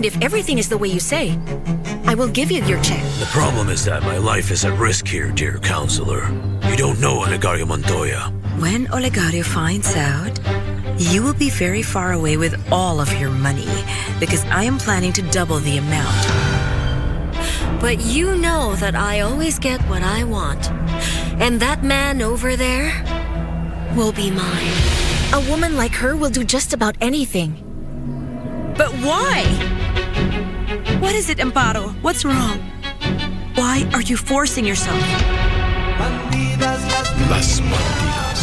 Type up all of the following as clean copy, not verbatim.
If everything is the way you say, I will give you your check. The problem is that my life is at risk here, dear counselor. You don't know Olegario Montoya. When Olegario finds out, you will be very far away with all of your money because I am planning to double the amount. But you know that I always get what I want. And that man over there will be mine. A woman like her will do just about anything. But why? What is it, Amparo? What's wrong? Why are you forcing yourself? Las bandidas.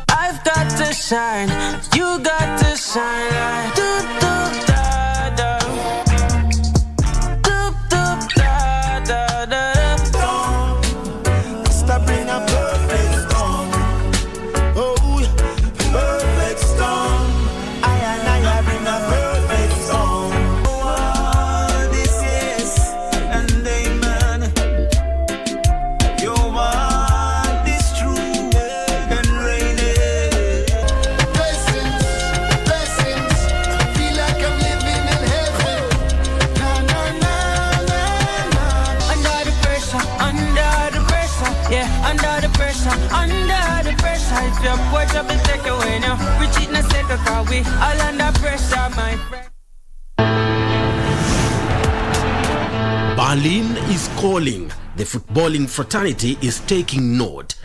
I've got to shine, you got to shine like doop doop da da. Doop doop da da da. Stop bring a perfect storm. Oh, perfect storm. I bring a perfect storm. Oh, this is and amen. Your word is true and reigning. Blessings, blessings. Feel like I'm living in heaven. Na na na na na. Under the pressure, yeah, under the pressure, under the pressure. If your boy trouble take away now, we cheat in a second, cause we all under pressure, my friend. Berlin is calling. The footballing fraternity is taking note.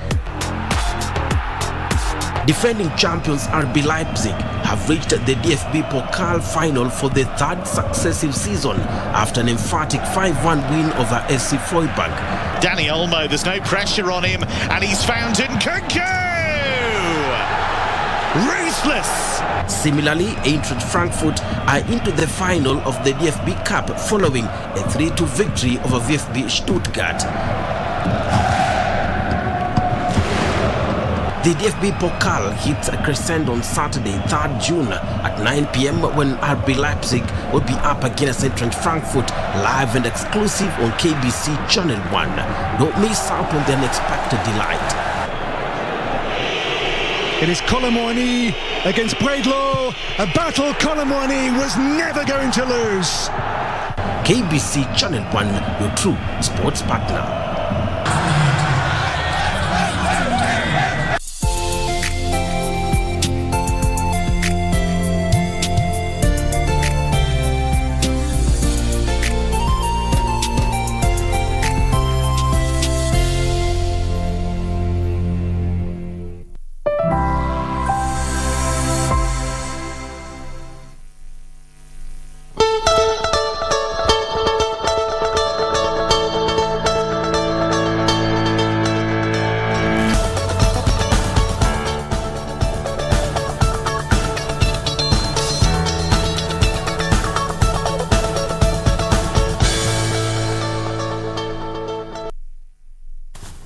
Defending champions RB Leipzig have reached the DFB Pokal final for the third successive season after an emphatic 5-1 win over SC Freiburg. Danny Olmo, there's no pressure on him, and he's found Nkunku! Ruthless! Similarly, Eintracht Frankfurt are into the final of the DFB Cup following a 3-2 victory over VfB Stuttgart. The DFB Pokal hits a crescendo on Saturday, 3rd June at 9 p.m. when RB Leipzig will be up against Eintracht Frankfurt live and exclusive on KBC Channel 1. Don't miss out on the unexpected delight. It is Colomwani against Bredlow, a battle Colomwani was never going to lose. KBC Channel 1, your true sports partner.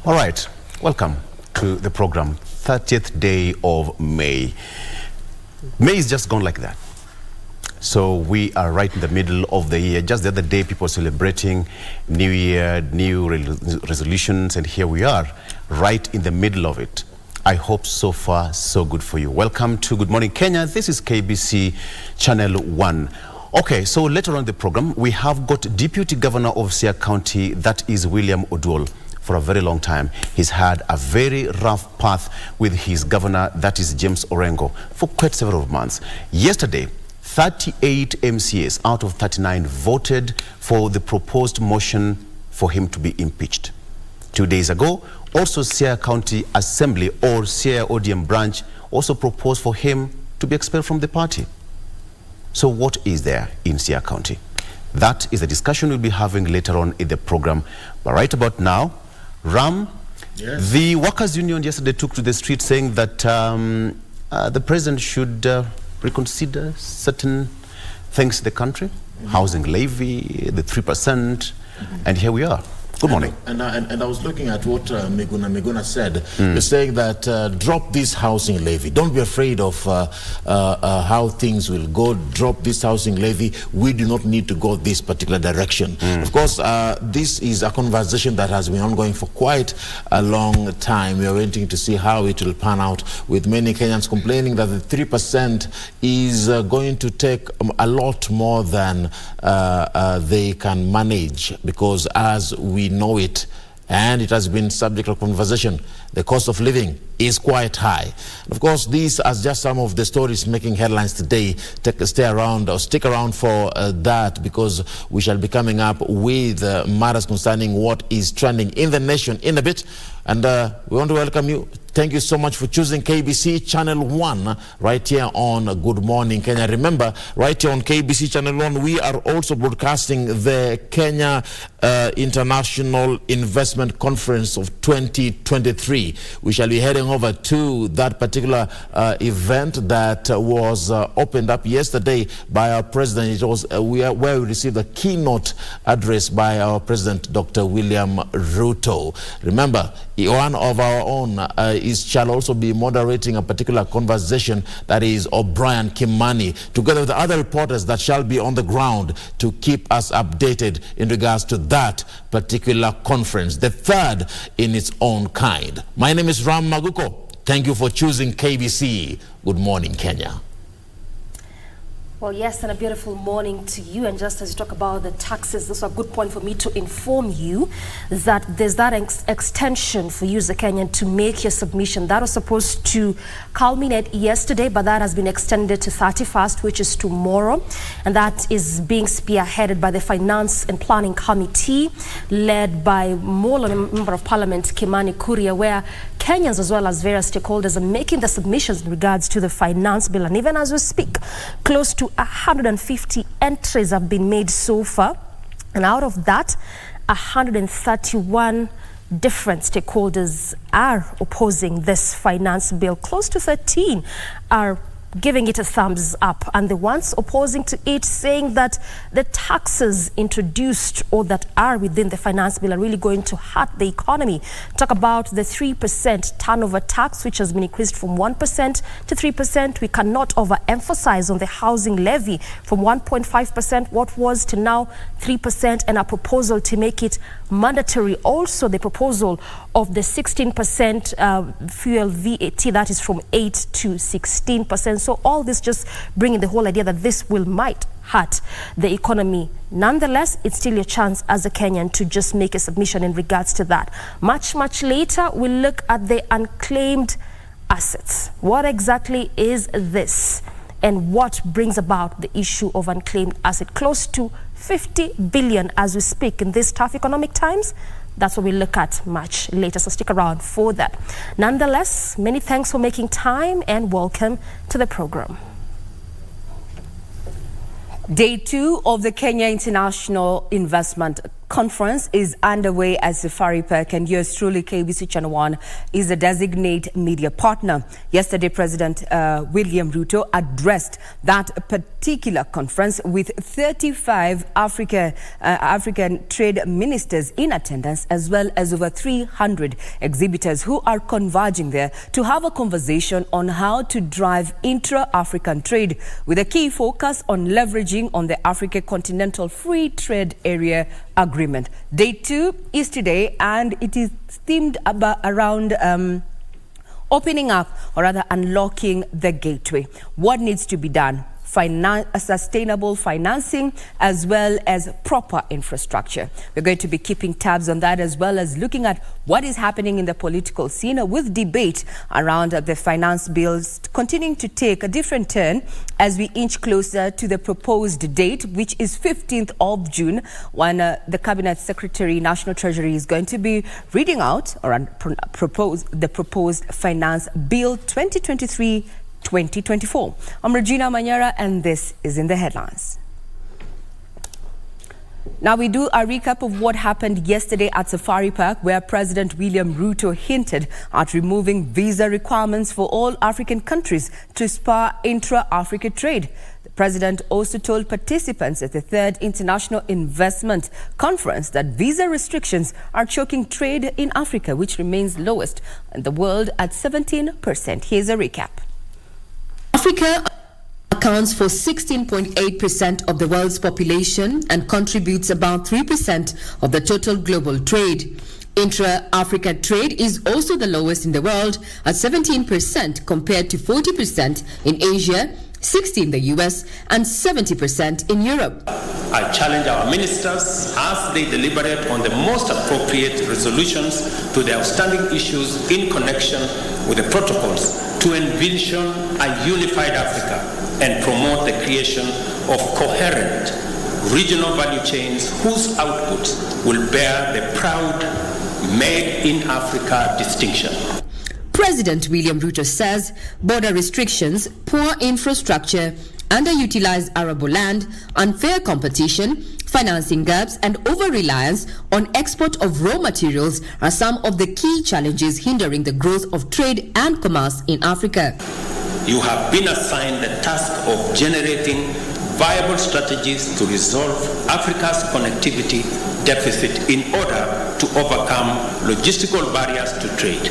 All right, welcome to the program, 30th day of May. May is just gone like that. So we are right in the middle of the year. Just the other day, people celebrating New Year, new resolutions, and here we are, right in the middle of it. I hope so far, so good for you. Welcome to Good Morning Kenya. This is KBC Channel 1. Okay, so later on in the program, we have got Deputy Governor of Siaya County, that is William Oduol. For a very long time, he's had a very rough path with his governor, that is James Orengo, for quite several months. Yesterday, 38 MCAs out of 39 voted for the proposed motion for him to be impeached. 2 days ago, also Siaya County Assembly or Siaya ODM branch also proposed for him to be expelled from the party. So what is there in Siaya County? That is a discussion we'll be having later on in the program. But right about now, Ram, yes. The workers' union yesterday took to the street saying that the president should reconsider certain things in the country, housing levy, the 3%, and here we are. Good morning. And I was looking at what Miguna said. You're saying that drop this housing levy. Don't be afraid of how things will go. Drop this housing levy. We do not need to go this particular direction. Of course, this is a conversation that has been ongoing for quite a long time. We are waiting to see how it will pan out, with many Kenyans complaining that the 3% is going to take a lot more than they can manage, because as we know it, and it has been subject of conversation, the cost of living is quite high. And of course, these are just some of the stories making headlines today. Stick around for that, because we shall be coming up with matters concerning what is trending in the nation in a bit. And we want to welcome you. Thank you so much for choosing KBC Channel 1 right here on Good Morning Kenya. Remember, right here on KBC Channel 1, we are also broadcasting the Kenya International Investment Conference of 2023. We shall be heading over to that particular event that was opened up yesterday by our president. It was where we received a keynote address by our president, Dr. William Ruto. Remember, one of our own shall also be moderating a particular conversation, that is O'Brien Kimani, together with the other reporters that shall be on the ground to keep us updated in regards to that particular conference, the third in its own kind. My name is Ram Maguko. Thank you for choosing KBC. Good morning, Kenya. Well, yes, and a beautiful morning to you. And just as you talk about the taxes, this is a good point for me to inform you that there's that extension for you as a Kenyan to make your submission. That was supposed to culminate yesterday, but that has been extended to 31st, which is tomorrow. And that is being spearheaded by the Finance and Planning Committee, led by Molo, Member of Parliament Kimani Kuria, where Kenyans as well as various stakeholders are making the submissions in regards to the finance bill. And even as we speak, close to 150 entries have been made so far, and out of that 131 different stakeholders are opposing this finance bill. Close to 13 are giving it a thumbs up, and the ones opposing to it saying that the taxes introduced or that are within the finance bill are really going to hurt the economy. Talk about the 3% turnover tax, which has been increased from 1% to 3%. We cannot overemphasize on the housing levy from 1.5%, what was, to now 3%, and a proposal to make it mandatory. Also, the proposal of the 16% fuel VAT, that is from 8 to 16%. So all this just bringing the whole idea that this might hurt the economy. Nonetheless, it's still your chance as a Kenyan to just make a submission in regards to that. Much later, we'll look at the unclaimed assets. What exactly is this, and what brings about the issue of unclaimed asset? Close to 50 billion as we speak in these tough economic times. That's what we look at much later, so stick around for that. Nonetheless, many thanks for making time, and welcome to the program. Day 2 of the Kenya International Investment Conference is underway at Safari Park, and yours truly, KBC Channel 1, is the designate media partner. Yesterday, President William Ruto addressed that particular conference with 35 African trade ministers in attendance, as well as over 300 exhibitors who are converging there to have a conversation on how to drive intra-African trade, with a key focus on leveraging on the Africa Continental Free Trade Area Agreement. Day 2 is today, and it is themed around opening up, or rather unlocking the gateway. What needs to be done? Sustainable financing, as well as proper infrastructure. We're going to be keeping tabs on that, as well as looking at what is happening in the political scene, with debate around the finance bills continuing to take a different turn as we inch closer to the proposed date, which is 15th of June, when the Cabinet Secretary, National Treasury, is going to be reading out or the proposed finance bill 2023-2024. I'm Regina Manyara, and this is in the headlines. Now we do a recap of what happened yesterday at Safari Park, where President William Ruto hinted at removing visa requirements for all African countries to spur intra-Africa trade. The President also told participants at the 3rd International Investment Conference that visa restrictions are choking trade in Africa, which remains lowest in the world at 17%. Here's a recap. Africa accounts for 16.8% of the world's population and contributes about 3% of the total global trade. Intra-Africa trade is also the lowest in the world at 17% compared to 40% in Asia, 60% in the US, and 70% in Europe. I challenge our ministers as they deliberate on the most appropriate resolutions to the outstanding issues in connection with the protocols to envision a unified Africa and promote the creation of coherent regional value chains whose outputs will bear the proud Made in Africa distinction. President William Ruto says border restrictions, poor infrastructure, underutilized arable land, unfair competition, financing gaps, and over-reliance on export of raw materials are some of the key challenges hindering the growth of trade and commerce in Africa. You have been assigned the task of generating viable strategies to resolve Africa's connectivity deficit in order to overcome logistical barriers to trade.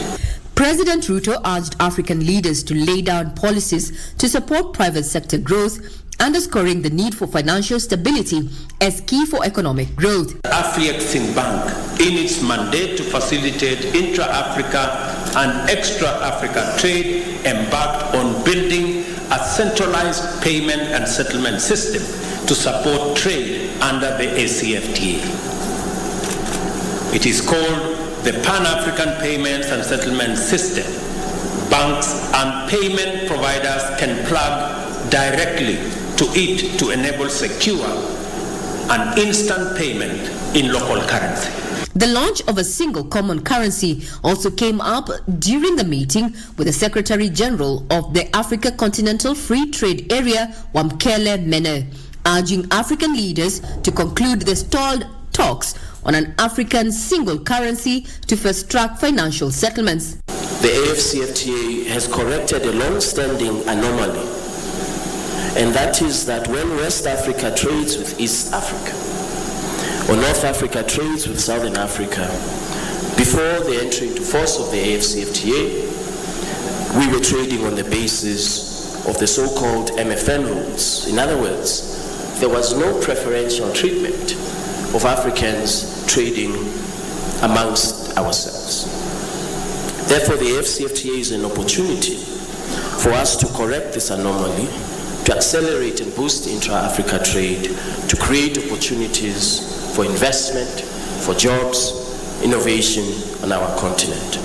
President Ruto urged African leaders to lay down policies to support private sector growth, underscoring the need for financial stability as key for economic growth. Afrexim Bank, in its mandate to facilitate intra-Africa and extra-Africa trade, embarked on building a centralized payment and settlement system to support trade under the ACFTA. It is called the Pan-African Payments and Settlement System. Banks and payment providers can plug directly to it to enable secure and instant payment in local currency. The launch of a single common currency also came up during the meeting with the Secretary General of the Africa Continental Free Trade Area, Wamkele Mene, urging African leaders to conclude the stalled talks on an African single currency to fast-track financial settlements. The AFCFTA has corrected a long-standing anomaly, and that is that when West Africa trades with East Africa, or North Africa trades with Southern Africa, before the entry into force of the AFCFTA, we were trading on the basis of the so-called MFN rules. In other words, there was no preferential treatment of Africans trading amongst ourselves. Therefore, the AFCFTA is an opportunity for us to correct this anomaly, to accelerate and boost intra-Africa trade, to create opportunities for investment, for jobs, innovation on our continent.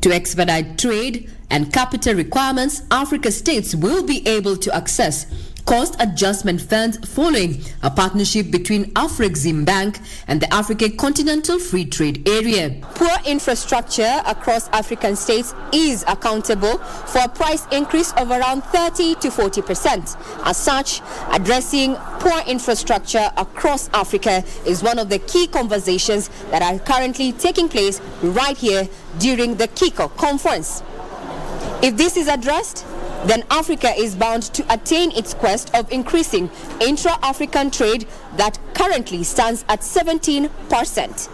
To expedite trade and capital requirements, Africa states will be able to access cost adjustment funds following a partnership between Afrexim Bank and the Africa Continental Free Trade Area. Poor infrastructure across African states is accountable for a price increase of around 30 to 40%. As such, addressing poor infrastructure across Africa is one of the key conversations that are currently taking place right here during the Kiko conference. If this is addressed, then Africa is bound to attain its quest of increasing intra-African trade that currently stands at 17%.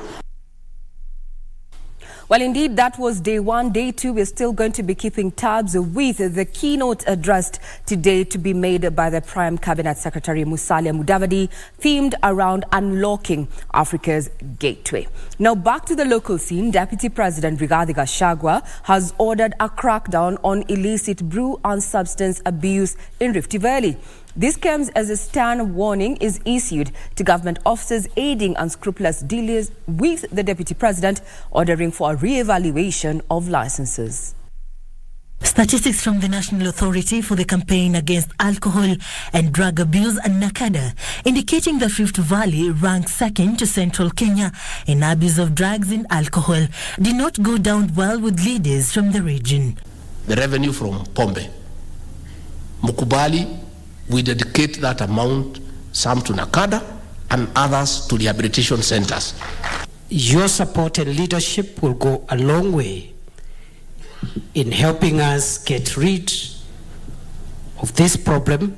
Well, indeed, that was day one. Day two, we're still going to be keeping tabs with the keynote addressed today to be made by the Prime Cabinet Secretary Musalia Mudavadi, themed around unlocking Africa's gateway. Now, back to the local scene, Deputy President Rigathi Gachagua has ordered a crackdown on illicit brew and substance abuse in Rift Valley. This comes as a stern warning is issued to government officers aiding unscrupulous dealers, with the Deputy President ordering for a re-evaluation of licenses. Statistics from the National Authority for the Campaign Against Alcohol and Drug Abuse and NACADA indicating that Rift Valley ranks second to Central Kenya in abuse of drugs and alcohol did not go down well with leaders from the region. The revenue from Pombe, Mukubali, we dedicate that amount, some to NACADA and others to rehabilitation centers. Your support and leadership will go a long way in helping us get rid of this problem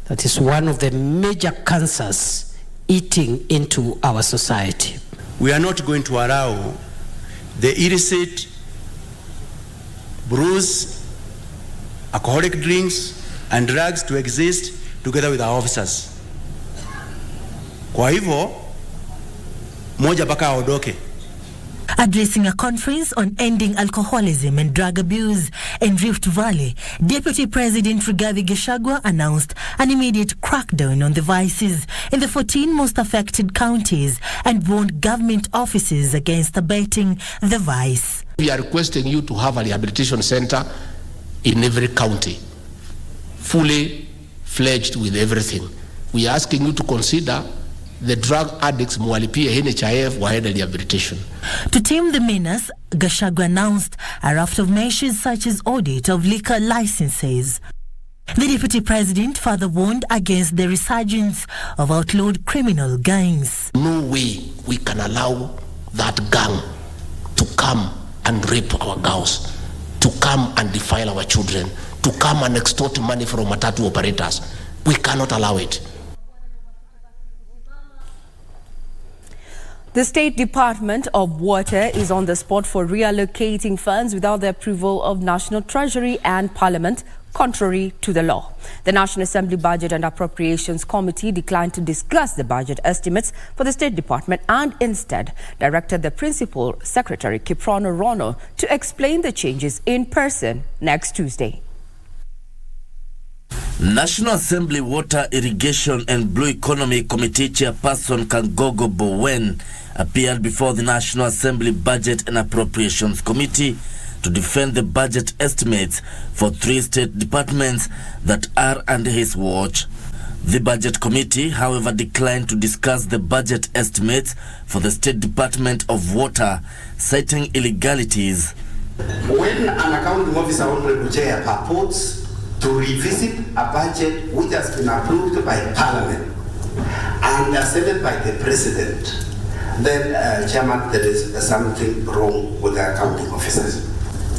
that is one of the major cancers eating into our society. We are not going to allow the illicit brews, alcoholic drinks, and drugs to exist together with our officers. Kwa hivyo, moja mpaka aondoke. Addressing a conference on ending alcoholism and drug abuse in Rift Valley, Deputy President Rigathi Gachagua announced an immediate crackdown on the vices in the 14 most affected counties and warned government offices against abetting the vice. We are requesting you to have a rehabilitation center in every county, fully fledged with everything. We are asking you to consider the drug addicts mwalipie NHIF waende rehabilitation. To tame the menace, Gachagua announced a raft of measures such as audit of liquor licenses. The Deputy President further warned against the resurgence of outlawed criminal gangs. No way we can allow that gang to come and rape our girls, to come and defile our children, to come and extort money from matatu operators. We cannot allow it. The State Department of Water is on the spot for reallocating funds without the approval of National Treasury and Parliament, contrary to the law. The National Assembly Budget and Appropriations Committee declined to discuss the budget estimates for the State Department and instead directed the Principal Secretary, Kiprono Rono, to explain the changes in person next Tuesday. National Assembly Water, Irrigation and Blue Economy Committee Chairperson Kangogo Bowen appeared before the National Assembly Budget and Appropriations Committee to defend the budget estimates for 3 state departments that are under his watch. The Budget Committee, however, declined to discuss the budget estimates for the State Department of Water, citing illegalities. When an accounting officer honorable chair purports to revisit a budget which has been approved by Parliament and accepted by the President, then, Chairman, there is something wrong with the accounting officers.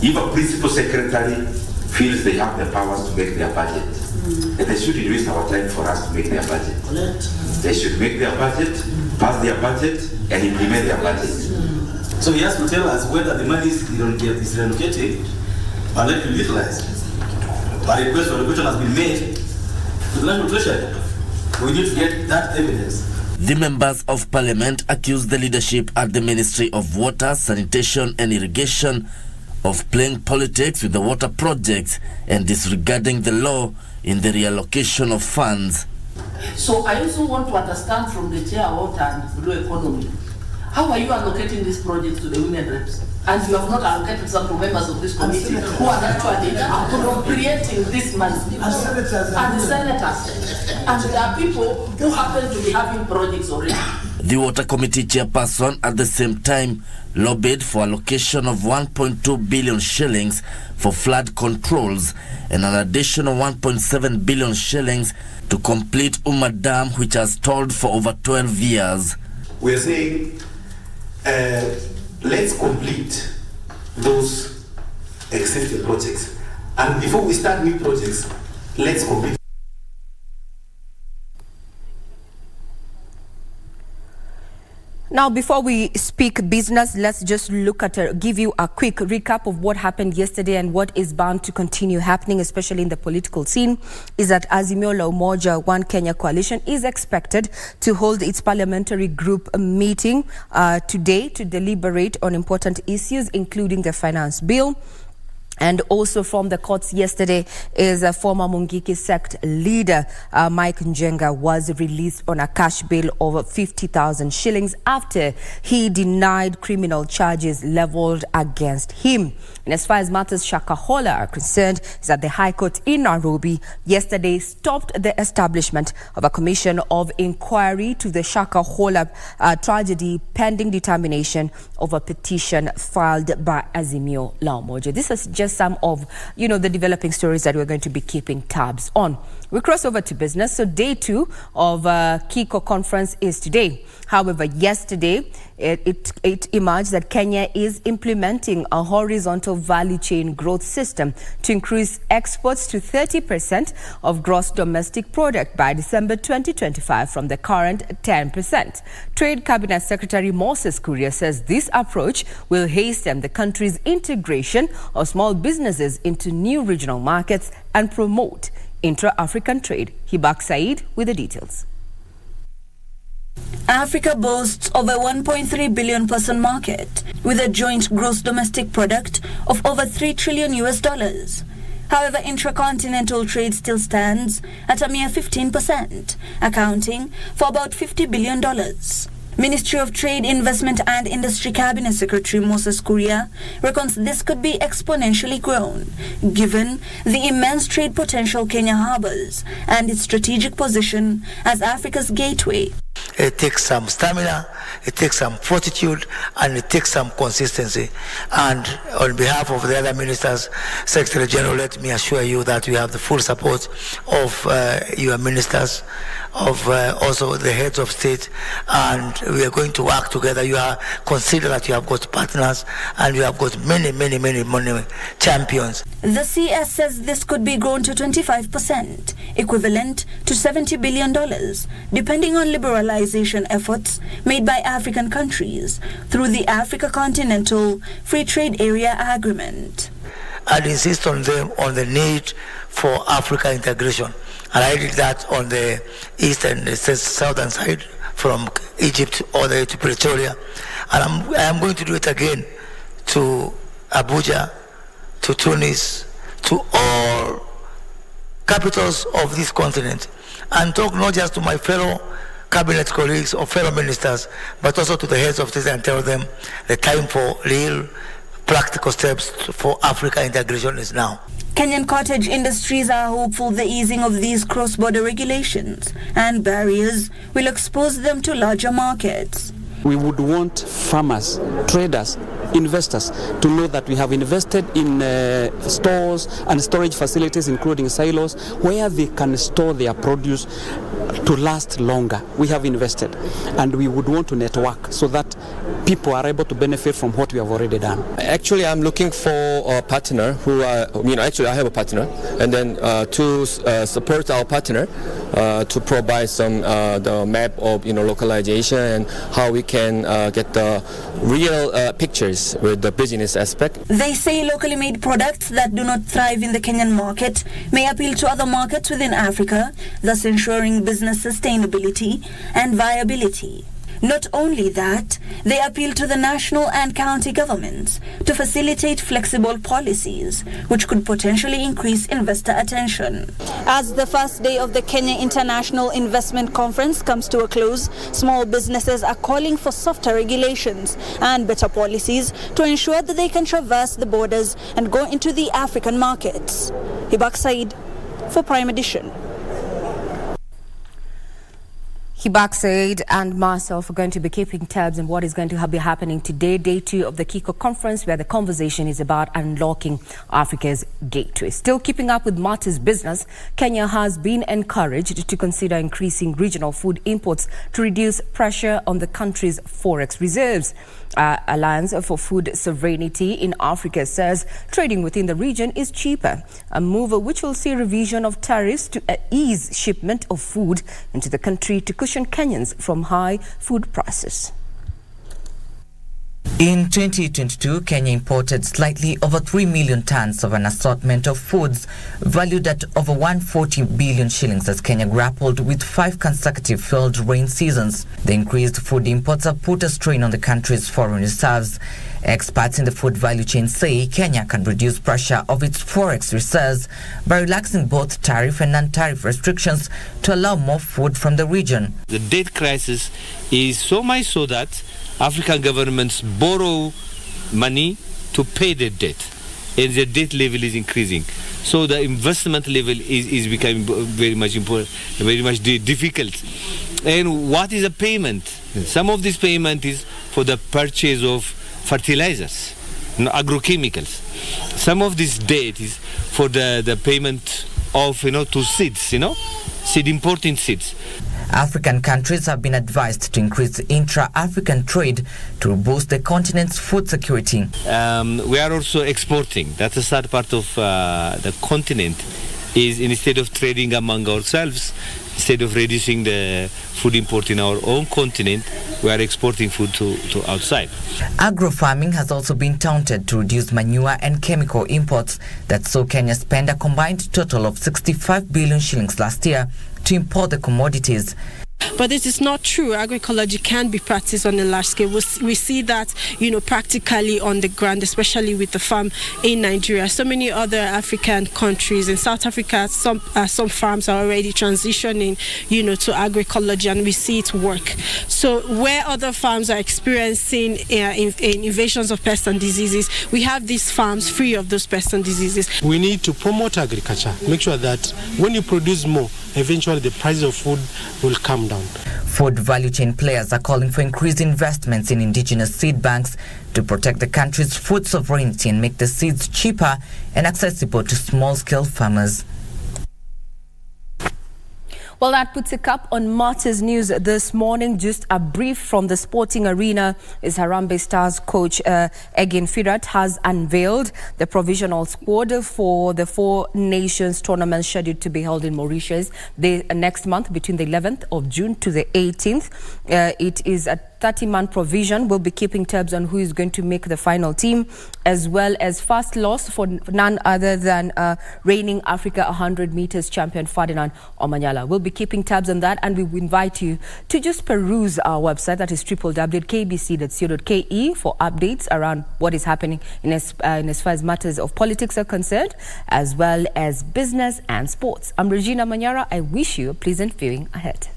If a Principal Secretary feels they have the powers to make their budget, they shouldn't waste our time for us to make their budget. They should make their budget, pass their budget, and implement their budget. So he has to tell us whether the money is relocated or not utilized. A request for allocation has been made to the National Treasury. We need to get that evidence. The members of Parliament accused the leadership at the Ministry of Water, Sanitation and Irrigation of playing politics with the water projects and disregarding the law in the reallocation of funds. So I also want to understand from the Chair of Water and Blue Economy, how are you allocating these projects to the women reps? And you have not allocated some to members of this committee who are actually appropriating this money. And senators. And there are people who happen to be having projects already. The Water Committee chairperson at the same time lobbied for allocation of 1.2 billion shillings for flood controls and an additional 1.7 billion shillings to complete Uma Dam, which has stalled for over 12 years. We are saying, let's complete those existing projects. And before we start new projects, let's complete. Now, before we speak business, let's just look at give you a quick recap of what happened yesterday and what is bound to continue happening, especially in the political scene, is that Azimio la Umoja One Kenya coalition is expected to hold its parliamentary group meeting today to deliberate on important issues, including the finance bill. And also from the courts yesterday is a former Mungiki sect leader, Mike Njenga, was released on a cash bail of 50,000 shillings after he denied criminal charges leveled against him. And as far as matters Shakahola are concerned, is that the High Court in Nairobi yesterday stopped the establishment of a commission of inquiry to the Shakahola tragedy pending determination of a petition filed by Azimio la Umoja. This is just some of, the developing stories that we're going to be keeping tabs on. We cross over to business. So day 2 of KICO conference is today. However, yesterday it emerged that Kenya is implementing a horizontal value chain growth system to increase exports to 30% of gross domestic product by December 2025 from the current 10%. Trade Cabinet Secretary Moses Kuria says this approach will hasten the country's integration of small businesses into new regional markets and promote intra-African trade. Hibak Said with the details. Africa boasts of a 1.3 billion person market with a joint gross domestic product of over $3 trillion. However, intracontinental trade still stands at a mere 15%, accounting for about $50 billion. Ministry of Trade, Investment and Industry Cabinet Secretary Moses Kuria reckons this could be exponentially grown, given the immense trade potential Kenya harbors and its strategic position as Africa's gateway. It takes some stamina, it takes some fortitude, and it takes some consistency. And on behalf of the other ministers, Secretary General, let me assure you that we have the full support of your ministers, of also the heads of state, and we are going to work together. You are consider that you have got partners, and you have got many champions. The CS says this could be grown to 25%, equivalent to $70 billion, depending on liberalization efforts made by African countries through the Africa Continental Free Trade Area Agreement. I'd insist on them on the need for Africa integration. And I did that on the east and the southern side, from Egypt all the way to Pretoria. And I am going to do it again to Abuja, to Tunis, to all capitals of this continent, and talk not just to my fellow cabinet colleagues or fellow ministers, but also to the heads of state and tell them the time for real practical steps for Africa integration is now. Kenyan cottage industries are hopeful the easing of these cross-border regulations and barriers will expose them to larger markets. We would want farmers, traders, investors to know that we have invested in stores and storage facilities, including silos, where they can store their produce to last longer. We have invested, and we would want to network so that people are able to benefit from what we have already done. Actually, I'm looking for a partner who, actually I have a partner, and then to support our partner to provide some the map of localization and how we can get the real pictures with the business aspect. They say locally made products that do not thrive in the Kenyan market may appeal to other markets within Africa, thus ensuring business sustainability and viability. Not only that, they appeal to the national and county governments to facilitate flexible policies, which could potentially increase investor attention. As the first day of the Kenya International Investment Conference comes to a close, small businesses are calling for softer regulations and better policies to ensure that they can traverse the borders and go into the African markets. Hibak Said for Prime Edition. Hibak Said and myself are going to be keeping tabs on what is going to be happening today, day 2 of the KICO conference, where the conversation is about unlocking Africa's gateway. Still keeping up with matters business, Kenya has been encouraged to consider increasing regional food imports to reduce pressure on the country's forex reserves. Alliance for Food Sovereignty in Africa says trading within the region is cheaper, a move which will see revision of tariffs to ease shipment of food into the country to cushion Kenyans from high food prices. In 2022, Kenya imported slightly over 3 million tons of an assortment of foods valued at over 140 billion shillings as Kenya grappled with 5 consecutive failed rain seasons. The increased food imports have put a strain on the country's foreign reserves. Experts in the food value chain say Kenya can reduce pressure of its forex reserves by relaxing both tariff and non-tariff restrictions to allow more food from the region. The debt crisis is so much so that African governments borrow money to pay their debt, and the debt level is increasing. So the investment level is becoming very much important, very much difficult. And what is a payment? Some of this payment is for the purchase of fertilizers, agrochemicals. Some of this debt is for the payment of, to seeds, seed importing seeds. African countries have been advised to increase intra-African trade to boost the continent's food security. We are also exporting. That's the sad part of the continent, is instead of trading among ourselves, instead of reducing the food import in our own continent, we are exporting food to outside. Agro-farming has also been touted to reduce manure and chemical imports that saw Kenya spend a combined total of 65 billion shillings last year to import the commodities. But this is not true. Agroecology can be practiced on a large scale. We see that, practically on the ground, especially with the farm in Nigeria. So many other African countries. In South Africa, some farms are already transitioning, to agroecology, and we see it work. So where other farms are experiencing invasions of pests and diseases, we have these farms free of those pests and diseases. We need to promote agriculture, make sure that when you produce more, eventually the price of food will come down. Food value chain players are calling for increased investments in indigenous seed banks to protect the country's food sovereignty and make the seeds cheaper and accessible to small-scale farmers. Well, that puts a cap on Martyrs News this morning. Just a brief from the sporting arena is Harambee Stars coach Egin Firat has unveiled the provisional squad for the Four Nations tournament scheduled to be held in Mauritius next month between the 11th of June to the 18th. It is a 30-man provision. Will be keeping tabs on who is going to make the final team, as well as first loss for none other than reigning Africa 100 meters champion Ferdinand Omanyala. We'll be keeping tabs on that, and we invite you to just peruse our website, that is www.kbc.co.ke, for updates around what is happening in as far as matters of politics are concerned, as well as business and sports. I'm Regina Manyara. I wish you a pleasant viewing ahead.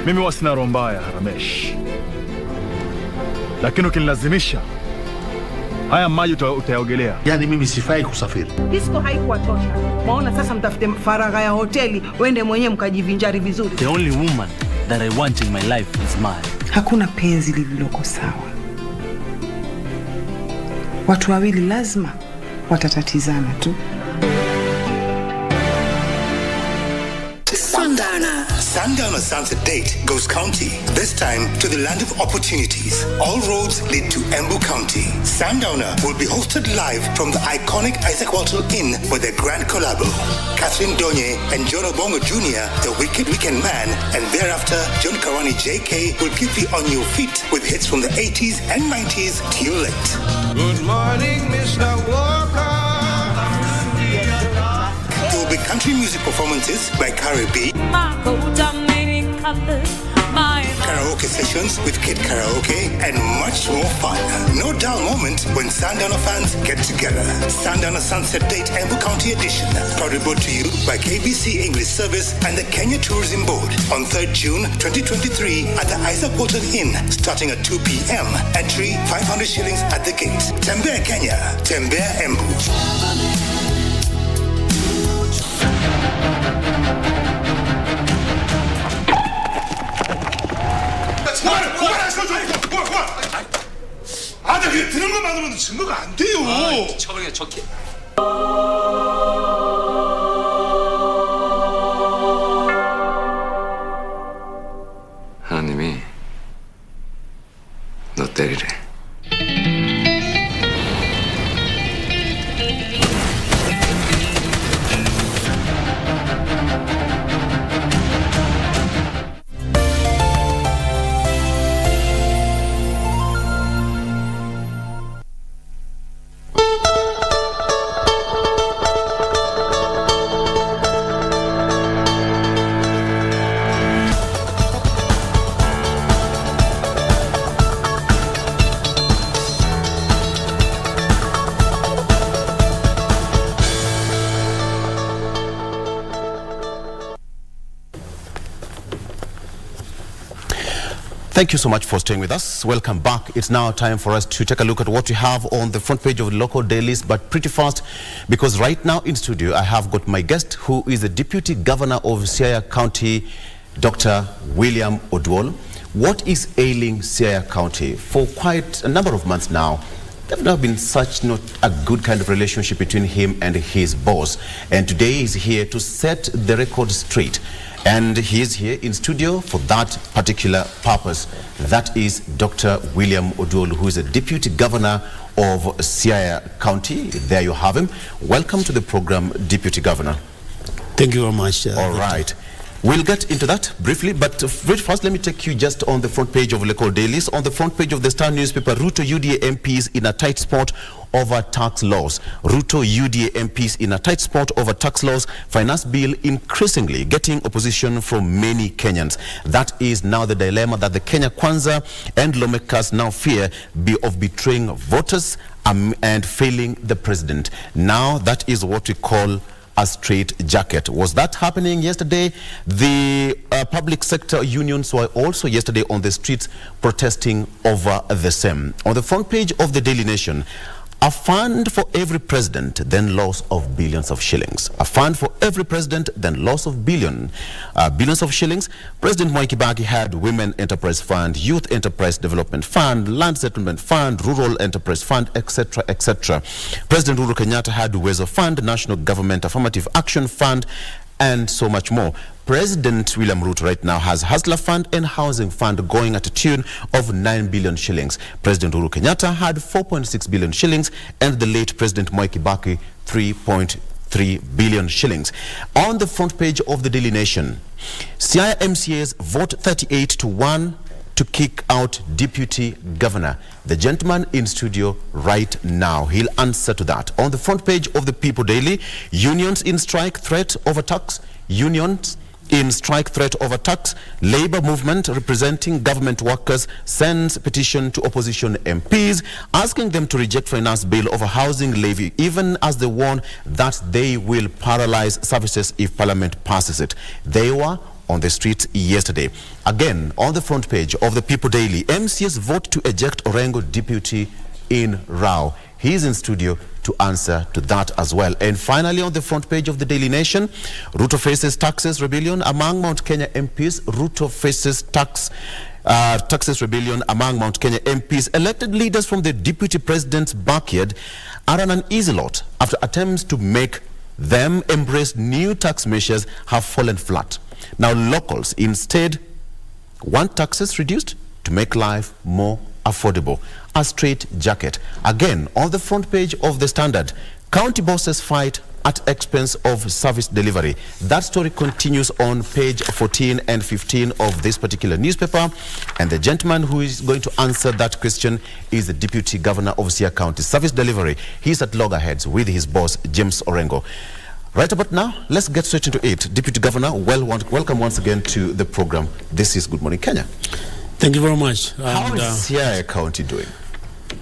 Mimi huwa sina roho mbaya, Ramesh, lakini ukinilazimisha haya maji utayaogelea. Yani mimi sifai kusafiri. Disco haikuwa tosha. Maona sasa mtafute faragha ya hoteli, wende mwenyewe mkajivinjari vizuri. The only woman that I want in my life is mine. Hakuna penzi lililoko sawa. Watu wawili lazima watatatizana tu. Sundowner Sunset Date goes county, this time to the land of opportunities. All roads lead to Embu County. Sundowner will be hosted live from the iconic Isaac Walton Inn with their grand collabo. Catherine Donye and John Obongo Jr., the Wicked Weekend Man, and thereafter John Karani JK will keep you on your feet with hits from the 80s and 90s till late. Good morning, Mr. Walker. There will be country music performances by Carrie B, karaoke sessions with Kid Karaoke, and much more fun. No dull moment when Sundowner fans get together. Sundowner Sunset Date Embu County Edition, proudly brought to you by KBC English Service and the Kenya Tourism Board on 3rd June 2023 at the Isaac Walton Inn, starting at 2 p.m. Entry 500 shillings at the gate. Tembea Kenya, Tembea Embu. 아, 그게 드는 것만으로는 증거가 안 돼요. 처벌이야, 적게. 하나님이 너 때리래. Thank you so much for staying with us. Welcome back. It's now time for us to take a look at what we have on the front page of the local dailies, but pretty fast, because right now in studio I have got my guest, who is the Deputy Governor of Siaya County, Dr. William Oduol. What is ailing Siaya County? For quite a number of months now, there's not been such not a good kind of relationship between him and his boss. And today he's here to set the record straight. And he is here in studio for that particular purpose. That is Dr. William Oduol, who is a Deputy Governor of Siaya County. There you have him. Welcome to the program, Deputy Governor. Thank you very much. All right. We'll get into that briefly, but first let me take you just on the front page of local dailies. On the front page of the Star newspaper, Ruto UDA MPs in a tight spot over tax laws. Ruto UDA MPs in a tight spot over tax laws. Finance bill increasingly getting opposition from many Kenyans. That is now the dilemma that the Kenya Kwanza and lawmakers now fear of betraying voters and failing the president. Now that is what we call a straight jacket. Was that happening yesterday? The public sector unions were also yesterday on the streets protesting over the same. On the front page of the Daily Nation, a fund for every president, then loss of billions of shillings. A fund for every president, then loss of billions of shillings. President Mwangi had Women Enterprise Fund, Youth Enterprise Development Fund, Land Settlement Fund, Rural Enterprise Fund, etc., etc. President Uhuru Kenyatta had Uwezo Fund, National Government Affirmative Action Fund, and so much more. President William Ruto right now has Hustler Fund and Housing Fund going at a tune of 9 billion shillings. President Uhuru Kenyatta had 4.6 billion shillings and the late President Mwai Kibaki 3.3 billion shillings. On the front page of the Daily Nation, Siaya MCAs vote 38-1 to kick out Deputy Governor. The gentleman in studio right now, he'll answer to that. On the front page of the People Daily, unions in strike, threat over tax. Unions in strike, threat over tax. Labour movement representing government workers sends petition to opposition MPs asking them to reject finance bill over housing levy, even as they warn that they will paralyze services if Parliament passes it. They were on the streets yesterday. Again, on the front page of the People Daily, MCS vote to eject Orengo deputy in Rao. He's in studio to answer to that as well. And finally, on the front page of the Daily Nation, Ruto faces taxes rebellion among Mount Kenya MPs. Ruto faces taxes rebellion among Mount Kenya MPs. Elected leaders from the deputy president's backyard are on an easy lot after attempts to make them embrace new tax measures have fallen flat. Now locals instead want taxes reduced to make life more affordable. A straight jacket. Again, on the front page of the Standard, county bosses fight at expense of service delivery. That story continues on page 14 and 15 of this particular newspaper. And the gentleman who is going to answer that question is the Deputy Governor of Siaya County. Service delivery. He's at loggerheads with his boss, James Orengo. Right about now, let's get straight into it. Deputy Governor, welcome once again to the program. This is Good Morning Kenya. Thank you very much. How is Siaya County doing?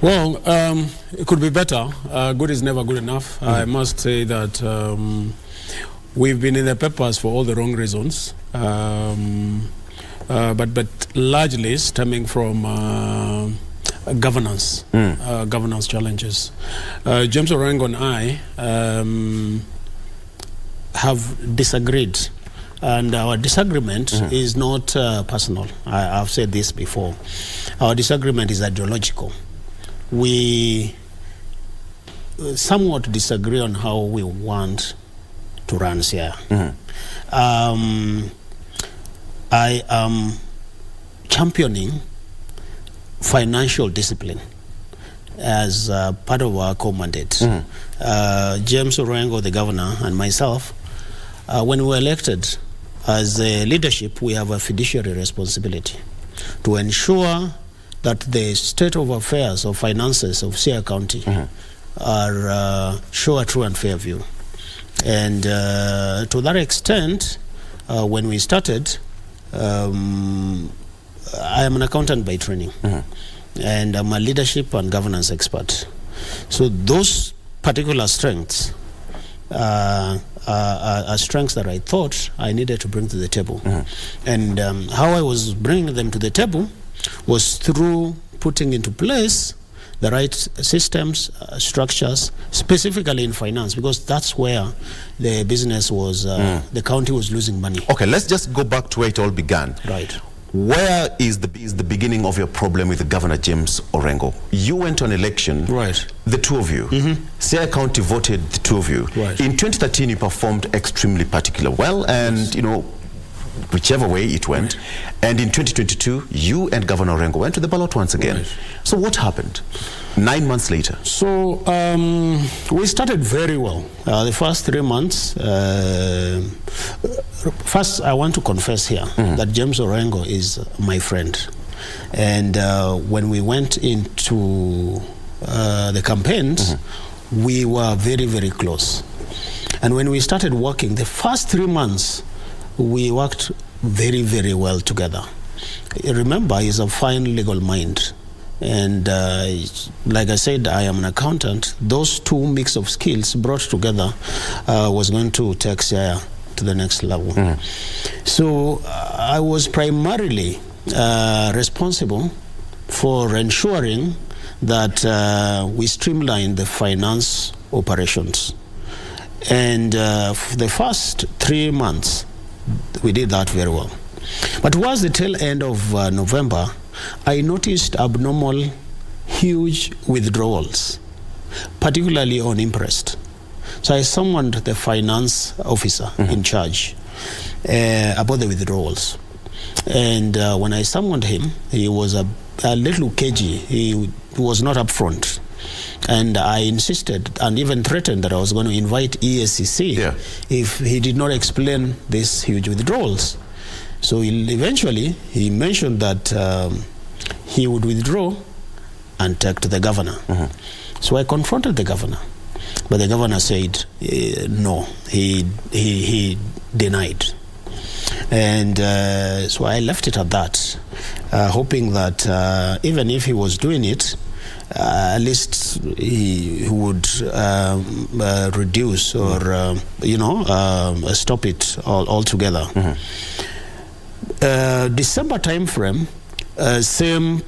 Well, it could be better. Good is never good enough. I must say that we've been in the papers for all the wrong reasons, but largely stemming from governance challenges. James Orengo and I have disagreed, and our disagreement is not personal. I've said this before. Our disagreement is ideological. We somewhat disagree on how we want to run Siaya. I am championing financial discipline as part of our core mandate. James Orengo, the governor, and myself, when we were elected as a leadership, we have a fiduciary responsibility to ensure that the state of affairs of finances of Siaya County are show a true and fair view. And to that extent, when we started, I am an accountant by training, and I'm a leadership and governance expert. So those particular strengths are strengths that I thought I needed to bring to the table. And how I was bringing them to the table was through putting into place the right systems, structures, specifically in finance, because that's where the business was, the county was losing money. Okay, let's just go back to where it all began. Right. Where is the beginning of your problem with Governor James Orengo? You went on election, right? The two of you. Siaya County voted the two of you. Right. In 2013, you performed extremely particular well, and you know, whichever way it went. Right. And in 2022, you and Governor Orengo went to the ballot once again. Right. So what happened 9 months later? So we started very well. The first 3 months, first I want to confess here that James Orengo is my friend. And when we went into the campaigns, we were very, very close. And when we started working, the first 3 months, we worked very, very well together. Remember, he's a fine legal mind. And like I said, I am an accountant. Those two mix of skills brought together was going to take Siaya to the next level. So I was primarily responsible for ensuring that we streamlined the finance operations. And for the first 3 months, we did that very well. But towards the tail end of November, I noticed abnormal, huge withdrawals, particularly on interest. So I summoned the finance officer in charge about the withdrawals. And when I summoned him, he was a little cagey. He was not upfront. And I insisted and even threatened that I was going to invite ESCC if he did not explain these huge withdrawals. So eventually he mentioned that he would withdraw and take to the governor. So I confronted the governor, but the governor said no, he denied. And so I left it at that, hoping that even if he was doing it, at least he would reduce or stop it altogether. December time frame, same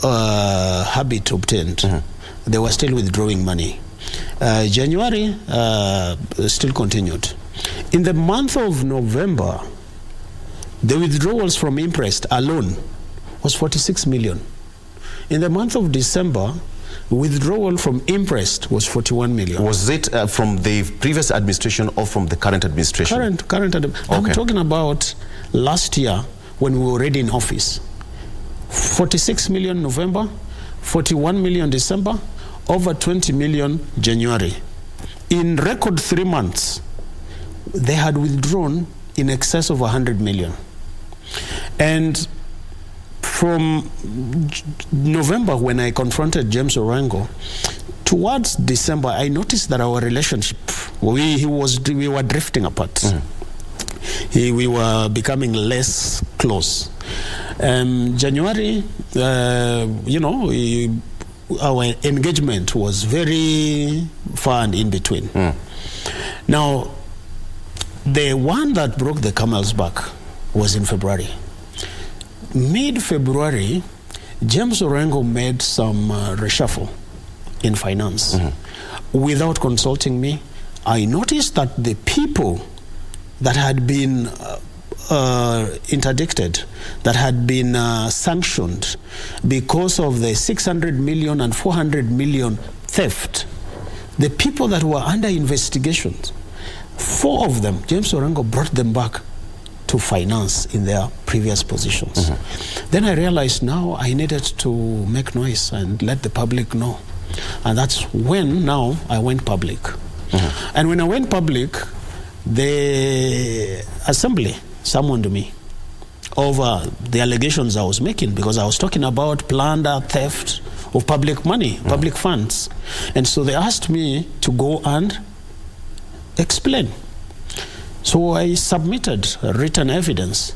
habit obtained. They were still withdrawing money. January still continued. In the month of November, the withdrawals from interest alone was 46 million. In the month of December, withdrawal from interest was 41 million. Was it from the previous administration or from the current administration? Current. I'm talking about last year when we were already in office. 46 million November, 41 million December, over 20 million January. In record 3 months, they had withdrawn in excess of 100 million. And from November, when I confronted James Orengo, towards December, I noticed that our relationship, we were drifting apart. We were becoming less close. January, our engagement was very far and in between. Now, the one that broke the camel's back was in February. Mid-February, James Orengo made some reshuffle in finance. Without consulting me, I noticed that the people that had been interdicted, that had been sanctioned because of the 600 million and 400 million theft, the people that were under investigation, 4 of them, James Orengo brought them back to finance in their previous positions. Then I realized now I needed to make noise and let the public know. And that's when now I went public. And when I went public, the assembly summoned me over the allegations I was making, because I was talking about plunder, theft of public money, public funds. And so they asked me to go and explain. So I submitted written evidence,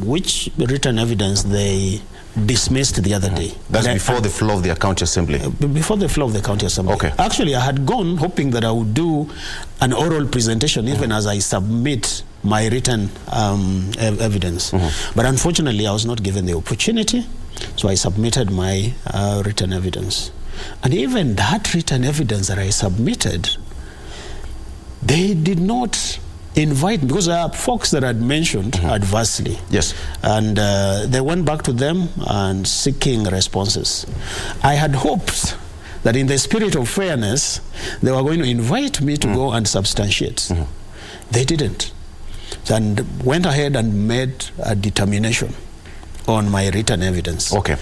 which written evidence they dismissed the other day. That's before the floor of the county assembly? Before the floor of the county assembly. Actually, I had gone hoping that I would do an oral presentation even as I submit my written evidence. But unfortunately, I was not given the opportunity, so I submitted my written evidence. And even that written evidence that I submitted, they did not invite, because there are folks that had mentioned adversely. Yes. And they went back to them and seeking responses. I had hoped that in the spirit of fairness, they were going to invite me to go and substantiate. They didn't. And went ahead and made a determination on my written evidence. Okay.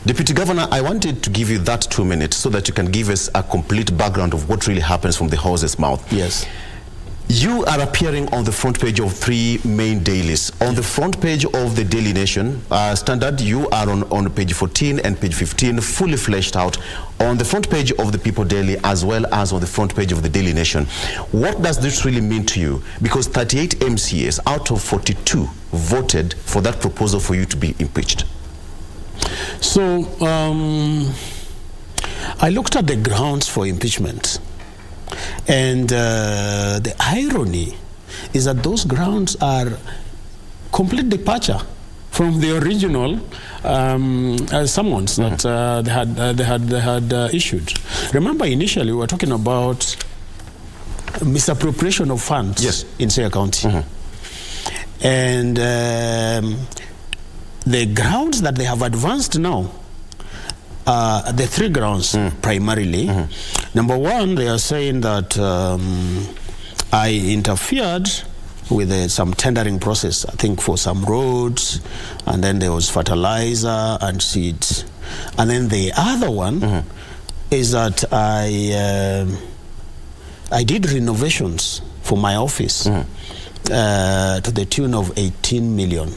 Deputy Governor, I wanted to give you that 2 minutes so that you can give us a complete background of what really happens from the horse's mouth. Yes. You are appearing on the front page of 3 main dailies. On the front page of the Daily Nation, Standard, you are on page 14 and page 15, fully fleshed out. On the front page of the People Daily, as well as on the front page of the Daily Nation. What does this really mean to you? Because 38 MCAs out of 42 voted for that proposal for you to be impeached. So, I looked at the grounds for impeachment. And the irony is that those grounds are complete departure from the original summons that they had issued. Remember, initially we were talking about misappropriation of funds in Siaya County. And the grounds that they have advanced now, the 3 grounds primarily. Number 1, they are saying that I interfered with some tendering process, I think for some roads, and then there was fertilizer and seeds. And then the other one is that I did renovations for my office to the tune of 18 million,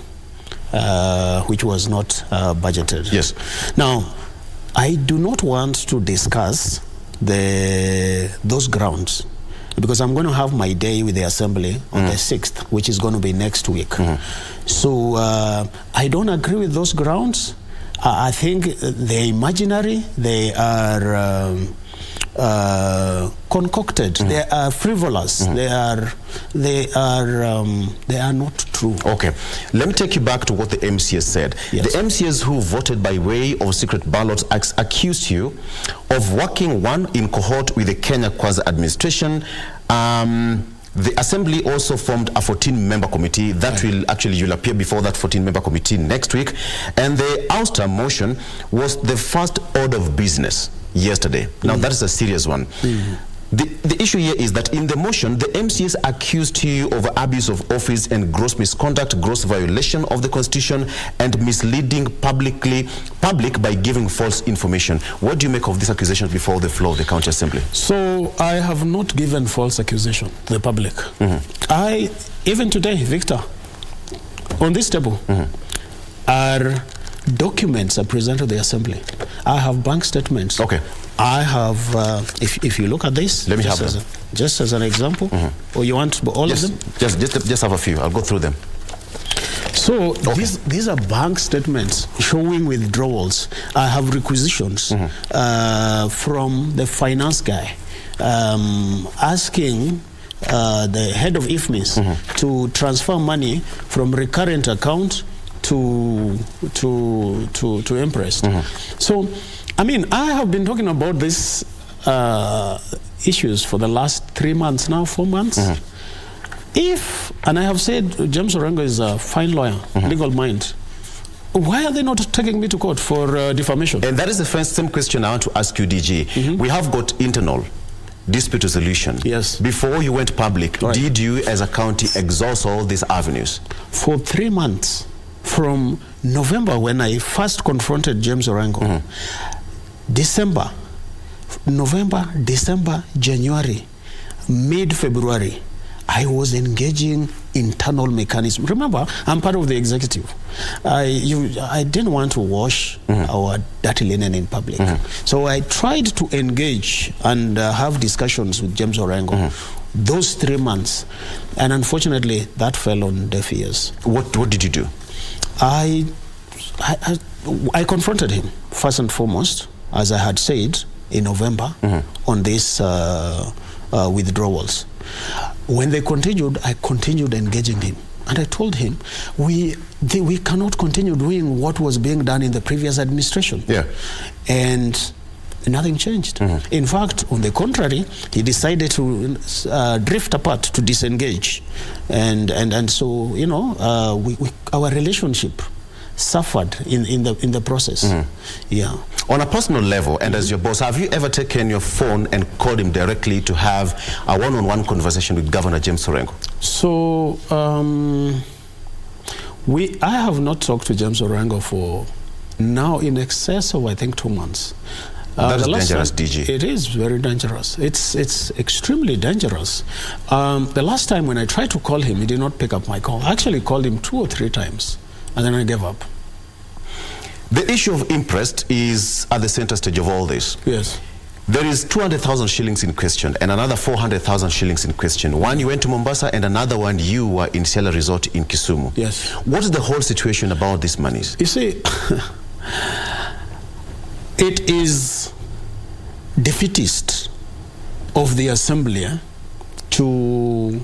which was not budgeted. Yes. Now, I do not want to discuss those grounds because I'm going to have my day with the Assembly on the 6th, which is going to be next week. So I don't agree with those grounds. I think they're imaginary. They are concocted. They are frivolous. They are not true. Okay, let me take you back to what the MCAs said. Yes. The MCAs who voted by way of secret ballots accused you of working in cohort with the Kenya Kwanza administration. The Assembly also formed a 14-member committee that you'll appear before that 14-member committee next week. And the ouster motion was the first order of business yesterday. Now that is a serious one. The issue here is that in the motion, the MCAs accused you of abuse of office and gross misconduct, gross violation of the Constitution, and misleading public by giving false information. What do you make of these accusations before the floor of the County Assembly? So I have not given false accusation to the public. Even today, Victor, on this table, are documents are presented to the Assembly. I have bank statements. Okay. I have, if you look at this, let me have them. Just as an example, or you want all of them? Just have a few. I'll go through them. So these are bank statements showing withdrawals. I have requisitions from the finance guy asking the head of IFMIS to transfer money from recurrent account to Empress. So, I mean, I have been talking about these issues for the last 3 months now, 4 months. And I have said James Orengo is a fine lawyer, legal mind. Why are they not taking me to court for defamation? And that is the same question I want to ask you, DG. We have got internal dispute resolution. Yes. Before you went public, did you as a county exhaust all these avenues? For 3 months, from November when I first confronted James Orengo, December, November, December, January, mid-February, I was engaging internal mechanism. Remember, I'm part of the executive. I didn't want to wash our dirty linen in public. So I tried to engage and have discussions with James Orengo those 3 months. And unfortunately, that fell on deaf ears. What did you do? I confronted him, first and foremost, as I had said in November, on these withdrawals. When they continued, I continued engaging him. And I told him, we cannot continue doing what was being done in the previous administration. Yeah. And nothing changed. In fact, on the contrary, he decided to drift apart, to disengage. And so, you know, our relationship suffered in the process. Yeah. On a personal level, and as your boss, have you ever taken your phone and called him directly to have a one-on-one conversation with Governor James Orengo? So, I have not talked to James Orengo for now in excess of, I think, 2 months. That is dangerous, DG. It is very dangerous. It's extremely dangerous. The last time when I tried to call him, he did not pick up my call. I actually called him 2 or 3 times, and then I gave up. The issue of imprest is at the center stage of all this. Yes. There is 200,000 shillings in question and another 400,000 shillings in question. One, you went to Mombasa, and another one, you were in Siaya Resort in Kisumu. Yes. What is the whole situation about these monies? You see, it is defeatist of the assembly to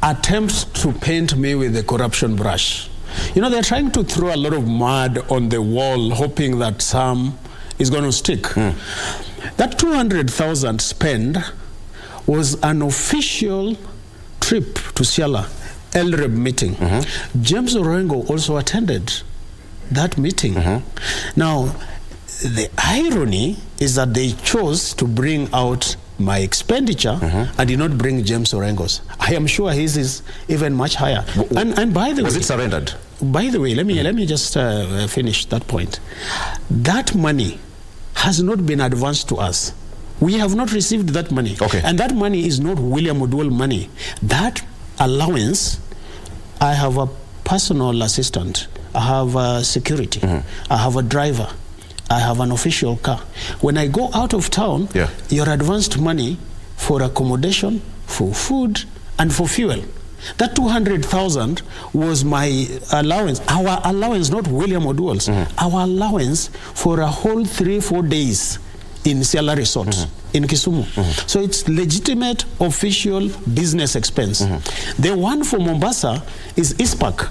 attempt to paint me with a corruption brush. You know, they're trying to throw a lot of mud on the wall, hoping that some is going to stick. That 200,000 spend was an official trip to Siaya, LREB meeting. James Orengo also attended that meeting. Now, the irony is that they chose to bring out my expenditure and did not bring James Orengo's. I am sure his is even much higher. And by the way, was it surrendered? By the way, let me just finish that point. That money has not been advanced to us. We have not received that money. Okay. And that money is not William Odwell money. That allowance, I have a personal assistant, I have a security, I have a driver, I have an official car. When I go out of town, your advanced money for accommodation, for food, and for fuel. That 200,000 was my allowance, our allowance, not William Odwell's, our allowance for a whole 3-4 days in Siaya Resort in Kisumu. So it's legitimate official business expense. The one for Mombasa is ISPAC.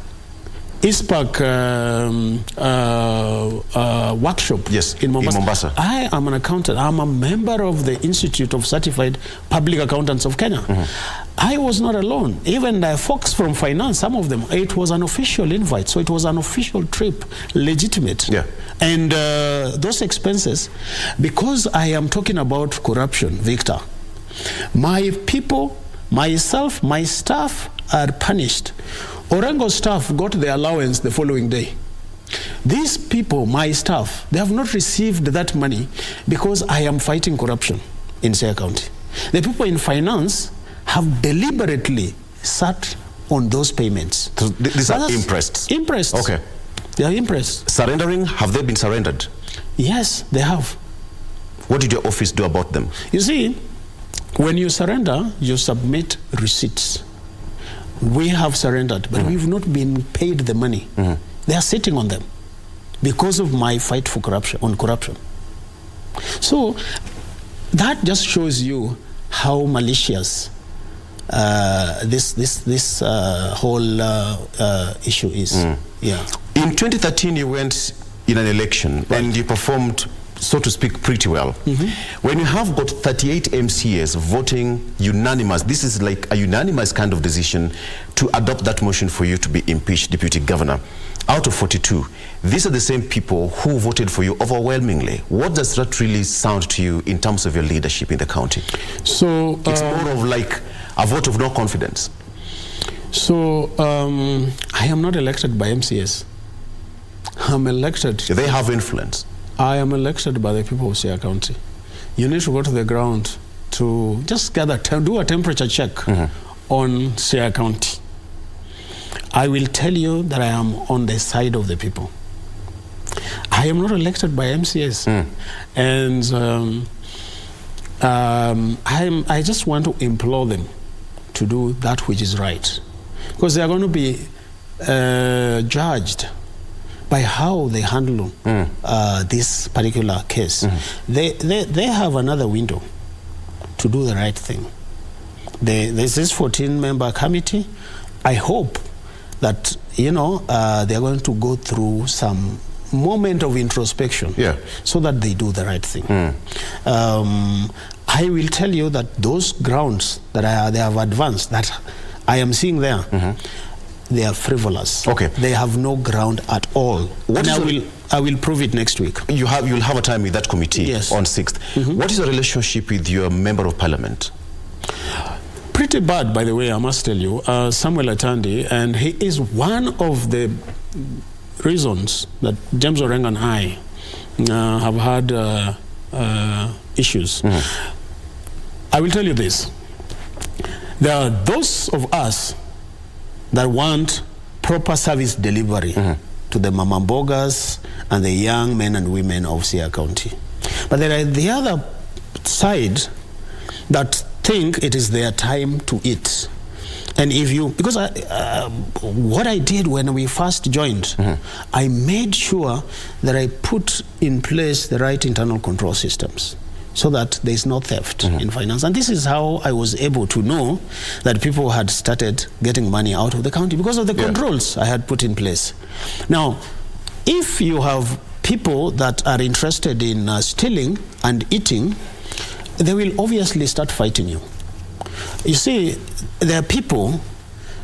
Workshop in Mombasa. I am an accountant. I'm a member of the Institute of Certified Public Accountants of Kenya. I was not alone. Even the folks from finance, some of them, it was an official invite. So it was an official trip, legitimate. And those expenses, because I am talking about corruption, Victor, my people, myself, my staff are punished. Orengo staff got the allowance the following day. These people, my staff, they have not received that money because I am fighting corruption in Siaya County. The people in finance have deliberately sat on those payments. So these are imprests? Imprests. Okay. They are imprests. Surrendering, have they been surrendered? Yes, they have. What did your office do about them? You see, when you surrender, you submit receipts. We have surrendered, but we've not been paid the money. They are sitting on them because of my fight for corruption. So that just shows you how malicious this whole issue is. In 2013, you went in an election and you performed, so to speak, pretty well. When you have got 38 MCAs voting unanimous, this is like a unanimous kind of decision to adopt that motion for you to be impeached deputy governor. Out of 42, these are the same people who voted for you overwhelmingly. What does that really sound to you in terms of your leadership in the county? So it's more of like a vote of no confidence. So I am not elected by MCAs. I'm elected. They have influence. I am elected by the people of Siaya County. You need to go to the ground to just do a temperature check on Siaya County. I will tell you that I am on the side of the people. I am not elected by MCAs. And I just want to implore them to do that which is right. Because they are going to be judged by how they handle this particular case. They have another window to do the right thing. There's this 14-member committee. I hope that, they're going to go through some moment of introspection so that they do the right thing. I will tell you that those grounds that they have advanced, that I am seeing there, they are frivolous. Okay. They have no ground at all. I will prove it next week. You'll have a time with that committee on 6th. What is your relationship with your member of parliament? Pretty bad, by the way, I must tell you. Samuel Atandi, and he is one of the reasons that James Orengo and I have had issues. I will tell you this. There are those of us that want proper service delivery to the mamambogas and the young men and women of Siaya County. But there are the other side that think it is their time to eat. And because what I did when we first joined, I made sure that I put in place the right internal control systems so that there is no theft in finance. And this is how I was able to know that people had started getting money out of the county because of the controls I had put in place. Now, if you have people that are interested in stealing and eating, they will obviously start fighting you. You see, there are people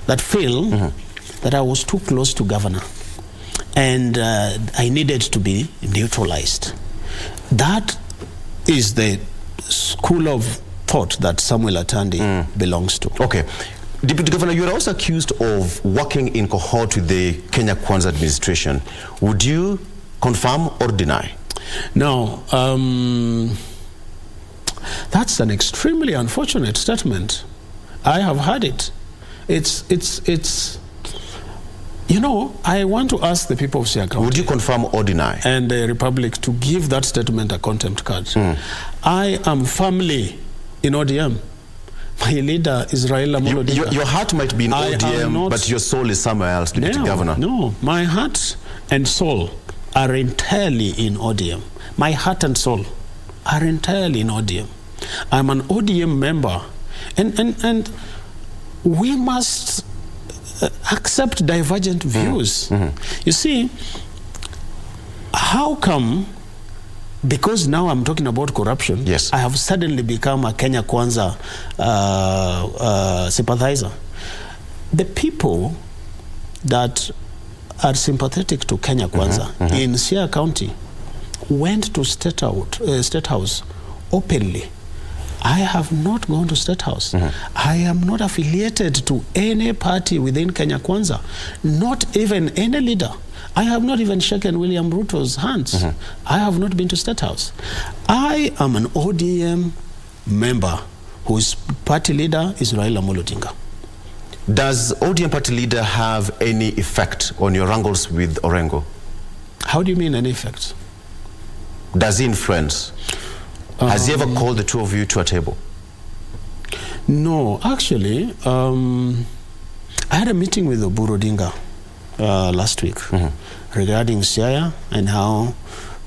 that feel that I was too close to governor and I needed to be neutralized. That is the school of thought that Samuel Atandi belongs to. Okay. Deputy Governor, you are also accused of working in cohort with the Kenya Kwanza administration. Would you confirm or deny? No. That's an extremely unfortunate statement. I have heard it. It's I want to ask the people of Siaya County. Would you confirm or deny? And the Republic to give that statement a contempt card. I am firmly in ODM. My leader is Raila Amolo Odinga. Your heart might be in ODM, but your soul is somewhere else, Deputy Governor. No, my heart and soul are entirely in ODM. My heart and soul are entirely in ODM. I'm an ODM member. And we must accept divergent views. You see, how come, because now I'm talking about corruption, I have suddenly become a Kenya Kwanza sympathizer? The people that are sympathetic to Kenya Kwanza in Siaya County went to State House openly. I have not gone to State House. I am not affiliated to any party within Kenya Kwanza, not even any leader. I have not even shaken William Ruto's hands. I have not been to State House. I am an ODM member whose party leader is Raila Amolo Odinga. Does ODM party leader have any effect on your wrangles with Orengo? How do you mean any effect? Does he influence? Has he ever called the two of you to a table? No, actually, I had a meeting with Oburu Odinga last week regarding Siaya and how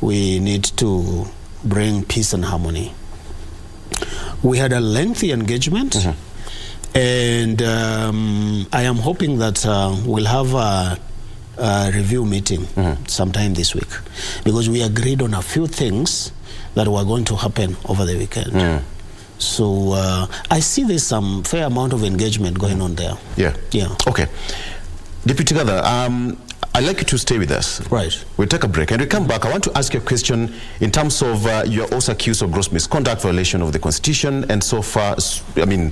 we need to bring peace and harmony. We had a lengthy engagement, and I am hoping that we'll have a review meeting sometime this week, because we agreed on a few things that were going to happen over the weekend. So I see there's some fair amount of engagement going on there. Yeah. Okay. Deputy Governor, I'd like you to stay with us. Right. We'll take a break. And we come back, I want to ask you a question in terms of you're also accused of gross misconduct, violation of the Constitution, and so far, I mean,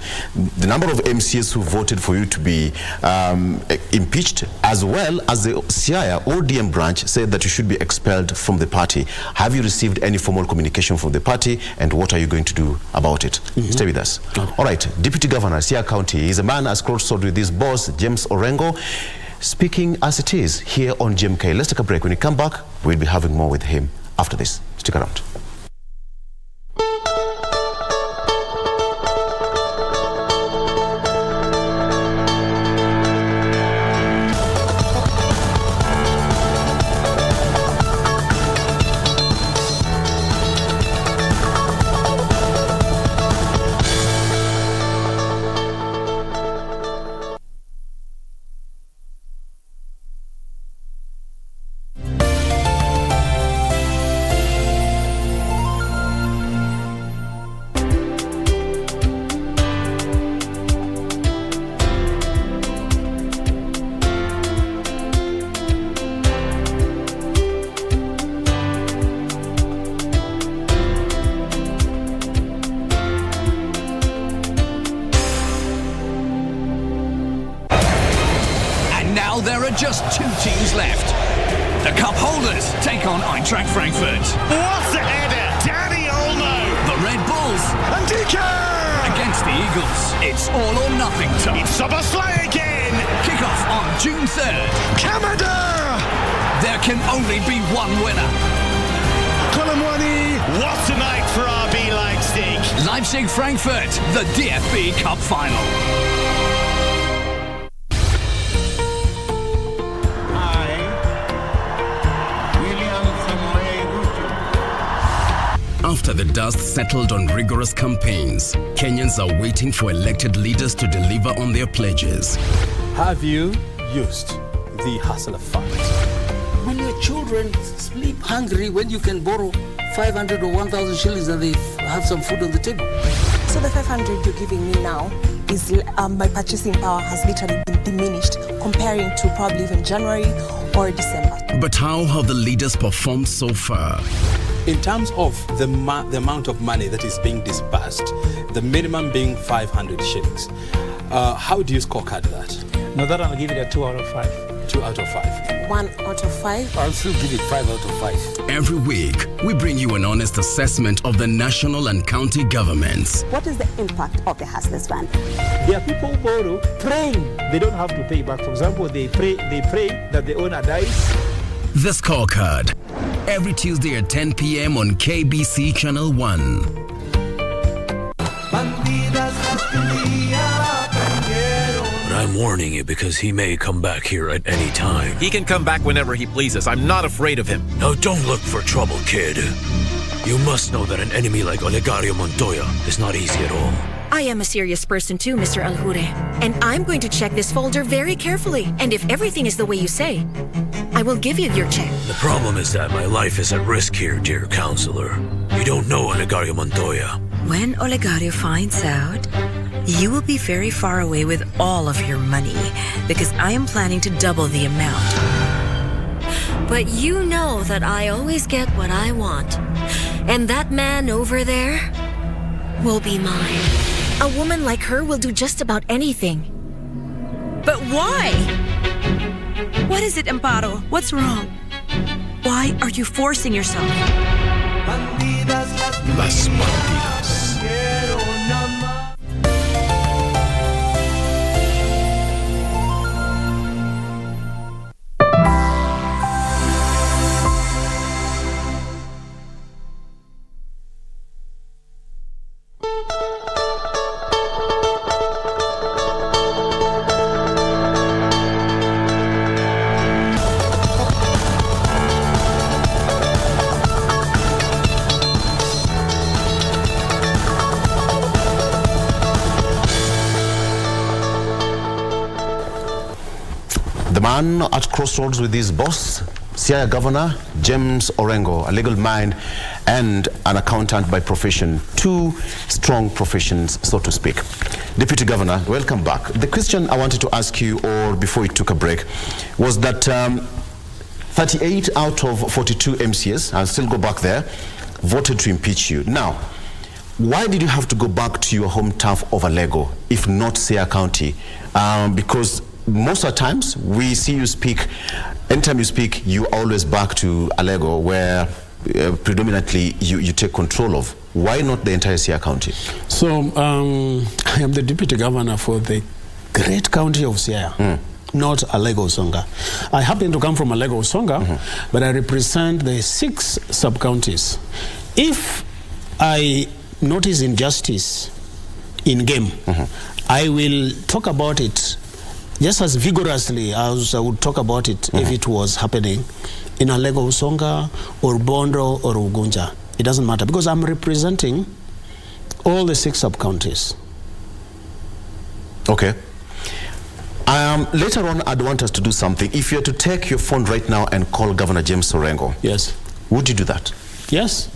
the number of MCs who voted for you to be impeached, as well as the Siaya ODM branch said that you should be expelled from the party. Have you received any formal communication from the party, and what are you going to do about it? Stay with us. All right. Deputy Governor, Siaya County is a man as crossroads with his boss, James Orengo, speaking as it is here on GMK. Let's take a break. When we come back, we'll be having more with him after this. Stick around. just 2 teams left. The cup holders take on Eintracht Frankfurt. What's the header? Danny Olmo. The Red Bulls against the Eagles. It's all or nothing time. It's Soboslai again. Kick-off on June 3rd. Kamada. There can only be one winner. Colomwani. What a night for RB Leipzig. Leipzig-Frankfurt, the DFB Cup final. After the dust settled on rigorous campaigns, Kenyans are waiting for elected leaders to deliver on their pledges. Have you used the hustler fund? Will your children sleep hungry when you can borrow 500 or 1,000 shillings and they have some food on the table? So the 500 you're giving me now is my purchasing power has literally been diminished comparing to probably even January or December. But how have the leaders performed so far? In terms of the amount of money that is being disbursed, the minimum being 500 shillings, how do you scorecard that? No, that I'll give it a 2 out of 5. 2 out of 5. 1 out of 5. I'll still give it 5 out of 5. Every week, we bring you an honest assessment of the national and county governments. What is the impact of the Hustlers Fund? There are people who borrow praying they don't have to pay back. For example, they pray that the owner dies. The Scorecard. Every Tuesday at 10 p.m. on KBC Channel 1. But I'm warning you because he may come back here at any time. He can come back whenever he pleases. I'm not afraid of him. Now don't look for trouble, kid. You must know that an enemy like Olegario Montoya is not easy at all. I am a serious person too, Mr. Alhure. And I'm going to check this folder very carefully. And if everything is the way you say, I will give you your check. The problem is that my life is at risk here, dear counselor. You don't know Olegario Montoya. When Olegario finds out, you will be very far away with all of your money because I am planning to double the amount. But you know that I always get what I want. And that man over there will be mine. A woman like her will do just about anything. But why? What is it, Amparo? What's wrong? Why are you forcing yourself? Las bandidas. The man at crossroads with his boss, Siaya Governor James Orengo, a legal mind and an accountant by profession. 2 strong professions, so to speak. Deputy Governor, welcome back. The question I wanted to ask you, or before we took a break, was that 38 out of 42 MCs, I'll still go back there, voted to impeach you. Now, why did you have to go back to your home turf of Alego, if not Siaya County? Because most of the times we see you speak, anytime you speak, you always back to Alego, where predominantly you take control of. Why not the entire Siaya County? So I am the deputy governor for the great county of Siaya, not Alego Usonga. I happen to come from Alego Usonga, but I represent the 6 sub-counties. If I notice injustice in game, I will talk about it just as vigorously as I would talk about it if it was happening in Alego Usonga or Bondo or Ugunja. It doesn't matter because I'm representing all the 6 sub-counties. Okay. Later on, I'd want us to do something. If you're to take your phone right now and call Governor James Orengo, yes, would you do that? Yes.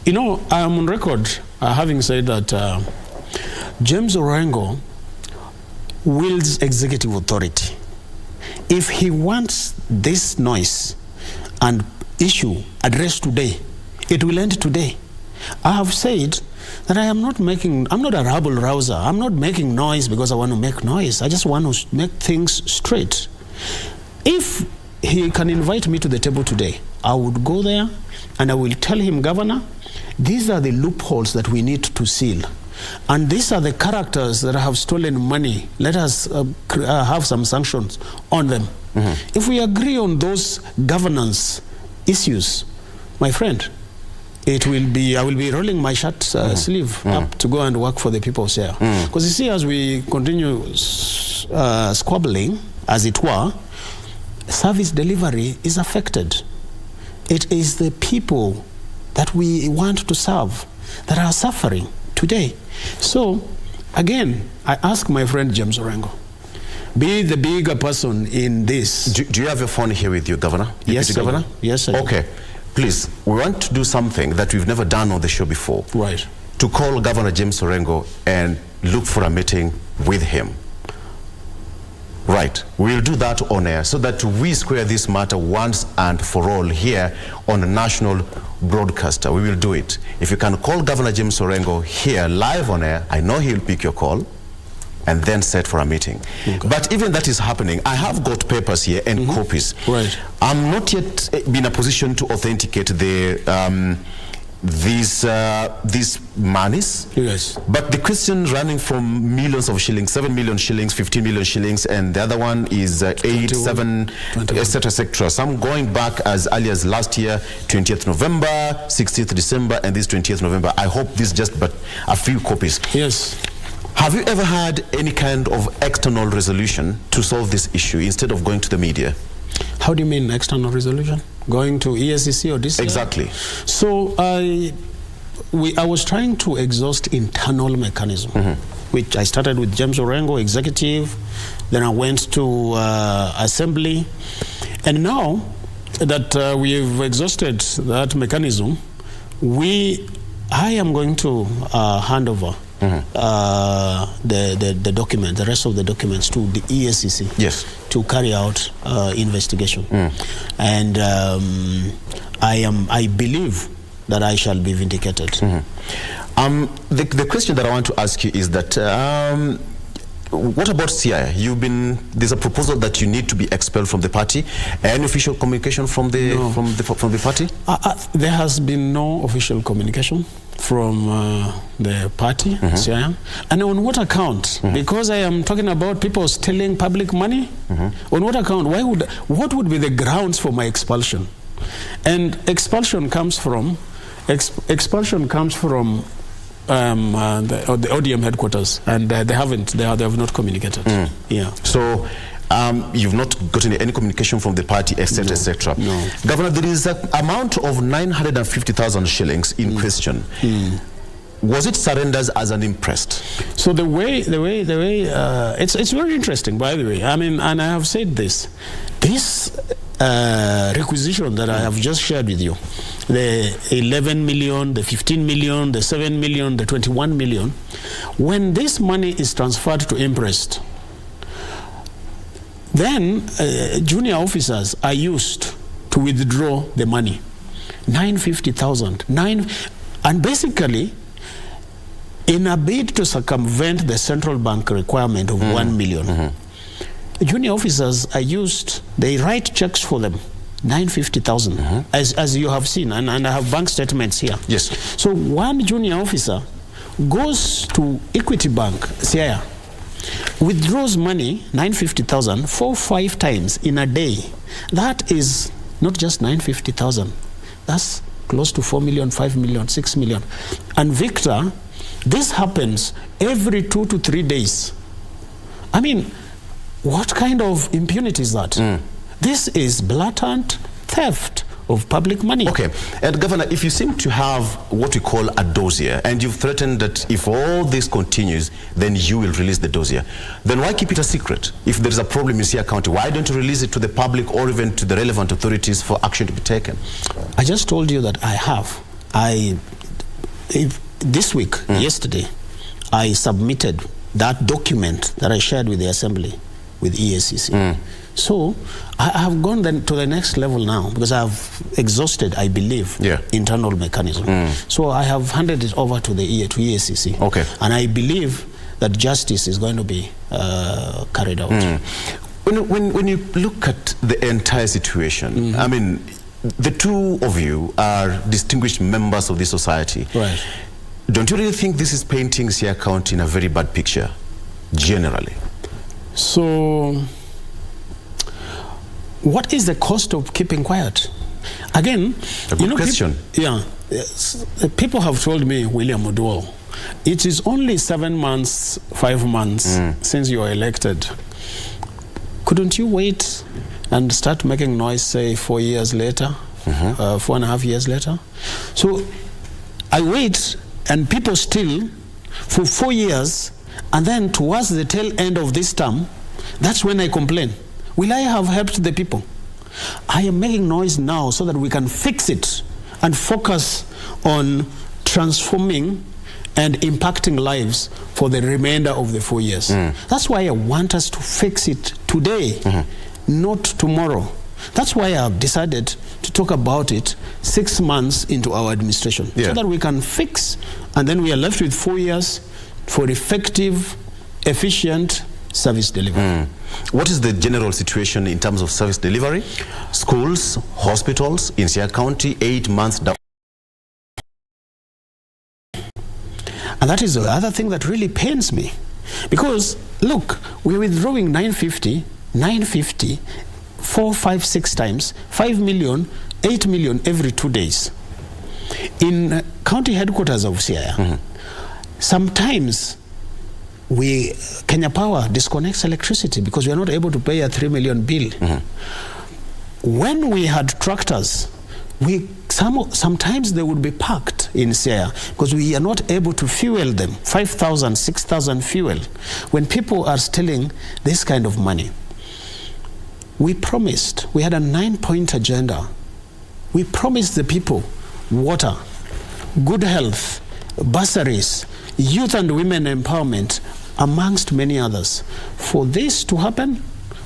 You know, I'm on record having said that James Orengo wields executive authority. If he wants this noise and issue addressed today, it will end today. I have said that I'm not a rabble rouser. I'm not making noise because I want to make noise. I just want to make things straight. If he can invite me to the table today, I would go there and I will tell him, Governor, these are the loopholes that we need to seal. And these are the characters that have stolen money. Let us have some sanctions on them. If we agree on those governance issues, my friend, it will be, I will be rolling my shirt sleeve up to go and work for the people of Siaya. Because you see, as we continue squabbling, as it were, service delivery is affected. It is the people that we want to serve that are suffering today. So, again, I ask my friend James Orengo, be the bigger person in this. Do you have your phone here with you, Governor? Yes, Deputy Governor? Yes, I do. Okay. Please, we want to do something that we've never done on the show before. Right. To call Governor James Orengo and look for a meeting with him. Right. We'll do that on air so that we square this matter once and for all here on a national broadcaster. We will do it. If you can call Governor James Orengo here live on air, I know he'll pick your call and then set for a meeting. Okay. But even that is happening. I have got papers here and copies. Right. I'm not yet in a position to authenticate the these monies. Yes. But the question running from millions of shillings, 7 million shillings, 15 million shillings, and the other one is 8, 7, etc., etc. Some going back as early as last year, 20th November, 16th December, and this 20th November. I hope this is just but a few copies. Yes. Have you ever had any kind of external resolution to solve this issue instead of going to the media? How do you mean external resolution? Going to ESCC or DCI? Exactly. So I was trying to exhaust internal mechanism, which I started with James Orengo, executive, then I went to assembly, and now that we've exhausted that mechanism, I am going to hand over the document, the rest of the documents to the ESCC. Yes. To carry out investigation, and I believe that I shall be vindicated. The question that I want to ask you is that what about Siaya? There's a proposal that you need to be expelled from the party. Any official communication from the from the party? There has been no official communication from the party, Siaya. And on what account? Because I am talking about people stealing public money. On what account? What would be the grounds for my expulsion? And expulsion comes from the ODM headquarters, and they have not communicated. Yeah. So you've not gotten any communication from the party, etc., etc. No. Governor, there is an amount of 950,000 shillings in question. Was it surrendered as an imprest? So the way it's very interesting, by the way. I mean, and I have said this requisition that I have just shared with you, the 11 million, the 15 million, the 7 million, the 21 million, when this money is transferred to imprest, then junior officers are used to withdraw the money. 950,000. And basically, in a bid to circumvent the central bank requirement of 1 million, junior officers are used, they write checks for them, 950,000, as you have seen, and I have bank statements here. Yes. So one junior officer goes to Equity Bank, Siaya, withdraws money, 950,000, 4-5 times in a day. That is not just 950,000. That's close to 4 million, 5 million, 6 million. And Victor, this happens every 2 to 3 days. I mean, what kind of impunity is that? This is blatant theft of public money. Okay. And Governor, if you seem to have what we call a dossier, and you've threatened that if all this continues, then you will release the dossier, then why keep it a secret? If there's a problem in Siaya County, why don't you release it to the public or even to the relevant authorities for action to be taken? I just told you that I have. This week, yesterday, I submitted that document that I shared with the Assembly, with ESCC. So I have gone then to the next level now, because I have exhausted, I believe, internal mechanism. So I have handed it over to the ESCC. Okay. And I believe that justice is going to be carried out. When you look at the entire situation, I mean, the two of you are distinguished members of this society. Right. Don't you really think this is painting Siaya County in a very bad picture, generally? So, what is the cost of keeping quiet? Again, a good question. People have told me, William Oduol, it is only 7 months, 5 months since you were elected. Couldn't you wait and start making noise, say, 4 years later, 4.5 years later? So I wait, and people still, for 4 years, and then towards the tail end of this term, that's when I complain. Will I have helped the people? I am making noise now so that we can fix it and focus on transforming and impacting lives for the remainder of the 4 years. That's why I want us to fix it today, not tomorrow. That's why I've decided to talk about it 6 months into our administration, so that we can fix, and then we are left with 4 years for effective, efficient service delivery. What is the general situation in terms of service delivery? Schools, hospitals in Siaya County, 8 months down. And that is the other thing that really pains me. Because, look, we're withdrawing 950, 4, 5, 6 times, 5 million, 8 million every 2 days. In county headquarters of Siaya, sometimes Kenya Power disconnects electricity because we are not able to pay a 3 million bill. When we had tractors, sometimes they would be parked in Siaya because we are not able to fuel them, 5,000, 6,000 fuel, when people are stealing this kind of money. We promised, we had a 9-point agenda. We promised the people water, good health, bursaries, youth and women empowerment, amongst many others. For this to happen,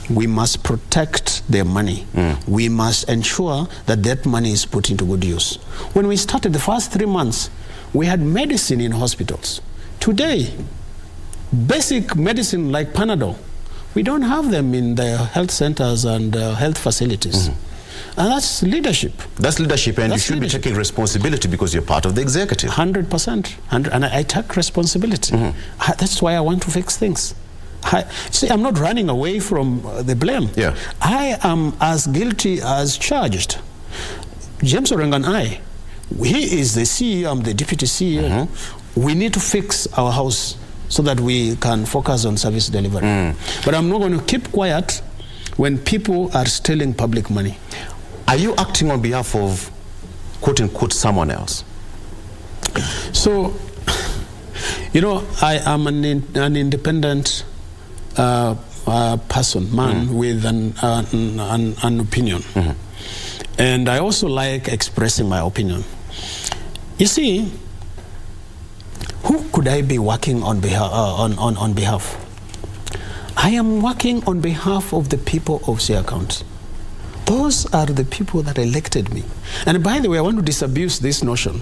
we must protect their money. We must ensure that that money is put into good use. When we started the first 3 months, we had medicine in hospitals. Today, basic medicine like Panadol, we don't have them in the health centers and health facilities. And that's leadership. That's leadership, and you should be taking responsibility because you're part of the executive. 100%. And I take responsibility. That's why I want to fix things. See, I'm not running away from the blame. I am as guilty as charged. James Orengo and I, he is the CEO, I'm the deputy CEO. We need to fix our house so that we can focus on service delivery. But I'm not going to keep quiet when people are stealing public money. Are you acting on behalf of, quote unquote, someone else? So, you know, I am an independent person, man with an opinion. And I also like expressing my opinion. You see, who could I be working on behalf? I am working on behalf of the people of Siaya County. Those are the people that elected me. And by the way, I want to disabuse this notion.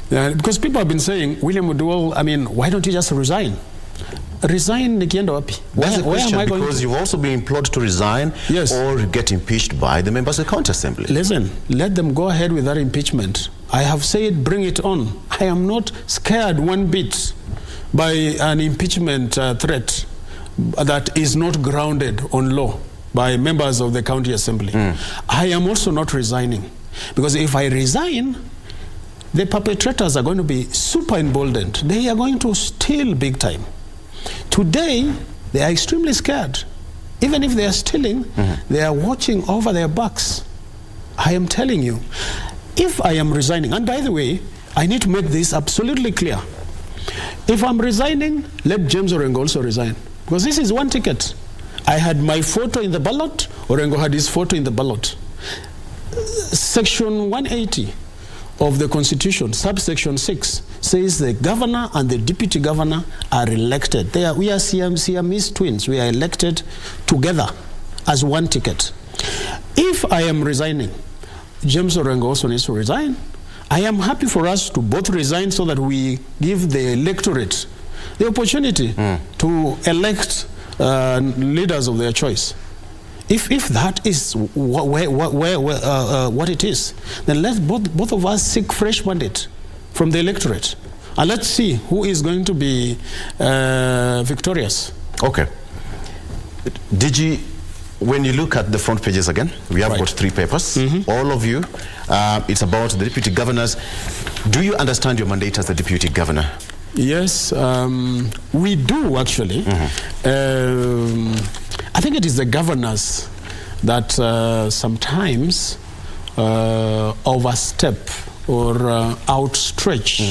Because people have been saying, William Oduol, I mean, why don't you just resign? Resign nikienda wapi? That's the question, because you've also been implored to resign or get impeached by the members of the county assembly. Listen, let them go ahead with that impeachment. I have said, bring it on. I am not scared one bit by an impeachment threat that is not grounded on law by members of the county assembly. I am also not resigning, because if I resign, the perpetrators are going to be super emboldened. They are going to steal big time. Today, they are extremely scared. Even if they are stealing, they are watching over their backs. I am telling you, if I am resigning, and by the way, I need to make this absolutely clear. If I'm resigning, let James Orengo also resign, because this is one ticket. I had my photo in the ballot, Orengo had his photo in the ballot. Section 180 of the Constitution, subsection 6, says the governor and the deputy governor are elected. We are Siamese twins. We are elected together as one ticket. If I am resigning, James Orengo also needs to resign. I am happy for us to both resign so that we give the electorate the opportunity to elect leaders of their choice. If that is what it is, then let both of us seek fresh mandate from the electorate, and let's see who is going to be victorious. Okay. DG, when you look at the front pages again, we have got 3 papers. All of you, it's about the deputy governors. Do you understand your mandate as the deputy governor? Yes, we do actually. I think it is the governors that sometimes overstep or outstretch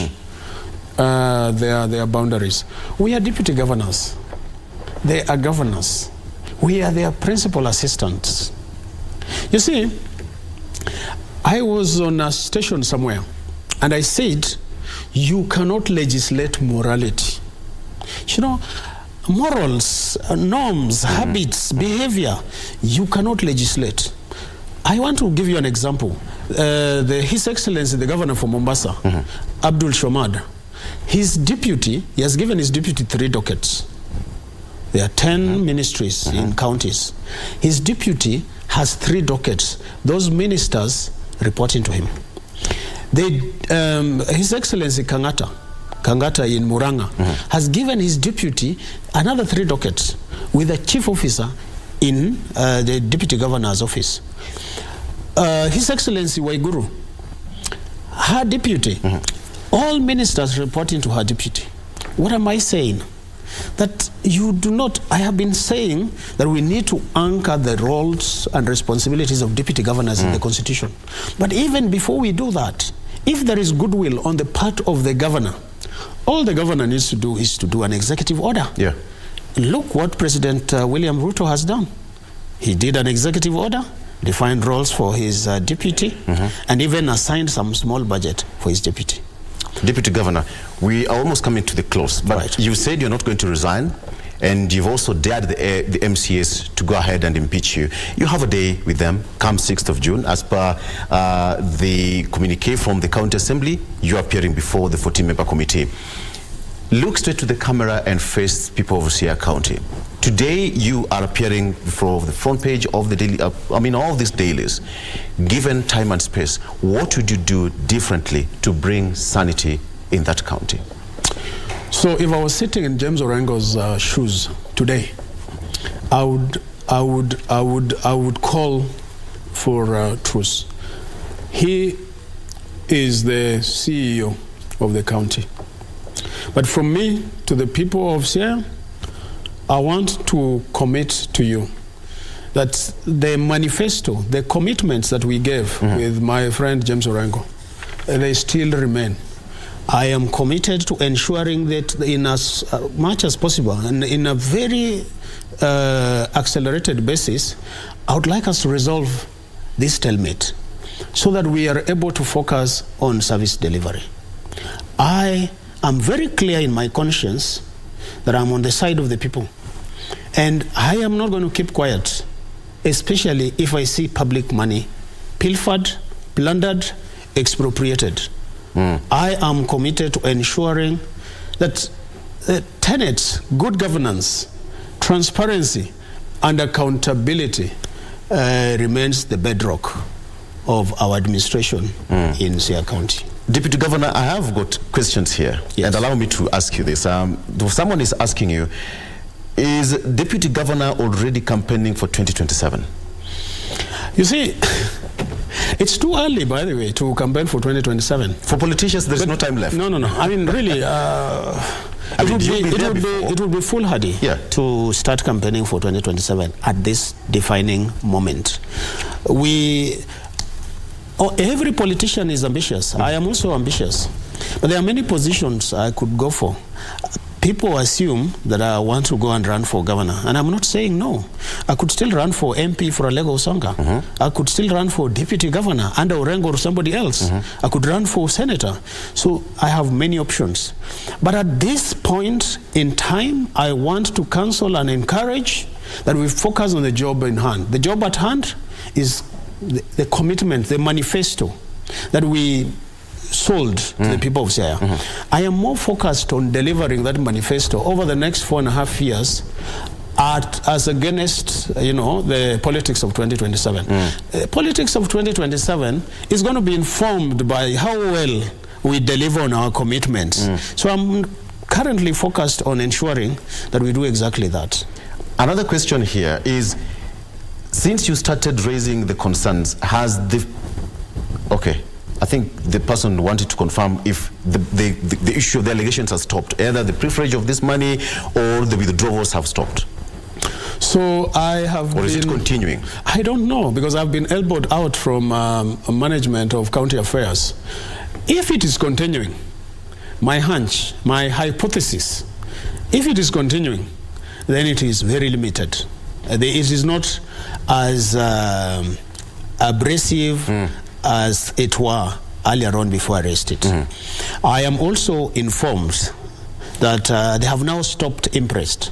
their boundaries. We are deputy governors. They are governors. We are their principal assistants. You see, I was on a station somewhere and I said, you cannot legislate morality. You know, morals, norms, habits, behavior, you cannot legislate. I want to give you an example. His Excellency, the governor for Mombasa, Abdul Shomad, his deputy, he has given his deputy 3 dockets. There are 10 ministries in counties. His deputy has 3 dockets. Those ministers reporting to him. His Excellency Kangata in Muranga, has given his deputy another 3 dockets with a chief officer in the deputy governor's office. His Excellency Waiguru, her deputy, all ministers reporting to her deputy. What am I saying? That you do not, I have been saying that we need to anchor the roles and responsibilities of deputy governors in the Constitution. But even before we do that, if there is goodwill on the part of the governor, all the governor needs to do is to do an executive order. Yeah. Look what President William Ruto has done. He did an executive order, defined roles for his deputy, and even assigned some small budget for his deputy. Deputy Governor, we are almost coming to the close, but you said you're not going to resign, and you've also dared the MCAs to go ahead and impeach you. You have a day with them come 6th of June. As per the communique from the County Assembly, you are appearing before the 14-member committee. Look straight to the camera and face people of Siaya County. Today, you are appearing before the front page of the daily, all these dailies. Given time and space, what would you do differently to bring sanity in that county? So if I was sitting in James Orengo's shoes today, I would call for truce. He is the CEO of the county. But from me to the people of Siaya, I want to commit to you that the manifesto, the commitments that we gave with my friend James Orengo, they still remain. I am committed to ensuring that in as much as possible and in a very accelerated basis, I would like us to resolve this stalemate so that we are able to focus on service delivery. I am very clear in my conscience that I'm on the side of the people. And I am not going to keep quiet, especially if I see public money pilfered, plundered, expropriated. I am committed to ensuring that tenets, good governance, transparency, and accountability remains the bedrock of our administration in Siaya County. Deputy Governor, I have got questions here, and allow me to ask you this. Someone is asking you, is Deputy Governor already campaigning for 2027? You see, it's too early, by the way, to campaign for 2027. For politicians, there's no time left. No. I mean, really, it would be foolhardy to start campaigning for 2027 at this defining moment. Every politician is ambitious. I am also ambitious. But there are many positions I could go for. People assume that I want to go and run for governor, and I'm not saying no. I could still run for MP for Alego Osanga. I could still run for deputy governor under Orengo or somebody else. I could run for senator. So I have many options. But at this point in time, I want to counsel and encourage that we focus on the job in hand. The job at hand is the commitment, the manifesto that we sold to the people of Siaya. I am more focused on delivering that manifesto over the next 4.5 years as against, the politics of 2027. Politics of 2027 is going to be informed by how well we deliver on our commitments. So I'm currently focused on ensuring that we do exactly that. Another question here is, since you started raising the concerns, has the... Okay, I think the person wanted to confirm if the issue of the allegations has stopped. Either the preference of this money or the withdrawals have stopped. So I have Or is it continuing? I don't know, because I've been elbowed out from management of county affairs. If it is continuing, my hunch, my hypothesis, if it is continuing, then it is very limited. It is not as abrasive as it were earlier on before I arrested. I am also informed that they have now stopped Imprest.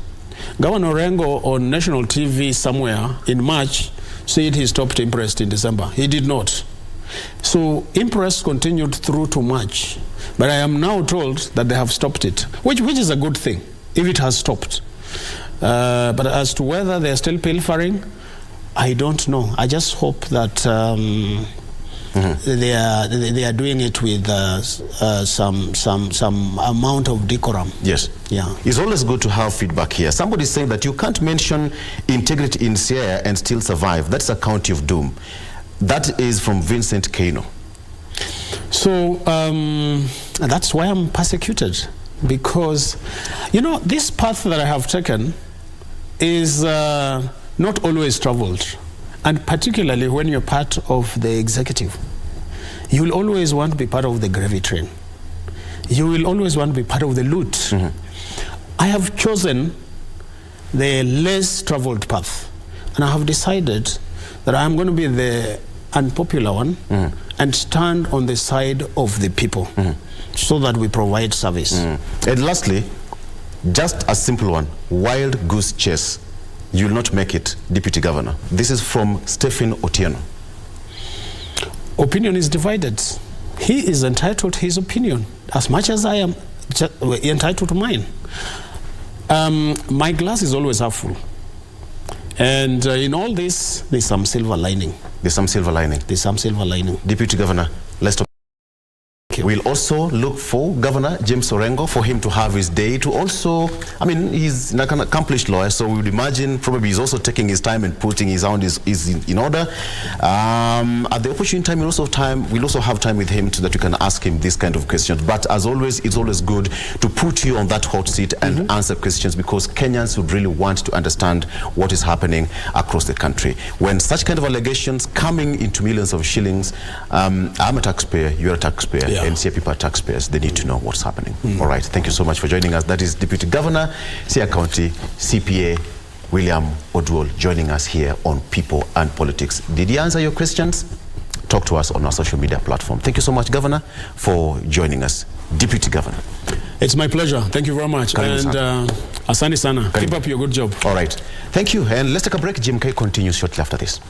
Governor Orengo on national TV somewhere in March said he stopped Imprest in December. He did not. So Imprest continued through to March. But I am now told that they have stopped it, which is a good thing, if it has stopped. But as to whether they are still pilfering, I don't know. I just hope that they are doing it with some amount of decorum. Yes. Yeah. It's always good to have feedback here. Somebody saying that you can't mention integrity in Siaya and still survive. That's a county of doom. That is from Vincent Kano. So that's why I'm persecuted, because this path that I have taken is not always traveled, and particularly when you're part of the executive, you will always want to be part of the gravy train. You will always want to be part of the loot. I have chosen the less traveled path, and I have decided that I'm going to be the unpopular one and stand on the side of the people so that we provide service. And lastly, just a simple one, wild goose chase. You will not make it, Deputy Governor. This is from Stephen Otieno. Opinion is divided. He is entitled to his opinion as much as I am entitled to mine. My glass is always half full. And in all this, there's some silver lining. There's some silver lining. There's some silver lining. Deputy Governor, let's talk. We'll also look for Governor James Orengo, for him to have his day to also, he's an accomplished lawyer, so we would imagine probably he's also taking his time and putting his sound is in order. At the opportune time, we'll also have time with him so that you can ask him this kind of questions. But as always, it's always good to put you on that hot seat and answer questions, because Kenyans would really want to understand what is happening across the country. When such kind of allegations coming into millions of shillings, I'm a taxpayer, you're a taxpayer. Yeah. And Siaya people are taxpayers. They need to know what's happening. All right. Thank you so much for joining us. That is Deputy Governor, Siaya County, CPA William Oduol, joining us here on People and Politics. Did he answer your questions? Talk to us on our social media platform. Thank you so much, Governor, for joining us. Deputy Governor. It's my pleasure. Thank you very much. Karibu and asante sana. Keep up your good job. All right. Thank you. And let's take a break. Jim K continues shortly after this.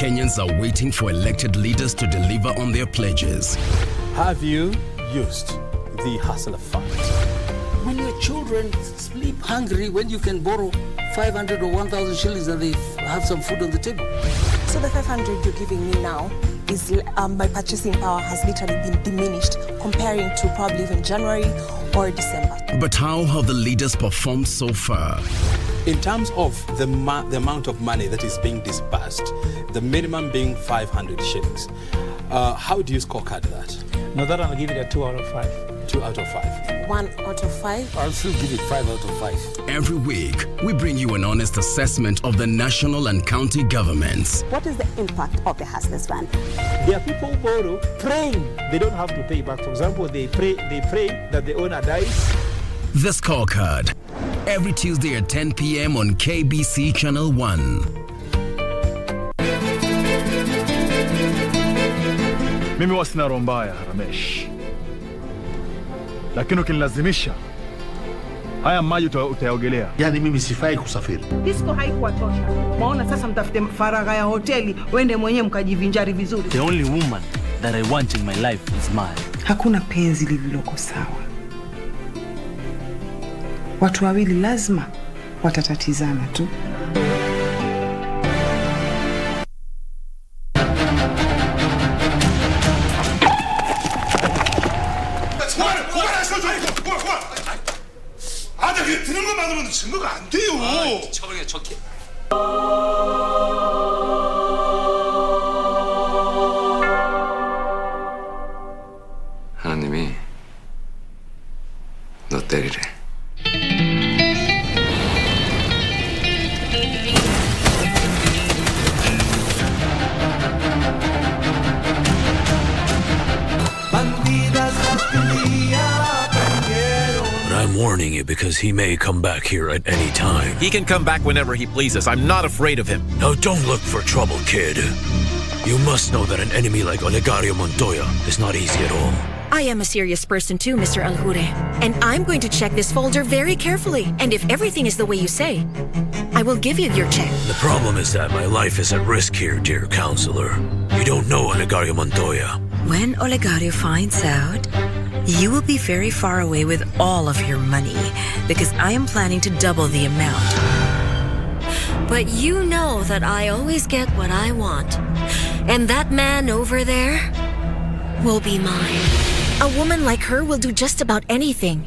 Kenyans are waiting for elected leaders to deliver on their pledges. Have you used the Hustler Fund? When your children sleep hungry, when you can borrow 500 or 1,000 shillings and they have some food on the table. So the 500 you're giving me now is my purchasing power has literally been diminished comparing to probably even January or December. But how have the leaders performed so far? In terms of the amount of money that is being disbursed, the minimum being 500 shillings, how do you scorecard that? No, that I'll give it a 2 out of 5. 2 out of 5. 1 out of 5. I'll still give it 5 out of 5. Every week, we bring you an honest assessment of the national and county governments. What is the impact of the Hustlers Fund? There are people who borrow praying they don't have to pay back. For example, they pray that the owner dies. The Scorecard. Every Tuesday at 10 p.m. on KBC Channel 1. Mimi huwa sina roho mbaya, Ramesh. Lakini ukinilazimisha, haya maji utayaogelea. Yaani mimi sifai kusafiri. Disco haikuwa tosha. Maona sasa mtafute faragha ya hoteli, wende mwenyewe mkajivinjari vizuri. The only woman that I want in my life is mine. Hakuna penzi lililoko sawa. Watu wawili lazima watatatizana tu. 아들 드는 것만으로는 증거가 안 돼요. 처벌해 척해. 하나님이 너 때리래. I'm warning you because he may come back here at any time. He can come back whenever he pleases. I'm not afraid of him. Now don't look for trouble, kid. You must know that an enemy like Olegario Montoya is not easy at all. I am a serious person too, Mr. Alhure. And I'm going to check this folder very carefully. And if everything is the way you say, I will give you your check. The problem is that my life is at risk here, dear counselor. You don't know Olegario Montoya. When Olegario finds out, you will be very far away with all of your money because I am planning to double the amount. But you know that I always get what I want. And that man over there will be mine. A woman like her will do just about anything.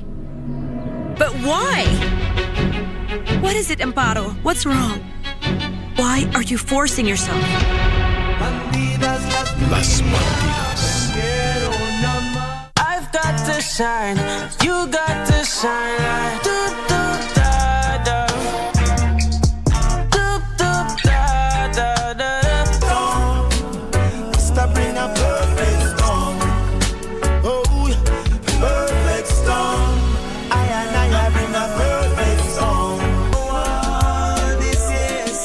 But why? What is it, Amparo? What's wrong? Why are you forcing yourself? Las Bandidas. I've got to shine, you got to shine. Do, do, da, da. Do, do, da, da, da. Stop bring a perfect storm. Oh, perfect storm. I bring a perfect storm. Oh, this is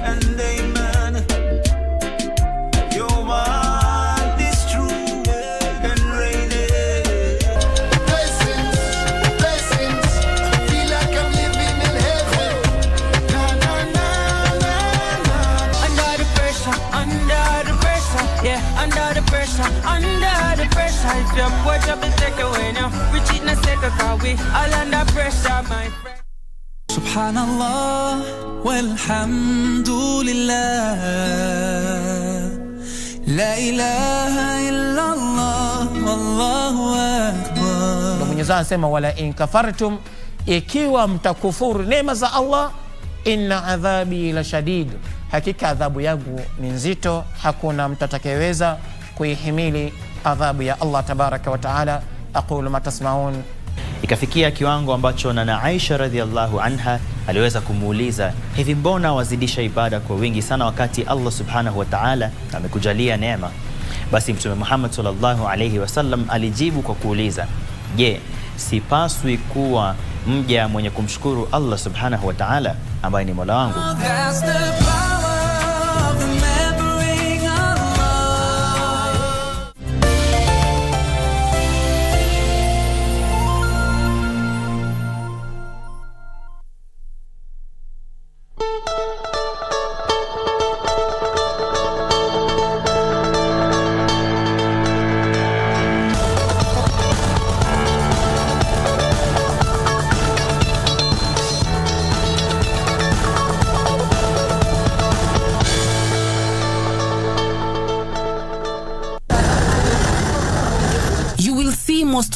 and amen. Your word is true and reigning. Blessings, blessings. Feel like I'm living in heaven. Na na na na na. Under the pressure, yeah, under the pressure. If your boy drop the take away now, we cheat in a second, cause we all under pressure, my friend. Subhanallah, walhamdulillah, la ilaha illallah, wallahu akbar. Mwenyezi anasema wala in kafartum, ikiwa mtakufuru neema za Allah, inna adhabi la shadid, hakika adhabu yangu ni nzito, hakuna mtu atakayeweza kuihimili adhabu ya Allah tabaraka wa taala. Aqulu ma tasmaun. Ikafikia kiwango ambacho na Aisha radhiallahu anha aliweza kumuuliza, hivi mbona wazidisha ibada kwa wingi sana wakati Allah subhanahu wa ta'ala amekujalia neema? Basi Mtume Muhammad sallallahu alayhi wasallam alijibu kwa kuuliza, je, sipaswi kuwa mja mwenye kumshukuru Allah subhanahu wa ta'ala ambaye ni Mola wangu?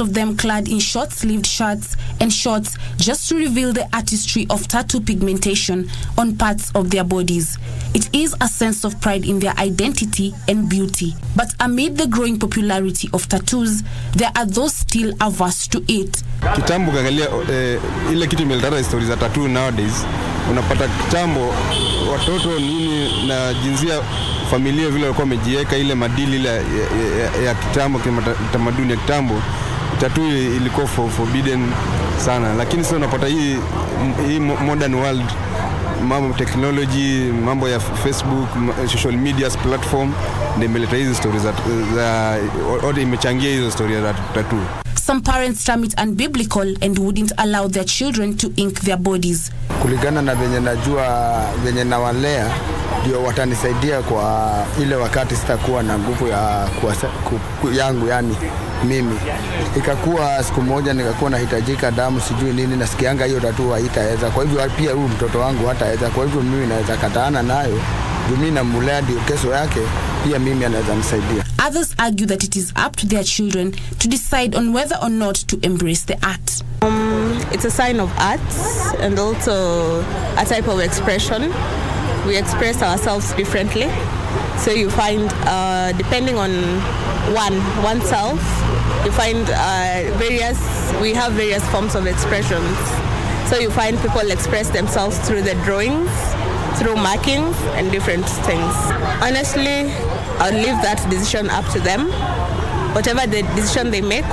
of them clad in short-sleeved shirts and shorts just to reveal the artistry of tattoo pigmentation on parts of their bodies. It is a sense of pride in their identity and beauty. But amid the growing popularity of tattoos, there are those still averse to it. Kitambo kangalia ile kitu imeleta stories za tattoo nowadays. Unapata kitambo watoto nini na jinsia familia vile walikuwa wamejiweka ile madili ile ya kitambo kama tamaduni ya kitambo, tattoo ilikuwa forbidden sana, lakini sasa unapata hii modern world, mambo technology, mambo ya Facebook, social media platform ndio imeleta hizo stories za imechangia hizo stories za tattoo. Some parents term it unbiblical and wouldn't allow their children to ink their bodies. Kulingana na venye najua, venye nawalea, ndio watanisaidia kwa ile wakati sitakuwa na nguvu ya yangu, yani mimi. Ikakuwa siku moja nikakuwa nahitajika damu sijui nini, nasikianga hiyo tattoo haitaweza. Kwa hivyo pia huyu mtoto wangu hataweza. Kwa hivyo mimi naweza kataana nayo. Mimi namulea ndio kesho yake pia mimi anaweza nisaidia. Others argue that it is up to their children to decide on whether or not to embrace the art. It's a sign of art and also a type of expression. We express ourselves differently. So you find, depending on oneself, you find we have various forms of expressions. So you find people express themselves through the drawings, through markings and different things. Honestly, I'll leave that decision up to them. Whatever the decision they make,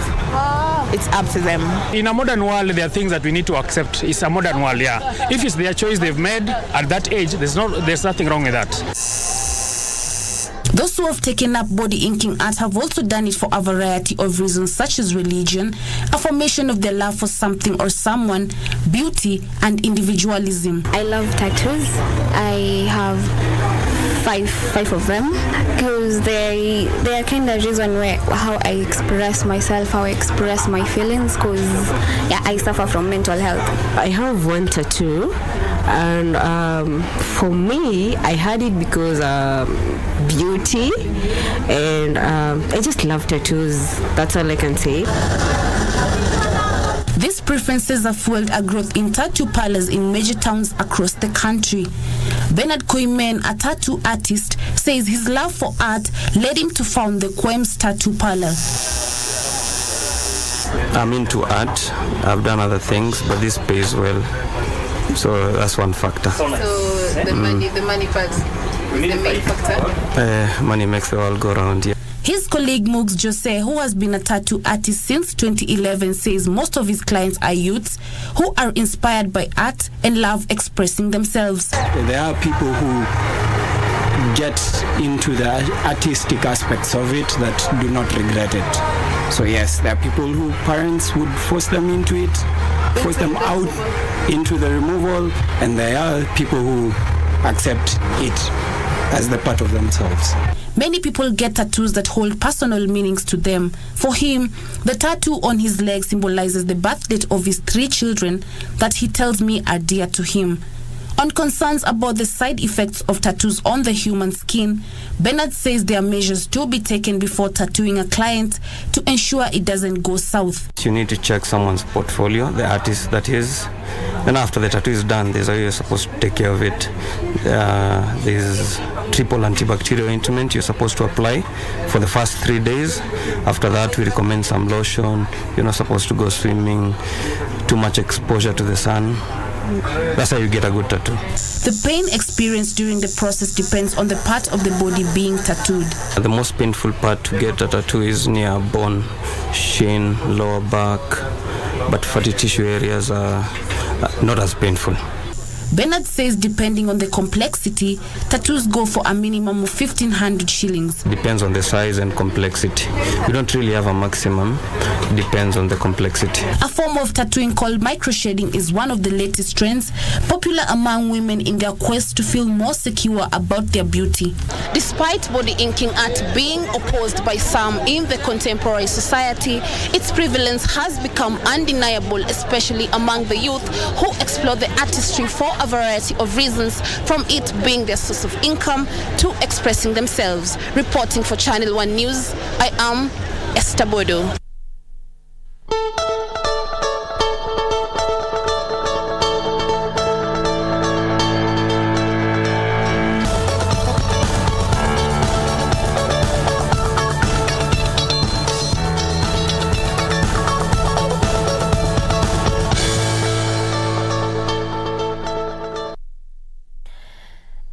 it's up to them. In a modern world, there are things that we need to accept. It's a modern world, yeah. If it's their choice they've made at that age, there's nothing wrong with that. Those who have taken up body inking art have also done it for a variety of reasons, such as religion, affirmation of their love for something or someone, beauty, and individualism. I love tattoos. I have five of them because they are kind of reason how I express myself, how I express my feelings, because I suffer from mental health. I have one tattoo, and for me, I had it because beauty, and I just love tattoos. That's all I can say. These preferences have fueled a growth in tattoo parlors in major towns across the country. Bernard Koimen, a tattoo artist, says his love for art led him to found the Quems Tattoo Parlor. I'm into art. I've done other things, but this pays well. So that's one factor. So the money part is the main factor? Money makes the world go round, yeah. His colleague Mugs Jose, who has been a tattoo artist since 2011, says most of his clients are youths who are inspired by art and love expressing themselves. There are people who get into the artistic aspects of it that do not regret it. So yes, there are people who parents would force them into it, force them out into the removal, and there are people who accept it as the part of themselves. Many people get tattoos that hold personal meanings to them. For him, the tattoo on his leg symbolizes the birth date of his 3 children that he tells me are dear to him. On concerns about the side effects of tattoos on the human skin, Bernard says there are measures to be taken before tattooing a client to ensure it doesn't go south. You need to check someone's portfolio, the artist that is. Then after the tattoo is done, there's how you're supposed to take care of it. There's triple antibacterial ointment you're supposed to apply for the first 3 days. After that, we recommend some lotion. You're not supposed to go swimming, too much exposure to the sun. That's how you get a good tattoo. The pain experienced during the process depends on the part of the body being tattooed. The most painful part to get a tattoo is near bone, shin, lower back, but fatty tissue areas are not as painful. Bernard says depending on the complexity, tattoos go for a minimum of 1,500 shillings. Depends on the size and complexity. We don't really have a maximum. It depends on the complexity. A form of tattooing called microshading is one of the latest trends, popular among women in their quest to feel more secure about their beauty. Despite body inking art being opposed by some in the contemporary society, its prevalence has become undeniable, especially among the youth who explore the artistry for a variety of reasons, from it being their source of income to expressing themselves. Reporting for Channel 1 News, I am Esther Bodo.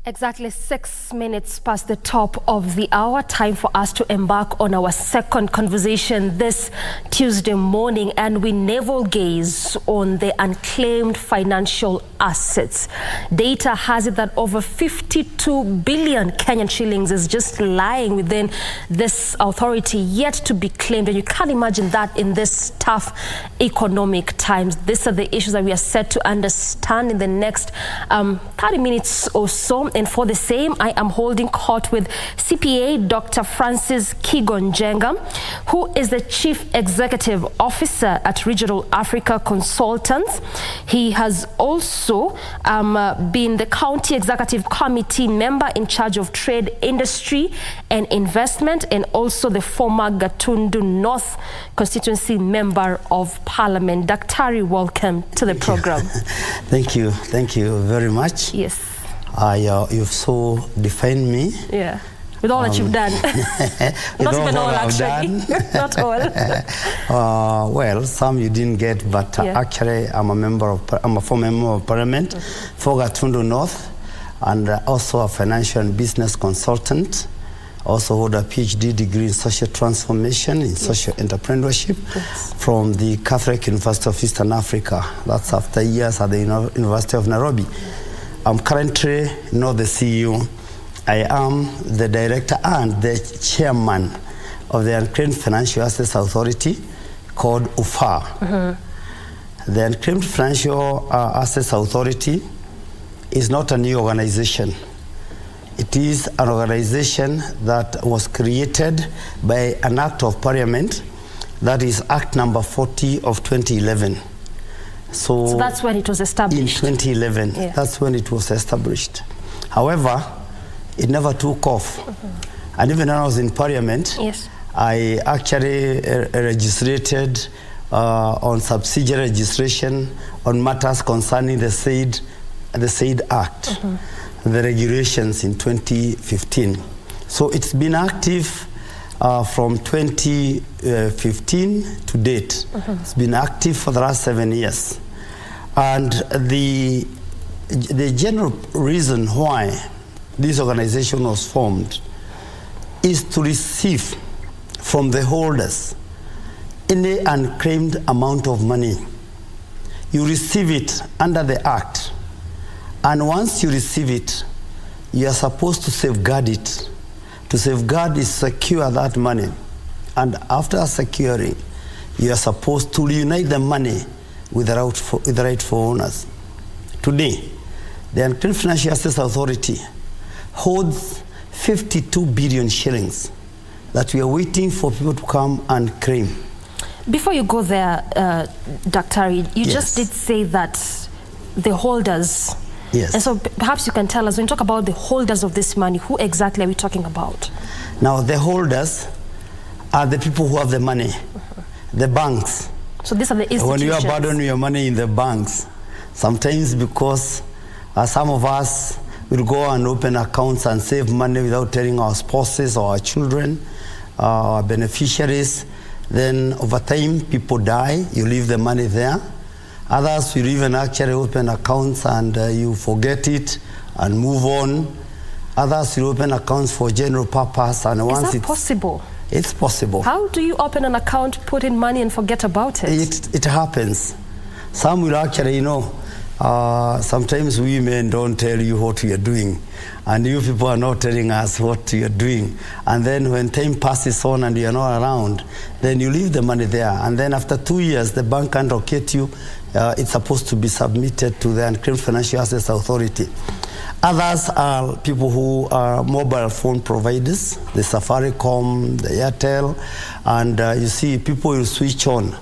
Exactly 6 minutes past the top of the hour. Time for us to embark on our second conversation this Tuesday morning, and we navel gaze on the unclaimed financial assets. Data has it that over 52 billion Kenyan shillings is just lying within this authority, yet to be claimed. And you can't imagine that in this tough economic times. These are the issues that we are set to understand in the next 30 minutes or so. And for the same, I am holding court with CPA Dr. Francis Kigonjenga, who is the Chief Executive Officer at Regional Africa Consultants. He has also been the County Executive Committee member in charge of trade, industry and investment, and also the former Gatundu North constituency member of Parliament. Daktari, welcome to the program. Thank you very much. Yes. You've so defined me. Yeah. With all that you've done. Not even all, actually. Not all. Well, some you didn't get, but actually I'm a former member of Parliament for Gatundu North, and also a financial and business consultant. Also hold a PhD degree in social transformation, in social entrepreneurship from the Catholic University of Eastern Africa. That's after years at the University of Nairobi. I'm currently not the CEO. I am the director and the chairman of the Unclaimed Financial Assets Authority called UFA. The Unclaimed Financial Assets Authority is not a new organization. It is an organization that was created by an act of parliament, that is Act number 40 of 2011. So that's when it was established? In 2011, that's when it was established. However, it never took off. And even when I was in Parliament, I actually registered on subsidiary registration on matters concerning the said Act, the regulations in 2015. So it's been active from 2015 to date. It's been active for the last 7 years. And the general reason why this organization was formed is to receive from the holders any unclaimed amount of money. You receive it under the Act, and once you receive it, you are supposed to safeguard it. To safeguard is secure that money, and after securing, you are supposed to reunite the money with the rightful owners. Today, the Unclaimed Financial Assets Authority holds 52 billion shillings that we are waiting for people to come and claim. Before you go there, Daktari, you just did say that the holders. Yes. And so perhaps you can tell us, when you talk about the holders of this money, who exactly are we talking about? Now, the holders are the people who have the money, the banks. So these are the institutions. When you abandon your money in the banks, sometimes because some of us will go and open accounts and save money without telling our spouses or our children, our beneficiaries, then over time people die, you leave the money there. Others will even actually open accounts and you forget it and move on. Others will open accounts for general purpose, and once Is that possible? It's possible. How do you open an account, put in money and forget about it? It happens. Some will actually, sometimes women don't tell you what you are doing, and you people are not telling us what you are doing. And then when time passes on and you are not around, then you leave the money there. And then after 2 years, the bank can locate you. It's supposed to be submitted to the Unclaimed Financial Assets Authority. Others are people who are mobile phone providers, the Safaricom, the Airtel, and you see people will switch on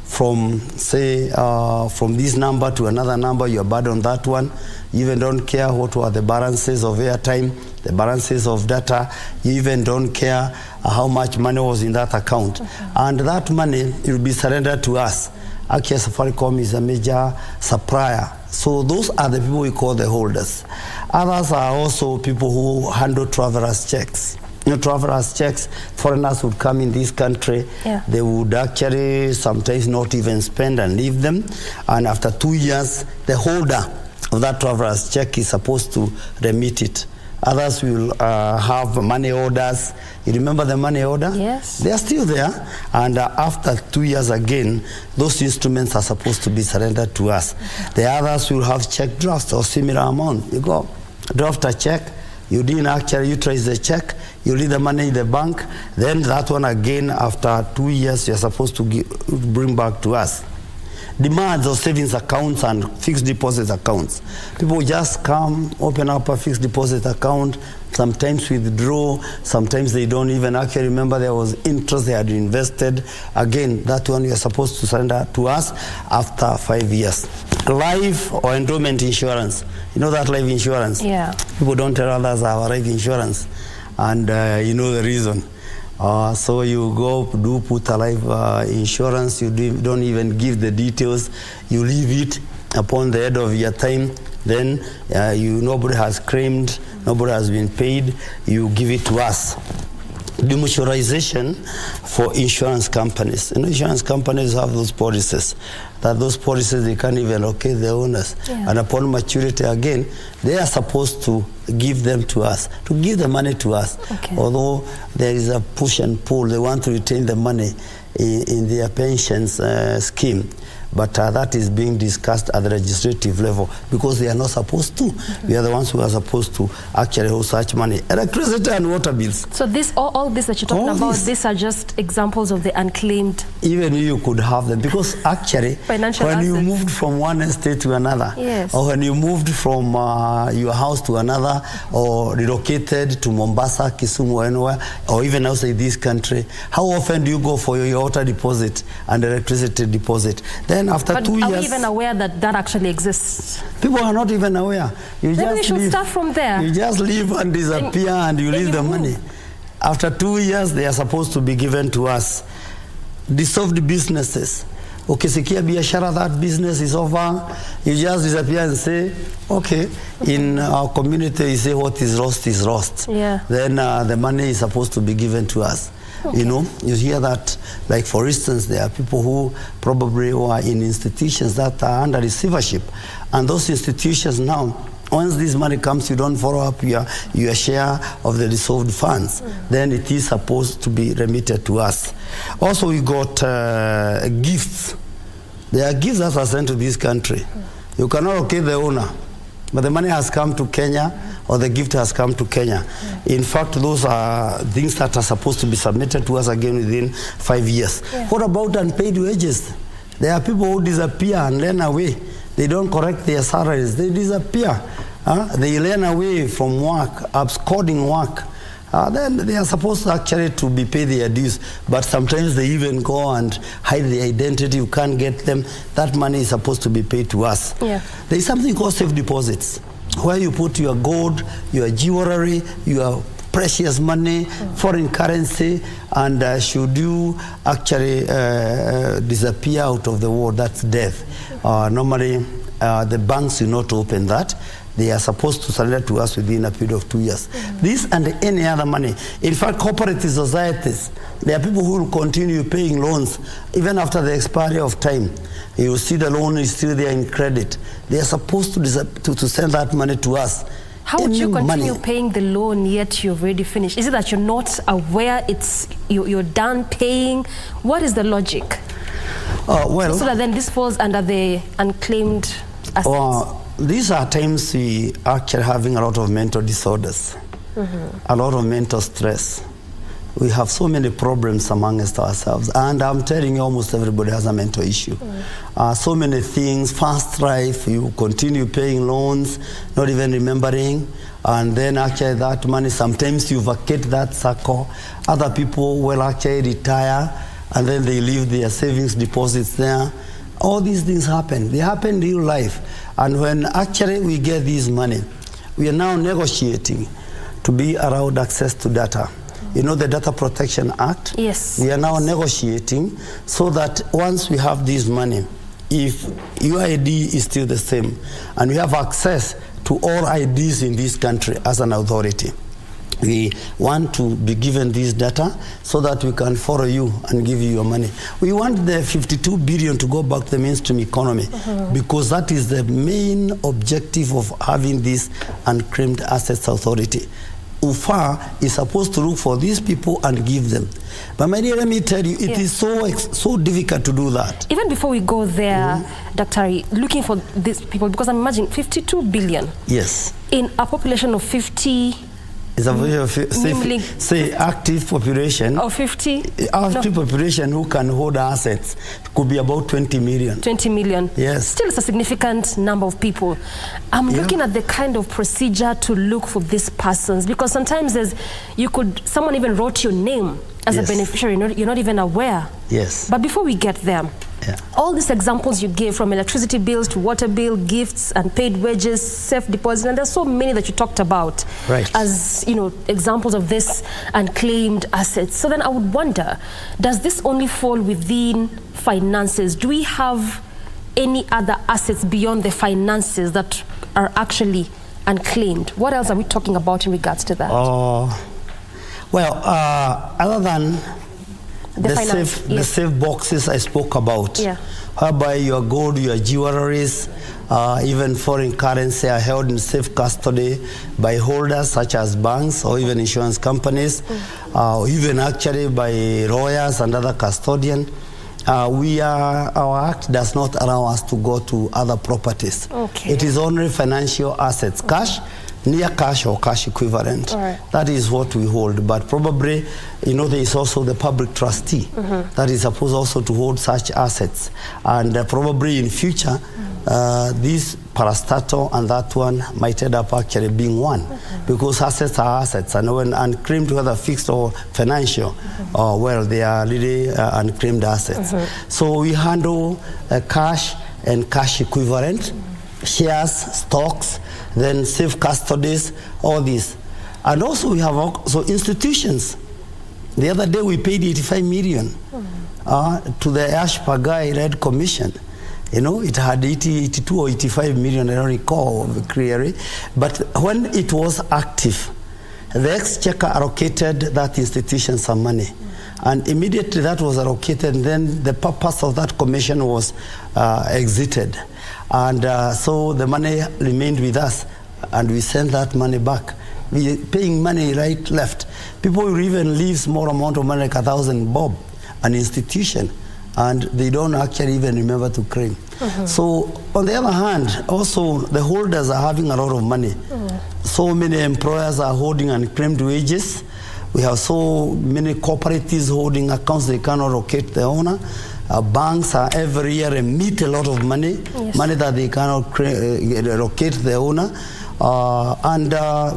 from, say, from this number to another number. You abandon that one. You even don't care what were the balances of airtime, the balances of data. You even don't care how much money was in that account. And that money will be surrendered to us. Actually, Safaricom is a major supplier. So those are the people we call the holders. Others are also people who handle travelers' checks. Travelers' checks, foreigners would come in this country, they would actually sometimes not even spend and leave them. And after 2 years, the holder of that traveler's check is supposed to remit it. Others will have money orders. You remember the money order? Yes. They are still there. And after 2 years again, those instruments are supposed to be surrendered to us. The others will have check drafts or similar amount. You go draft a check. You didn't actually utilize the check. You leave the money in the bank. Then that one again, after 2 years, you're supposed to bring back to us. Demands of savings accounts and fixed deposit accounts. People just come, open up a fixed deposit account, sometimes withdraw, sometimes they don't even actually remember there was interest they had invested. Again, that one you are supposed to surrender to us after 5 years. Life or endowment insurance. You know that life insurance? Yeah. People don't tell others our life insurance, and you know the reason. So you go put a life insurance, you don't even give the details, you leave it upon the end of your time, then nobody has claimed, nobody has been paid, you give it to us. Demutualization for insurance companies. You know, insurance companies have those policies, those policies they can't even locate the owners. Yeah. And upon maturity again, they are supposed to give them to us, to give the money to us. Okay. Although there is a push and pull, they want to retain the money in their pensions scheme. But that is being discussed at the legislative level because they are not supposed to. We are the ones who are supposed to actually hold such money. Electricity and water bills. So this, all this that you're talking about, these are just examples of the unclaimed. Even you could have them because actually financial when assets. You moved from one estate to another, yes. Or when you moved from your house to another, or relocated to Mombasa, Kisumu, or anywhere, or even outside this country, how often do you go for your water deposit and electricity deposit? Then after 2 years... Are we even aware that that actually exists? People are not even aware. Then we should start from there. You just leave and disappear and you leave the money. After 2 years, they are supposed to be given to us. Dissolved businesses. Ukisikia biashara, that business is over, you just disappear and say, okay, in our community, you say what is lost is lost. Yeah. Then the money is supposed to be given to us. Okay. You know, you hear that, like for instance, there are people who probably were in institutions that are under receivership. And those institutions now, once this money comes, you don't follow up your share of the dissolved funds. Then it is supposed to be remitted to us. Also, we got gifts. There are gifts that are sent to this country. You cannot locate the owner, but the money has come to Kenya, or the gift has come to Kenya. In fact, those are things that are supposed to be submitted to us again within 5 years. What about unpaid wages? There are people who disappear and run away. They don't correct their salaries. They disappear. They run away from work, absconding work. Then they are supposed to actually to be paid their dues. But sometimes they even go and hide their identity. You can't get them. That money is supposed to be paid to us. Yeah. There is something called safe deposits, where you put your gold, your jewelry, your precious money, foreign currency, and should you actually disappear out of the world, that's death. Normally, the banks do not open that. They are supposed to surrender to us within a period of 2 years. This and any other money. In fact, cooperative societies, there are people who will continue paying loans even after the expiry of time. You see the loan is still there in credit. They are supposed to send that money to us. How would you continue paying the loan yet you've already finished? Is it that you're not aware you're done paying? What is the logic? Well, so that then this falls under the unclaimed assets. These are times we are actually having a lot of mental disorders, a lot of mental stress. We have so many problems amongst ourselves, and I'm telling you, almost everybody has a mental issue. So many things, fast life, you continue paying loans, not even remembering, and then actually that money, sometimes you vacate that circle. Other people will actually retire, and then they leave their savings deposits there. All these things happen. They happen in real life. And when actually we get this money, we are now negotiating to be allowed access to data. You know the Data Protection Act? Yes. We are now negotiating so that once we have this money, if your ID is still the same, and we have access to all IDs in this country as an authority, We want to be given this data so that we can follow you and give you your money. We want the 52 billion to go back to the mainstream economy because that is the main objective of having this Unclaimed Assets Authority. UFA is supposed to look for these people and give them. But my dear, let me tell you, it is so difficult to do that. Even before we go there, Daktari, looking for these people, because I'm imagining 52 billion. Yes. In a population of 50 It's a very say active population. Or 50? Active population who can hold assets could be about 20 million. 20 million. Yes. Still, it's a significant number of people. I'm looking at the kind of procedure to look for these persons, because sometimes someone even wrote your name as a beneficiary. You're not even aware. Yes. But before we get there, all these examples you gave, from electricity bills to water bill, gifts, unpaid wages, safe deposit, and there's so many that you talked about as examples of this unclaimed assets. So then I would wonder, does this only fall within finances? Do we have any other assets beyond the finances that are actually unclaimed? What else are we talking about in regards to that? Other than the safe boxes I spoke about, whereby your gold, your jewelries, even foreign currency are held in safe custody by holders such as banks or even insurance companies, or even actually by lawyers and other custodians. Our act does not allow us to go to other properties. It is only financial assets, cash, near cash or cash equivalent. That is what we hold. But probably, there is also the public trustee that is supposed also to hold such assets. And probably in future, this parastatal and that one might end up actually being one, because assets are assets, and when unclaimed, whether fixed or financial, they are really unclaimed assets. So we handle cash and cash equivalent, shares, stocks, then safe custodies, all this. And also we have institutions. The other day we paid 85 million to the Ash Pagai-led commission. It had 82 or 85 million, I don't recall clearly. But when it was active, the Exchequer allocated that institution some money. And immediately that was allocated, and then the purpose of that commission was exited. And so the money remained with us, and we sent that money back. We paying money right, left. People will even leave small amount of money, like 1,000 bob, an institution, and they don't actually even remember to claim. So on the other hand, also the holders are having a lot of money. So many employers are holding unclaimed wages. We have so many cooperatives holding accounts they cannot locate the owner. Banks are every year emit a lot of money, money that they cannot locate the owner. And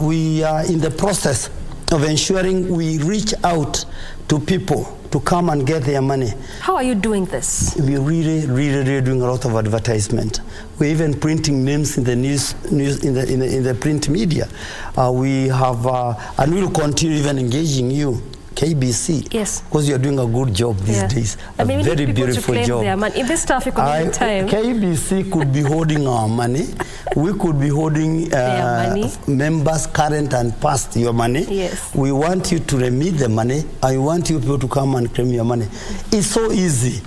we are in the process of ensuring we reach out to people to come and get their money. How are you doing this? We're really doing a lot of advertisement. We're even printing names in the news in the print media. We have, and we'll continue even engaging you, KBC. Yes. Because you're doing a good job these days. A very beautiful job. In this traffic time. KBC could be holding our money. We could be holding members, current and past, your money. Yes. We want you to remit the money, and we want you people to come and claim your money. It's so easy.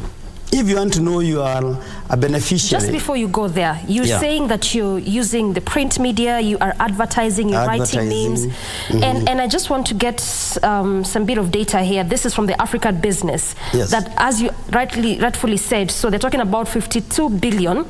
If you want to know you are a beneficiary. Just before you go there, you're saying that you're using the print media, you are advertising, you're writing names. And I just want to get some bit of data here. This is from the Africa Business. That, as you rightfully said, so they're talking about 52 billion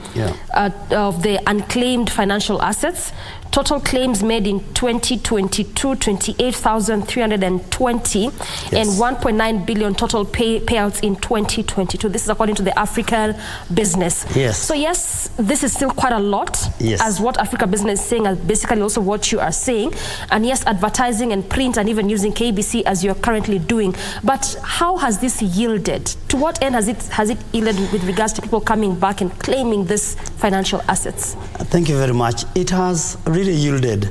of the unclaimed financial assets. Total claims made in 2022, 28,320, and 1.9 billion total payouts in 2022. This is according to the African Business. So yes, this is still quite a lot, as what Africa Business is saying, and basically also what you are saying. And yes, advertising and print and even using KBC as you're currently doing. But how has this yielded? To what end has it yielded with regards to people coming back and claiming this financial assets? Thank you very much. It has really yielded.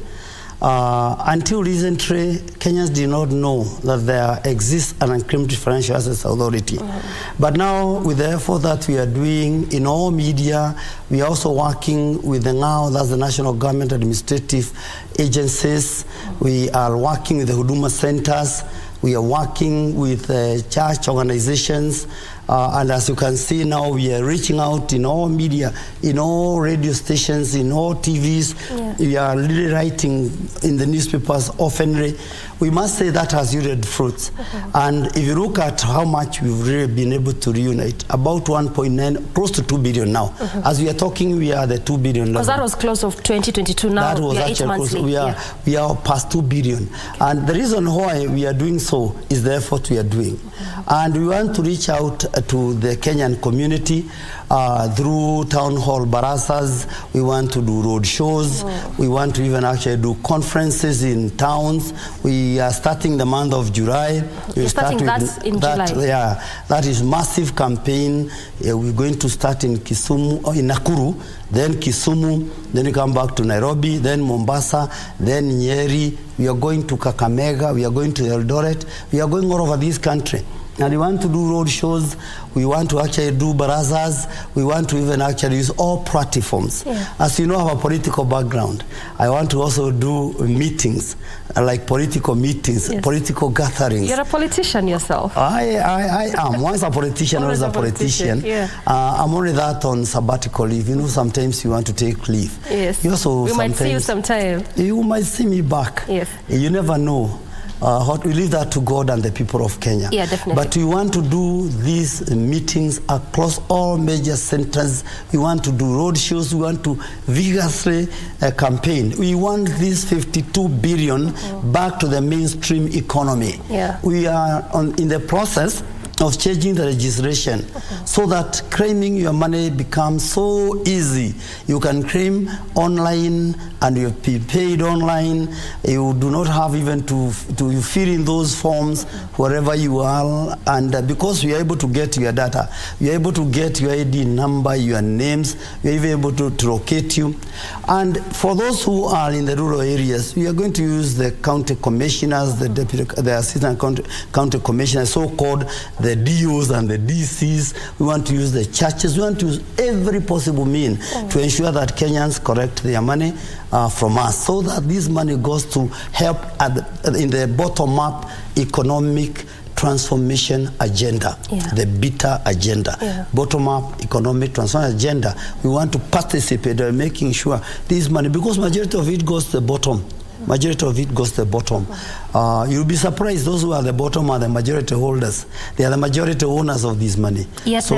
Until recently, Kenyans did not know that there exists an Unclaimed Financial Assets Authority. But now, with the effort that we are doing in all media, we are also working with the NGAO, that's the National Government Administrative Agencies. We are working with the Huduma Centers. We are working with church organizations. And as you can see now, we are reaching out in all media, in all radio stations, in all TVs. We are really writing in the newspapers oftenly. We must say that has yielded fruits. And if you look at how much we've really been able to reunite, about 1.9, close to 2 billion now. As we are talking, we are the 2 billion level. Because that was close of 2022 now. That was we are 8 months late. We are past 2 billion. And the reason why we are doing so is the effort we are doing. And we want to reach out to the Kenyan community through town hall barazas. We want to do road shows. We want to even actually do conferences in towns. We are starting the month of July. You're starting that in July? Yeah, that is massive campaign. We're going to start in Kisumu, in Nakuru, then Kisumu, then we come back to Nairobi, then Mombasa, then Nyeri. We are going to Kakamega. We are going to Eldoret. We are going all over this country. And we want to do road shows. We want to actually do barazas. We want to even actually use all platforms. As you know, I have a political background. I want to also do meetings, like political meetings, political gatherings. You're a politician yourself. I am. Once a politician, always a politician. I'm only that on sabbatical leave. You know, sometimes you want to take leave. Yes. You also we might see you sometime. You might see me back. Yes. You never know. We leave that to God and the people of Kenya. Yeah, definitely. But we want to do these meetings across all major centers. We want to do road shows. We want to vigorously campaign. We want this 52 billion back to the mainstream economy. We are in the process of changing the legislation so that claiming your money becomes so easy. You can claim online and you be paid online. You do not have even to fill in those forms wherever you are. And because we are able to get your data, we are able to get your ID number, your names, we are even able to locate you. And for those who are in the rural areas, we are going to use the county commissioners, the assistant county commissioners, so-called the DOs and the DCs. We want to use the churches. We want to use every possible means to ensure that Kenyans collect their money from us, so that this money goes to help in the bottom-up economic transformation agenda, the BITA agenda, bottom-up economic transformation agenda. We want to participate in making sure this money, because majority of it goes to the bottom. Majority of it goes to the bottom. You'll be surprised, those who are the bottom are the majority holders. They are the majority owners of this money. Yet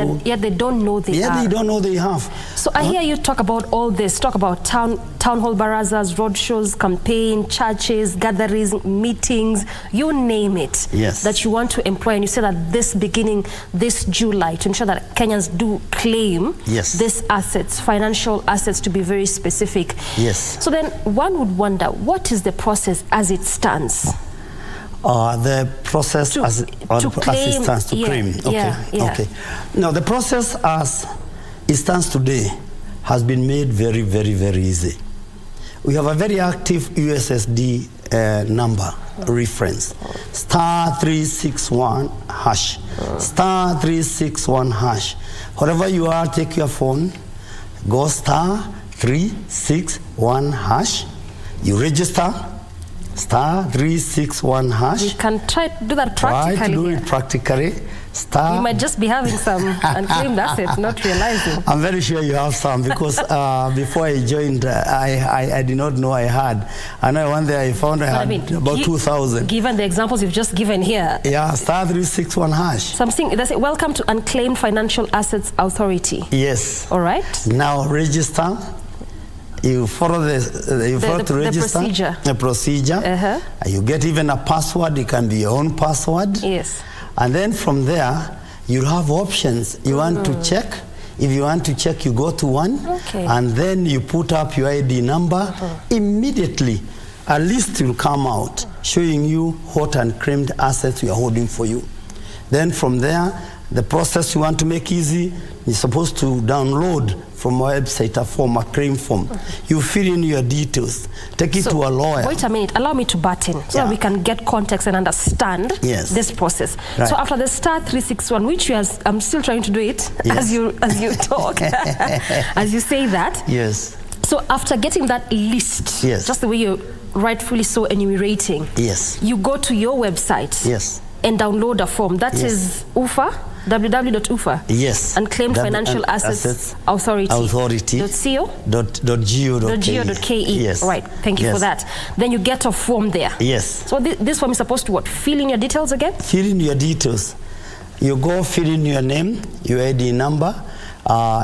they don't know they have. They don't know they have. So I hear you talk about all this, talk about town hall barazas, road shows, campaign, churches, gatherings, meetings, you name it, that you want to employ. And you say that beginning this July, to ensure that Kenyans do claim these assets, financial assets, to be very specific. So then one would wonder, what is the process as it stands? The process as it stands to claim. Okay. Now, the process as it stands today has been made very, very, very easy. We have a very active USSD number reference, *361#, *361#. Wherever you are, take your phone, go *361#. You register, *361#. We can try to do that practically. Try to do it practically. You might just be having some unclaimed assets, not realizing. I'm very sure you have some, because before I joined, I did not know I had. I know one day I found I had about 2,000. Given the examples you've just given here. Yeah, *361#. Something that's it. Welcome to Unclaimed Financial Assets Authority. Yes. All right. Now register. You follow the procedure. The procedure. You get even a password. It can be your own password. Yes. And then from there, you have options. You want to check. If you want to check, you go to one. And then you put up your ID number. Immediately, a list will come out showing you what unclaimed assets we are holding for you. Then from there, the process you want to make easy, you're supposed to download from our website a form, a claim form. You fill in your details, take it to a lawyer. Wait a minute, allow me to butt in so that we can get context and understand this process. Right. So after the star 361, which I'm still trying to do it as you talk, as you say that. Yes. So after getting that list, just the way you're rightfully so enumerating, you go to your website and download a form. That is UFA, www.ufa. Yes. Unclaimed Financial Assets Authority. .go.ke. Yes. Right. Thank you for that. Then you get a form there. Yes. So this form is supposed to what? Fill in your details again? Fill in your details. You go fill in your name, your ID number.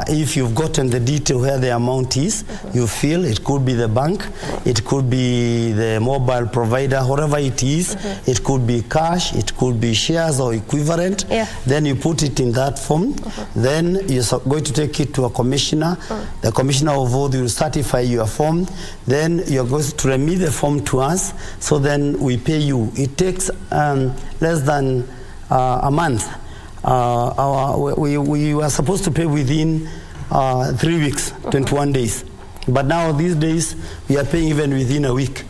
If you've gotten the detail where the amount is, you fill. It could be the bank, it could be the mobile provider, whatever it is. It could be cash, it could be shares or equivalent. Then you put it in that form. Then you're going to take it to a commissioner. The commissioner of vote will certify your form. Then you're going to remit the form to us. So then we pay you. It takes less than a month. We were supposed to pay within 3 weeks, 21 days. But now these days, we are paying even within a week.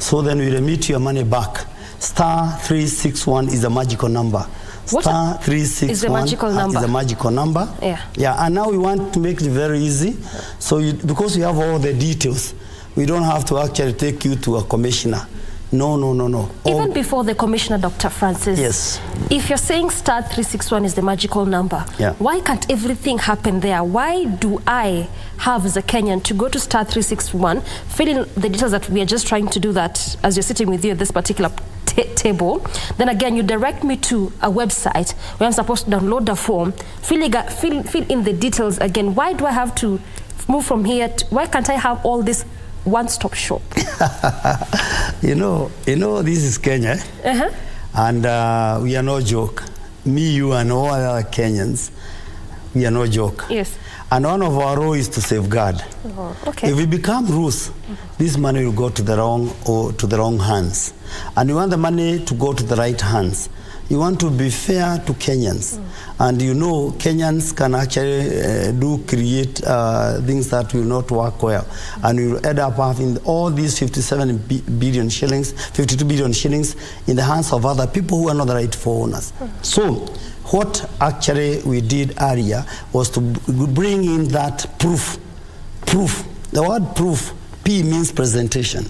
So then we remit your money back. Star 361 is a magical number. Star 361 is the magical number. Is a magical number. Yeah, and now we want to make it very easy. So because you have all the details, we don't have to actually take you to a commissioner. No. Even before the commissioner, Dr. Francis, if you're saying star 361 is the magical number, why can't everything happen there? Why do I have as a Kenyan to go to star 361, fill in the details that we are just trying to do that as you're sitting with you at this particular table, then again you direct me to a website where I'm supposed to download the form, fill in the details again. Why do I have to move from here? Why can't I have all this one-stop shop? You know, this is Kenya, and we are no joke. Me, you, and all other Kenyans, we are no joke. Yes. And one of our role is to safeguard. If we become rules, this money will go to the wrong hands, and we want the money to go to the right hands. You want to be fair to Kenyans. And you know, Kenyans can actually create things that will not work well. And we will end up having all these 52 billion shillings in the hands of other people who are not the rightful owners. So, what actually we did earlier was to bring in that proof. The word proof, P means presentation.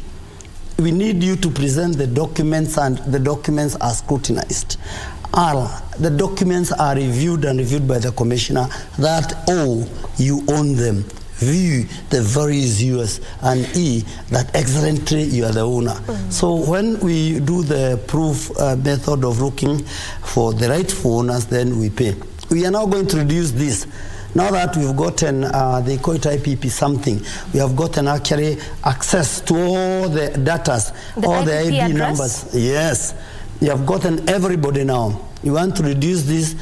We need you to present the documents, and the documents are scrutinized. The documents are reviewed by the commissioner that you own them. V, the very is yours, and E, that excellently you are the owner. So when we do the proof method of looking for the rightful owners, then we pay. We are now going to reduce this. Now that we've gotten, they call it IPP something, we have gotten actually access to all the data, all the IP numbers. Yes, you have gotten everybody now. You want to reduce this,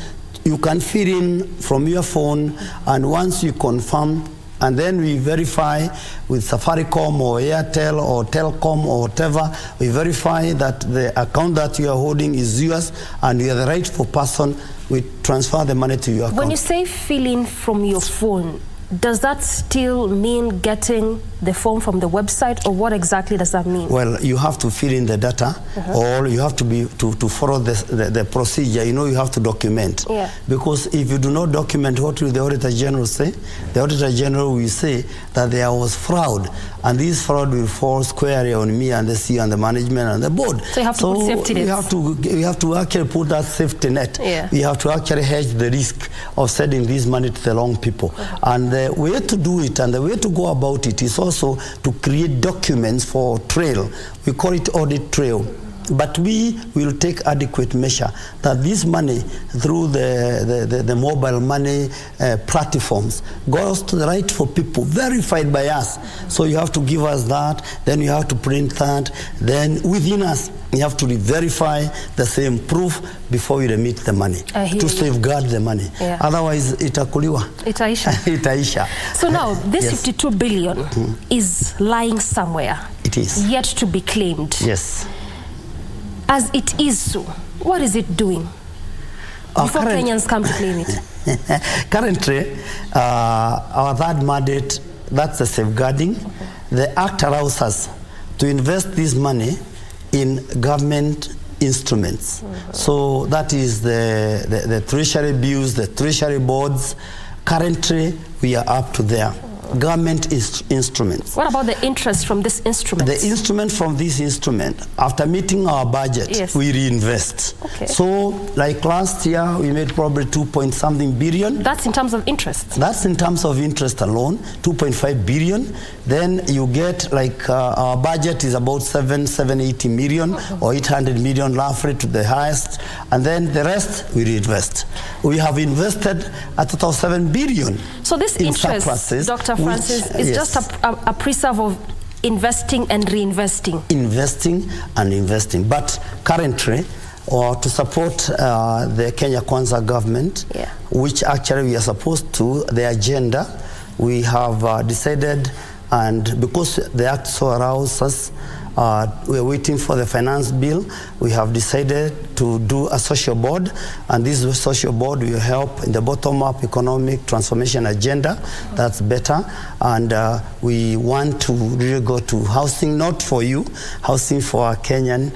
you can fill in from your phone, and once you confirm, and then we verify with Safaricom or Airtel or Telcom or whatever, we verify that the account that you are holding is yours and you are the rightful person. We transfer the money to your account. When you say fill in from your phone, does that still mean getting the form from the website, or what exactly does that mean? Well, you have to fill in the data, or you have to follow the procedure. You know, you have to document. Because if you do not document, what will the Auditor General say? The Auditor General will say that there was fraud, and this fraud will fall squarely on me and the CEO and the management and the board. So you have to put safety nets. We have to actually put that safety net. We have to actually hedge the risk of sending this money to the wrong people. And the way to do it and the way to go about it is also to create documents for trail. We call it audit trail. But we will take adequate measure that this money through the mobile money platforms goes to the rightful people, verified by us. So you have to give us that, then you have to print that, then within us you have to verify the same proof before we remit the money to safeguard the money. Otherwise itakuliwa. Itaisha. So now this 52 billion is lying somewhere. It is. Yet to be claimed. Yes. As it is so, what is it doing? before Kenyans come to claim it? Currently, our third mandate, that's the safeguarding. The Act allows us to invest this money in government instruments. So that is the treasury bills, the treasury boards. Currently, we are up to there. Government instruments. What about the interest from this instrument? The instrument from this instrument, after meeting our budget, yes, we reinvest. Okay. So, like last year, we made probably 2-point-something billion. That's in terms of interest? That's in terms of interest alone, 2.5 billion. Then you get, like, our budget is about 780 million or 800 million, roughly to the highest. And then the rest, we reinvest. We have invested a total of 7 billion. So this interest, Dr. Francis, is just a preserve of investing and reinvesting. Investing and investing. But currently, or to support the Kenya Kwanza government, which actually we are supposed to, the agenda, we have decided, and because the Act so arouses us, we are waiting for the finance bill. We have decided to do a social board, and this social board will help in the bottom-up economic transformation agenda. That's better. And we want to really go to housing, not for you, housing for Kenyan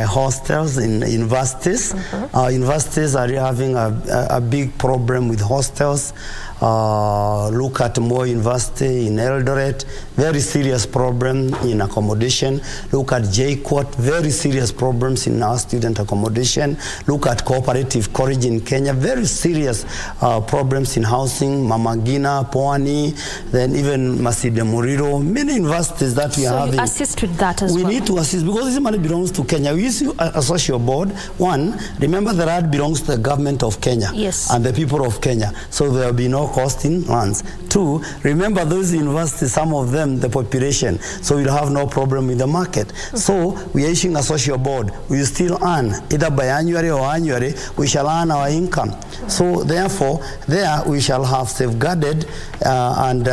hostels in universities. Our universities are having a big problem with hostels. Look at Moi University in Eldoret, very serious problem in accommodation. Look at JKUAT, very serious problems in our student accommodation. Look at Cooperative College in Kenya, very serious problems in housing. Mama Ngina, Pwani, then even Masinde Muliro, many universities that we are having. So you assist with that as well? We need to assist because this money belongs to Kenya. We issue a social board. One, remember the land belongs to the government of Kenya and the people of Kenya. So there will be no cost in lands. Two, remember those universities, some of them, the population, so we'll have no problem with the market. So we are issuing a social board. We will still earn, either by annually or annually, we shall earn our income. So therefore, there we shall have safeguarded and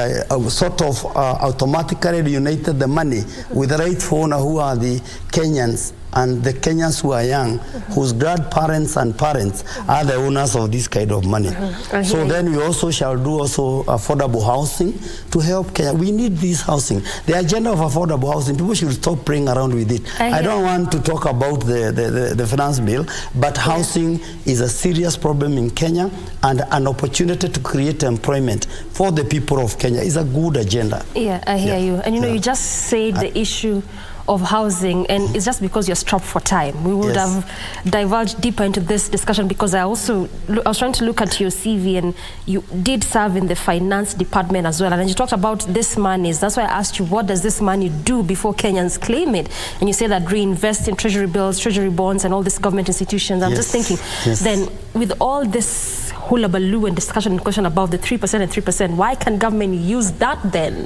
sort of automatically reunited the money with the rightful owner who are the Kenyans, and the Kenyans who are young, whose grandparents and parents are the owners of this kind of money. So then we also shall do also affordable housing to help Kenya. We need this housing. The agenda of affordable housing, people should stop playing around with it. I don't want to talk about the finance bill, but housing is a serious problem in Kenya, and an opportunity to create employment for the people of Kenya is a good agenda. Yeah, I hear you. And you know, you just said the issue of housing, and it's just because you're strapped for time. We would have divulged deeper into this discussion because I was trying to look at your CV, and you did serve in the finance department as well, and you talked about this money. That's why I asked you, what does this money do before Kenyans claim it? And you say that reinvest in treasury bills, treasury bonds, and all these government institutions. I'm just thinking, then with all this hullabaloo and discussion and question about the 3% and 3%, why can government use that then?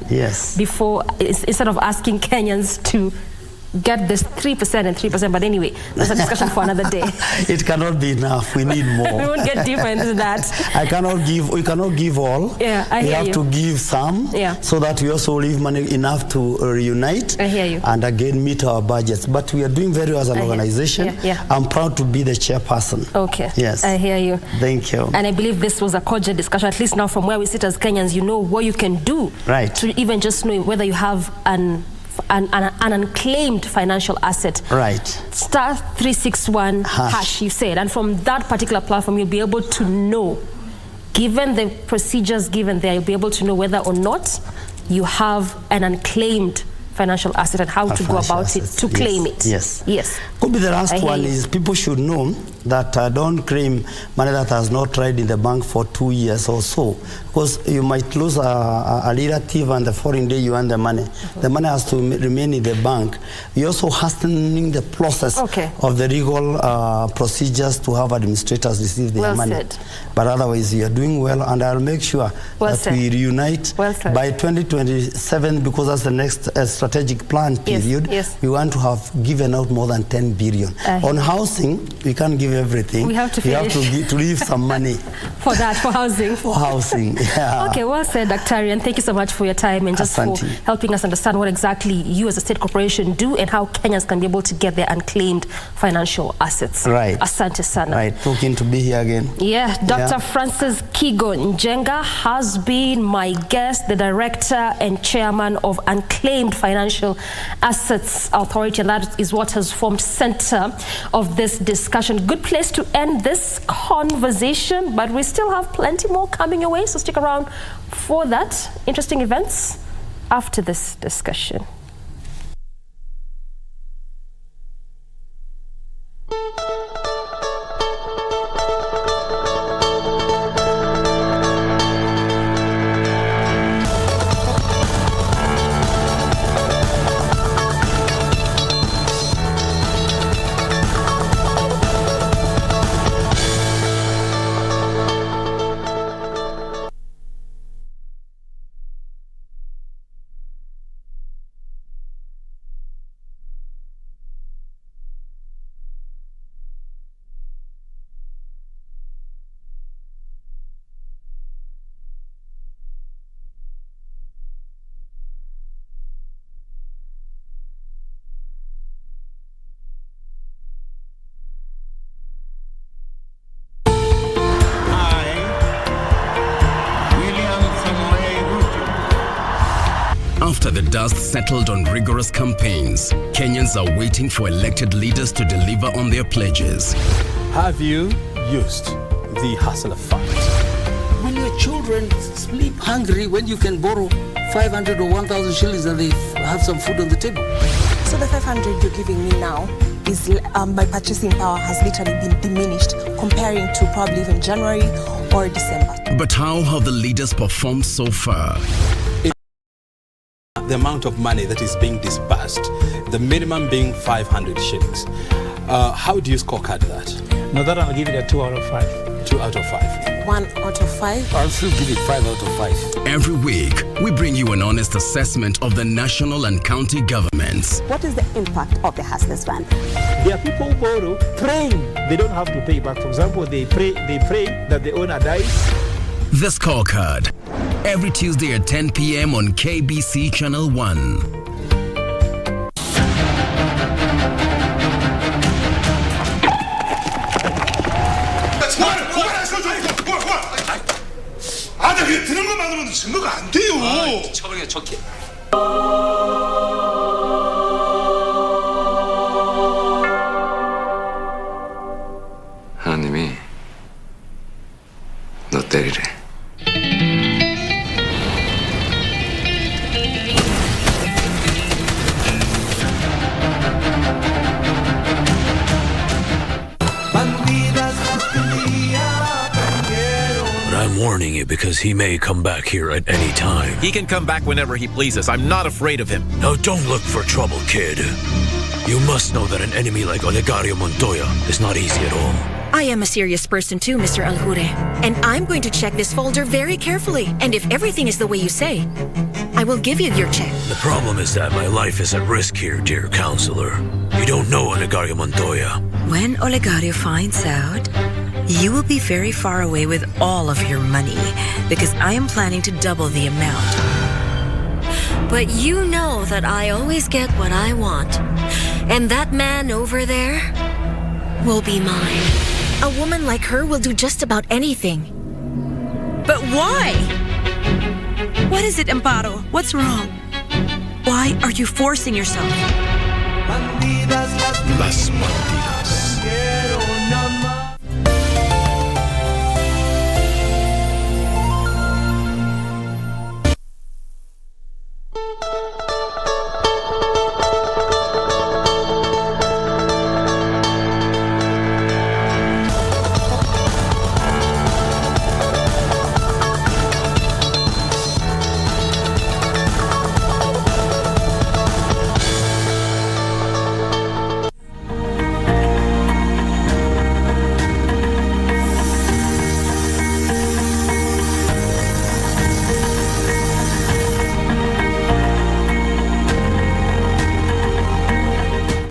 Before, instead of asking Kenyans to get this 3% and 3%, but anyway, that's a discussion for another day. It cannot be enough. We need more. We won't get deeper into that. We cannot give all. Yeah, we have to give some, so that we also leave money enough to reunite. I hear you. And again meet our budgets. But we are doing very well as an organization. I'm proud to be the chairperson. Okay. Yes. I hear you. Thank you. And I believe this was a cordial discussion. At least now, from where we sit as Kenyans, you know what you can do. Right. To even just know whether you have an unclaimed financial asset. Right. Star 361 hash, you said. And from that particular platform, you'll be able to know, given the procedures given there, you'll be able to know whether or not you have an unclaimed financial asset and how to go about it to claim it. Yes. Could be the last one is people should know that don't claim money that has not tried in the bank for 2 years or so, because you might lose a relative and the foreign day you earn the money. The money has to remain in the bank. You're also hastening the process of the legal procedures to have administrators receive their money. But otherwise, you are doing well, and I'll make sure that we reunite by 2027, because that's the next strategic plan period, we want to have given out more than 10 billion. On housing, we can't give everything. We have to finish. We have to leave some money. For that, for housing. For housing, yeah. Okay, well said, Dr. And thank you so much for your time and just for helping us understand what exactly you as a state corporation do and how Kenyans can be able to get their unclaimed financial assets. Right. Asante sana. Right, looking to be here again. Yeah, Dr. Francis Kigo Njenga has been my guest, the director and chairman of Unclaimed Financial Assets Authority, and that is what has formed center of this discussion. Good place to end this conversation, but we still have plenty more coming your way, so stick around for that. Interesting events after this discussion. After the dust settled on rigorous campaigns, Kenyans are waiting for elected leaders to deliver on their pledges. Have you used the hustler fund? When your children sleep hungry, when you can borrow 500 or 1,000 shillings and they have some food on the table. So the 500 you're giving me now is my purchasing power has literally been diminished comparing to probably even January or December. But how have the leaders performed so far? The amount of money that is being disbursed, the minimum being 500 shillings. How do you scorecard that? No, that I'll give it a 2 out of 5. 2 out of 5. 1 out of 5. I'll still give it 5 out of 5. Every week, we bring you an honest assessment of the national and county governments. What is the impact of the Hustlers Fund? There are people who borrow praying they don't have to pay back. For example, they pray that the owner dies. The Scorecard. Every Tuesday at 10 p.m. on KBC Channel 1. 드는 것만으로는 증거가 안 돼요. 처벌해 적게. 하나님이 너 때리래. I'm warning you because he may come back here at any time. He can come back whenever he pleases. I'm not afraid of him. Now don't look for trouble, kid. You must know that an enemy like Olegario Montoya is not easy at all. I am a serious person too, Mr. Alhure. And I'm going to check this folder very carefully. And if everything is the way you say, I will give you your check. The problem is that my life is at risk here, dear counselor. You don't know Olegario Montoya. When Olegario finds out, you will be very far away with all of your money because I am planning to double the amount. But you know that I always get what I want. And that man over there will be mine. A woman like her will do just about anything. But why? What is it, Amparo? What's wrong? Why are you forcing yourself? Las bandidas.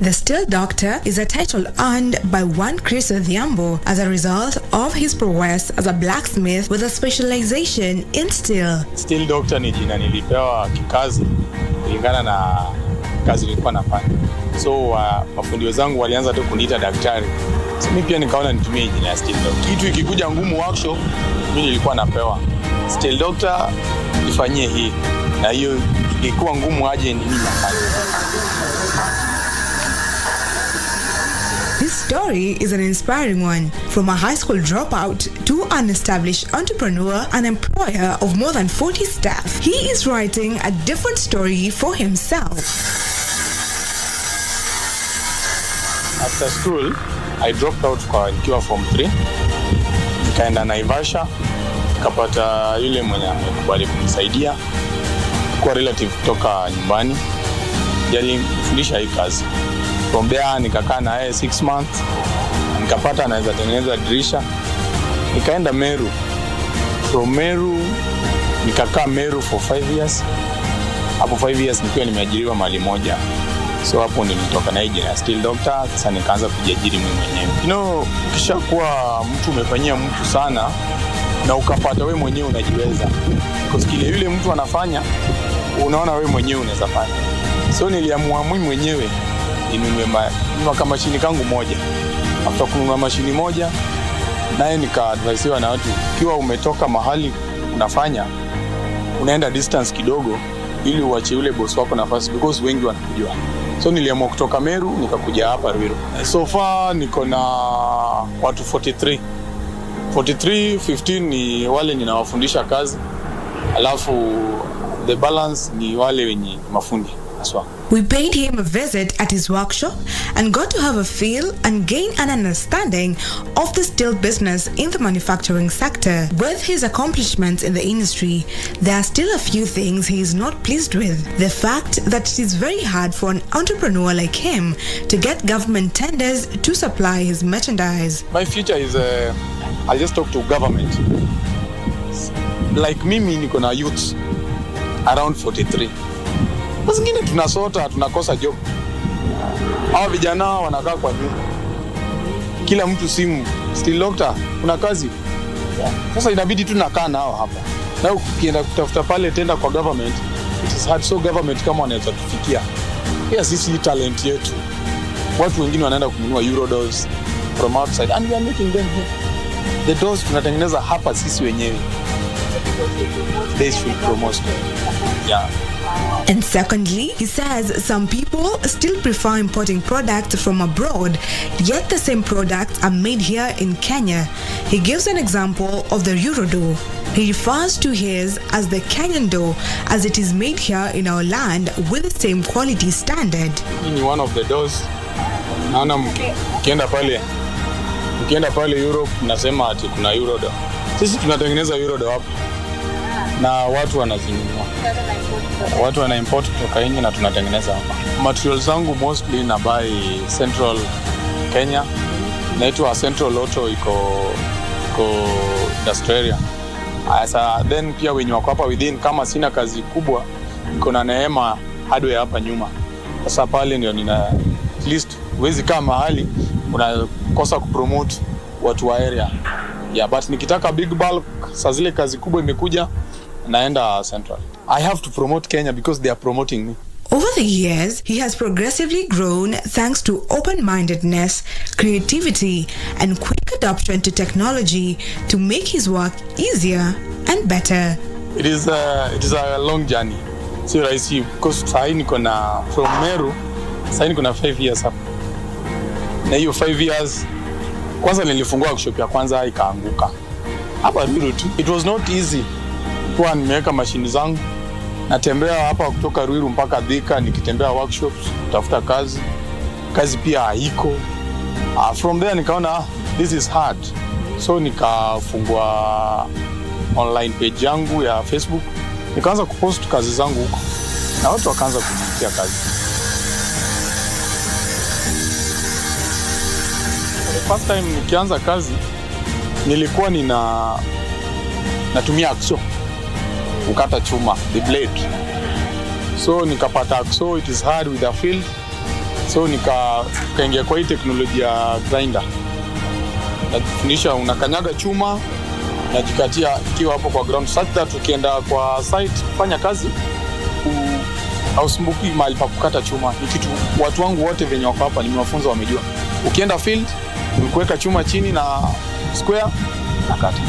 The Still Doctor is a title earned by one Chris Odhiambo as a result of his prowess as a blacksmith with a specialization in steel. Still Doctor ni jina nilipewa kikazi kulingana na kazi nilikuwa nafanya. So mafundi wenzangu walianza tu kuniita daktari. So mimi pia nikaona nitumie jina ya Still Doctor. Kitu ikikuja ngumu workshop, mimi nilikuwa napewa Still Doctor ifanyie hii. Na hiyo ikikuwa ngumu aje ni mimi nafanya. This story is an inspiring one. From a high school dropout to an established entrepreneur and employer of more than 40 staff, he is writing a different story for himself. After school, I dropped out kwa nikiwa form 3. Nikaenda Naivasha, nikapata yule mwenye amekubali kunisaidia kwa relative kutoka nyumbani. Alinifundisha hii kazi. From there nikakaa na yeye 6 months. Nikapata anaweza tengeneza dirisha. Nikaenda Meru. From Meru nikakaa Meru for 5 years. Hapo 5 years nikiwa nimeajiriwa mahali moja. So hapo nilitoka na agent ya Still Doctor, sasa nikaanza kujiajiri mimi mwenyewe. Ukishakuwa mtu umefanyia mtu sana na ukapata wewe mwenyewe unajiweza. Kwa kile yule mtu anafanya, unaona wewe mwenyewe unaweza fanya. So niliamua mimi mwenyewe ninunue mashini kangu moja. After kununua mashini moja, naye nika-advisiwa na watu, kiwa umetoka mahali unafanya, unaenda distance kidogo ili uache yule boss wako nafasi because wengi wanakujua. So niliamua kutoka Meru nikakuja hapa Ruiru. So far niko na watu 43. 15 ni wale ninawafundisha kazi. Alafu the balance ni wale wenye mafundi aswa. We paid him a visit at his workshop and got to have a feel and gain an understanding of the steel business in the manufacturing sector. With his accomplishments in the industry, there are still a few things he is not pleased with. The fact that it is very hard for an entrepreneur like him to get government tenders to supply his merchandise. My future is I'll just talk to government. Like mimi niko na youth around 43. Zingine tunasota, tunakosa job. Hao vijana wanakaa kwa nyumba. Kila mtu simu, Still Doctor, kuna kazi. Sasa inabidi tunakaa nao hapa. Na ukienda kutafuta pale tenda kwa government, it is hard, so government kama wanaweza tufikia. Pia sisi talent yetu. Watu wengine wanaenda kununua Eurodolls from outside and we are making them here. The dolls tunatengeneza hapa sisi wenyewe. They should promote. Yeah. And secondly, he says some people still prefer importing products from abroad, yet the same products are made here in Kenya. He gives an example of the Eurodough. He refers to his as the Kenyan dough as it is made here in our land with the same quality standard. Ni one of the doughs. Naona mkienda pale Europe nasema ati kuna Eurodough. Sisi tunatengeneza Eurodough hapa. Na watu wanazinunua. Watu wana import kutoka nje na tunatengeneza hapa. Materials zangu mostly na buy Central Kenya. Naitwa Central Auto iko Australia. Asa then pia wenye wako hapa within kama sina kazi kubwa niko na Neema hardware hapa nyuma. Sasa pale ndio nina at least huwezi kama mahali unakosa kupromote watu wa area. Yeah, but nikitaka big bulk saa zile kazi kubwa imekuja naenda Central. I have to promote Kenya because they are promoting me. Over the years, he has progressively grown thanks to open-mindedness, creativity, and quick adoption to technology to make his work easier and better. It is a long journey. So I see because sahi niko na from Meru, sahi niko na 5 years hapa. Na hiyo 5 years kwanza nilifungua workshop ya kwanza ikaanguka. Hapa Ruiru tu. It was not easy. Kwa nimeweka mashini zangu. Natembea hapa kutoka Ruiru mpaka Thika nikitembea workshops, kutafuta kazi. Kazi pia haiko. From there nikaona this is hard. So nikafungua online page yangu ya Facebook. Nikaanza kupost kazi zangu huko. Na watu wakaanza kunitia kazi. First time nikianza kazi nilikuwa natumia akso kukata chuma, the blade. So nikapata akso, it is hard with a field. So nikaingia kwa hii teknolojia ya grinder. Najifundisha unakanyaga chuma, najikatia ikiwa hapo kwa ground such that ukienda kwa site kufanya kazi hausumbuki mahali pa kukata chuma. Ni kitu watu wangu wote venye wako hapa nimewafunza wamejua. Ukienda field, ukuweka chuma chini na square na kata.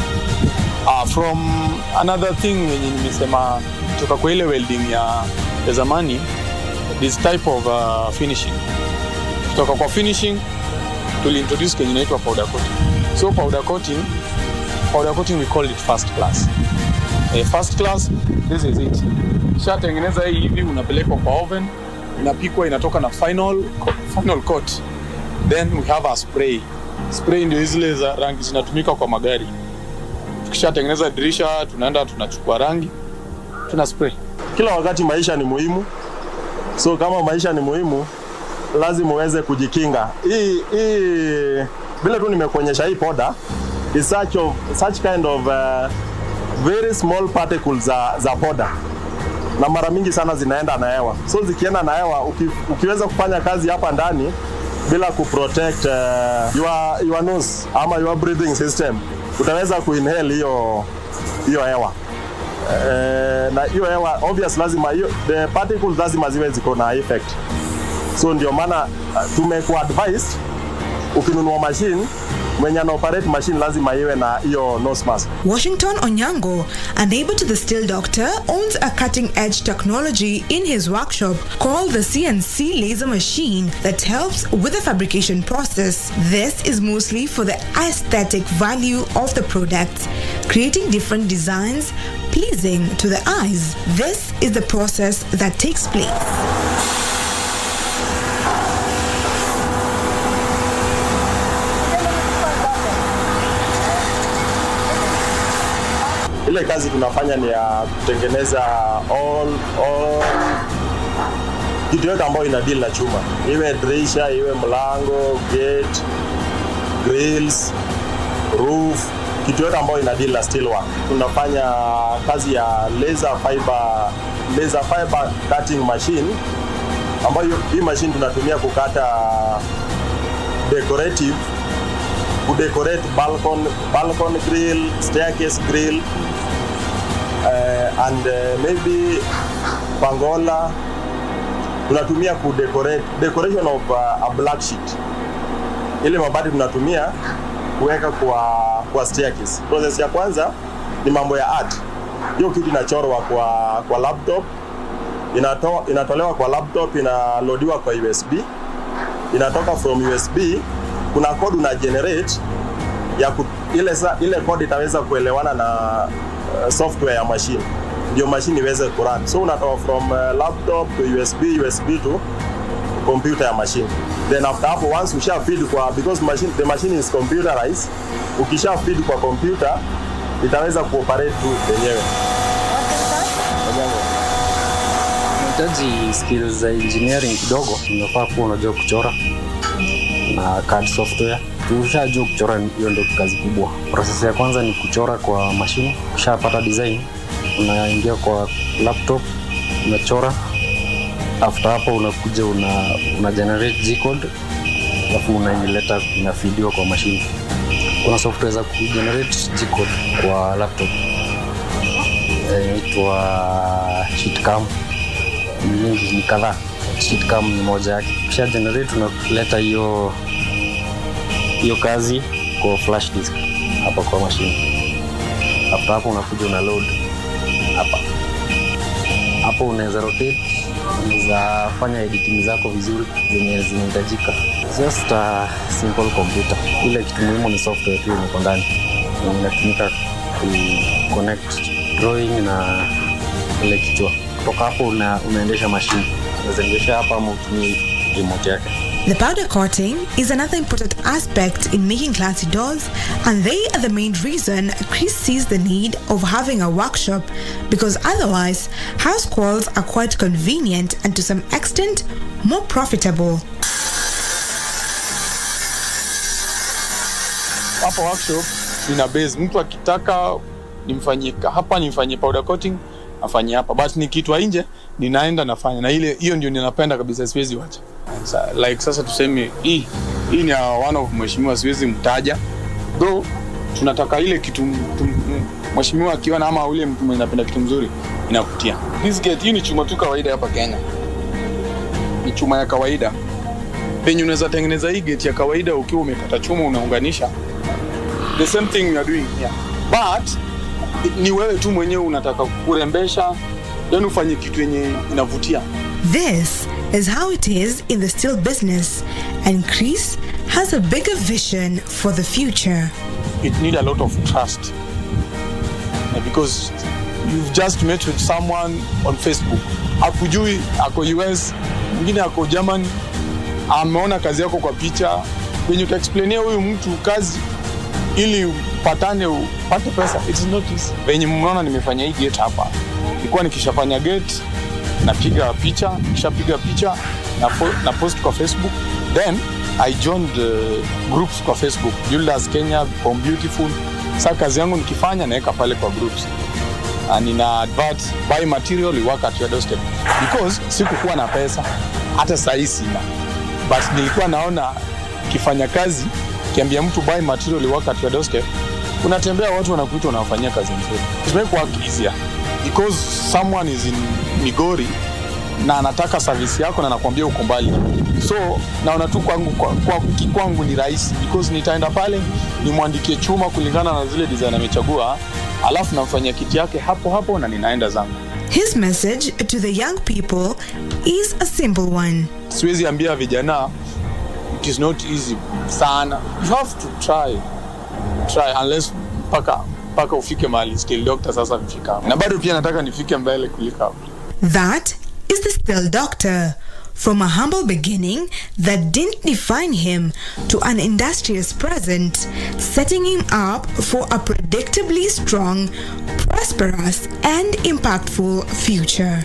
From another thing wenye nimesema kutoka kwa ile welding ya zamani, this type of finishing. Kutoka kwa finishing tuliintroduce kenye inaitwa powder coating. So powder coating we call it first class. First class, this is it. Shatengeneza hii hivi unapeleka kwa oven, inapikwa, inatoka na final coat. Then we have a spray. Spray ndio zile za rangi zinatumika kwa magari. Tukishatengeneza dirisha, tunaenda tunachukua rangi, tuna spray. Kila wakati maisha ni muhimu. So kama maisha ni muhimu, lazima uweze kujikinga. Hii bila tu nimekuonyesha hii powder is such kind of very small particles za powder. Na mara mingi sana zinaenda na hewa. So zikienda na hewa, ukiweza kufanya kazi hapa ndani bila kuprotect your nose ama your breathing system, utaweza kuinhale hiyo hewa. Na hiyo hewa obvious lazima the particles lazima ziwe ziko na effect. So ndio maana tumekuwa advised ukinunua machine, mwenye ana operate machine lazima iwe na hiyo nose mask. Washington Onyango, a neighbor to the still doctor, owns a cutting-edge technology in his workshop called the CNC laser machine that helps with the fabrication process. This is mostly for the aesthetic value of the product, creating different designs pleasing to the eyes. This is the process that takes place. Ile kazi tunafanya ni ya kutengeneza all kitu yote ambayo ina deal na chuma. Iwe dirisha, iwe mlango, gate, grills, roof, kitu yote ambayo ina deal na steel work. Tunafanya kazi ya laser fiber cutting machine, ambayo hii machine tunatumia kukata kudecorate balcon grill, staircase grill, and maybe pangola. Tunatumia decoration of a black sheet. Ile mabati tunatumia kuweka kwa staircase. Process ya kwanza ni mambo ya art. Hiyo kitu inachorwa kwa laptop, inatolewa kwa laptop, inaloadiwa kwa USB, inatoka from USB. Kuna code una generate ile code itaweza kuelewana na software ya machine, ndio machine iweze kurun. So unatoa from laptop to USB to computer ya machine. Then after hapo, once usha feed because the machine is computerized, ukisha feed kwa computer itaweza kuoperate tu yenyewe. Unahitaji skills za engineering kidogo, unafaa kuwa unajua kuchora na CAD software. Ukishajua kuchora, hiyo ndio kazi kubwa. Process ya kwanza ni kuchora kwa machine. Ukishapata design, unaingia kwa laptop, unachora. After hapo unakuja una generate G-code, alafu unaileta na video kwa machine. Kuna software za kugenerate G-code kwa laptop. Inaitwa sheetcam. Ni kadhaa. Sheetcam ni moja yake. Kisha generate, unaleta hiyo kazi kwa flash disk hapa kwa machine. After hapo unakuja una load hapa. Hapo unaweza rotate, unaweza fanya editing zako vizuri zenye zinahitajika. Just a simple computer. Ile kitu muhimu ni software tu iko ndani. Inatumika ku connect drawing na ile kichwa. Kutoka hapo unaendesha machine. Unaendesha hapa ama utumie remote yake. The powder coating is another important aspect in making classy doors, and they are the main reason Chris sees the need of having a workshop, because otherwise house calls are quite convenient and to some extent more profitable. Hapa workshop ina base, mtu akitaka nimfanyie hapa, nimfanyie powder coating, afanyie hapa, but nikitwa nje ninaenda nafanya, na hiyo ndio ninapenda kabisa, siwezi wacha. Like sasa tuseme hii ni one of mheshimiwa, siwezi mtaja, though tunataka ile kitu mheshimiwa akiona ama ule mtu mwenye anapenda kitu mzuri inavutia. This gate hii ni chuma tu kawaida hapa Kenya, ni chuma ya kawaida. Penye unaweza tengeneza hii gate ya kawaida ukiwa umekata chuma unaunganisha, the same thing we are doing here, but ni wewe tu mwenyewe unataka kurembesha, yani ufanye kitu yenye inavutia. This is how it is in the steel business, and Chris has a bigger vision for the future. It needs a lot of trust, because you've just met with someone on Facebook, akujui ako US, mwingine ako Germany, ameona kazi yako kwa picha, when you explainia huyu mtu kazi ili upate pesa, it's not easy. Venye mmeona nimefanya hii gate hapa, nilikuwa nikishafanya gate napiga picha, nishapiga picha na post kwa Facebook, then I joined groups kwa Facebook, Builders Kenya, Home Beautiful. Sasa kazi yangu nikifanya naweka pale kwa groups, nina advert, buy material, we work at your doorstep, because sikukuwa na pesa, hata sasa sina, but nilikuwa naona kifanya kazi, kiambia mtu buy material, we work at your doorstep, unatembea watu wanakuita unawafanyia kazi nzuri. It make work easier, because someone is in Migori na anataka service yako na anakuambia uko mbali. So naona tu kwangu ni rahisi, because nitaenda pale nimwandikie chuma kulingana na zile design amechagua, alafu namfanyia kiti yake hapo na ninaenda zangu. His message to the young people is a simple one. Siwezi ambia vijana it is not easy sana. You have to try unless paka ufike mahali still doctor sasa mfika. Na bado pia nataka nifike mbele kuliko hapo. That is the Still Doctor. From a humble beginning that didn't define him to an industrious present, setting him up for a predictably strong, prosperous, and impactful future.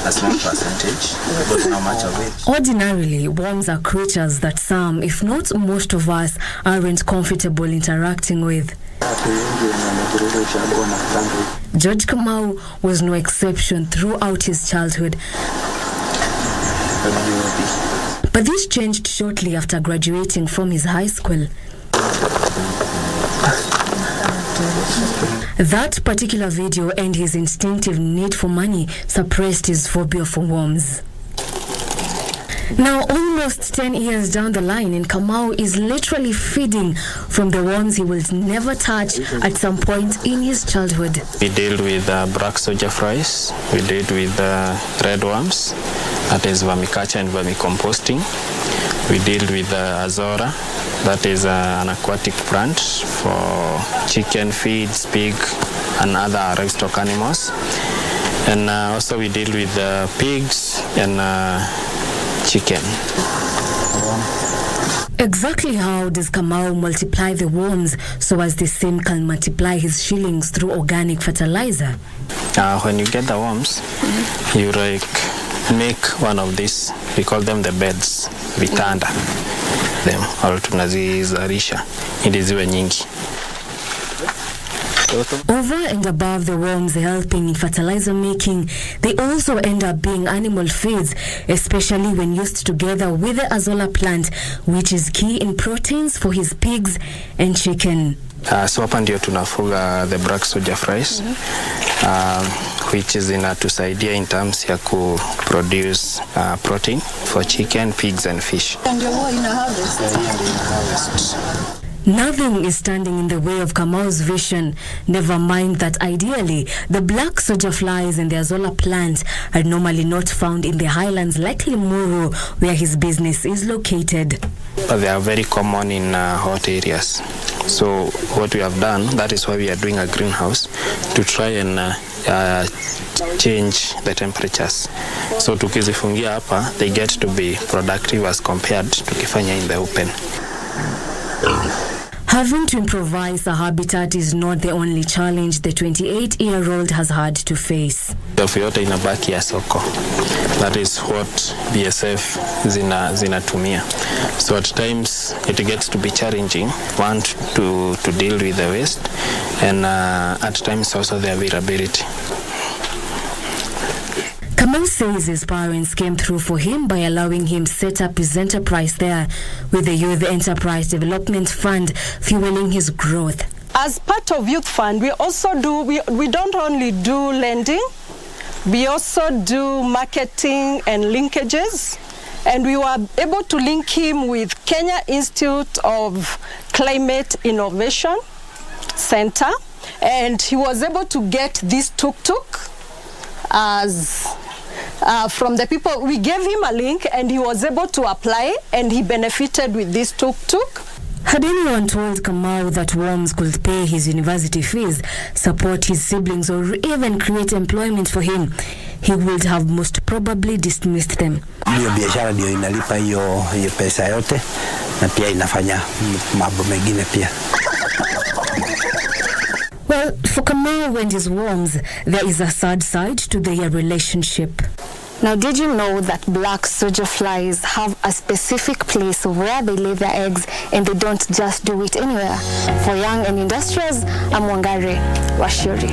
A small percentage, but not much of it. Ordinarily, worms are creatures that some, if not most of us, aren't comfortable interacting with. George Kamau was no exception throughout his childhood. But this changed shortly after graduating from his high school. That particular video and his instinctive need for money suppressed his phobia for worms. Now, almost 10 years down the line, and Kamau is literally feeding from the worms he will never touch at some point in his childhood. We deal with black soldier flies. We deal with red worms, that is vermiculture and vermicomposting. We deal with azora, that is an aquatic plant for chicken feeds, pig, and other livestock animals. And also we deal with pigs and chicken. Exactly how does Kamau multiply the worms so as the same can multiply his shillings through organic fertilizer? When you get the worms, you make one of these, we call them the beds, vitanda them, or tunazizalisha ili ziwe nyingi. Over and above the worms helping in fertilizer making, they also end up being animal feeds, especially when used together with the azolla plant, which is key in proteins for his pigs and chicken. So hapa ndio tunafuga the black soldier flies, which is inatusaidia in terms ya produce protein for chicken, pigs and fish. And you're in a harvest. Nothing is standing in the way of Kamau's vision. Never mind that ideally, the black soldier flies and the azolla plant are normally not found in the highlands like Limuru, where his business is located. But they are very common in hot areas. So what we have done, that is why we are doing a greenhouse, to try and change the temperatures. So tukizifungia hapa, they get to be productive as compared to tukifanya in the open. Having to improvise a habitat is not the only challenge the 28-year-old has had to face. Yote inabaki ya soko. That is what BSF zinatumia. So at times it gets to be challenging, one, to deal with the waste, and at times also the availability. Kamal says his parents came through for him by allowing him set up his enterprise there, with the Youth Enterprise Development Fund fueling his growth. As part of Youth Fund, we also do, we don't only do lending, we also do marketing and linkages. And we were able to link him with Kenya Institute of Climate Innovation Center. And he was able to get this tuk-tuk as from the people. We gave him a link and he was able to apply and he benefited with this tuk-tuk. Had anyone told Kamau that Worms could pay his university fees, support his siblings, or even create employment for him, he would have most probably dismissed them. Hiyo biashara ndio inalipa hiyo pesa yote na pia inafanya mambo mengine pia. Well, for Kamau and his Worms, there is a sad side to their relationship. Now, did you know that black soldier flies have a specific place where they lay their eggs and they don't just do it anywhere? For young and industrious, I'm Mwangi Washuri.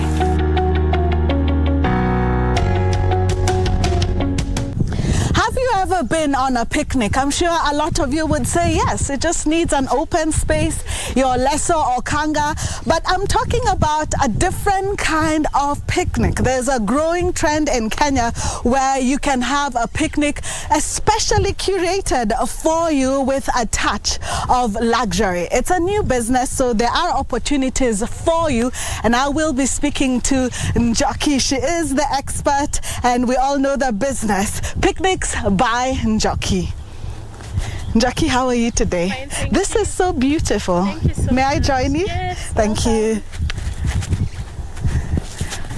Have you ever been on a picnic? I'm sure a lot of you would say yes. It just needs an open space, your Leso or Kanga. But I'm talking about a different kind of picnic. There's a growing trend in Kenya where you can have a picnic especially curated for you with a touch of luxury. It's a new business, so there are opportunities for you. And I will be speaking to Njoki. She is the expert, and we all know the business. Picnics by Njoki. Njoki, how are you today? Fine, this is so beautiful. Thank you so May much. I join you? Yes. Thank you.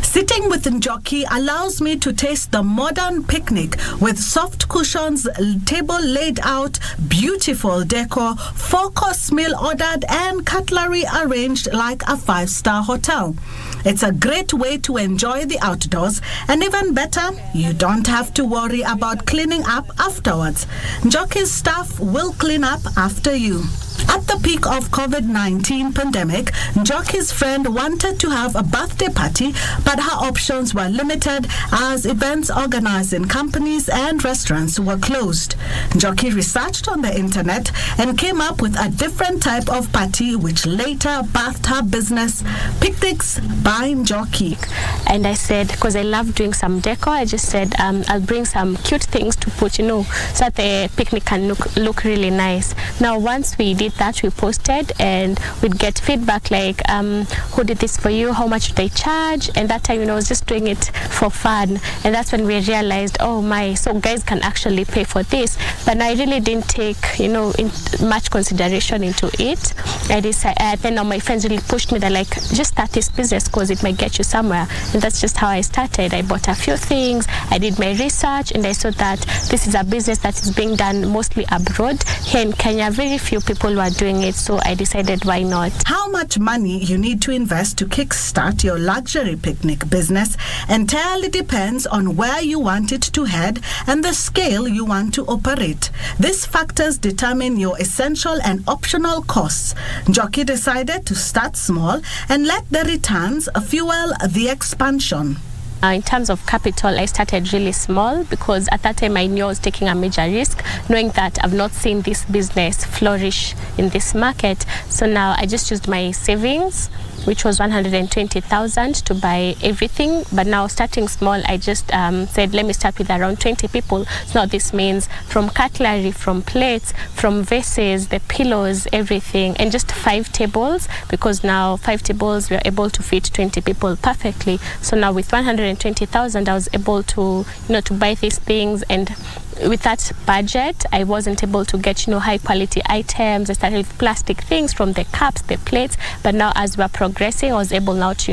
Sitting with Njoki allows me to taste the modern picnic with soft cushions, table laid out, beautiful decor, 4-course meal ordered, and cutlery arranged like a 5-star hotel. It's a great way to enjoy the outdoors, and even better, you don't have to worry about cleaning up afterwards. Njoki's staff will clean up after you. At the peak of COVID-19 pandemic, Njoki's friend wanted to have a birthday party, but her options were limited as events organized in companies and restaurants were closed. Njoki researched on the internet and came up with a different type of party, which later birthed her business, Picnics by Njoki. And I said, because I love doing some decor, I just said I'll bring some cute things to put, so that the picnic can look really nice. Now, once we did that, we posted and we'd get feedback like, who did this for you? How much did they charge? And that time, I was just doing it for fun. And that's when we realized, oh my, so guys can actually pay for this. But I really didn't take, much consideration into it. I decided, then my friends really pushed me. They're like, just start this business because it might get you somewhere. And that's just how I started. I bought a few things, I did my research, and I saw that this is a business that is being done mostly abroad. Here in Kenya, very few people were doing it, so I decided why not. How much money you need to invest to kickstart your luxury picnic business entirely depends on where you want it to head and the scale you want to operate. These factors determine your essential and optional costs. Njoki decided to start small and let the returns fuel the expansion. In terms of capital, I started really small because at that time I knew I was taking a major risk, knowing that I've not seen this business flourish in this market. So now I just used my savings, which was 120,000 to buy everything. But now starting small, I just said, let me start with around 20 people. So now this means from cutlery, from plates, from vases, the pillows, everything, and just 5 tables, because now 5 tables, we are able to fit 20 people perfectly. So now with 120,000, I was able to, to buy these things, and with that budget, I wasn't able to get, high quality items. I started with plastic things, from the cups, the plates, but now as we're progressing, progressing. I was able now to,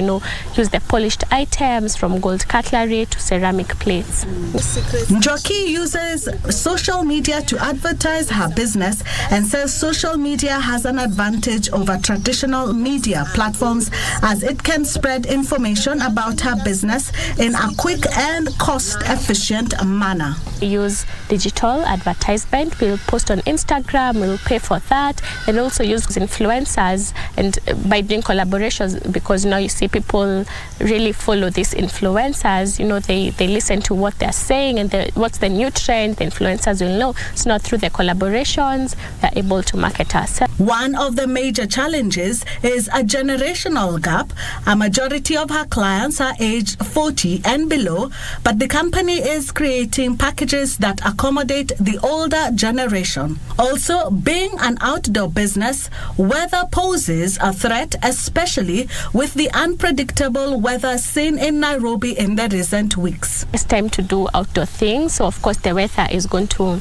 use the polished items from gold cutlery to ceramic plates. Njoki uses social media to advertise her business and says social media has an advantage over traditional media platforms as it can spread information about her business in a quick and cost-efficient manner. We use digital advertisement. We'll post on Instagram, we'll pay for that, and also use influencers and by doing collaborations, because now you see people really follow these influencers. They listen to what they're saying and what's the new trend. The influencers will know. So now through the collaborations, we're able to market ourselves. One of the major challenges is a generational gap. A majority of her clients are aged 40 and below, but the company is creating packages that accommodate the older generation. Also, being an outdoor business, weather poses a threat, especially with the unpredictable weather seen in Nairobi in the recent weeks. It's time to do outdoor things, so of course the weather is going to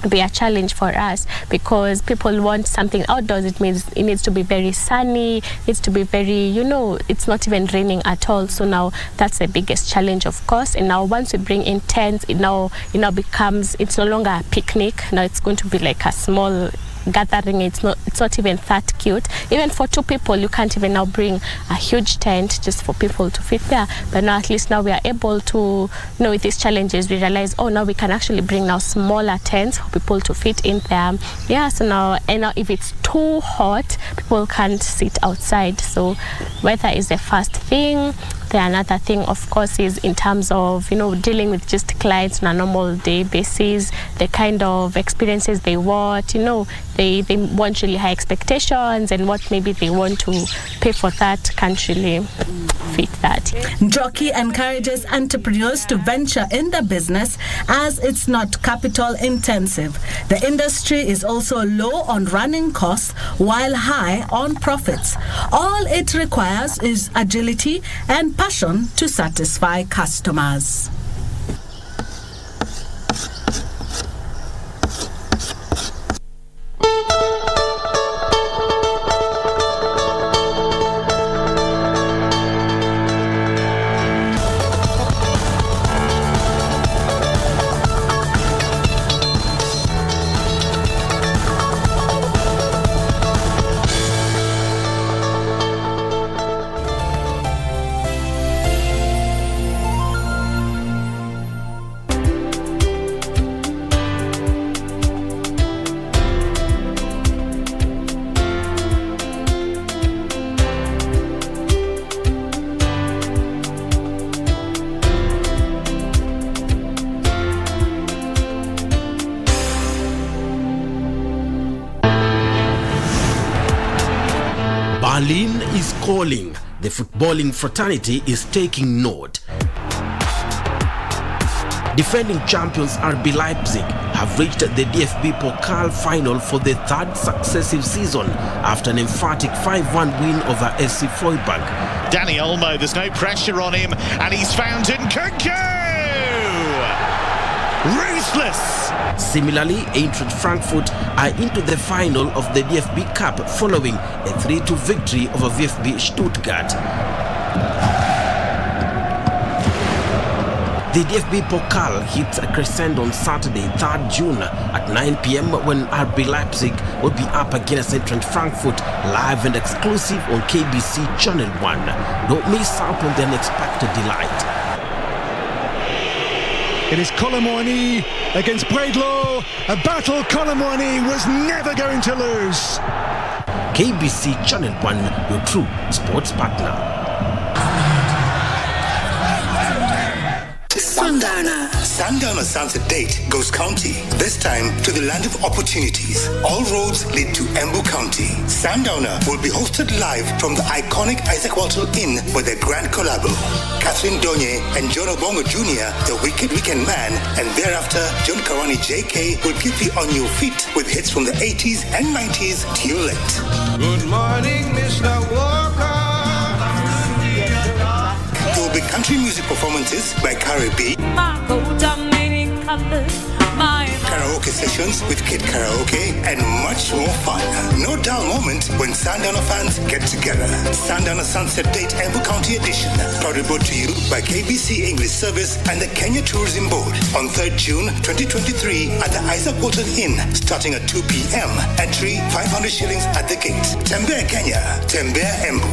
be a challenge for us because people want something outdoors. It means it needs to be very sunny, it needs to be very, it's not even raining at all. So now that's the biggest challenge, of course. And now once we bring in tents, it now becomes, it's no longer a picnic. Now it's going to be like a small gathering. It's not even that cute. Even for 2 people, you can't even now bring a huge tent just for people to fit there. But now at least now we are able to, with these challenges, we realize, now we can actually bring now smaller tents for people to fit in there. Yeah, so now if it's too hot, people can't sit outside. So weather is the first thing. The another thing, of course, is in terms of, dealing with just clients on a normal day basis, the kind of experiences they want, they want really high expectations, and what maybe they want to pay for that can't really fit that. Njoki encourages entrepreneurs to venture in the business as it's not capital intensive. The industry is also low on running costs while high on profits. All it requires is agility and passion to satisfy customers. Berlin is calling. The footballing fraternity is taking note. Defending champions RB Leipzig have reached the DFB Pokal final for the 3rd successive season after an emphatic 5-1 win over SC Freiburg. Danny Olmo, there's no pressure on him, and he's found Nkunku! Ruthless! Similarly, Eintracht Frankfurt are into the final of the DFB Cup following a 3-2 victory over VfB Stuttgart. The DFB Pokal hits a crescendo on Saturday, 3rd June at 9 p.m. when RB Leipzig will be up against Eintracht Frankfurt, live and exclusive on KBC Channel 1. Don't miss out on the unexpected delight. It is Colomwani against Bredlow, a battle Colomwani was never going to lose. KBC Channel 1, your true sports partner. Sundowner Sunset Date goes county, this time to the land of opportunities. All roads lead to Embu County. Sundowner will be hosted live from the iconic Isaac Walton Inn with their grand collabo. Catherine Donye and John Obongo Jr., the Wicked Weekend Man, and thereafter John Karani JK will keep you on your feet with hits from the 80s and 90s till late. Good morning, Mr. Walker. There will be country music performances by Carrie B. karaoke sessions with Kid Karaoke, and much more fun. No dull moment when Sundowner fans get together. Sundowner Sunset Date Embu County Edition, proudly brought to you by KBC English Service and the Kenya Tourism Board on 3rd June 2023 at the Isaac Walton Inn, starting at 2 p.m. Entry 500 shillings at the gate. Tembea Kenya, Tembea Embu.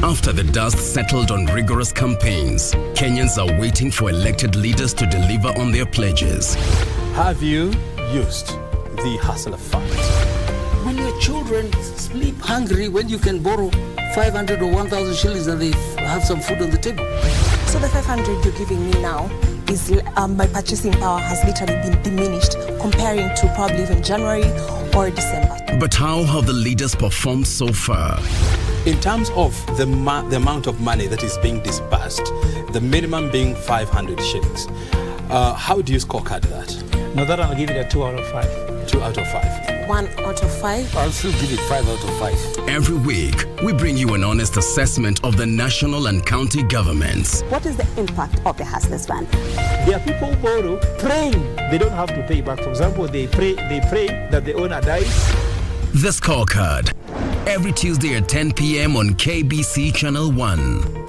After the dust settled on rigorous campaigns, Kenyans are waiting for elected leaders to deliver on their pledges. Have you used the hustler fund? When your children sleep hungry, when you can borrow 500 or 1,000 shillings and they have some food on the table. So the 500 you're giving me now is my purchasing power has literally been diminished comparing to probably even January or December. But how have the leaders performed so far? In terms of the amount of money that is being disbursed, the minimum being 500 shillings, how do you scorecard that? No, that I'll give it a 2 out of 5. 2 out of 5. 1 out of 5. I'll still give it 5 out of 5. Every week, we bring you an honest assessment of the national and county governments. What is the impact of the Hustlers Fund? There are people who borrow praying they don't have to pay back. For example, they pray that the owner dies. The Scorecard. Every Tuesday at 10 p.m. on KBC Channel 1.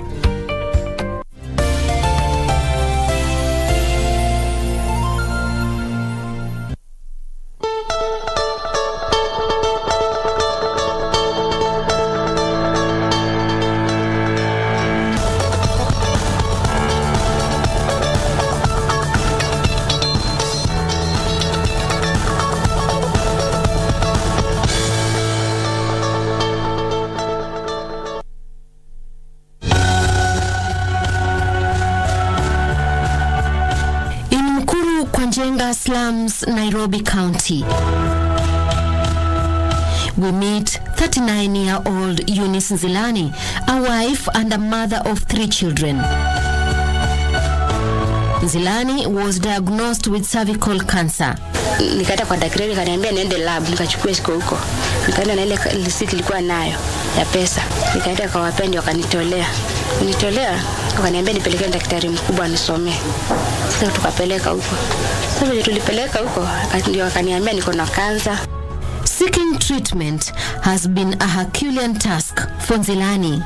Slums, Nairobi County. We meet 39-year-old Eunice Nzilani, a wife and a mother of 3 children. Nzilani was diagnosed with cervical cancer. Nikaenda kwa daktari akaniambia niende lab nikachukue siko huko. Nikaenda na ile lisiti ilikuwa nayo ya pesa. Nikaenda kwa wapendi wakanitolea. Nitolea wakaniambia nipeleke daktari mkubwa anisomee. Sasa tukapeleka huko. Sasa tulipeleka huko ndio akaniambia niko na cancer. Seeking treatment has been a Herculean task for Nzilani.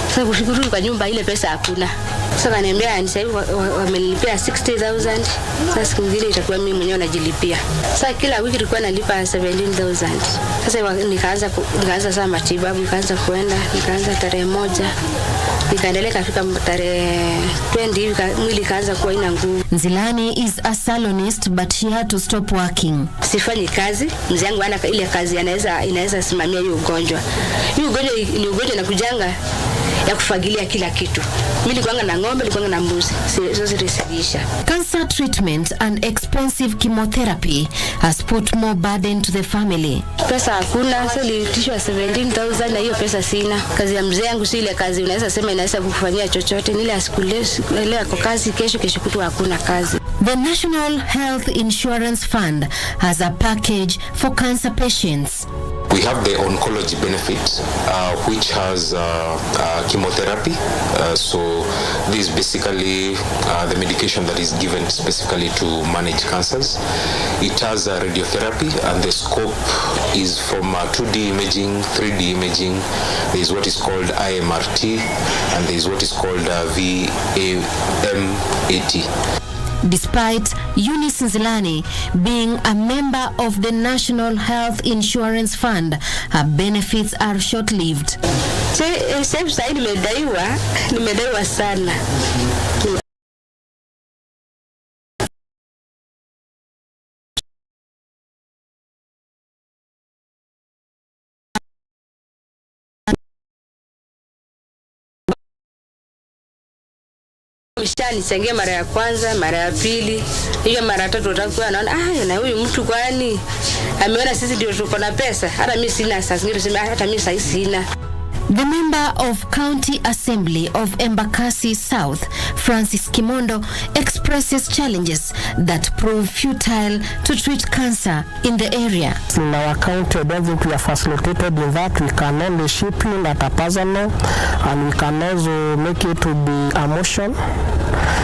Sasa kushukuru kwa nyumba ile pesa hakuna. Sasa kaniambia ni sasa wamenilipia 60,000. Sasa siku nyingine itakuwa mimi mwenyewe najilipia. Sasa kila wiki nilikuwa nalipa 17,000. Sasa nikaanza sasa matibabu, nikaanza kuenda, nikaanza tarehe 1. Nikaendelea kafika tarehe 20 hivi mwili kaanza kuwa ina nguvu. Nzilani is a salonist but she had to stop working. Sifanyi kazi, mzee wangu ana ile kazi inaweza simamia hiyo ugonjwa. Hiyo ugonjwa ni ugonjwa na kujanga ya kufagilia kila kitu. Mimi nilikuwa na ng'ombe, nilikuwa na mbuzi. Zote zilisadisha. Cancer treatment and expensive chemotherapy has put more burden to the family. Pesa hakuna, sasa nilitishwa 17,000 na hiyo pesa sina. Kazi ya mzee wangu si ile kazi unaweza sema inaweza kukufanyia chochote. Nile asikulea kwa kazi kesho kutwa hakuna kazi. The National Health Insurance Fund has a package for cancer patients. We have the oncology benefit, which has chemotherapy. So this is basically the medication that is given specifically to manage cancers. It has radiotherapy, and the scope is from 2D imaging, 3D imaging. There is what is called IMRT, and there is what is called VAMAT. Despite Eunice Nzilani being a member of the National Health Insurance Fund, her benefits are short-lived. Sasa nimedaiwa sana. Nishangia mara ya kwanza, mara ya pili, hiyo mara ya tatu utakuwa anaona na huyu mtu kwani ameona sisi ndio tuko na pesa. Hata mimi sina, sasa ngine sema hata mimi sasa sina. The member of County Assembly of Embakasi South, Francis Kimondo, expresses challenges that prove futile to treat cancer in the area. In our county, we are facilitated in that we can only ship in at a personal, and we can also make it to be a motion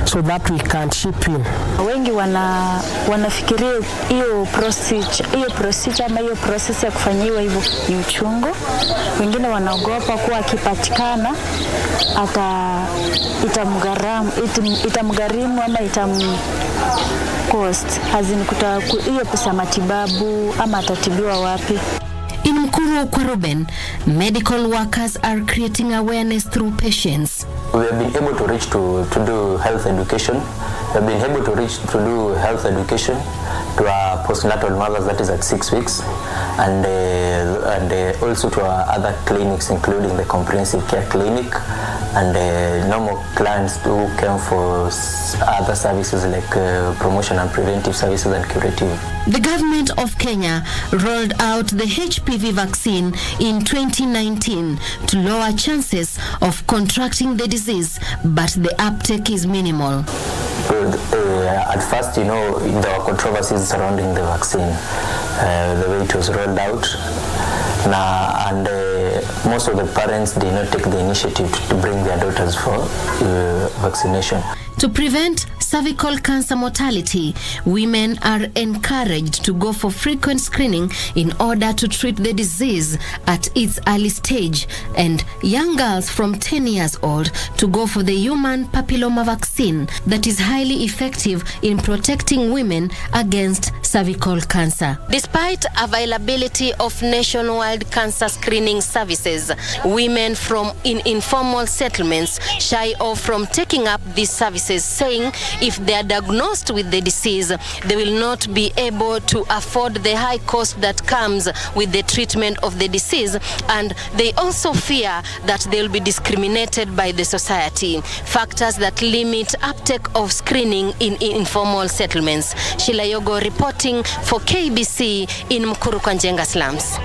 so that we can ship in. Wengi wanafikiria hiyo procedure ama hiyo process ya kufanyiwa hivyo ni uchungu. Wengine wanaogopa kuwa akipatikana itamgharimu ama cost hazini hiyo pesa matibabu ama atatibiwa wapi. In Mkuru kwa Ruben, medical workers are creating awareness through patients. We have been able to reach to do health education. We have been able to reach to do health education to our postnatal mothers, that is at 6 weeks, and also to our other clinics, including the comprehensive care clinic and normal clients who came for other services like promotion and preventive services and curative. The government of Kenya rolled out the HPV vaccine in 2019 to lower chances of contracting the disease, but the uptake is minimal. At first, there were controversies surrounding the vaccine, the way it was rolled out. And most of the parents did not take the initiative to bring their daughters for vaccination. To prevent cervical cancer mortality, women are encouraged to go for frequent screening in order to treat the disease at its early stage, and young girls from 10 years old to go for the human papilloma vaccine that is highly effective in protecting women against cervical cancer. Despite availability of nationwide cancer screening services, women from informal settlements shy off from taking up these services, saying if they are diagnosed with the disease, they will not be able to afford the high cost that comes with the treatment of the disease, and they also fear that they will be discriminated by the society, factors that limit uptake of screening in informal settlements. Sheila Yogo reporting for KBC in Mkuru kwa Njenga slums.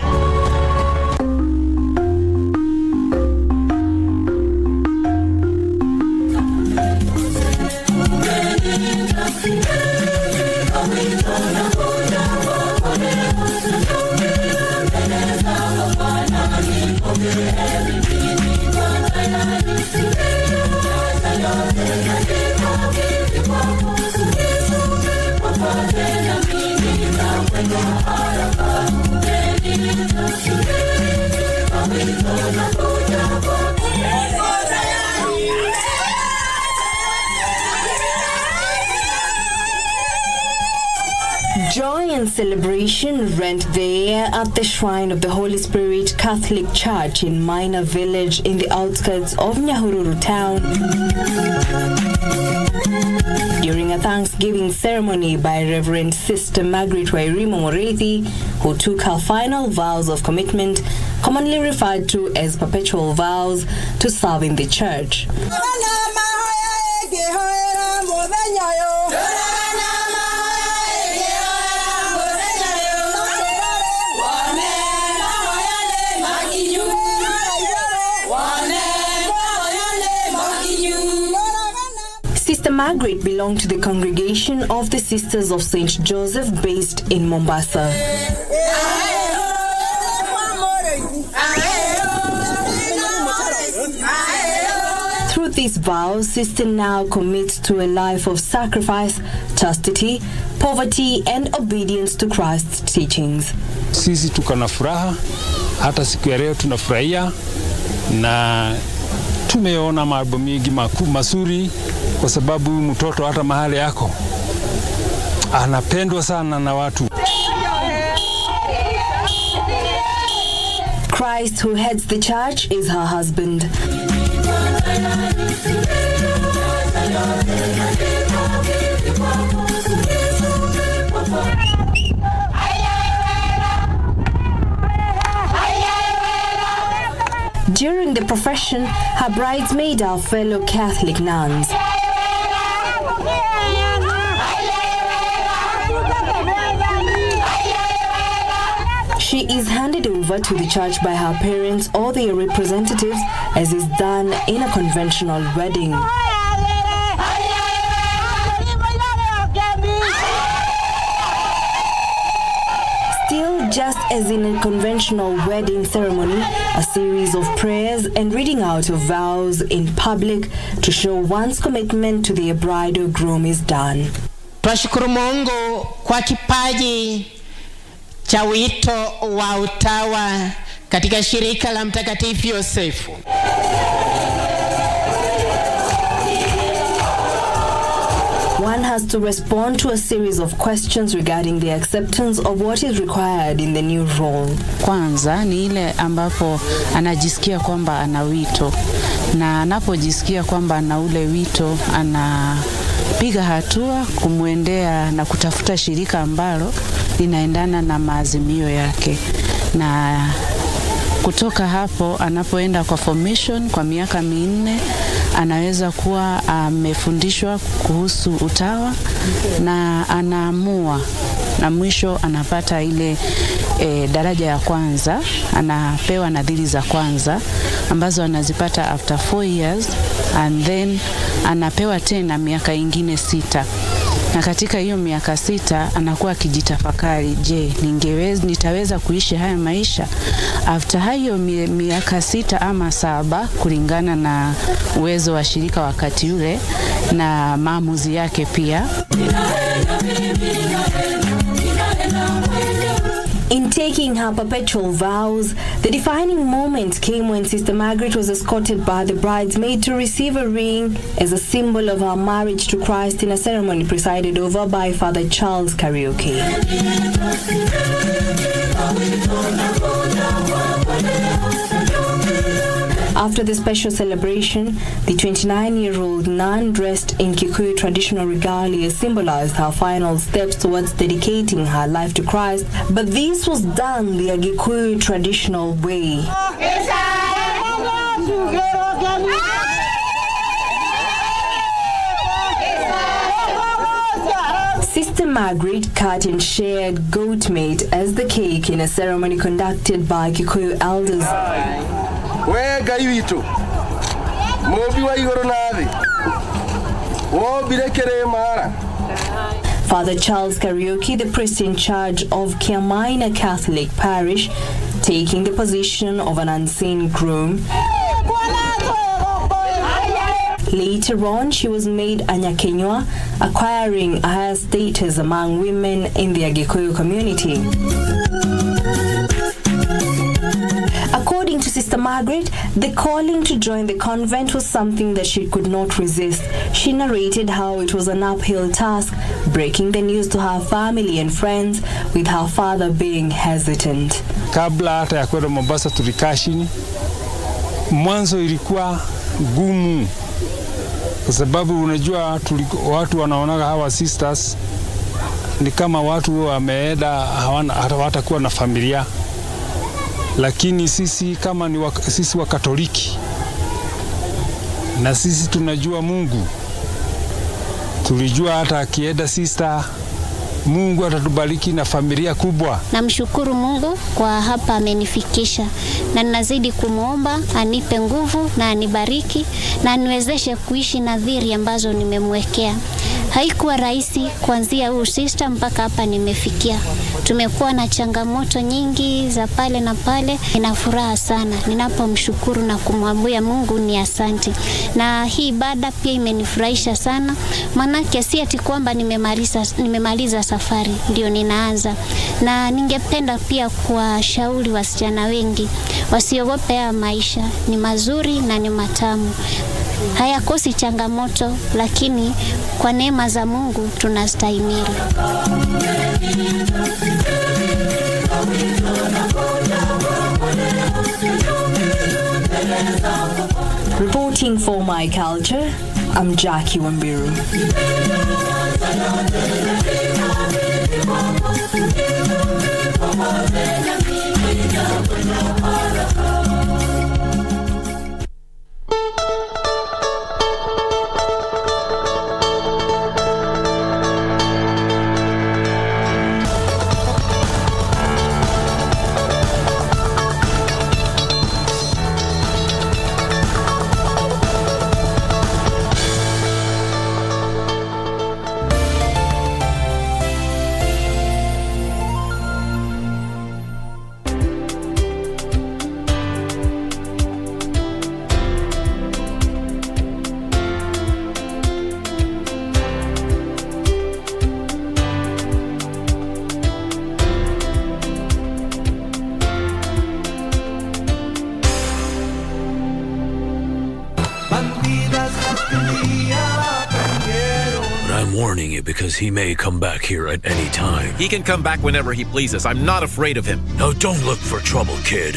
Joy and celebration rent the air at the Shrine of the Holy Spirit Catholic Church in Minor Village in the outskirts of Nyahururu town. During a Thanksgiving ceremony by Reverend Sister Margaret Wairimo Morethi, who took her final vows of commitment, commonly referred to as perpetual vows, to serve in the church. Sister Margaret belonged to the congregation of the Sisters of St. Joseph based in Mombasa. Through these vows, Sister now commits to a life of sacrifice, chastity, poverty and obedience to Christ's teachings. Sisi tuko na furaha, hata siku ya leo tunafurahia na tumeona mambo mengi mazuri kwa sababu mtoto hata mahali yako anapendwa sana na watu. Christ, who heads the church, is her husband. During the profession, her bridesmaids are fellow Catholic nuns. She is handed in over to the church by her parents or their representatives, as is done in a conventional wedding. Still, just as in a conventional wedding ceremony, a series of prayers and reading out of vows in public to show one's commitment to their bride or groom is done. Twashukuru Mungu kwa kipaji cha wito wa utawa katika shirika la Mtakatifu Yosefu. One has to respond to a series of questions regarding the acceptance of what is required in the new role. Kwanza ni ile ambapo anajisikia kwamba ana wito, na anapojisikia kwamba ana ule wito anapiga hatua kumwendea na kutafuta shirika ambalo linaendana na maazimio yake, na kutoka hapo anapoenda kwa formation kwa miaka 4 anaweza kuwa amefundishwa kuhusu utawa na anaamua, na mwisho anapata ile daraja ya kwanza, anapewa nadhiri za kwanza ambazo anazipata after 4 years, and then anapewa tena miaka ingine 6. Na katika hiyo miaka 6 anakuwa akijitafakari, je, nitaweza kuishi haya maisha? After hayo miaka 6 ama 7 kulingana na uwezo wa shirika wakati ule na maamuzi yake pia. In taking her perpetual vows, the defining moment came when Sister Margaret was escorted by the bridesmaid to receive a ring as a symbol of her marriage to Christ in a ceremony presided over by Father Charles Karaoke. After the special celebration, the 29-year-old nun dressed in Kikuyu traditional regalia symbolized her final steps towards dedicating her life to Christ, but this was done the Gikuyu traditional way. Sister Margaret cut and shared goat meat as the cake in a ceremony conducted by Kikuyu elders. Wega yitu mobi wa igoro nathi wo birekere mara. Father Charles Karaoke, the priest in charge of Kiamaina Catholic Parish, taking the position of an unseen groom. Later on, she was made Anyakenywa, acquiring a higher status among women in the Gikuyu community. According to Sister Margaret, the calling to join the convent was something that she could not resist. She narrated how it was an uphill task, breaking the news to her family and friends, with her father being hesitant. Kabla hata ya kwenda Mombasa tulikaa chini. Mwanzo ilikuwa gumu, kwa sababu unajua watu wanaonaga hawa sisters ni kama watu wameenda hawatakuwa na familia. Lakini sisi kama sisi wa Katoliki na sisi tunajua Mungu, tulijua hata akienda sister Mungu atatubariki na familia kubwa. Namshukuru Mungu kwa hapa amenifikisha, na ninazidi kumuomba anipe nguvu na anibariki na aniwezeshe kuishi nadhiri ambazo nimemwekea. Haikuwa rahisi kuanzia huu sister mpaka hapa nimefikia. Tumekuwa na changamoto nyingi za pale na pale. Nina furaha sana ninapomshukuru na kumwambia Mungu ni asante. Na hii ibada pia imenifurahisha sana, maana si ati kwamba nimemaliza safari ndio ninaanza. Na ningependa pia kuwashauri wasichana wengi wasiogope haya maisha, ni mazuri na ni matamu. Hayakosi changamoto, lakini kwa neema za Mungu tunastahimili. Reporting for My Culture, I'm Jackie Wambiru. warning you because he may come back here at any time. He can come back whenever he pleases. I'm not afraid of him. Now don't look for trouble, kid.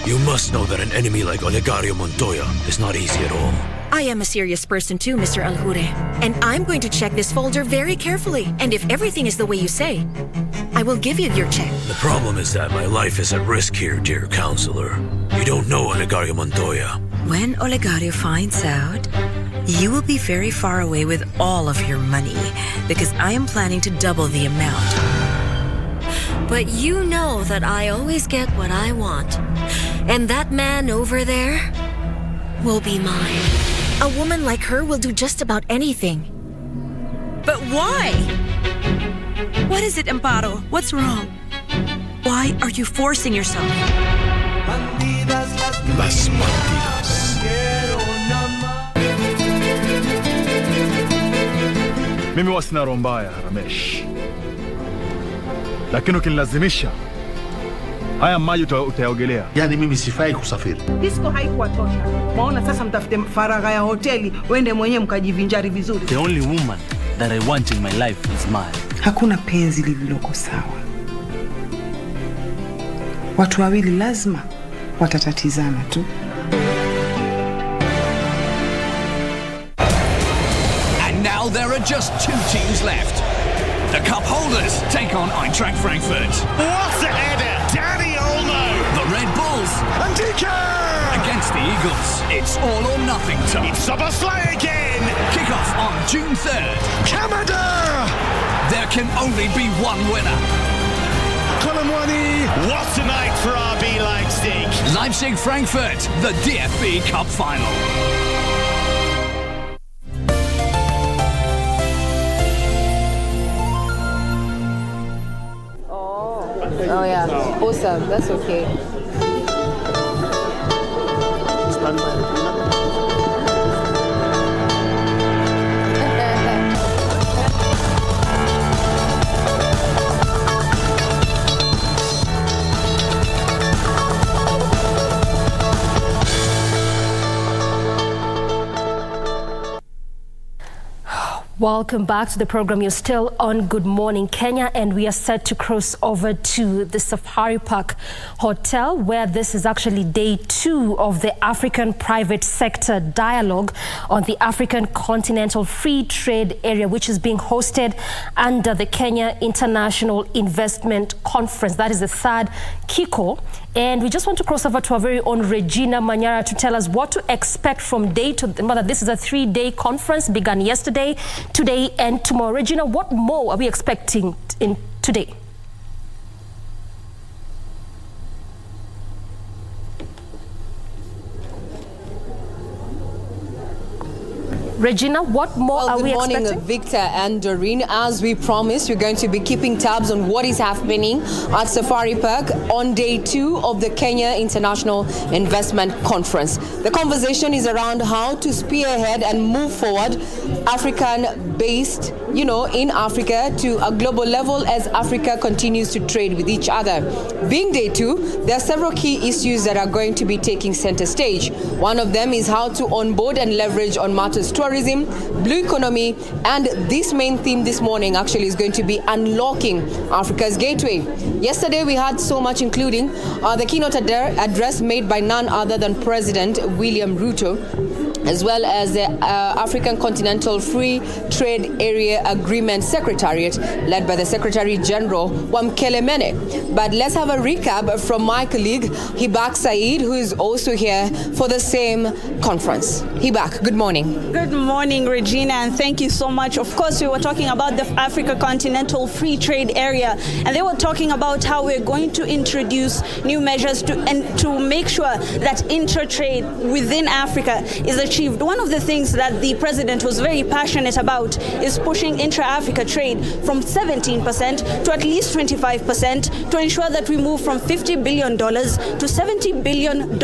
You must know that an enemy like Olegario Montoya is not easy at all. I am a serious person too, Mr. Alhure. And I'm going to check this folder very carefully. And if everything is the way you say, I will give you your check. The problem is that my life is at risk here, dear counselor. You don't know Olegario Montoya. When Olegario finds out, you will be very far away with all of your money because I am planning to double the amount. But you know that I always get what I want. And that man over there will be mine. A woman like her will do just about anything. But why? What is it, Amparo? What's wrong? Why are you forcing yourself? Las bandidas. Mimi wasina roho mbaya, Ramesh. Lakini ukinilazimisha, haya maji utayaogelea. Yani mimi sifai kusafiri. Disco haikuwa tosha. Maona sasa mtafute faragha ya hoteli, wende mwenyewe mkajivinjari vizuri. The only woman that I want in my life is mine. Hakuna penzi lililoko sawa. Watu wawili lazima watatatizana tu. And now there are just 2 teams left. The cup holders take on Eintracht Frankfurt. What's the header? Danny Olmo. The Red Bulls. Andika! Against the Eagles. It's all or nothing time. It's Soboslai again. Kickoff on June 3rd. Kamada! There can only be one winner. Kolomwani. What a night for RB Leipzig. Leipzig-Frankfurt, the DFB Cup final. Oh yeah, awesome. That's okay. Welcome back to the program. You're still on Good Morning Kenya, and we are set to cross over to the Safari Park Hotel, where this is actually day 2 of the African Private Sector Dialogue on the African Continental Free Trade Area, which is being hosted under the Kenya International Investment Conference. That is the 3rd KICO. And we just want to cross over to our very own Regina Manyara to tell us what to expect from day to day. This is a 3-day conference, began yesterday, today, and tomorrow. Regina, what more are we expecting in today? Regina, what more are we expecting? Good morning, Victor and Doreen. As we promised, we're going to be keeping tabs on what is happening at Safari Park on day 2 of the Kenya International Investment Conference. The conversation is around how to spearhead and move forward African-based, in Africa to a global level as Africa continues to trade with each other. Being day 2, there are several key issues that are going to be taking center stage. One of them is how to onboard and leverage on matters tourism, blue economy, and this main theme this morning actually is going to be unlocking Africa's gateway. Yesterday we had so much, including the keynote address made by none other than President William Ruto, as well as the African Continental Free Trade Area Agreement Secretariat, led by the Secretary General Wamkele Mene. But let's have a recap from my colleague Hibak Said, who is also here for the same conference. Hibak, good morning. Good morning, Regina, and thank you so much. Of course, we were talking about the Africa Continental Free Trade Area, and they were talking about how we're going to introduce new measures to make sure that inter-trade within Africa is achieved. One of the things that the president was very passionate about is pushing intra-Africa trade from 17% to at least 25% to ensure that we move from $50 billion to $70 billion.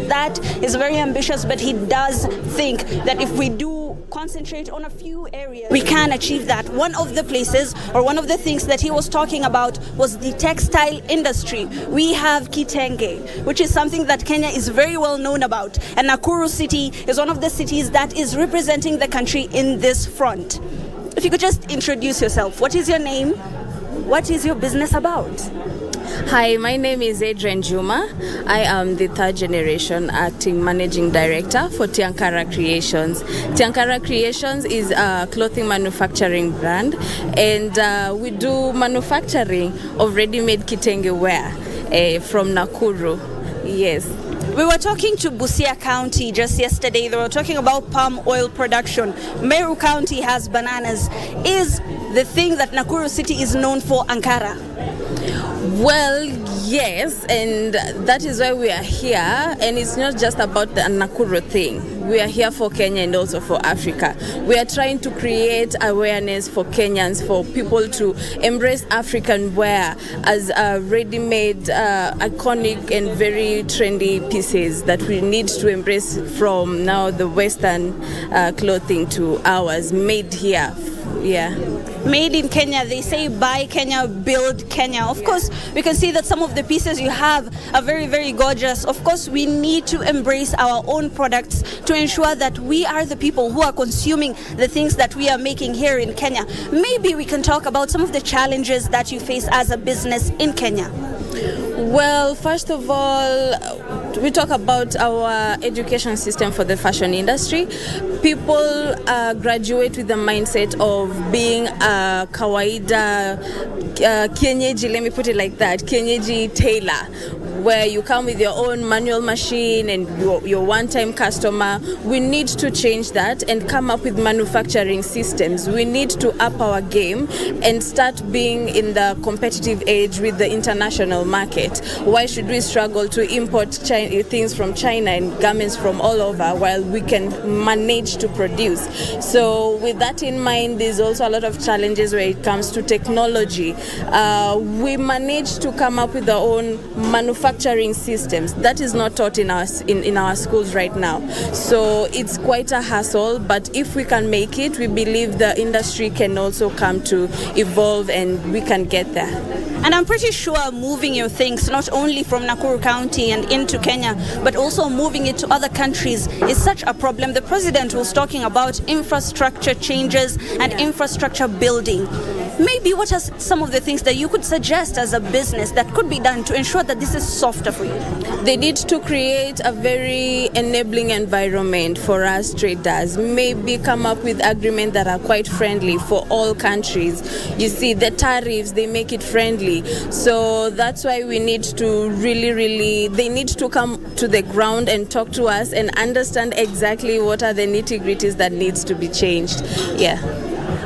That is very ambitious, but he does think that if we do concentrate on a few areas, we can achieve that. One of the places, or one of the things that he was talking about, was the textile industry. We have Kitenge, which is something that Kenya is very well known about, and Nakuru City is one of the cities that is representing the country in this front. if you could just introduce yourself. What is your name? What is your business about? Hi, my name is Adrian Juma. I am the third generation acting managing director for Tiankara Creations. Tiankara Creations is a clothing manufacturing brand, and we do manufacturing of ready-made kitenge wear from Nakuru. Yes. We were talking to Busia County just yesterday. They were talking about palm oil production. Meru County has bananas. Is the thing that Nakuru City is known for Ankara? Well, yes, and that is why we are here. And it's not just about the Nakuru thing. We are here for Kenya and also for Africa. We are trying to create awareness for Kenyans, for people to embrace African wear as ready-made, iconic and very trendy pieces that we need to embrace from now the Western clothing to ours, made here. Yeah. Made in Kenya. They say buy Kenya, build Kenya. Of course, we can see that some of the pieces you have are very, very gorgeous. Of course, we need to embrace our own products to ensure that we are the people who are consuming the things that we are making here in Kenya. Maybe we can talk about some of the challenges that you face as a business in Kenya. Well, first of all, we talk about our education system for the fashion industry. People graduate with the mindset of being a kawaida kienyeji, let me put it like that, kienyeji tailor, where you come with your own manual machine and your one-time customer. We need to change that and come up with manufacturing systems. We need to up our game and start being in the competitive age with the international market. Why should we struggle to import things from China and garments from all over while we can manage to produce? So with that in mind, there's also a lot of challenges when it comes to technology. We managed to come up with our own manufacturing systems. That is not taught in our schools right now. So it's quite a hassle, but if we can make it, we believe the industry can also come to evolve and we can get there. And I'm pretty sure moving your things not only from Nakuru County and into Kenya, but also moving it to other countries is such a problem. The president was talking about infrastructure changes and infrastructure building. Maybe what are some of the things that you could suggest as a business that could be done to ensure that this is softer for you? They need to create a very enabling environment for us traders. Maybe come up with agreements that are quite friendly for all countries. You see, the tariffs, they make it friendly. So that's why we need to they need to come to the ground and talk to us and understand exactly what are the nitty-gritties that needs to be changed. Yeah.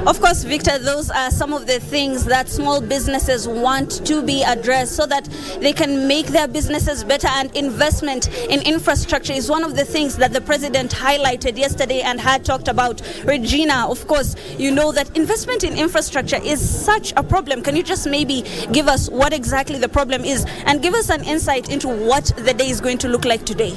Of course, Victor, those are some of the things that small businesses want to be addressed so that they can make their businesses better, and investment in infrastructure is one of the things that the president highlighted yesterday and had talked about. Regina, of course, you know that investment in infrastructure is such a problem. Can you just maybe give us what exactly the problem is and give us an insight into what the day is going to look like today?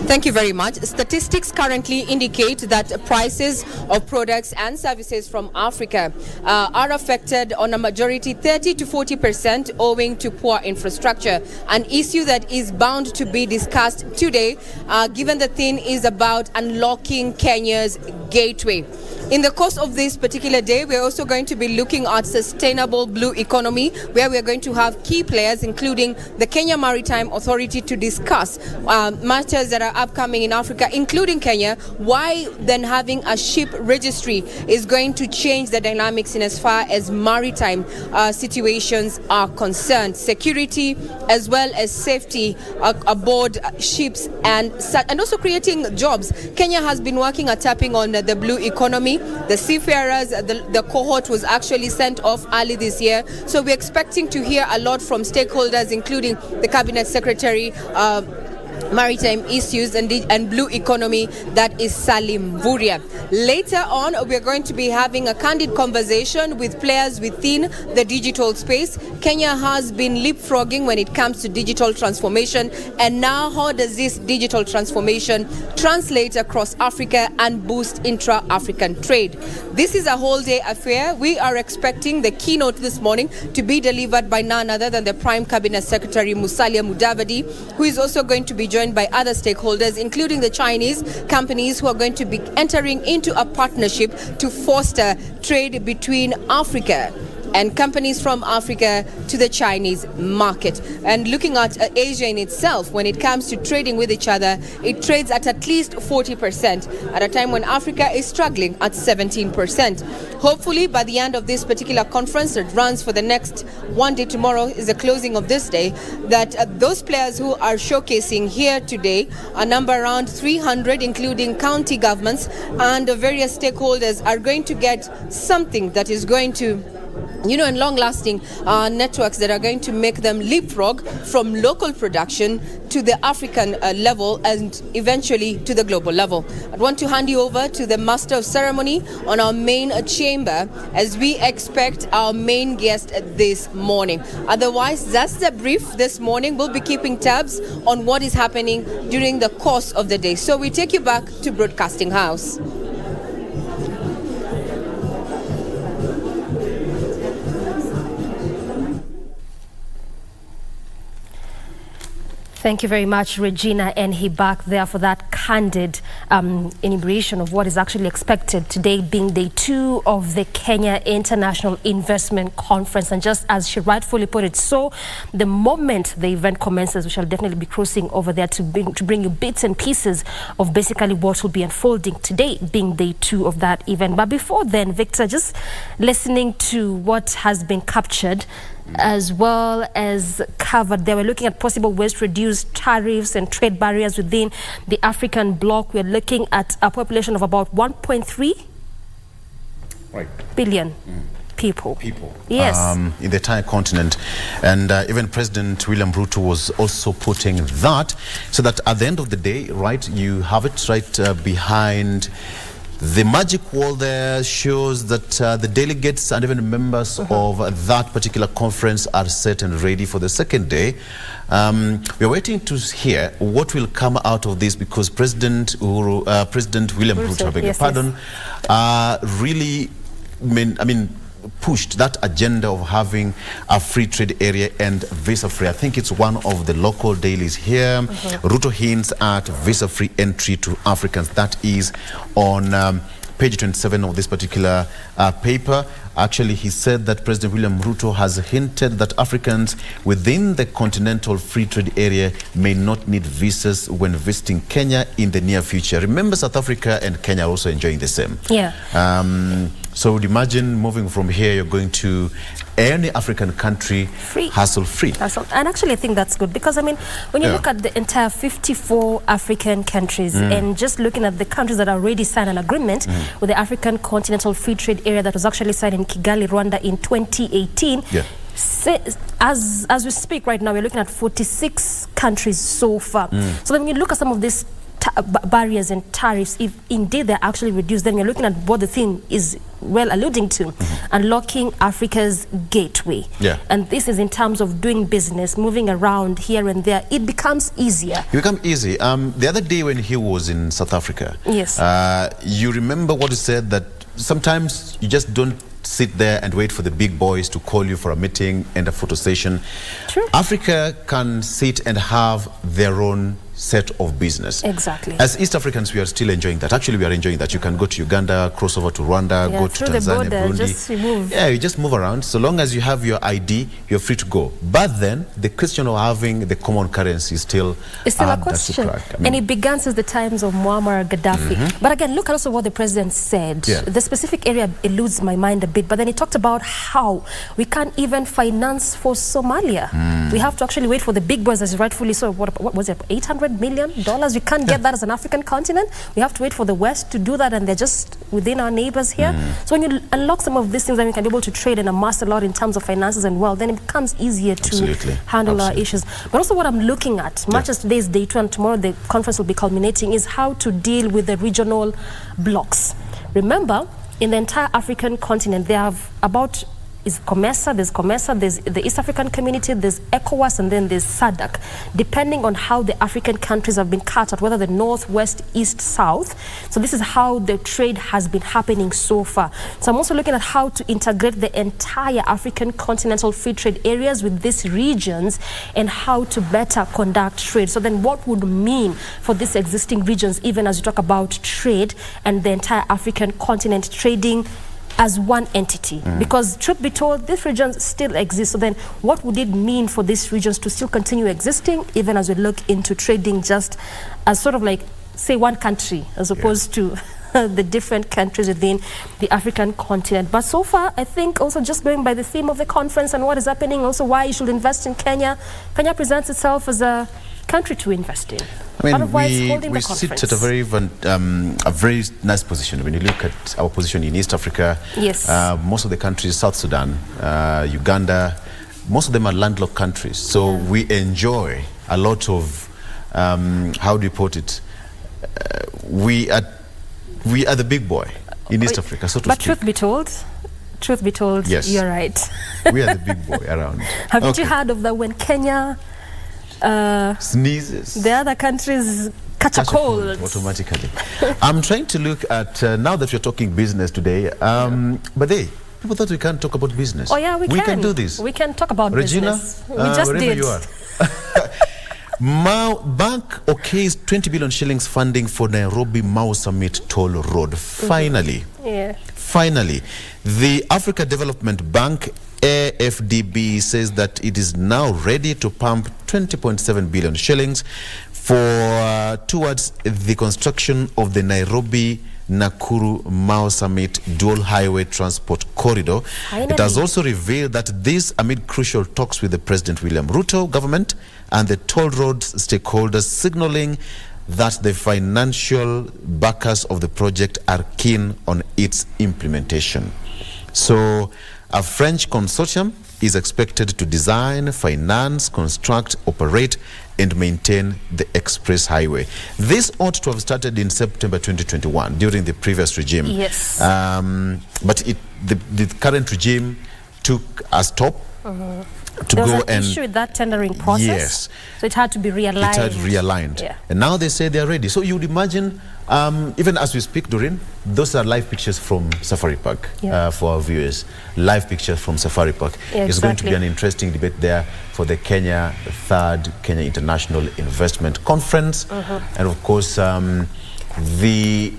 Thank you very much. Statistics currently indicate that prices of products and services from Africa are affected on a majority 30 to 40% owing to poor infrastructure, an issue that is bound to be discussed today given the theme is about unlocking Kenya's gateway. In the course of this particular day, we're also going to be looking at sustainable blue economy, where we're going to have key players, including the Kenya Maritime Authority, to discuss matters that are upcoming in Africa, including Kenya. Why then having a ship registry is going to change the dynamics in as far as maritime situations are concerned. Security as well as safety aboard ships and also creating jobs. Kenya has been working at tapping on the blue economy. The seafarers, the cohort was actually sent off early this year. So we're expecting to hear a lot from stakeholders, including the Cabinet Secretary, Maritime Issues and Blue Economy, that is Salim Vuria. Later on, we're going to be having a candid conversation with players within the digital space. Kenya has been leapfrogging when it comes to digital transformation, and now how does this digital transformation translate across Africa and boost intra-African trade? This is a whole day affair. We are expecting the keynote this morning to be delivered by none other than the Prime Cabinet Secretary Musalia Mudavadi, who is also going to be be joined by other stakeholders, including the Chinese companies who are going to be entering into a partnership to foster trade between Africa and companies from Africa to the Chinese market. And looking at Asia in itself, when it comes to trading with each other, it trades at least 40%, at a time when Africa is struggling at 17%. Hopefully, by the end of this particular conference that runs for the next one day, tomorrow is the closing of this day, that those players who are showcasing here today, a number around 300, including county governments and various stakeholders, are going to get something that is going to, and long-lasting networks that are going to make them leapfrog from local production to the African level and eventually to the global level. I want to hand you over to the Master of Ceremony on our main chamber as we expect our main guest this morning. Otherwise, that's the brief this morning. We'll be keeping tabs on what is happening during the course of the day. So we take you back to Broadcasting House. Thank you very much, Regina and Hibak, there for that candid enumeration of what is actually expected today, being day 2 of the Kenya International Investment Conference. And just as she rightfully put it, so the moment the event commences, we shall definitely be crossing over there to bring you bits and pieces of basically what will be unfolding today, being day 2 of that event. But before then, Victor, just listening to what has been captured as well as covered, they were looking at possible ways to reduce tariffs and trade barriers within the African bloc. We're looking at a population of about 1.3 billion people. Yes. In the entire continent. And even President William Ruto was also putting that, so that at the end of the day, right, you have it right behind the magic wall there shows that the delegates and even members of that particular conference are set and ready for the second day. We're waiting to hear what will come out of this, because President William Ruto, I beg your pardon, really pushed that agenda of having a free trade area and visa-free. I think it's one of the local dailies here. Ruto hints at visa-free entry to Africans. That is on page 27 of this particular paper. Actually, he said that President William Ruto has hinted that Africans within the continental free trade area may not need visas when visiting Kenya in the near future. Remember, South Africa and Kenya are also enjoying the same. Yeah. So would imagine moving from here, you're going to any African country hassle-free. And actually, I think that's good, because, I mean, when you look at the entire 54 African countries and just looking at the countries that already signed an agreement with the African Continental Free Trade Area that was actually signed in Kigali, Rwanda in 2018. As we speak right now, we're looking at 46 countries so far. So then when you look at some of these barriers and tariffs, if indeed they're actually reduced, then you're looking at what the thing is well alluding to, unlocking Africa's gateway. And this is in terms of doing business, moving around here and there. It becomes easier. It becomes easy. The other day when he was in South Africa, you remember what he said, that sometimes you just don't sit there and wait for the big boys to call you for a meeting and a photo session. Africa can sit and have their own set of business. Exactly. As East Africans, we are still enjoying that. Actually, we are enjoying that. You can go to Uganda, cross over to Rwanda, go to Tanzania, Burundi. You just move around. So long as you have your ID, you're free to go. But then the question of having the common currency is still a question. And it began since the times of Muammar Gaddafi. But again, look at also what the president said. The specific area eludes my mind a bit, but then he talked about how we can't even finance for Somalia. We have to actually wait for the big boys, as rightfully so. What was it, $800 million? We can't get that as an African continent. We have to wait for the West to do that, and they're just within our neighbors here. So when you unlock some of these things, then we can be able to trade and amass a lot in terms of finances and wealth, then it becomes easier to handle our issues. But also what I'm looking at, much as today is day 2 and tomorrow the conference will be culminating, is how to deal with the regional blocks. Remember, in the entire African continent, they have about is COMESA, there's the East African Community, there's ECOWAS, and then there's SADC, depending on how the African countries have been cut out, whether the north, west, east, south. So this is how the trade has been happening so far. So I'm also looking at how to integrate the entire African continental free trade areas with these regions and how to better conduct trade. So then what would mean for these existing regions, even as you talk about trade and the entire African continent trading as one entity? Because truth be told, these regions still exist. So then what would it mean for these regions to still continue existing, even as we look into trading just as sort of like, say, one country, as opposed to the different countries within the African continent? But so far, I think also just going by the theme of the conference and what is happening, also why you should invest in Kenya, Kenya presents itself as a country to invest in. I mean, we sit at a very nice position. When you look at our position in East Africa, yes, most of the countries, South Sudan, Uganda, most of them are landlocked countries. So we enjoy a lot of, how do you put it, we are the big boy in East Africa, so to speak. But truth be told, yes, you're right. We are the big boy around. Haven't you heard of that when Kenya sneezes, the other countries catch a cold automatically? I'm trying to look at, now that we're talking business today, but people thought we can't talk about business. Oh yeah, we can do this. We can talk about Regina, business. We just did. You are. Bank okays 20 billion shillings funding for Nairobi Mau Summit toll road. Finally. Finally. The Africa Development Bank, AFDB, says that it is now ready to pump 20.7 billion shillings for towards the construction of the Nairobi Nakuru Mau Summit dual highway transport corridor. Finally. It has also revealed that this amid crucial talks with the President William Ruto government and the toll road stakeholders, signaling that the financial backers of the project are keen on its implementation. So a French consortium is expected to design, finance, construct, operate, and maintain the express highway. This ought to have started in September 2021 during the previous regime. Yes. But the current regime took a stop to there was go an and issue with that tendering process. Yes. So it had to be realigned. It had realigned. Yeah. And now they say they are ready. So you would imagine, even as we speak, Doreen, those are live pictures from Safari Park for our viewers. Live pictures from Safari Park. Yeah, it's going to be an interesting debate there for the third Kenya International Investment Conference. And of course, the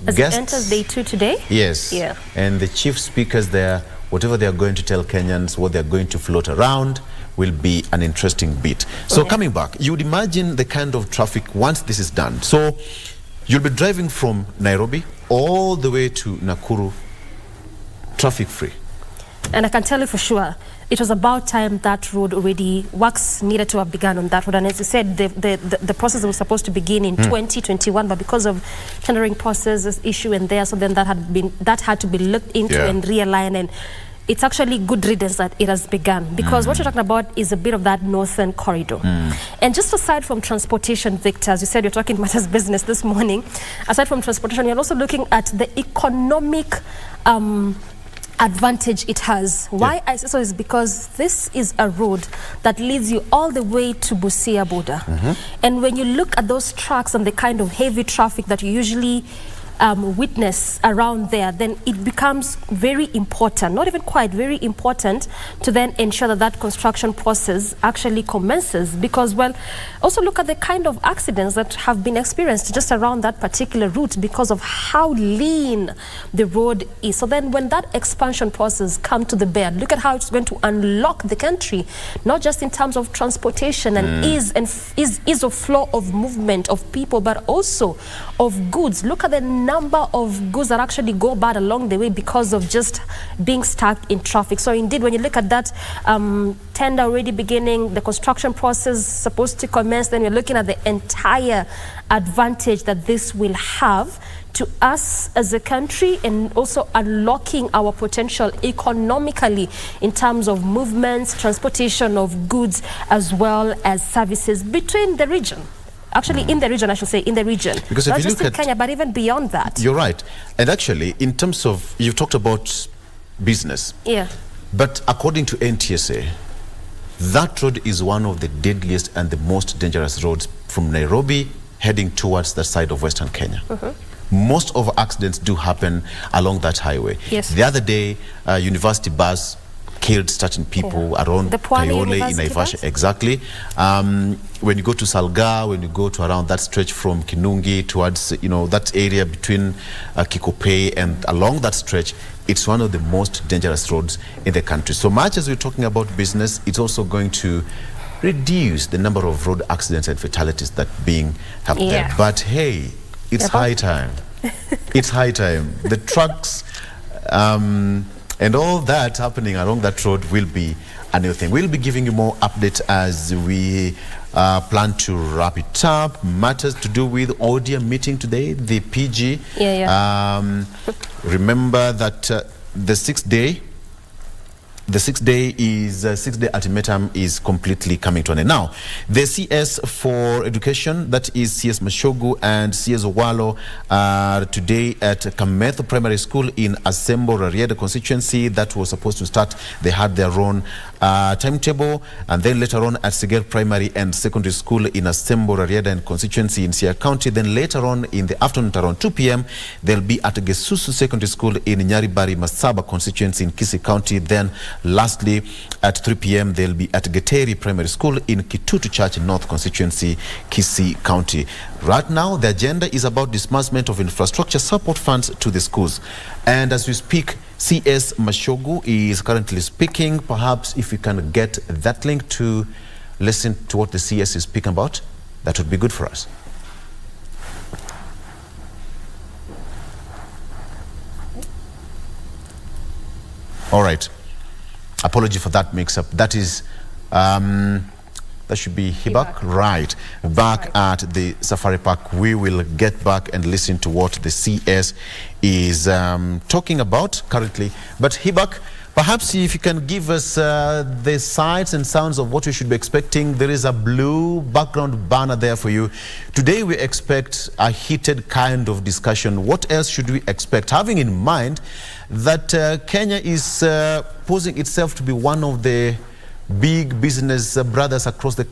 as guests. it enters day 2 today? Yes. Yeah. And the chief speakers there, whatever they are going to tell Kenyans, what they are going to float around, will be an interesting bit. So coming back, you would imagine the kind of traffic once this is done. So you'll be driving from Nairobi all the way to Nakuru, traffic free. And I can tell you for sure, it was about time that road already, works needed to have begun on that road. And as you said, the process was supposed to begin in 2021, but because of tendering process issue and there, so then that had to be looked into and realigned. And it's actually good riddance that it has begun, because what you're talking about is a bit of that northern corridor. And just aside from transportation, Victor, as you said, you're talking matters business this morning. Aside from transportation, you're also looking at the economic advantage it has. Why I say so is because this is a road that leads you all the way to Busia border. And when you look at those trucks and the kind of heavy traffic that you usually witness around there, then it becomes very important, not even quite, very important to then ensure that that construction process actually commences. Because, well, also look at the kind of accidents that have been experienced just around that particular route because of how lean the road is. So then when that expansion process comes to the bear, look at how it's going to unlock the country, not just in terms of transportation and ease of flow of movement of people, but also of goods. Look at the number of goods that actually go bad along the way because of just being stuck in traffic. So indeed, when you look at that tender already beginning, the construction process supposed to commence, then we're looking at the entire advantage that this will have to us as a country, and also unlocking our potential economically in terms of movements, transportation of goods, as well as services between the region. Actually, in the region, I should say, in the region. Because not if you just look in at Kenya, but even beyond that. You're right. And actually, in terms of, you've talked about business. Yeah. But according to NTSA, that road is one of the deadliest and the most dangerous roads from Nairobi heading towards the side of Western Kenya. Most of accidents do happen along that highway. Yes. The other day, a university bus killed certain people around Kayole in Naivasha. Exactly. When you go to Salga, when you go to around that stretch from Kinungi towards, that area between Kikopey and along that stretch, it's one of the most dangerous roads in the country. So much as we're talking about business, it's also going to reduce the number of road accidents and fatalities that being happened there. But hey, it's high time. It's high time. The trucks and all that happening along that road will be a new thing. We'll be giving you more updates as we plan to wrap it up. Matters to do with audio meeting today, the PG. Remember that the six-day ultimatum is completely coming to an end. Now, the CS for education, that is CS Mashogu and CS Owalo, are today at Kametho Primary School in Asembo Rarieda constituency. That was supposed to start. They had their own timetable, and then later on at Sigel Primary and Secondary School in Asembo Rarieda and constituency in Siaya County. Then later on in the afternoon around 2 p.m. they'll be at Gesusu Secondary School in Nyaribari Masaba constituency in Kisii County. Then lastly, at 3 p.m. they'll be at Geteri Primary School in Kitutu Church North constituency, Kisii County. Right now, the agenda is about disbursement of infrastructure support funds to the schools. And as we speak, CS Mashogu is currently speaking. Perhaps if we can get that link to listen to what the CS is speaking about, that would be good for us. All right. Apology for that mix-up. That is, that should be Hibak, right? Back at the Safari Park, we will get back and listen to what the CS is talking about currently. But Hibak, perhaps if you can give us the sights and sounds of what we should be expecting. There is a blue background banner there for you. Today we expect a heated kind of discussion. What else should we expect? Having in mind that Kenya is posing itself to be one of the big business brothers across the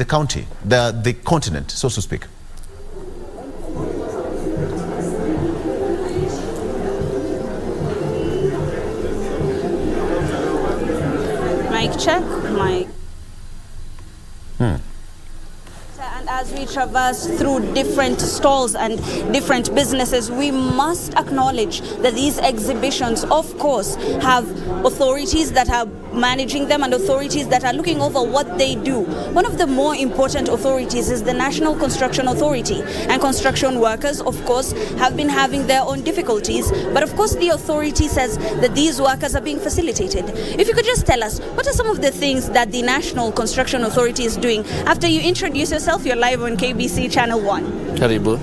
county, the continent, so to speak. Mic check, mic. And as we traverse through different stalls and different businesses, we must acknowledge that these exhibitions, of course, have authorities that are managing them and authorities that are looking over what they do. One of the more important authorities is the National Construction Authority, and construction workers, of course, have been having their own difficulties, but of course the authority says that these workers are being facilitated. If you could just tell us, what are some of the things that the National Construction Authority is doing? After you introduce yourself, you're live on KBC Channel 1. Karibu.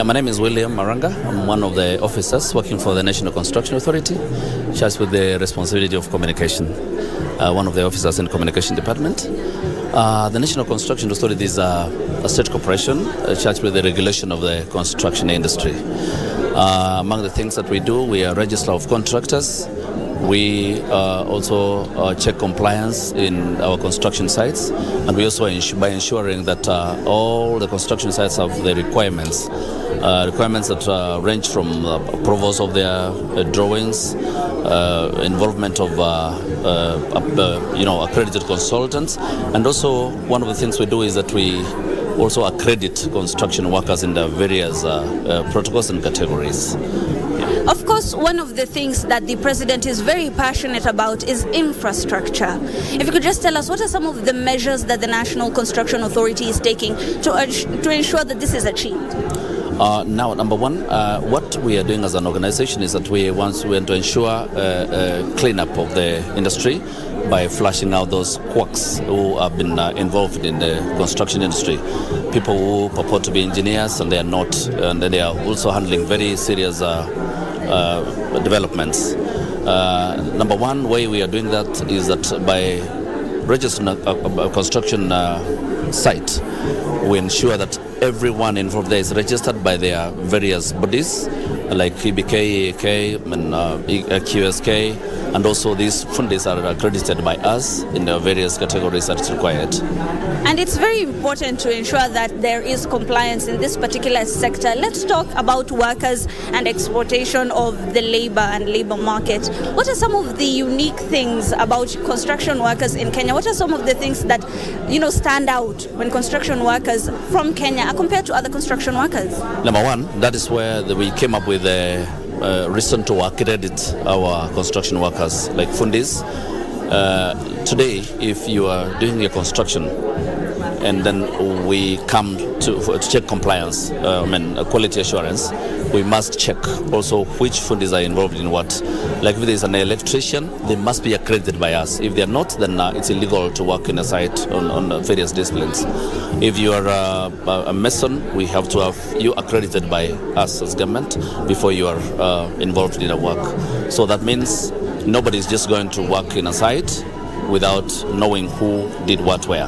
My name is William Maranga. I'm one of the officers working for the National Construction Authority, charged with the responsibility of communication. One of the officers in the communication department. The National Construction Authority is a state corporation charged with the regulation of the construction industry. Among the things that we do, we are registrar of contractors. We also check compliance in our construction sites, and we also by ensuring that all the construction sites have the requirements that range from approvals of their drawings, involvement of accredited consultants, and also one of the things we do is that we also accredit construction workers in the various protocols and categories. Of course, one of the things that the president is very passionate about is infrastructure. If you could just tell us, what are some of the measures that the National Construction Authority is taking to ensure that this is achieved? Now, number one, what we are doing as an organization is that we want to ensure a cleanup of the industry by flushing out those quacks who have been involved in the construction industry. People who purport to be engineers and they are not, and they are also handling very serious developments. Number one way we are doing that is that by registering a construction site, we ensure that everyone involved there is registered by their various bodies, like KBK, EAK, and QSK, and also these funders are accredited by us in the various categories that is required. And it's very important to ensure that there is compliance in this particular sector. Let's talk about workers and exploitation of the labor and labor market. What are some of the unique things about construction workers in Kenya? What are some of the things that, stand out when construction workers from Kenya are compared to other construction workers? Number one, that is where we came up with a reason to accredit our construction workers like fundis. Today, if you are doing your construction and then we come to check compliance, quality assurance, we must check also which fundis are involved in what. Like if there's an electrician, they must be accredited by us. If they're not, then it's illegal to work in a site on various disciplines. If you are a mason, we have to have you accredited by us as government before you are involved in a work. So that means nobody's just going to work in a site without knowing who did what where.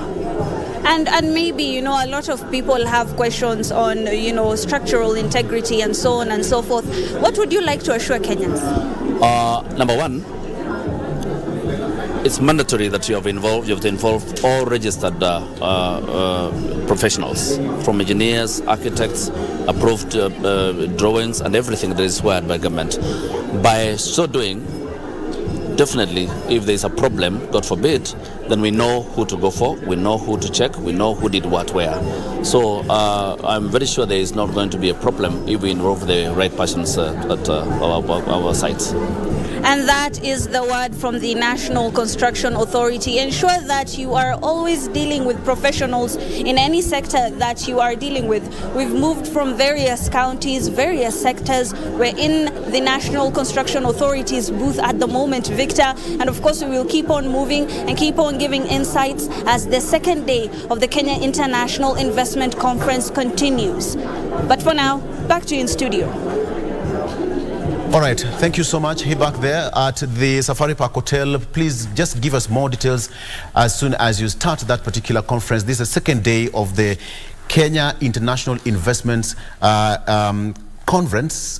And maybe, a lot of people have questions on, structural integrity and so on and so forth. What would you like to assure Kenyans? Number one, it's mandatory that you have to involve all registered professionals, from engineers, architects, approved drawings, and everything that is required by government. By so doing, definitely, if there's a problem, God forbid, then we know who to go for, we know who to check, we know who did what where. So I'm very sure there is not going to be a problem if we involve the right persons at our sites. And that is the word from the National Construction Authority. Ensure that you are always dealing with professionals in any sector that you are dealing with. We've moved from various counties, various sectors. We're in the National Construction Authority's booth at the moment, Victor. And of course, we will keep on moving and keep on giving insights as the second day of the Kenya International Investment Conference continues. But for now, back to you in studio. All right, thank you so much. He back there at the Safari Park Hotel. Please just give us more details as soon as you start that particular conference. This is the second day of the Kenya International Investments Conference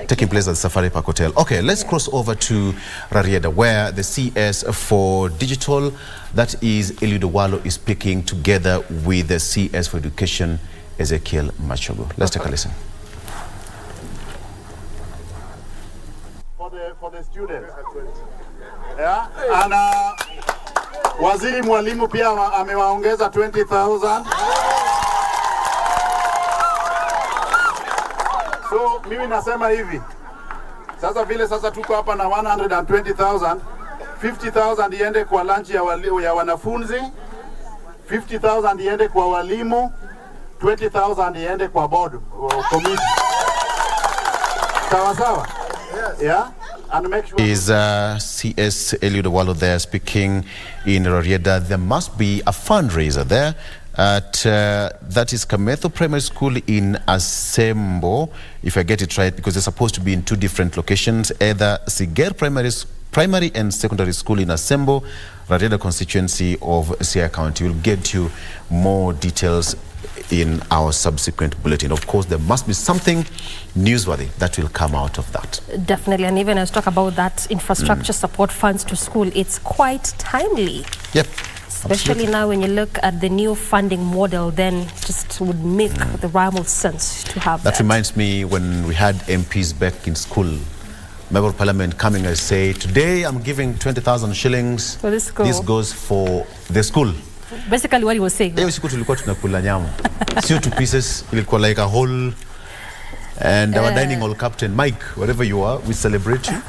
taking place at the Safari Park Hotel. Okay, let's cross over to Rarieda, where the CS for Digital, that is Eliud Owalo, is speaking together with the CS for Education, Ezekiel Machogo. Let's take a listen. For the students. Yeah? And Waziri Mwalimu pia amewaongeza 20,000. So mimi nasema hivi. Sasa vile sasa tuko hapa na 120,000, 50,000 iende kwa lunch ya wanafunzi, 50,000 iende kwa walimu, 20,000 iende kwa board committee. Sawa sawa? Yeah, and make sure. Is CS Eliud Owalo there speaking in Rarieda? There must be a fundraiser there at that is Kametho Primary School in Asembo, if I get it right, because they're supposed to be in two different locations, either Siger Primary and Secondary School in Asembo, Rarieda constituency of Siaya County. We'll get you more details in our subsequent bulletin. Of course, there must be something newsworthy that will come out of that. Definitely, and even as talk about that infrastructure support funds to school, it's quite timely. Yep. Especially Absolutely. now when you look at the new funding model, then just would make the rhyme of sense to have that. That reminds me when we had MPs back in school, Member of Parliament coming and say, today I'm giving 20,000 shillings. For the school. This goes for the school. Basically what he was saying. Hiyo siku tulikuwa tunakula nyama. Sio two pieces, ilikuwa like a whole. And our dining hall captain, Mike, wherever you are, we celebrate you.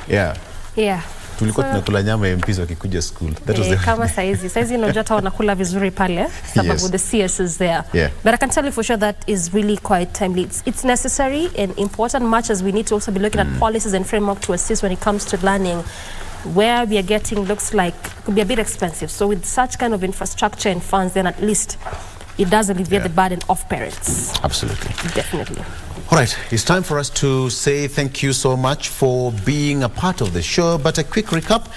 Yeah. Yeah. Tulikuwa tunakula nyama ya MPs wakikuja school. That was the kama saizi unajua hata wanakula vizuri pale sababu the CS is there. Yeah. But I can tell you for sure that is really quite timely. It's necessary and important, much as we need to also be looking at policies and framework to assist when it comes to learning. Where we are getting looks like it could be a bit expensive. So with such kind of infrastructure and funds, then at least it does alleviate the burden of parents. Absolutely. Definitely. All right, it's time for us to say thank you so much for being a part of the show. But a quick recap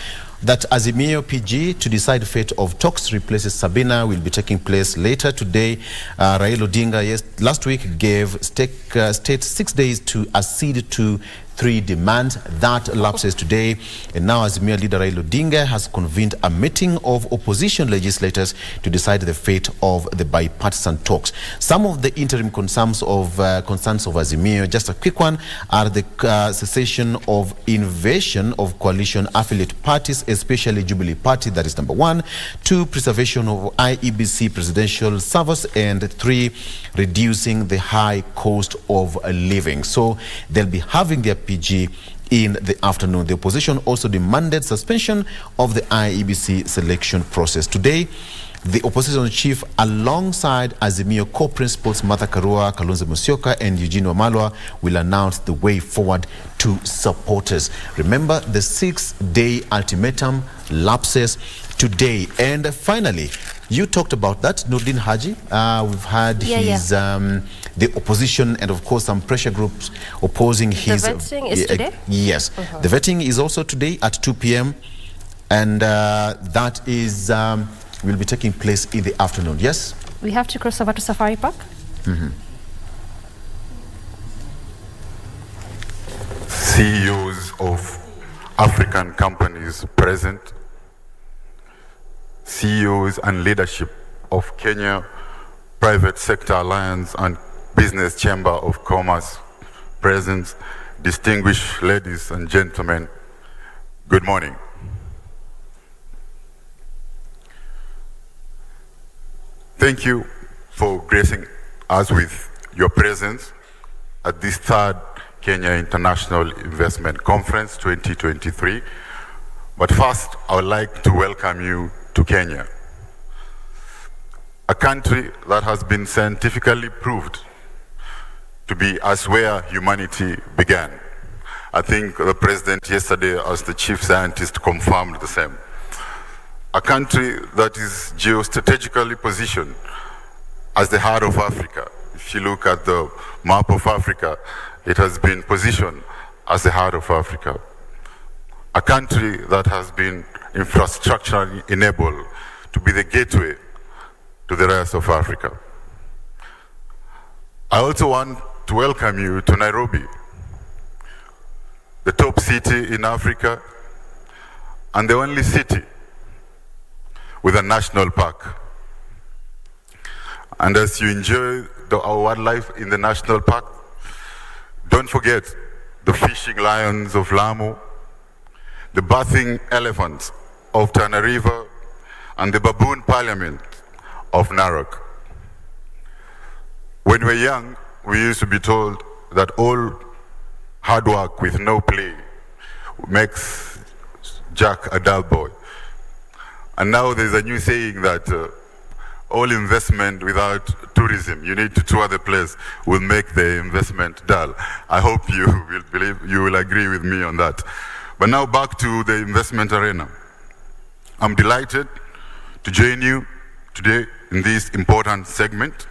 that Azimio PG to decide fate of talks replaces Sabina will be taking place later today. Raila Odinga last week gave state 6 days to accede to 3 demands. That lapses today, and now Azimio leader Raila Odinga has convened a meeting of opposition legislators to decide the fate of the bipartisan talks. Some of the interim concerns of Azimio, just a quick one, are the cessation of invasion of coalition affiliate parties, especially Jubilee Party, that is number 1. 2, preservation of IEBC presidential service, and 3, reducing the high cost of living. So they'll be having their PG in the afternoon. The opposition also demanded suspension of the IEBC selection process. Today, the opposition chief, alongside Azimio co-principals Martha Karua, Kalonzo Musyoka, and Eugene Wamalwa, will announce the way forward to supporters. Remember, the 6-day ultimatum lapses today. And finally, you talked about that, Nurdin Haji. We've had the opposition and, of course, some pressure groups opposing his... The vetting is today? Yes. The vetting is also today at 2 p.m. And that is... will be taking place in the afternoon. Yes? We have to cross over to Safari Park. CEOs of African companies present, CEOs and leadership of Kenya Private Sector Alliance and Business Chamber of Commerce present, distinguished ladies and gentlemen, good morning. Thank you for gracing us with your presence at this 3rd Kenya International Investment Conference 2023. But first, I would like to welcome you to Kenya, a country that has been scientifically proved to be as where humanity began. I think the president yesterday, as the chief scientist, confirmed the same. A country that is geostrategically positioned as the heart of Africa. If you look at the map of Africa, it has been positioned as the heart of Africa. A country that has been infrastructurally enabled to be the gateway to the rest of Africa. I also want to welcome you to Nairobi, the top city in Africa and the only city with a national park. And as you enjoy our wildlife in the national park, don't forget the fishing lions of Lamu, the bathing elephants of Tana River, and the baboon parliament of Narok. When we were young, we used to be told that all hard work with no play makes Jack a dull boy. And now there's a new saying that all investment without tourism, you need to tour the place, will make the investment dull. I hope you will agree with me on that. But now back to the investment arena. I'm delighted to join you today in this important segment.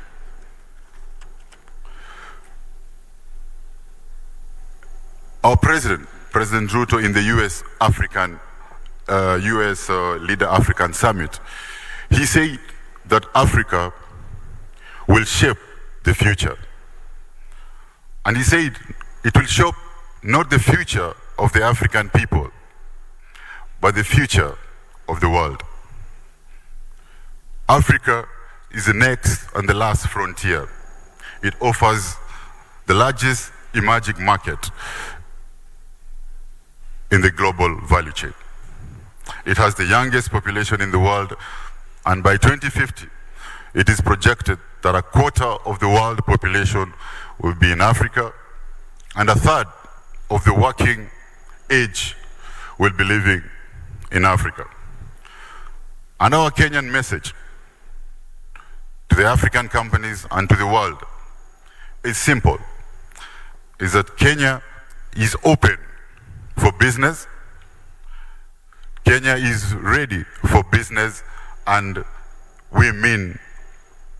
Our president, President Ruto, in the US Leader African Summit, he said that Africa will shape the future. And he said it will shape not the future of the African people, but the future of the world. Africa is the next and the last frontier. It offers the largest emerging market in the global value chain. It has the youngest population in the world, and by 2050, it is projected that a quarter of the world population will be in Africa, and a third of the working age will be living in Africa. And our Kenyan message to the African companies and to the world is simple, is that Kenya is open for business. Kenya is ready for business, and we mean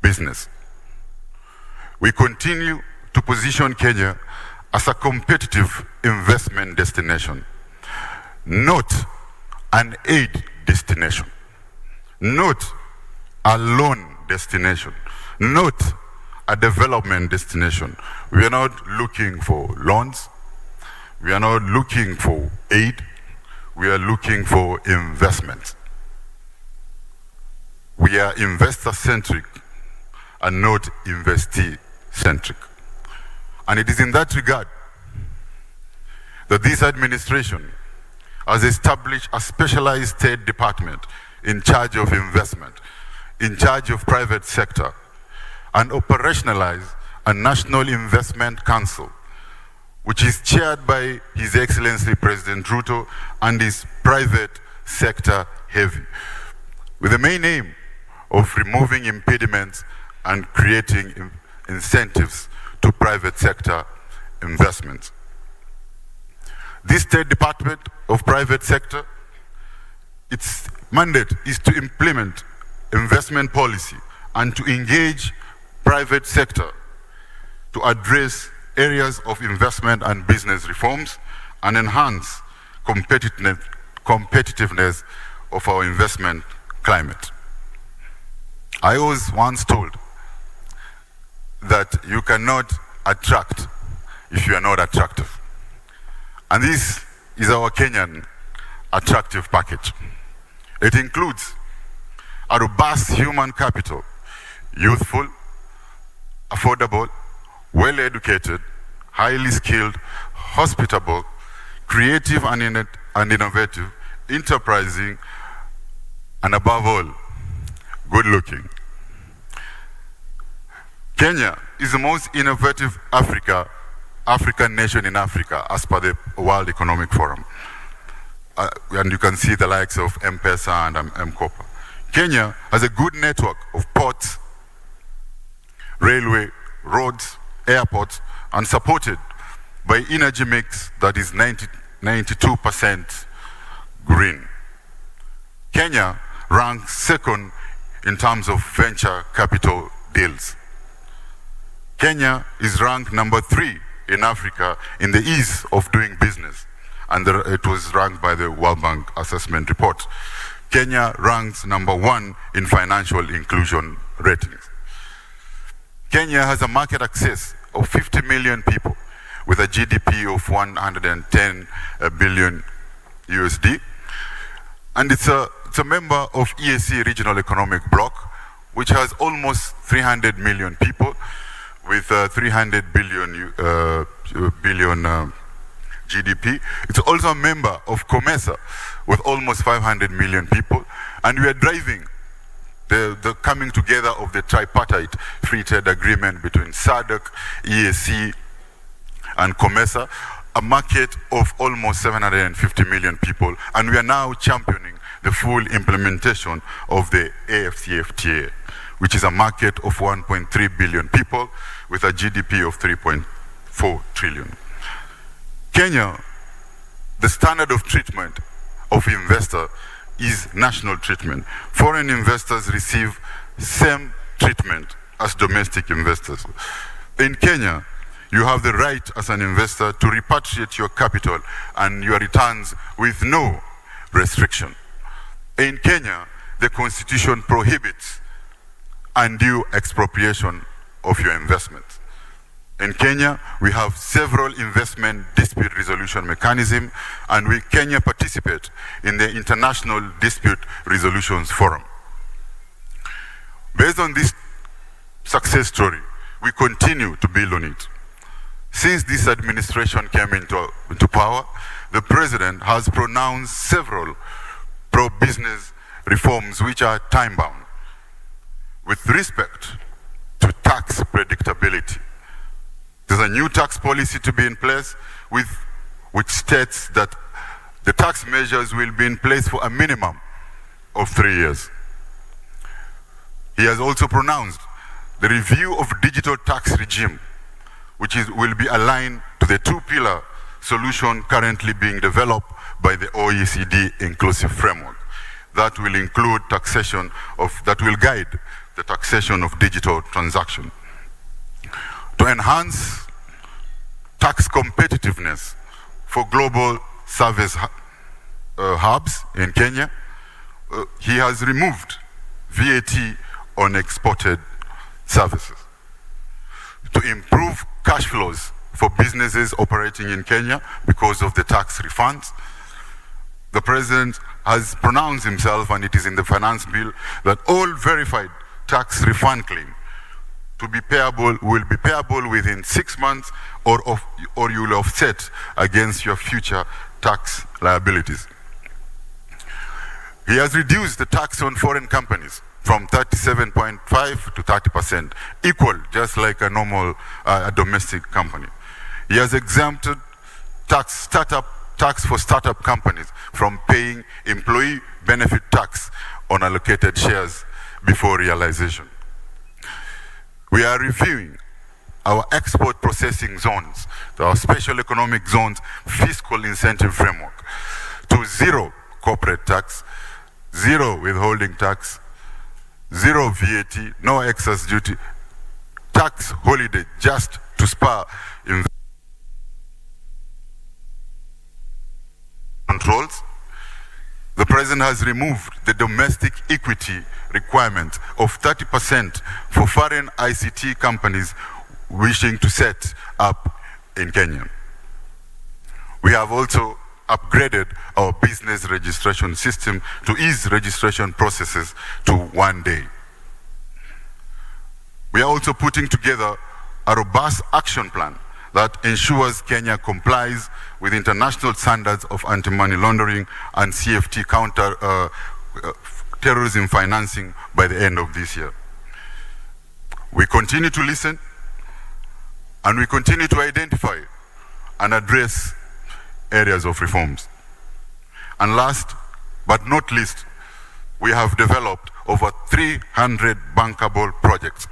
business. We continue to position Kenya as a competitive investment destination, not an aid destination, not a loan destination, not a development destination. We are not looking for loans. We are not looking for aid. We are looking for investment. We are investor-centric and not investee-centric. And it is in that regard that this administration has established a specialized state department in charge of investment, in charge of private sector, and operationalized a National Investment Council, which is chaired by His Excellency President Ruto and is private sector heavy, with the main aim of removing impediments and creating incentives to private sector investments. This State Department of Private Sector, its mandate is to implement investment policy and to engage private sector to address areas of investment and business reforms and enhance competitiveness of our investment climate. I was once told that you cannot attract if you are not attractive. And this is our Kenyan attractive package. It includes a robust human capital, youthful, affordable, well-educated, highly skilled, hospitable, creative and innovative, enterprising, and above all, good-looking. Kenya is the most innovative African nation in Africa as per the World Economic Forum. And you can see the likes of M-Pesa and M-Kopa. Kenya has a good network of ports, railway, roads, airports, and supported by energy mix that is 92% green. Kenya ranks second in terms of venture capital deals. Kenya is ranked number 3 in Africa in the ease of doing business, and it was ranked by the World Bank assessment report. Kenya ranks number 1 in financial inclusion ratings. Kenya has a market access of 50 million people with a GDP of 110 billion USD, and it's a member of EAC Regional Economic Bloc, which has almost 300 million people with 300 billion GDP. It's also a member of COMESA with almost 500 million people, and we are driving the coming together of the tripartite free trade agreement between SADC, EAC, and COMESA, a market of almost 750 million people, and we are now championing the full implementation of the AfCFTA, which is a market of 1.3 billion people with a GDP of 3.4 trillion. Kenya, the standard of treatment of investor is national treatment. Foreign investors receive same treatment as domestic investors. In Kenya, you have the right as an investor to repatriate your capital and your returns with no restriction. In Kenya, the constitution prohibits undue expropriation of your investments. In Kenya, we have several investment dispute resolution mechanisms, and Kenya participate in the International Dispute Resolutions Forum. Based on this success story, we continue to build on it. Since this administration came into power, the president has pronounced several pro-business reforms which are time-bound. With respect to tax predictability, there's a new tax policy to be in place which states that the tax measures will be in place for a minimum of 3 years. He has also pronounced the review of digital tax regime, which will be aligned to the 2-pillar solution currently being developed by the OECD inclusive framework. That will include that will guide the taxation of digital transaction. To enhance tax competitiveness for global service hubs in Kenya. He has removed VAT on exported services to improve cash flows for businesses operating in Kenya because of the tax refunds. The president has pronounced himself, and it is in the finance bill, that all verified tax refund claim to be payable will be payable within 6 months, or you will offset against your future tax liabilities. He has reduced the tax on foreign companies from 37.5 to 30%, equal, just like a normal domestic company. He has exempted tax for startup companies from paying employee benefit tax on allocated shares before realization. We are reviewing our export processing zones, our special economic zones fiscal incentive framework, to zero corporate tax, zero withholding tax, zero VAT, no excess duty, tax holiday just to spur controls. The president has removed the domestic equity requirement of 30% for foreign ICT companies wishing to set up in Kenya. We have also upgraded our business registration system to ease registration processes to 1 day. We are also putting together a robust action plan that ensures Kenya complies with international standards of anti-money laundering and CFT counter terrorism financing by the end of this year. We continue to listen, and we continue to identify and address areas of reforms. And last but not least, we have developed over 300 bankable projects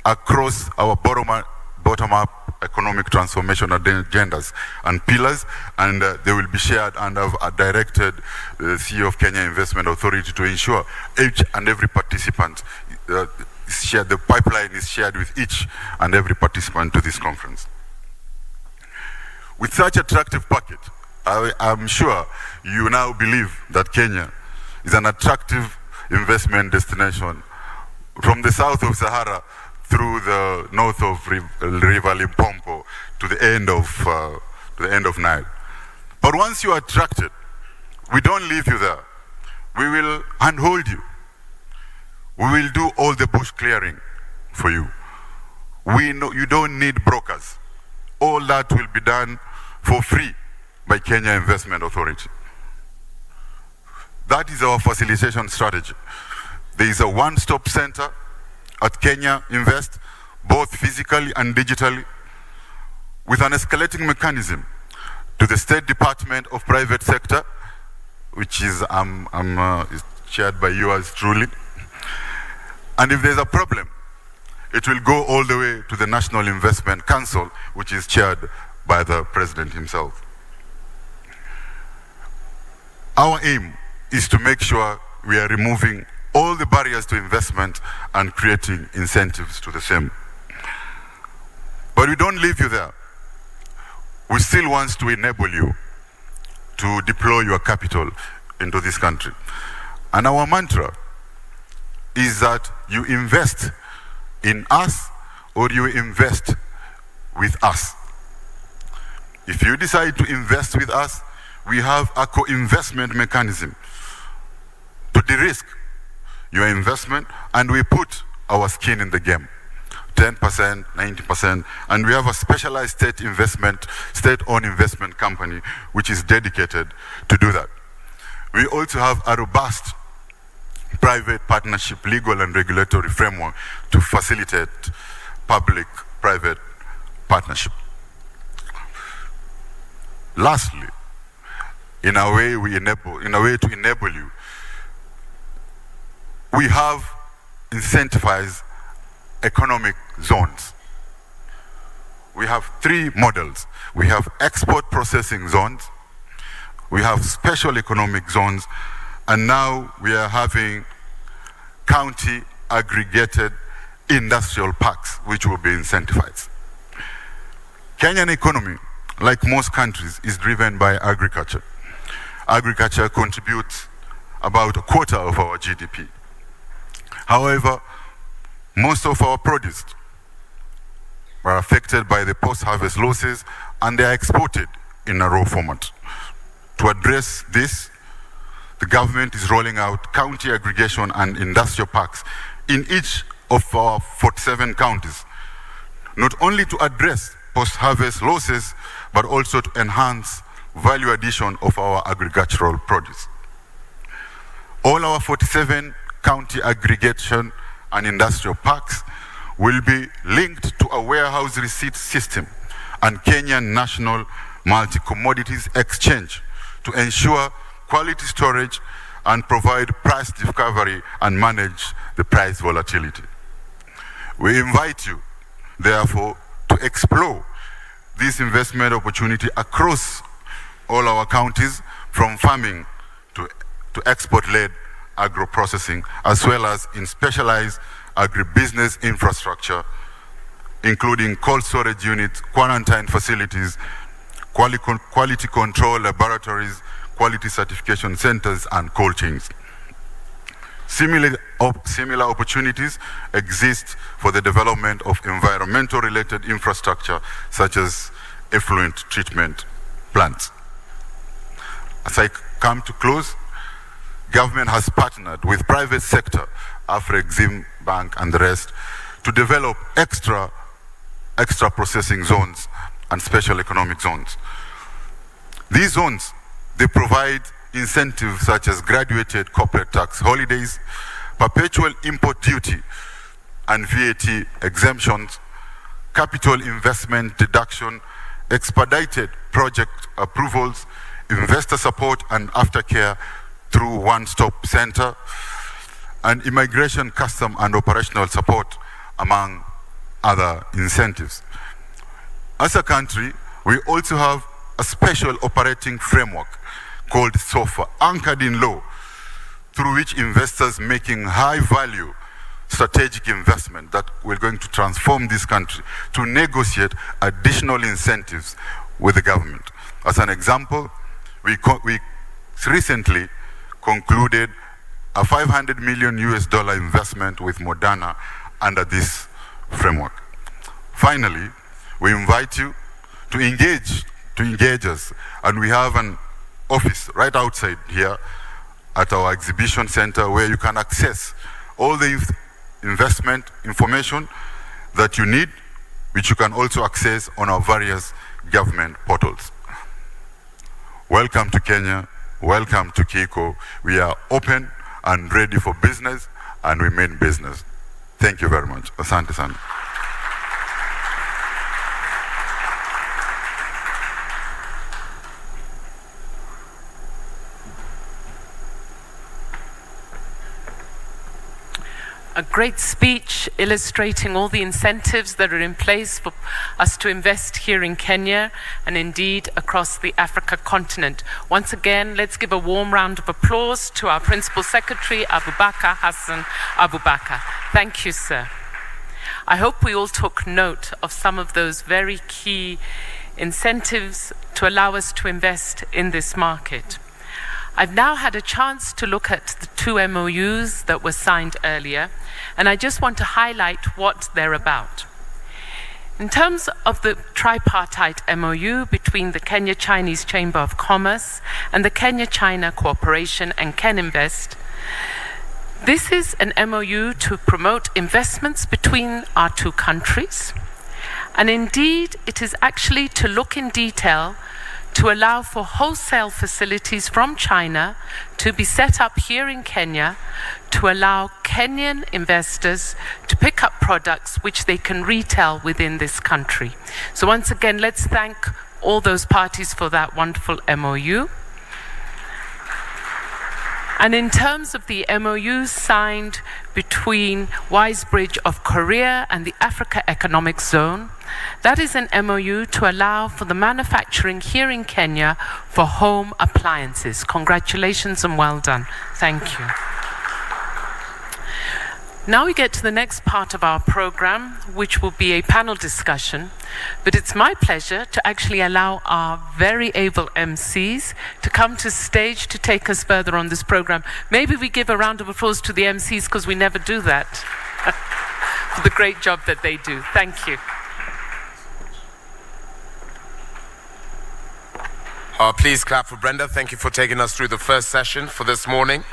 across our bottom-up economic transformation agendas and pillars, and they will be shared, and I've directed the CEO of Kenya Investment Authority to ensure each and every participant is shared, the pipeline is shared with each and every participant to this conference. With such attractive package, I'm sure you now believe that Kenya is an attractive investment destination from the south of Sahara through the north of River Limpopo to the end of Nile. But once you are attracted, we don't leave you there. We will handhold you. We will do all the bush clearing for you. We know you don't need brokers. All that will be done for free by Kenya Investment Authority. That is our facilitation strategy. There is a one-stop center at Kenya Invest, both physically and digitally, with an escalating mechanism to the State Department of Private Sector, which is chaired by yours truly. And if there's a problem, it will go all the way to the National Investment Council, which is chaired by the President himself. Our aim is to make sure we are removing all the barriers to investment and creating incentives to the same. But we don't leave you there. We still want to enable you to deploy your capital into this country. And our mantra is that you invest in us or you invest with us. If you decide to invest with us, we have a co-investment mechanism to de-risk your investment, and we put our skin in the game, 10%, 90%, and we have a specialized state-owned investment company which is dedicated to do that. We also have a robust private partnership legal and regulatory framework to facilitate public-private partnership. Lastly, in a way to enable you, we have incentivized economic zones. We have 3 models. We have export processing zones, we have special economic zones, and now we are having county aggregated industrial parks which will be incentivized. Kenyan economy, like most countries, is driven by agriculture. agriculture contributes about a quarter of our GDP. However, most of our produce are affected by the post-harvest losses, and they are exported in a raw format. To address this, the government is rolling out county aggregation and industrial parks in each of our 47 counties, not only to address post-harvest losses, but also to enhance value addition of our agricultural produce. All our 47 county aggregation and industrial parks will be linked to a warehouse receipt system and Kenyan National Multi-Commodities Exchange to ensure quality storage and provide price discovery and manage the price volatility. We invite you, therefore, to explore this investment opportunity across all our counties, from farming to export-led agro-processing, as well as in specialized agribusiness infrastructure, including cold storage units, quarantine facilities, quality control laboratories, quality certification centers, and cold chains. Similar opportunities exist for the development of environmental-related infrastructure, such as effluent treatment plants. As I come to close, government has partnered with private sector, Afrexim Bank and the rest, to develop extra processing zones and special economic zones. These zones, they provide incentives such as graduated corporate tax holidays, perpetual import duty and VAT exemptions, capital investment deduction, expedited project approvals, investor support and aftercare through one-stop center, and immigration, custom and operational support, among other incentives. As a country, we also have a special operating framework called SOFA, anchored in law, through which investors making high-value strategic investment that we're going to transform this country to negotiate additional incentives with the government. As an example, we recently concluded a $500 million investment with Moderna under this framework. Finally, we invite you to engage us, and we have an office right outside here at our exhibition center where you can access all the investment information that you need, which you can also access on our various government portals. Welcome to Kenya, welcome to Kiko. We are open and ready for business, and we mean business. Thank you very much. Asante sana. A great speech illustrating all the incentives that are in place for us to invest here in Kenya and indeed across the Africa continent. Once again, let's give a warm round of applause to our Principal Secretary, Abubakar Hassan Abubakar. Thank you, sir. I hope we all took note of some of those very key incentives to allow us to invest in this market. I've now had a chance to look at the two MOUs that were signed earlier, and I just want to highlight what they're about. In terms of the tripartite MOU between the Kenya-Chinese Chamber of Commerce and the Kenya-China Cooperation and KenInvest, this is an MOU to promote investments between our two countries, and indeed it is actually to look in detail to allow for wholesale facilities from China to be set up here in Kenya to allow Kenyan investors to pick up products which they can retail within this country. So once again, let's thank all those parties for that wonderful MOU. And in terms of the MOU signed between Wisebridge of Korea and the Africa Economic Zone, that is an MOU to allow for the manufacturing here in Kenya for home appliances. Congratulations and well done. Thank you. Now we get to the next part of our program, which will be a panel discussion. But it's my pleasure to actually allow our very able MCs to come to stage to take us further on this program. Maybe we give a round of applause to the MCs because we never do that for the great job that they do. Thank you. Please clap for Brenda. Thank you for taking us through the first session for this morning.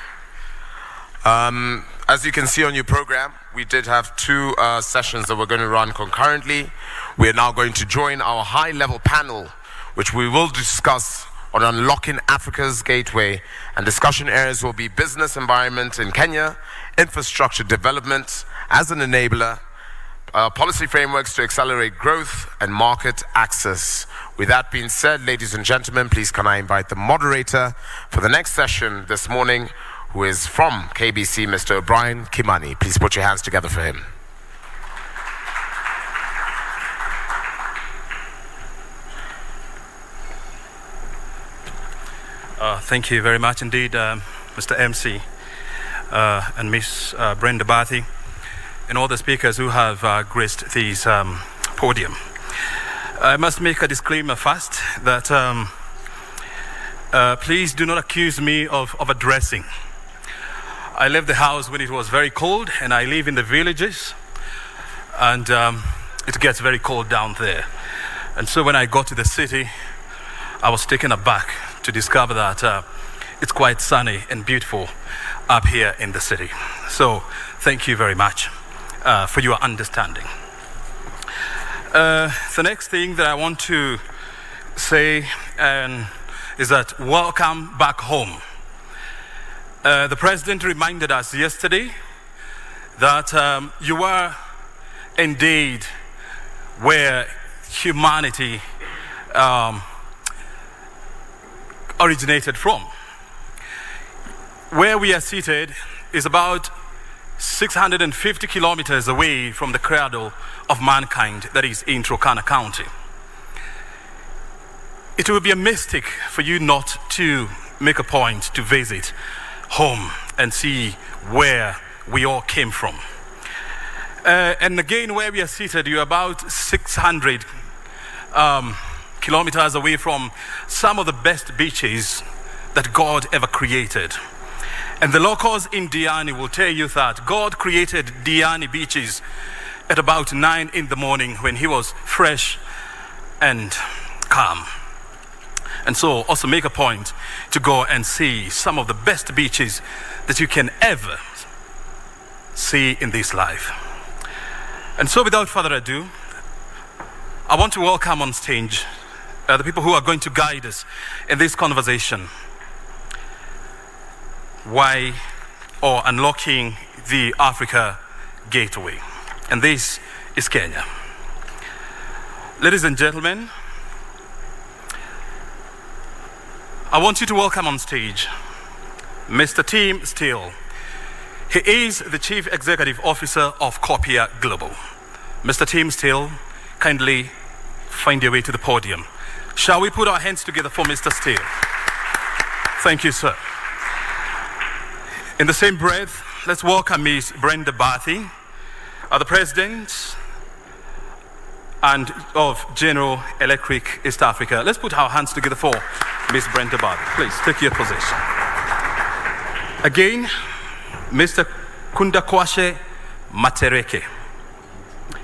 As you can see on your program, we did have two sessions that we're going to run concurrently. We are now going to join our high-level panel, which we will discuss on unlocking Africa's gateway, and discussion areas will be business environment in Kenya, infrastructure development as an enabler, policy frameworks to accelerate growth, and market access. With that being said, ladies and gentlemen, please can I invite the moderator for the next session this morning, who is from KBC, Mr. O'Brien Kimani. Please put your hands together for him. Thank you very much indeed, Mr. MC and Miss Brenda Bathy, and all the speakers who have graced this podium. I must make a disclaimer first that please do not accuse me of addressing. I left the house when it was very cold, and I live in the villages, and it gets very cold down there. And so when I got to the city, I was taken aback to discover that it's quite sunny and beautiful up here in the city. So thank you very much for your understanding. The next thing that I want to say is that welcome back home. The president reminded us yesterday that you were indeed where humanity originated from. Where we are seated is about 650 kilometers away from the cradle of mankind, that is in Turkana County. It would be a mistake for you not to make a point to visit home and see where we all came from. And again, where we are seated, you're about 600 kilometers away from some of the best beaches that God ever created. And the locals in Diani will tell you that God created Diani beaches at about 9 in the morning when he was fresh and calm. And so also make a point to go and see some of the best beaches that you can ever see in this life. And so without further ado, I want to welcome on stage the people who are going to guide us in this conversation. Why or unlocking the Africa gateway. And this is Kenya. Ladies and gentlemen, I want you to welcome on stage Mr. Tim Steele. He is the Chief Executive Officer of Copia Global. Mr. Tim Steele, kindly find your way to the podium. Shall we put our hands together for Mr. Steele? Thank you, sir. In the same breath, let's welcome Ms. Brenda Bathy, the President and of General Electric East Africa. Let's put our hands together for Ms. Brenda Bathy. Please take your position. Again, Mr. Kundakwashe Matereke.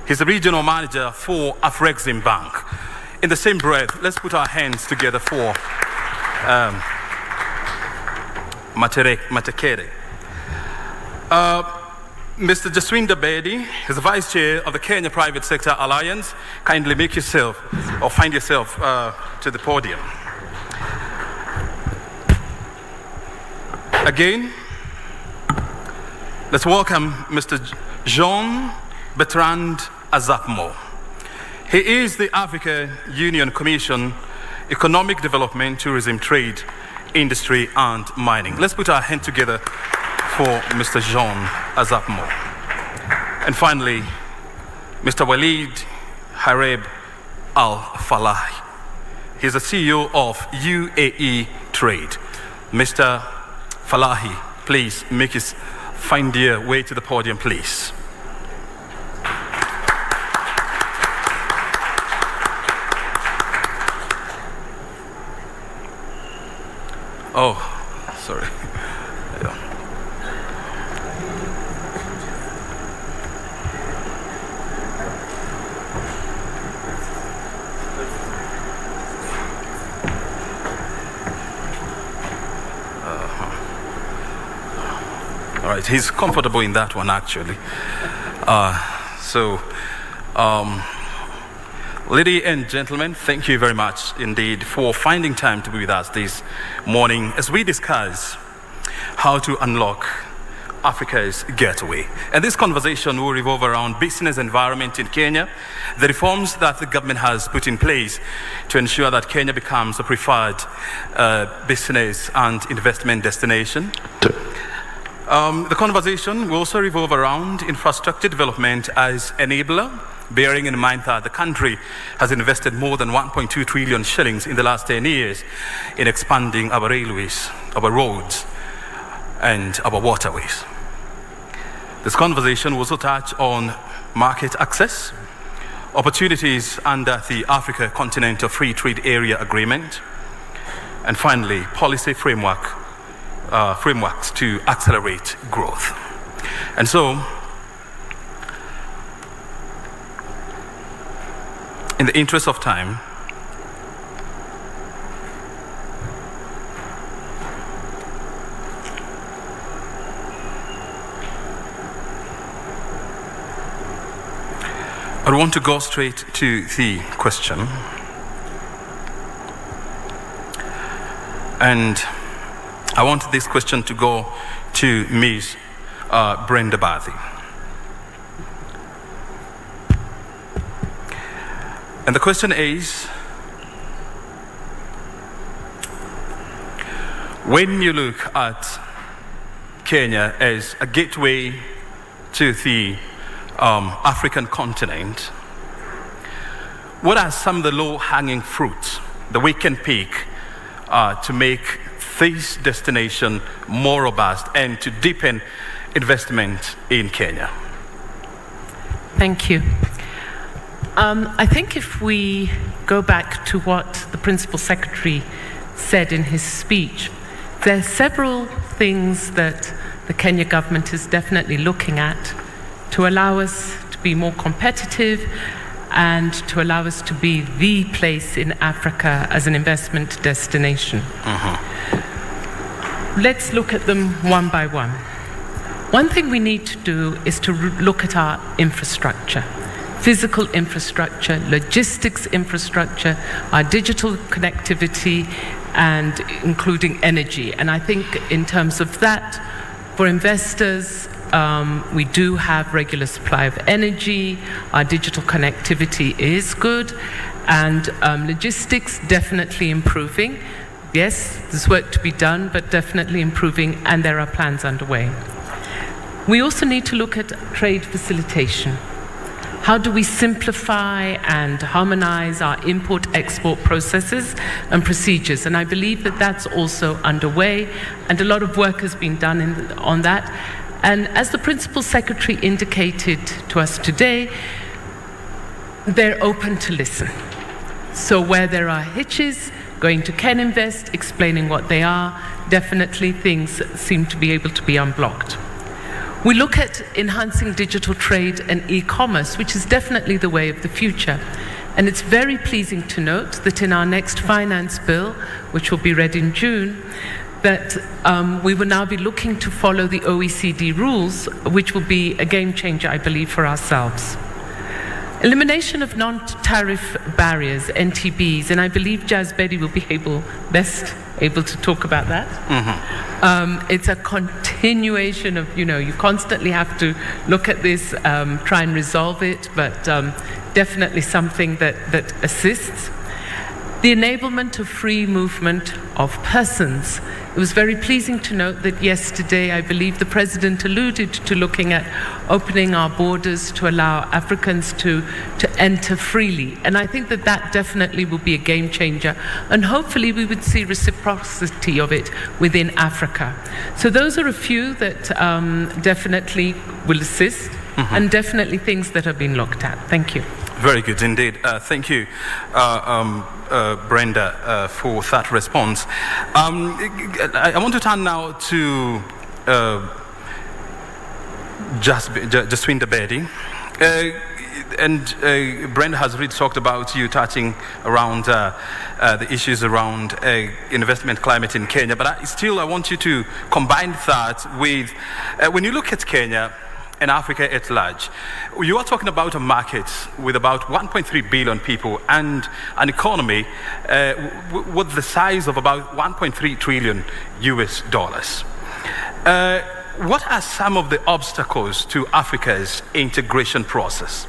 He's the Regional Manager for Afrexim Bank. In the same breath, let's put our hands together for Matekere. Mr. Jaswinda Bedi is the Vice Chair of the Kenya Private Sector Alliance. Kindly make yourself or find yourself to the podium. Again, let's welcome Mr. Jean Bertrand Azapmo. He is the Africa Union Commission Economic Development, Tourism, Trade, Industry and Mining. Let's put our hand together for Mr. Jean Azapmo. And finally, Mr. Walid Hareb Al-Falahi. He's the CEO of UAE Trade. Mr. Falahi, please make find their way to the podium, please. Oh, sorry. All right, he's comfortable in that one, actually. Ladies and gentlemen, thank you very much indeed for finding time to be with us this morning as we discuss how to unlock Africa's gateway. And this conversation will revolve around business environment in Kenya, the reforms that the government has put in place to ensure that Kenya becomes a preferred business and investment destination. The conversation will also revolve around infrastructure development as enabler, bearing in mind that the country has invested more than 1.2 trillion shillings in the last 10 years in expanding our railways, our roads, and our waterways. This conversation will also touch on market access, opportunities under the Africa Continental Free Trade Area Agreement, and finally, policy frameworks to accelerate growth. And so, in the interest of time, I want to go straight to the question. And I want this question to go to Ms. Brenda Bathy. And the question is, when you look at Kenya as a gateway to the African continent, what are some of the low-hanging fruits that we can pick to make this destination more robust and to deepen investment in Kenya? Thank you. I think if we go back to what the Principal Secretary said in his speech, there are several things that the Kenya government is definitely looking at to allow us to be more competitive and to allow us to be the place in Africa as an investment destination. Let's look at them one by one. One thing we need to do is to look at our infrastructure. Physical infrastructure, logistics infrastructure, our digital connectivity, and including energy. And I think in terms of that, for investors, we do have regular supply of energy, our digital connectivity is good, and logistics definitely improving. Yes, there's work to be done, but definitely improving, and there are plans underway. We also need to look at trade facilitation. How do we simplify and harmonize our import-export processes and procedures? And I believe that that's also underway, and a lot of work has been done on that. And as the Principal Secretary indicated to us today, they're open to listen. So where there are hitches, going to KenInvest, explaining what they are, definitely things seem to be able to be unblocked. We look at enhancing digital trade and e-commerce, which is definitely the way of the future. And it's very pleasing to note that in our next finance bill, which will be read in June, that we will now be looking to follow the OECD rules, which will be a game changer, I believe, for ourselves. Elimination of non-tariff barriers, NTBs, and I believe Jazz Betty will be best able to talk about that. It's a continuation of, you constantly have to look at this, try and resolve it, but definitely something that assists. The enablement of free movement of persons. It was very pleasing to note that yesterday, I believe the President alluded to looking at opening our borders to allow Africans to enter freely. And I think that that definitely will be a game changer. And hopefully we would see reciprocity of it within Africa. So those are a few that definitely will assist, and definitely things that have been looked at. Thank you. Very good indeed. Thank you, Brenda, for that response. I want to turn now to Jaswinda Bedi. And Brenda has really talked about you touching around the issues around investment climate in Kenya. But I want you to combine that with, when you look at Kenya and Africa at large, you are talking about a market with about 1.3 billion people and an economy with the size of about 1.3 trillion US dollars. What are some of the obstacles to Africa's integration process?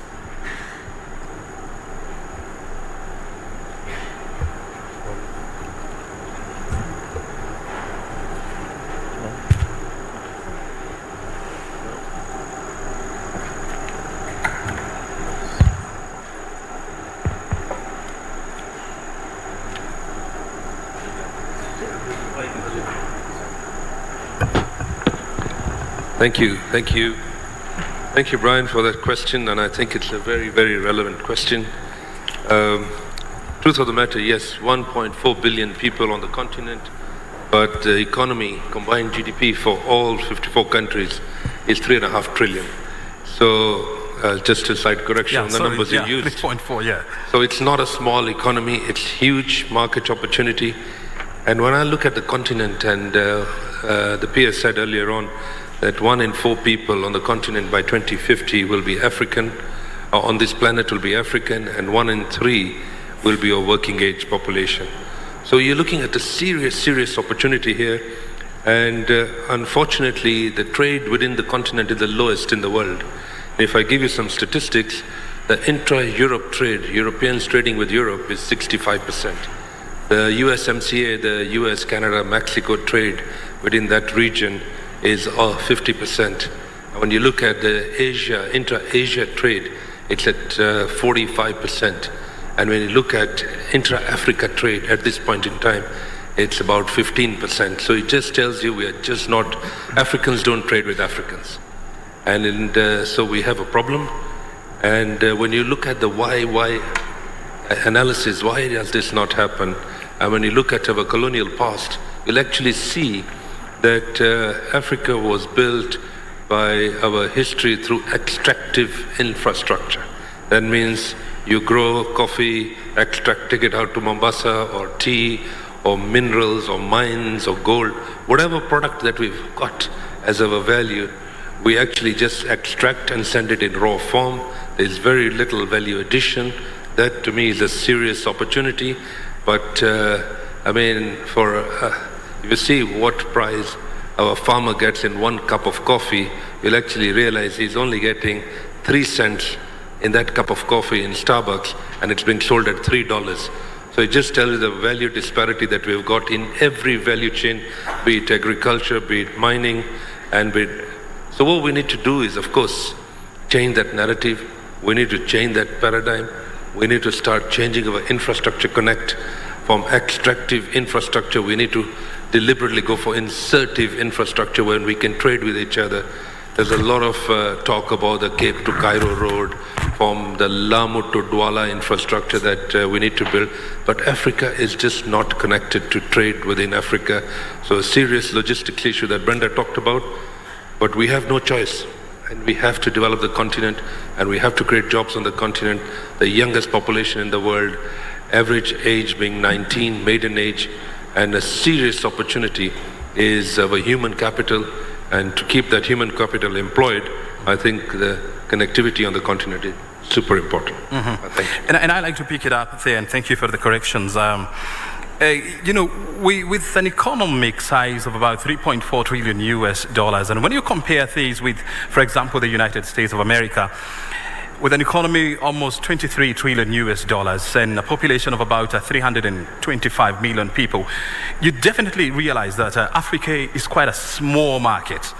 Thank you, Brian, for that question, and I think it's a very, very relevant question. Truth of the matter, yes, 1.4 billion people on the continent, but the economy, combined GDP for all 54 countries is 3.5 trillion. So just a slight correction on the numbers you used. 3.4, yeah. So it's not a small economy, it's huge market opportunity. And when I look at the continent, and the PS said earlier on that 1 in 4 people on the continent by 2050 will be African, on this planet will be African, and 1 in 3 will be a working age population. So you're looking at a serious opportunity here. And unfortunately, the trade within the continent is the lowest in the world. If I give you some statistics, the intra-Europe trade, Europeans trading with Europe, is 65%. The USMCA, the US, Canada, Mexico trade within that region is 50%. When you look at the Asia, intra-Asia trade, it's at 45%. And when you look at intra-Africa trade at this point in time, it's about 15%. So it just tells you we are just not, Africans don't trade with Africans. And so we have a problem. And when you look at the why analysis, why does this not happen? And when you look at our colonial past, you'll actually see that Africa was built by our history through extractive infrastructure. That means you grow coffee, take it out to Mombasa, or tea, or minerals, or mines, or gold. Whatever product that we've got as our value, we actually just extract and send it in raw form. There's very little value addition. That to me is a serious opportunity. But I mean, if you see what price our farmer gets in 1 cup of coffee, you'll actually realize he's only getting 3 cents in that cup of coffee in Starbucks, and it's being sold at $3. So it just tells you the value disparity that we've got in every value chain, be it agriculture, be it mining, and be it. So what we need to do is, of course, change that narrative. We need to change that paradigm. We need to start changing our infrastructure connect from extractive infrastructure. We need to deliberately go for insertive infrastructure when we can trade with each other. There's a lot of talk about the Cape to Cairo road, from the Lamu to Douala infrastructure that we need to build. But Africa is just not connected to trade within Africa. So a serious logistics issue that Brenda talked about. But we have no choice. And we have to develop the continent, and we have to create jobs on the continent. The youngest population in the world, average age being 19, maiden age, and a serious opportunity is our human capital. And to keep that human capital employed, I think the connectivity on the continent is super important. And I'd like to pick it up there, and thank you for the corrections. With an economic size of about 3.4 trillion US dollars, and when you compare these with, for example, the United States of America, with an economy almost 23 trillion US dollars and a population of about 325 million people, you definitely realize that Africa is quite a small market.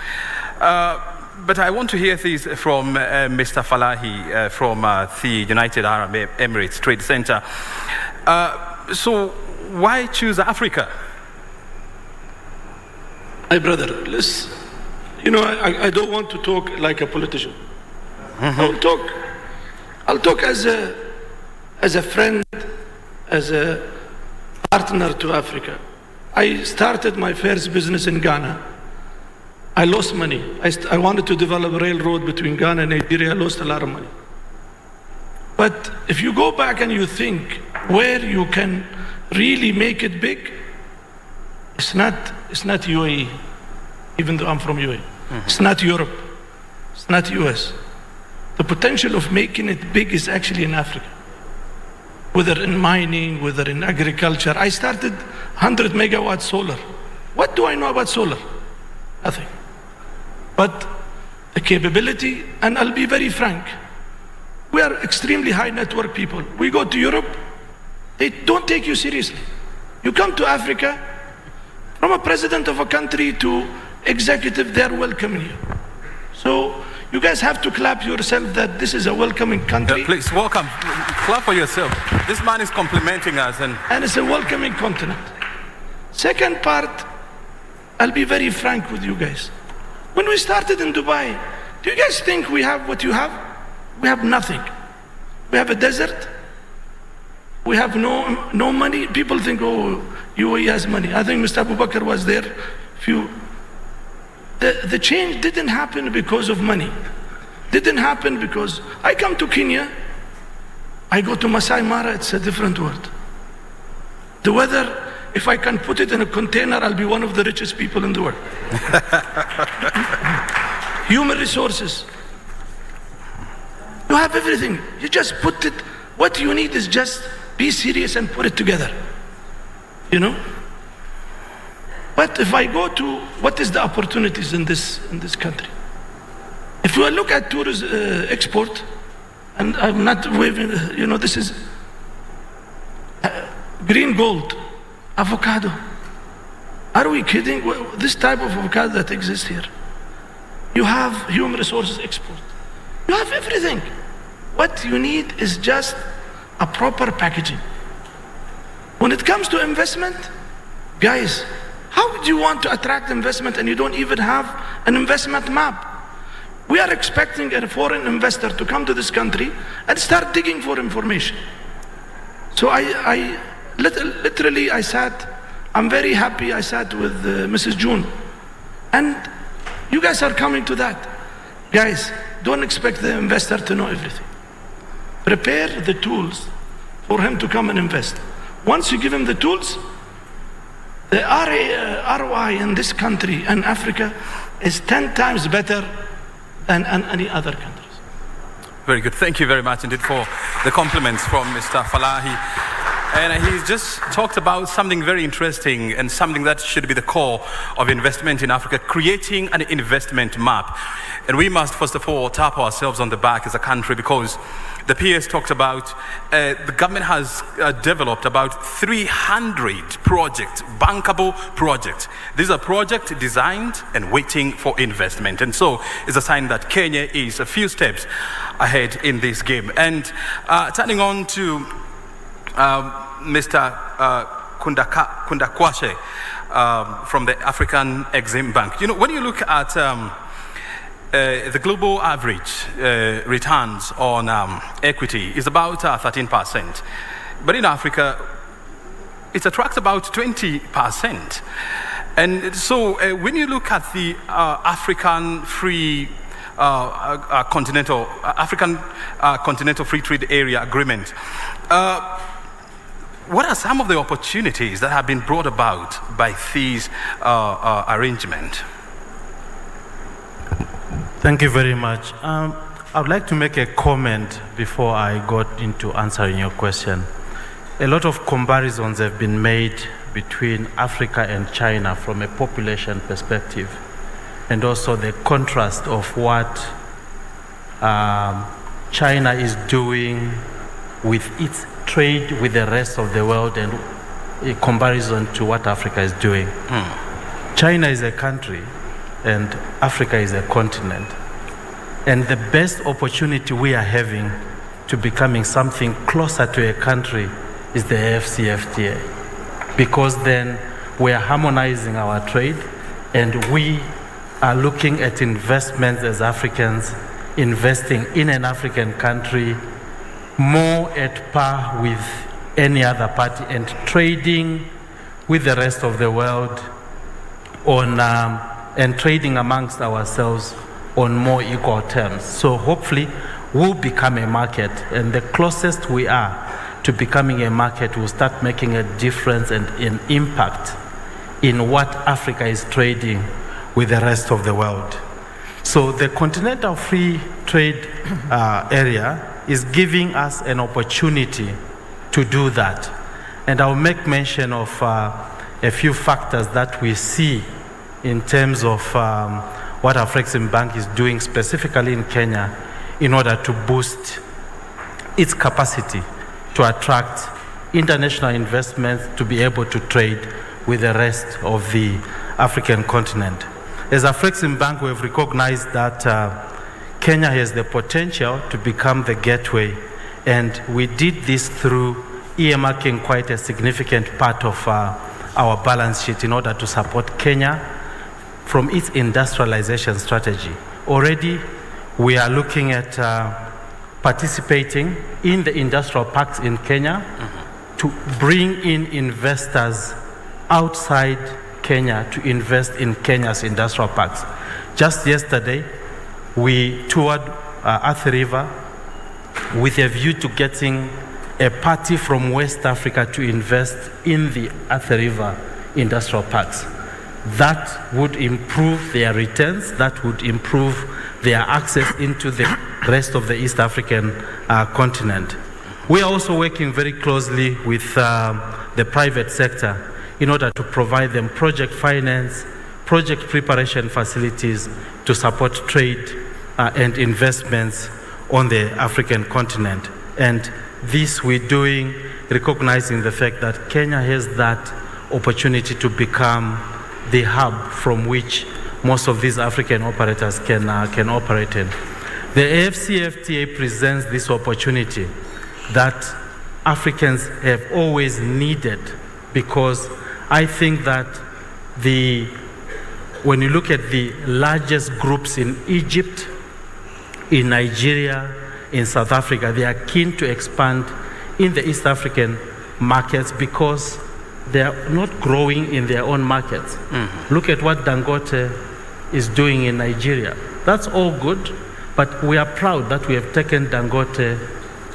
But I want to hear this from Mr. Falahi from the United Arab Emirates Trade Center. So why choose Africa? My brother, listen, I don't want to talk like a politician. I'll talk as a friend, as a partner to Africa. I started my first business in Ghana. I lost money. I wanted to develop a railroad between Ghana and Nigeria. I lost a lot of money. But if you go back and you think where you can really make it big, it's not UAE, even though I'm from UAE. It's not Europe. It's not US. The potential of making it big is actually in Africa. Whether in mining, whether in agriculture. I started 100 megawatt solar. What do I know about solar? Nothing. But the capability, and I'll be very frank, we are extremely high network people. We go to Europe, they don't take you seriously. You come to Africa, from a president of a country to executive, they're welcoming you. So you guys have to clap yourself that this is a welcoming country. Please, welcome. Clap for yourself. This man is complimenting us. And it's a welcoming continent. Second part, I'll be very frank with you guys. When we started in Dubai, do you guys think we have what you have? We have nothing. We have a desert. We have no money. People think, oh, UAE has money. I think Mr. Abu Bakr was there. The change didn't happen because of money. Didn't happen because I come to Kenya, I go to Masai Mara, it's a different world. The weather, if I can put it in a container, I'll be one of the richest people in the world. Human resources. You have everything. You just put it, what you need is just be serious and put it together. But if I go to what is the opportunities in this country? If you look at tourism export, and I'm not waving, this is green gold, avocado. Are we kidding? This type of avocado that exists here. You have human resources export. You have everything. What you need is just a proper packaging. When it comes to investment, guys, how would you want to attract investment and you don't even have an investment map? We are expecting a foreign investor to come to this country and start digging for information. So I literally sat, I'm very happy I sat with Mrs. June. And you guys are coming to that. Guys, don't expect the investor to know everything. Prepare the tools for him to come and invest. Once you give him the tools, the ROI in this country and Africa is 10 times better than any other countries. Very good. Thank you very much indeed for the compliments from Mr. Falahi. And he's just talked about something very interesting and something that should be the core of investment in Africa, creating an investment map. And we must, first of all, tap ourselves on the back as a country because the PS talked about the government has developed about 300 projects, bankable projects. These are projects designed and waiting for investment. And so it's a sign that Kenya is a few steps ahead in this game. And turning on to Mr. Kundakwashe from the African Exim Bank. When you look at the global average returns on equity is about 13%. But in Africa, it attracts about 20%. And so when you look at the African Continental Free Trade Area Agreement, what are some of the opportunities that have been brought about by these arrangements? Thank you very much. I would like to make a comment before I got into answering your question. A lot of comparisons have been made between Africa and China from a population perspective, and also the contrast of what China is doing with its trade with the rest of the world and in comparison to what Africa is doing. China is a country and Africa is a continent. And the best opportunity we are having to becoming something closer to a country is the AFCFTA. Because then we are harmonizing our trade and we are looking at investments as Africans, investing in an African country more at par with any other party and trading with the rest of the world on and trading amongst ourselves on more equal terms. So hopefully we'll become a market, and the closest we are to becoming a market will start making a difference and an impact in what Africa is trading with the rest of the world. So the Continental Free Trade area is giving us an opportunity to do that. And I'll make mention of a few factors that we see in terms of what Afreximbank is doing specifically in Kenya in order to boost its capacity to attract international investments to be able to trade with the rest of the African continent. As Afreximbank, we have recognized that Kenya has the potential to become the gateway, and we did this through earmarking quite a significant part of our balance sheet in order to support Kenya from its industrialization strategy. Already, we are looking at participating in the industrial parks in Kenya to bring in investors outside Kenya to invest in Kenya's industrial parks. Just yesterday, we toured Athi River with a view to getting a party from West Africa to invest in the Athi River industrial parks. That would improve their returns, that would improve their access into the rest of the East African continent. We are also working very closely with the private sector in order to provide them project finance, project preparation facilities to support trade and investments on the African continent. And this we're doing recognizing the fact that Kenya has that opportunity to become the hub from which most of these African operators can operate in. The AFCFTA presents this opportunity that Africans have always needed, because I think that when you look at the largest groups in Egypt, in Nigeria, in South Africa, they are keen to expand in the East African markets because they are not growing in their own markets. Look at what Dangote is doing in Nigeria. That's all good, but we are proud that we have taken Dangote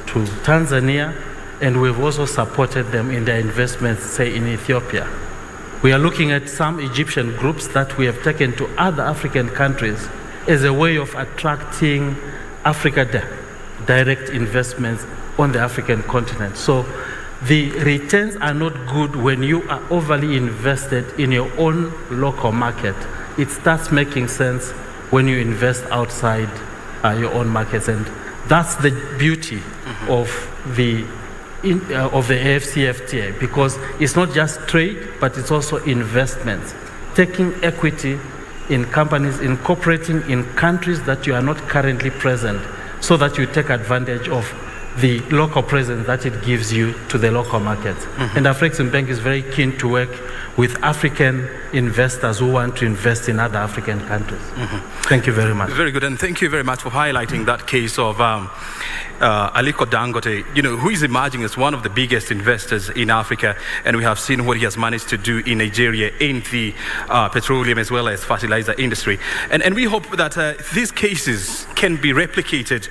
to Tanzania, and we've also supported them in their investments, say, in Ethiopia. We are looking at some Egyptian groups that we have taken to other African countries as a way of attracting Africa direct investments on the African continent. So the returns are not good when you are overly invested in your own local market. It starts making sense when you invest outside your own markets, and that's the beauty of the AFCFTA, because it's not just trade, but it's also investments. Taking equity in companies, incorporating in countries that you are not currently present, so that you take advantage of the local presence that it gives you to the local markets. And Afreximbank is very keen to work with African investors who want to invest in other African countries. Thank you very much. Very good, and thank you very much for highlighting that case of Aliko Dangote, who is emerging as one of the biggest investors in Africa, and we have seen what he has managed to do in Nigeria in the petroleum as well as fertilizer industry. And we hope that these cases can be replicated,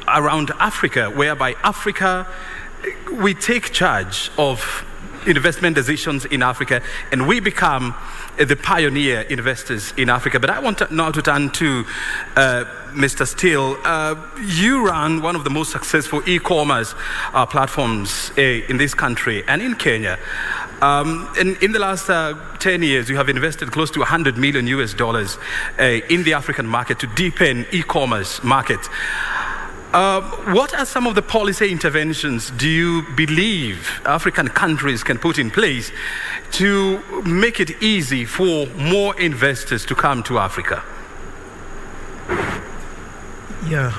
around Africa, whereby Africa, we take charge of investment decisions in Africa, and we become the pioneer investors in Africa. But I want now to turn to Mr. Steele. You run one of the most successful e-commerce platforms in this country and in Kenya. And in the last 10 years, you have invested close to $100 million in the African market to deepen e-commerce market. What are some of the policy interventions do you believe African countries can put in place to make it easy for more investors to come to Africa? Yeah,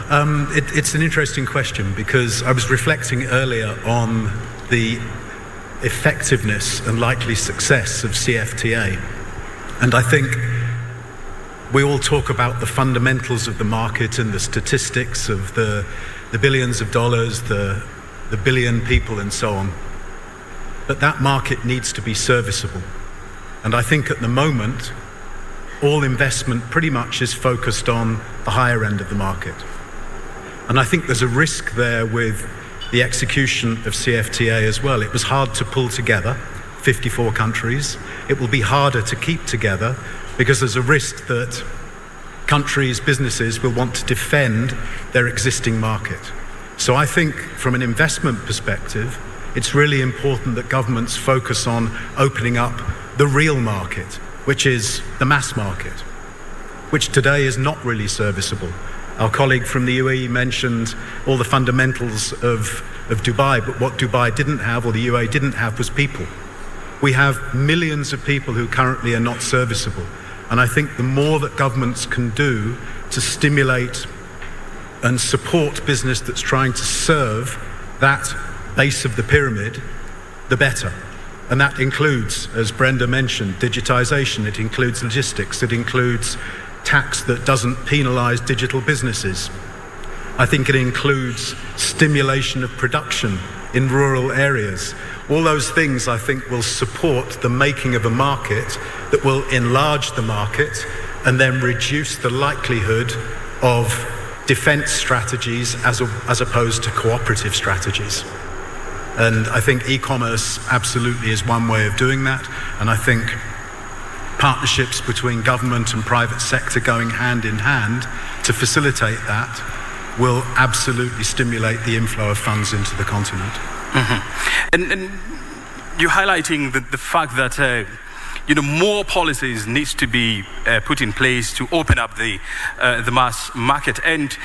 it's an interesting question, because I was reflecting earlier on the effectiveness and likely success of CFTA. And I think we all talk about the fundamentals of the market and the statistics of the billions of dollars, the billion people and so on. But that market needs to be serviceable. And I think at the moment, all investment pretty much is focused on the higher end of the market. And I think there's a risk there with the execution of CFTA as well. It was hard to pull together 54 countries. It will be harder to keep together, because there's a risk that countries, businesses will want to defend their existing market. So I think from an investment perspective, it's really important that governments focus on opening up the real market, which is the mass market, which today is not really serviceable. Our colleague from the UAE mentioned all the fundamentals of Dubai, but what Dubai didn't have, or the UAE didn't have, was people. We have millions of people who currently are not serviceable. And I think the more that governments can do to stimulate and support business that's trying to serve that base of the pyramid, the better. And that includes, as Brenda mentioned, digitization. It includes logistics. It includes tax that doesn't penalize digital businesses. I think it includes stimulation of production in rural areas. All those things, I think, will support the making of a market that will enlarge the market and then reduce the likelihood of defense strategies as opposed to cooperative strategies. And I think e-commerce absolutely is one way of doing that. And I think partnerships between government and private sector going hand in hand to facilitate that will absolutely stimulate the inflow of funds into the continent. Mm-hmm. And you're highlighting the fact that more policies needs to be put in place to open up the mass market. And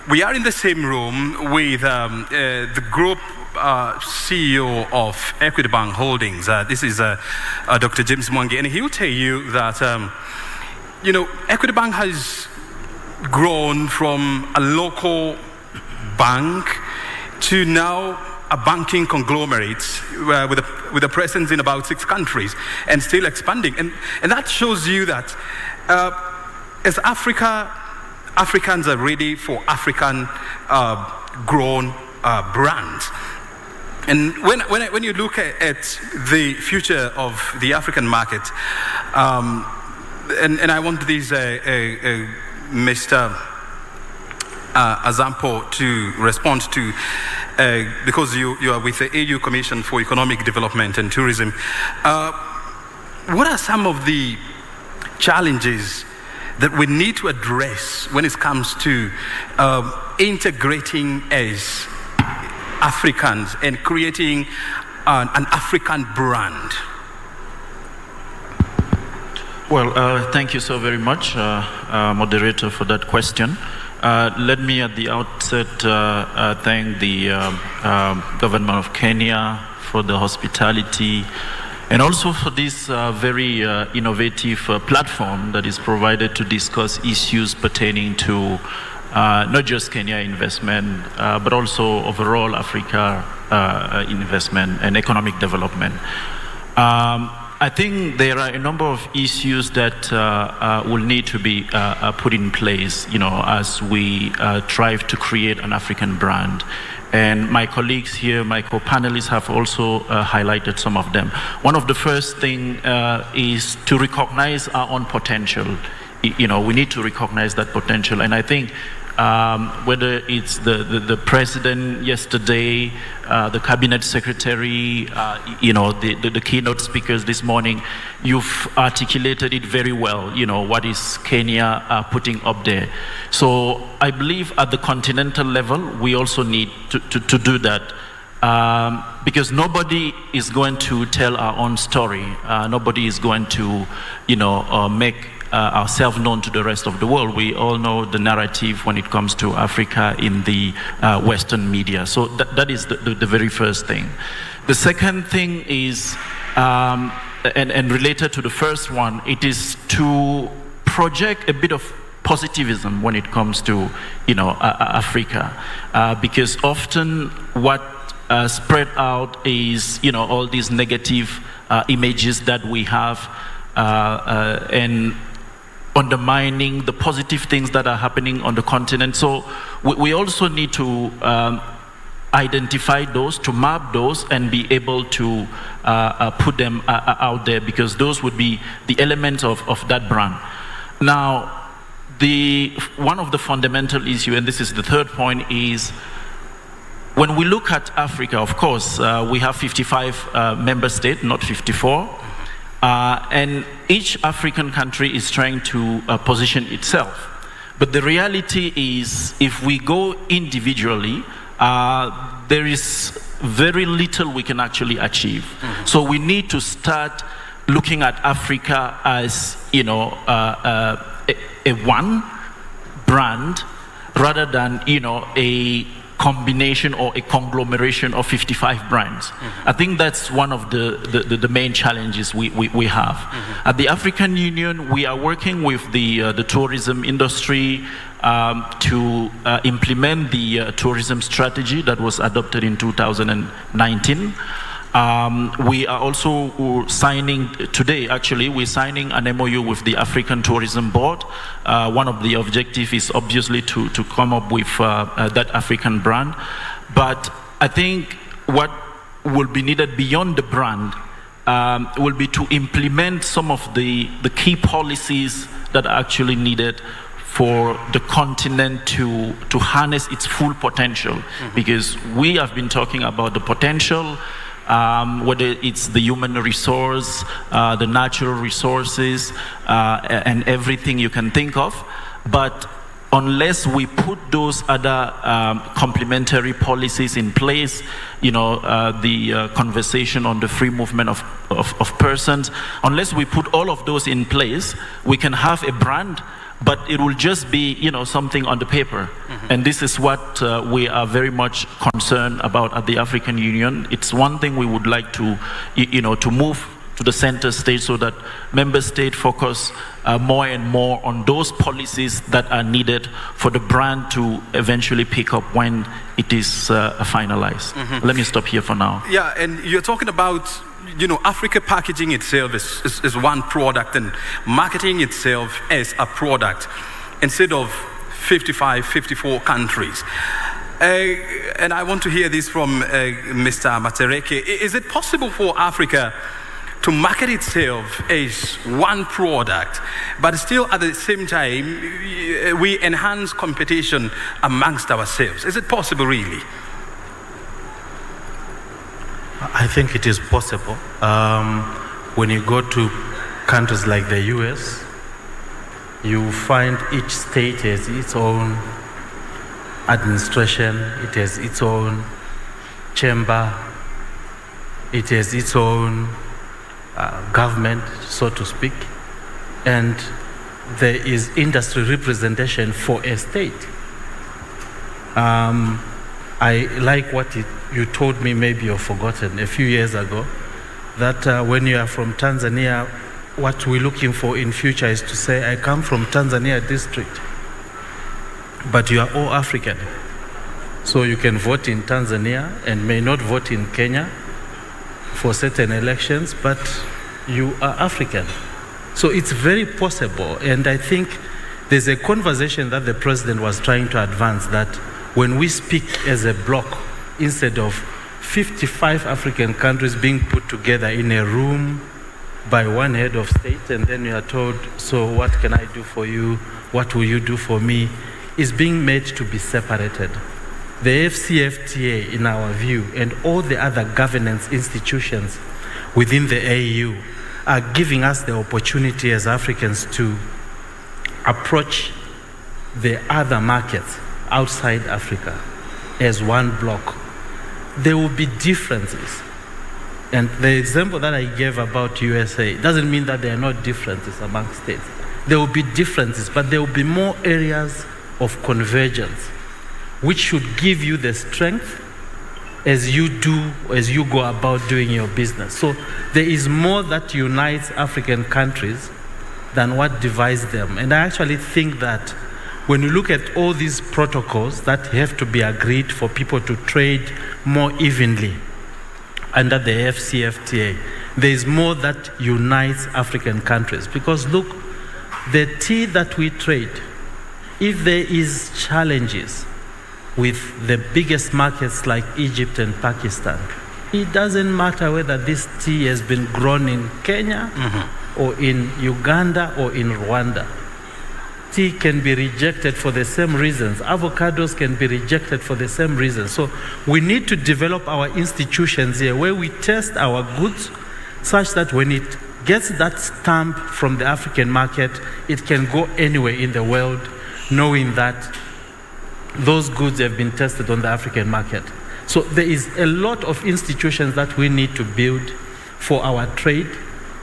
we are in the same room with the group CEO of Equity Bank Holdings. This is Dr. James Mwangi, and he will tell you that Equity Bank has grown from a local bank to now a banking conglomerate with a presence in about 6 countries and still expanding. And that shows you that as Africans are ready for African grown brands. And when you look at the future of the African market, and I want this Mr. Azampo to respond to, because you are with the AU Commission for Economic Development and Tourism. What are some of the challenges that we need to address when it comes to integrating as Africans and creating an African brand? Well, thank you so very much, moderator, for that question. Let me at the outset thank the government of Kenya for the hospitality and also for this very innovative platform that is provided to discuss issues pertaining to not just Kenya investment, but also overall Africa investment and economic development. I think there are a number of issues that will need to be put in place, as we strive to create an African brand. And my colleagues here, my co-panelists, have also highlighted some of them. One of the first things is to recognize our own potential. We need to recognize that potential. And I think whether it's the president yesterday, the cabinet secretary, the keynote speakers this morning, you've articulated it very well, what is Kenya putting up there. So I believe at the continental level, we also need to do that. Because nobody is going to tell our own story. Nobody is going to, make ourselves known to the rest of the world. We all know the narrative when it comes to Africa in the Western media. So that is the very first thing. The second thing is, and related to the first one, it is to project a bit of positivism when it comes to, Africa, because often what spread out is, all these negative images that we have, and undermining the positive things that are happening on the continent. So we also need to identify those, to map those, and be able to put them out there, because those would be the elements of that brand. Now, one of the fundamental issues, and this is the third point, is when we look at Africa, of course, we have 55 member states, not 54, and each African country is trying to position itself. But the reality is, if we go individually, there is very little we can actually achieve. So we need to start looking at Africa as, a one brand, rather than, a combination or a conglomeration of 55 brands. I think that's one of the main challenges we have. At the African Union, we are working with the tourism industry to implement the tourism strategy that was adopted in 2019. We are also signing today, actually, we're signing an MOU with the African Tourism Board. One of the objectives is obviously to come up with that African brand. But I think what will be needed beyond the brand will be to implement some of the key policies that are actually needed for the continent to harness its full potential. Because we have been talking about the potential, whether it's the human resource, the natural resources, and everything you can think of. But unless we put those other complementary policies in place, the conversation on the free movement of persons, unless we put all of those in place, we can have a brand, but it will just be, something on the paper. And this is what we are very much concerned about at the African Union. It's one thing we would like to, to move to the center stage, so that member states focus more and more on those policies that are needed for the brand to eventually pick up when it is finalized. Let me stop here for now. Yeah, and you're talking about, Africa packaging itself is one product, and marketing itself as a product instead of 54 countries. And I want to hear this from Mr. Matereke. Is it possible for Africa to market itself as one product, but still at the same time we enhance competition amongst ourselves? Is it possible, really? I think it is possible. When you go to countries like the US, you find each state has its own administration, it has its own chamber, it has its own government, so to speak, and there is industry representation for a state. I like what you told me, maybe you've forgotten, a few years ago, that when you are from Tanzania, what we're looking for in future is to say, I come from Tanzania district, but you are all African. So you can vote in Tanzania and may not vote in Kenya for certain elections, but you are African. So it's very possible, and I think there's a conversation that the president was trying to advance, that when we speak as a bloc, instead of 55 African countries being put together in a room by one head of state, and then you are told, so what can I do for you? What will you do for me? Is being made to be separated. The FCFTA, in our view, and all the other governance institutions within the AU are giving us the opportunity as Africans to approach the other markets outside Africa as one bloc. There will be differences. And the example that I gave about USA doesn't mean that there are not differences among states. there will be differences, but there will be more areas of convergence, which should give you the strength as you go about doing your business. So there is more that unites African countries than what divides them. And I actually think that when you look at all these protocols that have to be agreed for people to trade more evenly under the AfCFTA, there is more that unites African countries. Because look, the tea that we trade, if there is challenges with the biggest markets like Egypt and Pakistan, it doesn't matter whether this tea has been grown in Kenya or in Uganda or in Rwanda. Tea can be rejected for the same reasons. Avocados can be rejected for the same reasons. So we need to develop our institutions here where we test our goods such that when it gets that stamp from the African market, it can go anywhere in the world, knowing that those goods have been tested on the African market. So there is a lot of institutions that we need to build for our trade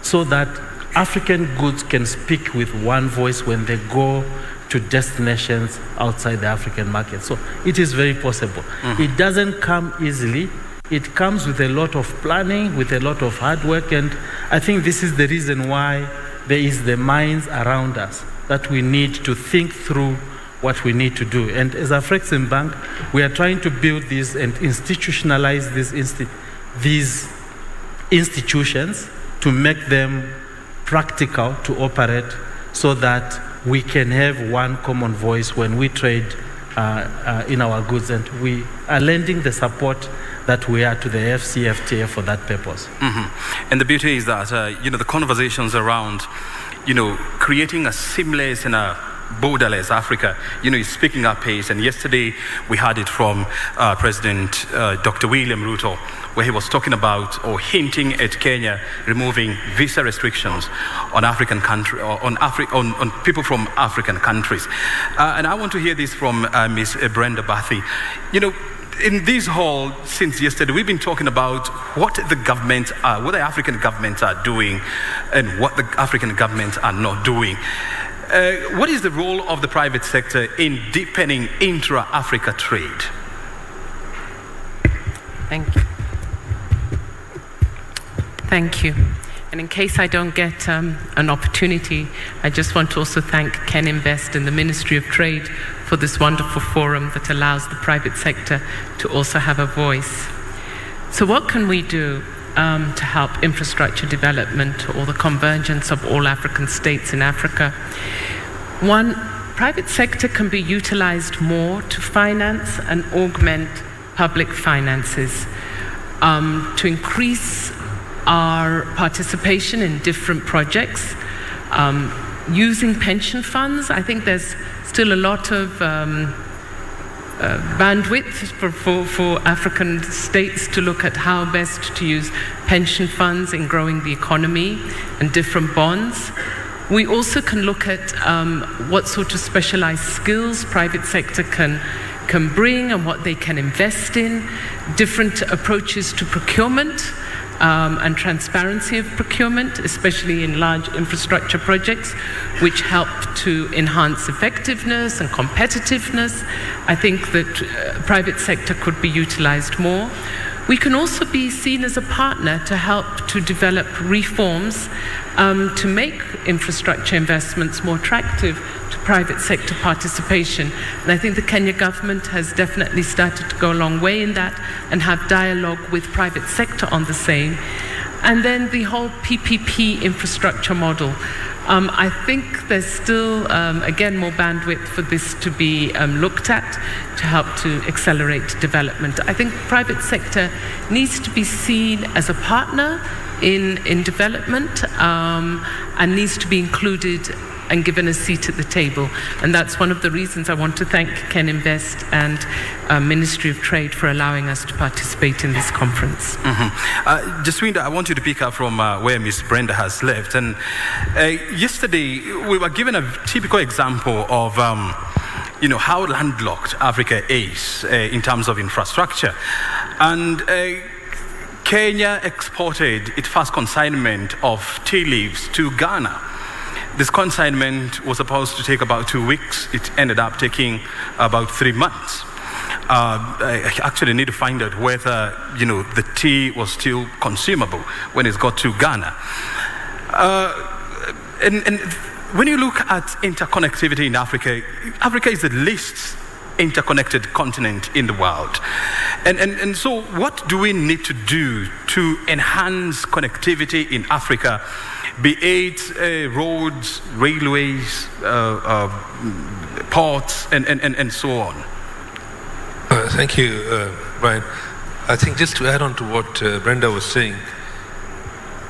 so that African goods can speak with one voice when they go to destinations outside the African market. So it is very possible. It doesn't come easily. It comes with a lot of planning, with a lot of hard work, and I think this is the reason why there is the minds around us that we need to think through what we need to do. And as Afreximbank, we are trying to build these and institutionalize these institutions to make them practical to operate so that we can have one common voice when we trade in our goods. And we are lending the support that we are to the AfCFTA for that purpose. And the beauty is that, the conversations around, creating a seamless and a borderless Africa, is picking up pace. And yesterday we had it from President Dr. William Ruto, where he was talking about or hinting at Kenya removing visa restrictions on African country, on people from African countries. And I want to hear this from Ms. Brenda Bathy. In this hall since yesterday, we've been talking about what the African governments are doing and what the African governments are not doing. What is the role of the private sector in deepening intra-Africa trade? Thank you. Thank you. And in case I don't get an opportunity, I just want to also thank Ken Invest and the Ministry of Trade for this wonderful forum that allows the private sector to also have a voice. So what can we do to help infrastructure development or the convergence of all African states in Africa? One, private sector can be utilized more to finance and augment public finances, to increase our participation in different projects, using pension funds. I think there's still a lot of bandwidth for African states to look at how best to use pension funds in growing the economy and different bonds. We also can look at what sort of specialized skills private sector can bring and what they can invest in, different approaches to procurement and transparency of procurement, especially in large infrastructure projects, which help to enhance effectiveness and competitiveness. I think that private sector could be utilized more. We can also be seen as a partner to help to develop reforms to make infrastructure investments more attractive to private sector participation. And I think the Kenya government has definitely started to go a long way in that and have dialogue with private sector on the same. And then the whole PPP infrastructure model. I think there's still, again, more bandwidth for this to be looked at to help to accelerate development. I think private sector needs to be seen as a partner in development and needs to be included and given a seat at the table. And that's one of the reasons I want to thank Ken Invest and Ministry of Trade for allowing us to participate in this conference. Jaswinda, I want you to pick up from where Ms. Brenda has left. And yesterday, we were given a typical example of how landlocked Africa is in terms of infrastructure. And Kenya exported its first consignment of tea leaves to Ghana. This consignment was supposed to take about 2 weeks. It ended up taking about 3 months. I actually need to find out whether, the tea was still consumable when it got to Ghana. And when you look at interconnectivity in Africa, Africa is the least interconnected continent in the world. And so what do we need to do to enhance connectivity in Africa, be it roads, railways, ports, and so on? Thank you, Brian. I think just to add on to what Brenda was saying,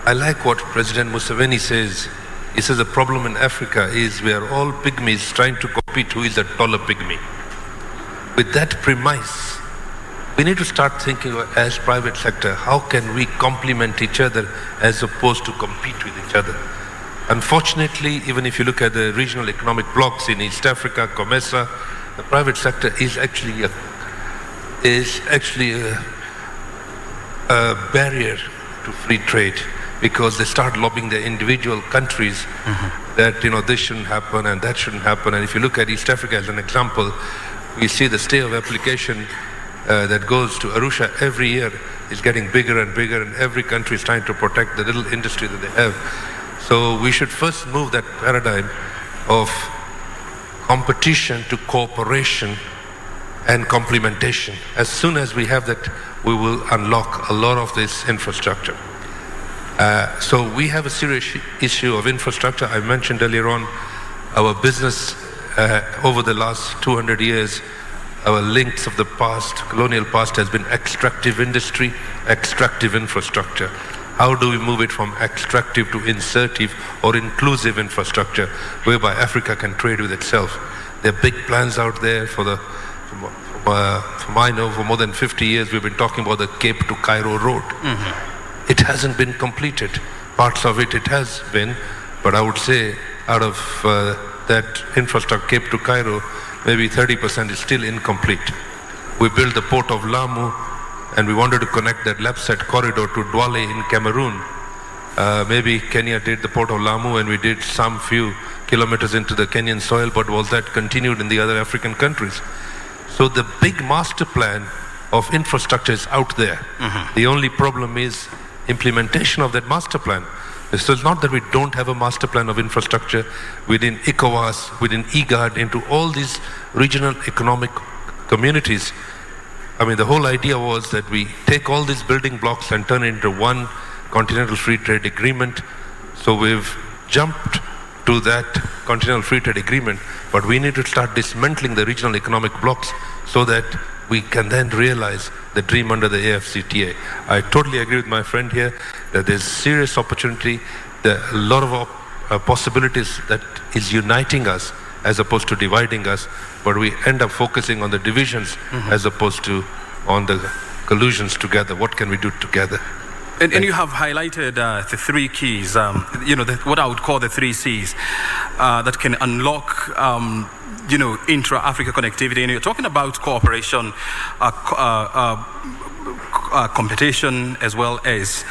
I like what President Museveni says. He says the problem in Africa is we are all pygmies trying to compete who is a taller pygmy. With that premise, we need to start thinking as private sector, how can we complement each other as opposed to compete with each other? Unfortunately, even if you look at the regional economic blocks in East Africa, COMESA, the private sector is actually a barrier to free trade, because they start lobbying the individual countries that this shouldn't happen and that shouldn't happen. And if you look at East Africa as an example, we see the stay of application that goes to Arusha every year is getting bigger and bigger, and every country is trying to protect the little industry that they have. So we should first move that paradigm of competition to cooperation and complementation. As soon as we have that, we will unlock a lot of this infrastructure. So we have a serious issue of infrastructure. I mentioned earlier on our business over the last 200 years, our links of the past, colonial past, has been extractive industry, extractive infrastructure. How do we move it from extractive to insertive or inclusive infrastructure, whereby Africa can trade with itself? There are big plans out there from I know for more than 50 years we've been talking about the Cape to Cairo road. It hasn't been completed. Parts of it has been, but I would say out of that infrastructure, Cape to Cairo, maybe 30% is still incomplete. We built the port of Lamu, and we wanted to connect that Lapset corridor to Douala in Cameroon. Maybe Kenya did the port of Lamu, and we did some few kilometers into the Kenyan soil, but was that continued in the other African countries? So the big master plan of infrastructure is out there. The only problem is implementation of that master plan. So it's not that we don't have a master plan of infrastructure within ECOWAS, within IGAD, into all these regional economic communities. I mean, the whole idea was that we take all these building blocks and turn it into one continental free trade agreement. So we've jumped to that continental free trade agreement, but we need to start dismantling the regional economic blocks so that we can then realize the dream under the AFCTA. I totally agree with my friend here that there's serious opportunity, there are a lot of possibilities that is uniting us as opposed to dividing us, but we end up focusing on the divisions as opposed to on the collusions together. What can we do together? And you have highlighted the three keys, what I would call the 3 C's that can unlock, intra-Africa connectivity. And you're talking about cooperation, competition, as well as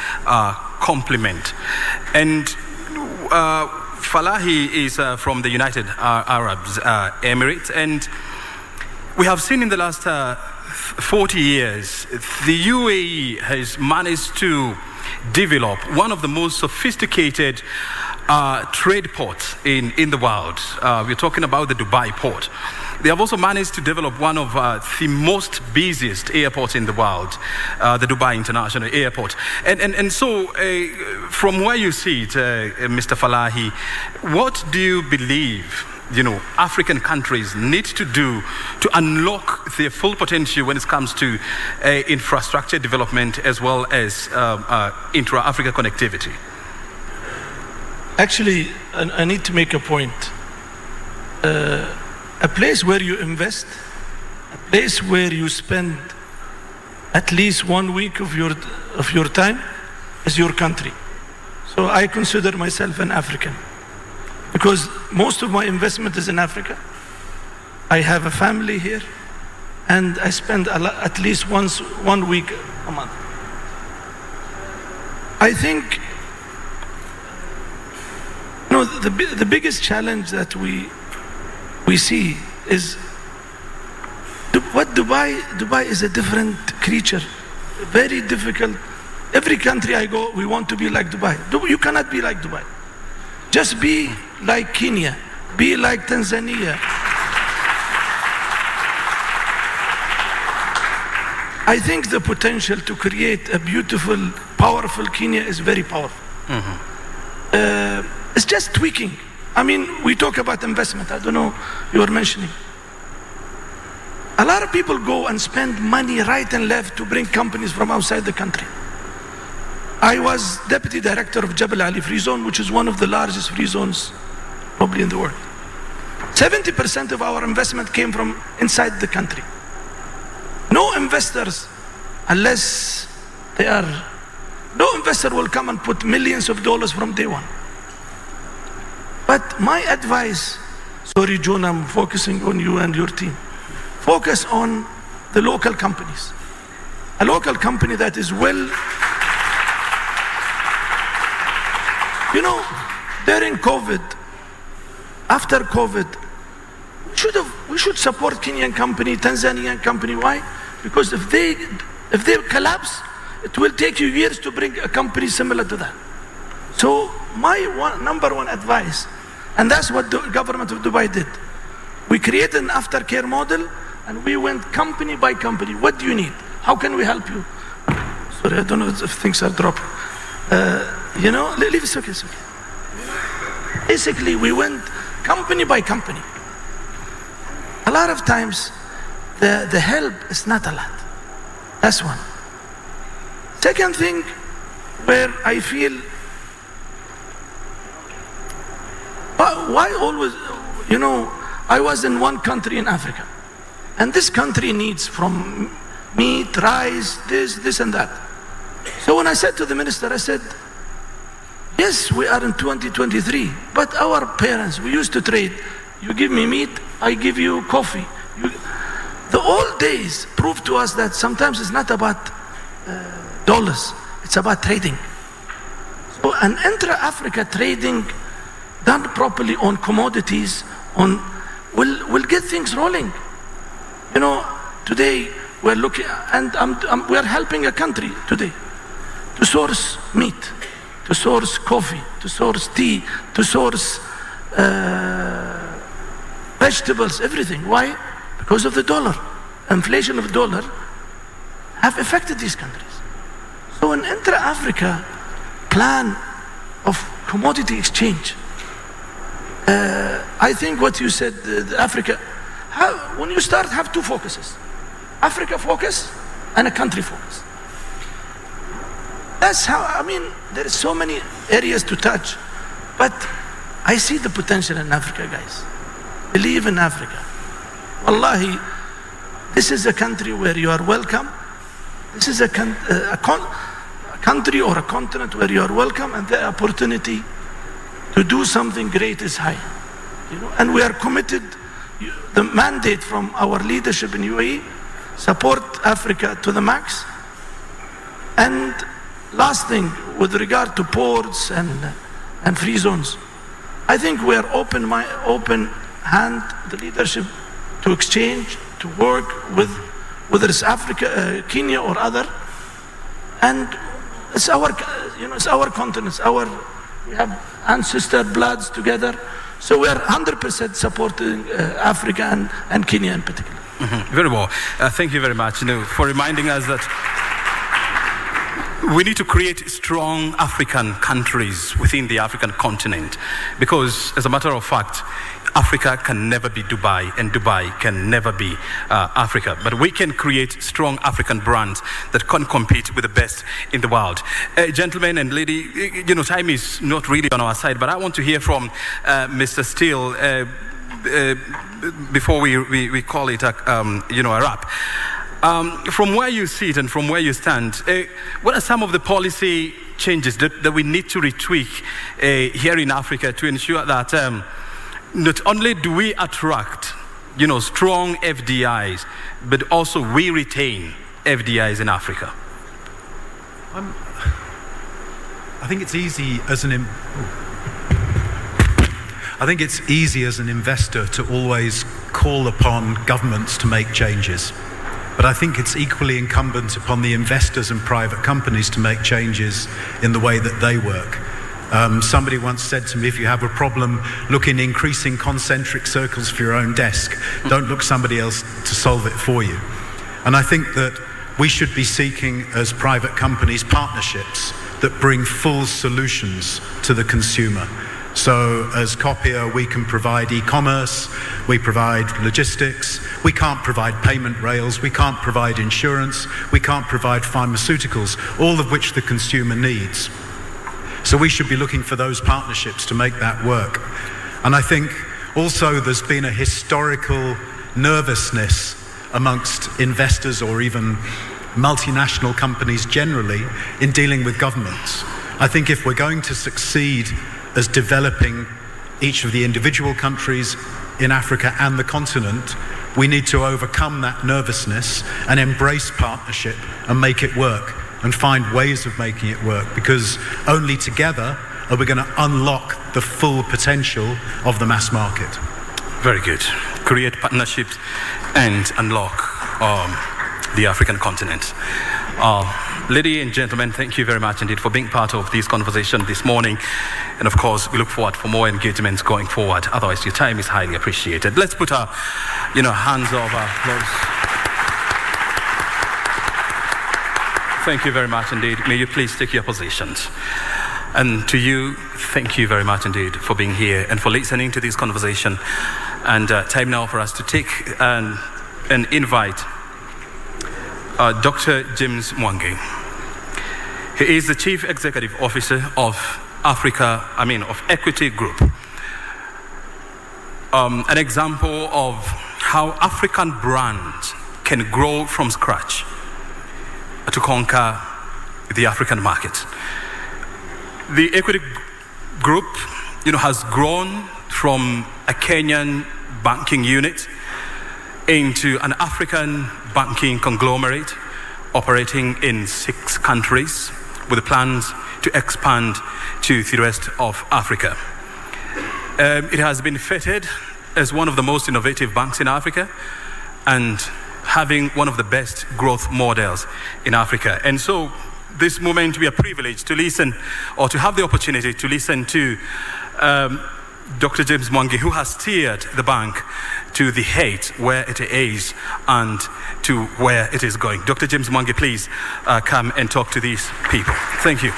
complement. And Falahi is from the United Arab Emirates, and we have seen in the last 40 years, the UAE has managed to develop one of the most sophisticated trade ports in the world. We're talking about the Dubai port. They have also managed to develop one of the most busiest airports in the world, the Dubai International Airport. And so, from where you see it, Mr. Falahi, what do you believe African countries need to do to unlock their full potential when it comes to infrastructure development as well as intra-Africa connectivity? Actually, I need to make a point. A place where you invest, a place where you spend at least 1 week of your time is your country. So I consider myself an African, because most of my investment is in Africa. I have a family here, and I spend at least 1 week a month. I think the biggest challenge that we see is what Dubai is a different creature, very difficult. Every country I go, we want to be like Dubai. You cannot be like Dubai. Just be like Kenya, be like Tanzania. I think the potential to create a beautiful, powerful Kenya is very powerful. It's just tweaking. I mean, we talk about investment. I don't know, you were mentioning. A lot of people go and spend money right and left to bring companies from outside the country. I was deputy director of Jebel Ali Free Zone, which is one of the largest free zones probably in the world. 70% of our investment came from inside the country. No investors, unless no investor will come and put millions of dollars from day one. But my advice, sorry John, I'm focusing on you and your team. Focus on the local companies. A local company that is during COVID, after COVID, we should support Kenyan company, Tanzanian company. Why? Because if they collapse, it will take you years to bring a company similar to that. So my number one advice, and that's what the government of Dubai did. We created an aftercare model and we went company by company. What do you need? How can we help you? Sorry, I don't know if things are dropping. Leave it, okay, it's okay. Basically, we went company by company. A lot of times, the help is not a lot. That's one. Second thing, where I feel, why always, I was in one country in Africa, and this country needs from meat, rice, this and that. So when I said to the minister, I said, yes, we are in 2023, but our parents, we used to trade. You give me meat, I give you coffee. The old days proved to us that sometimes it's not about dollars, it's about trading. So an intra-Africa trading done properly on commodities, will get things rolling. Today we're looking, and we're helping a country today to source meat, to source coffee, to source tea, to source vegetables, everything. Why? Because of the dollar. Inflation of dollar have affected these countries. So an intra-Africa plan of commodity exchange, I think what you said, Africa, when you start, have two focuses. Africa focus and a country focus. That's how, there are so many areas to touch, but I see the potential in Africa, guys. Believe in Africa. Wallahi, this is a country where you are welcome. This is a country or a continent where you are welcome, and the opportunity to do something great is high. And we are committed. The mandate from our leadership in UAE, support Africa to the max. And last thing, with regard to ports and free zones, I think we are open hand, the leadership, to exchange, to work with, whether it's Africa, Kenya or other. And it's our continent, we have ancestor bloods together. So we are 100% supporting Africa and Kenya in particular. Mm-hmm. Very well. Thank you very much for reminding us that we need to create strong African countries within the African continent, because as a matter of fact, Africa can never be Dubai, and Dubai can never be Africa. But we can create strong African brands that can compete with the best in the world. Gentlemen and lady, time is not really on our side, but I want to hear from Mr. Steele before we call it a wrap. From where you sit and from where you stand, what are some of the policy changes that we need to retweak here in Africa to ensure that not only do we attract, strong FDIs, but also we retain FDIs in Africa? I think it's easy as an I think it's easy as an investor to always call upon governments to make changes. But I think it's equally incumbent upon the investors and private companies to make changes in the way that they work. Somebody once said to me, if you have a problem, look in increasing concentric circles for your own desk. Don't look somebody else to solve it for you. And I think that we should be seeking, as private companies, partnerships that bring full solutions to the consumer. So as Copier, we can provide e-commerce, we provide logistics, we can't provide payment rails, we can't provide insurance, we can't provide pharmaceuticals, all of which the consumer needs. So we should be looking for those partnerships to make that work. And I think also there's been a historical nervousness amongst investors or even multinational companies generally in dealing with governments. I think if we're going to succeed as developing each of the individual countries in Africa and the continent, we need to overcome that nervousness and embrace partnership and make it work and find ways of making it work, because only together are we going to unlock the full potential of the mass market. Very good. Create partnerships and unlock the African continent. Ladies and gentlemen, thank you very much indeed for being part of this conversation this morning. And of course, we look forward for more engagements going forward. Otherwise, your time is highly appreciated. Let's put our hands of applause. Thank you very much indeed. May you please take your positions. And to you, thank you very much indeed for being here and for listening to this conversation. And time now for us to take and invite Dr. James Mwangi. He is the Chief Executive Officer of Equity Group. An example of how African brands can grow from scratch to conquer the African market. The Equity Group, has grown from a Kenyan banking unit into an African banking conglomerate operating in 6 countries with plans to expand to the rest of Africa. It has been feted as one of the most innovative banks in Africa and having one of the best growth models in Africa. And so this moment we are privileged to listen, or to have the opportunity to listen to Dr. James Mwangi, who has steered the bank to the height where it is and to where it is going. Dr. James Mwangi, please come and talk to these people. Thank you.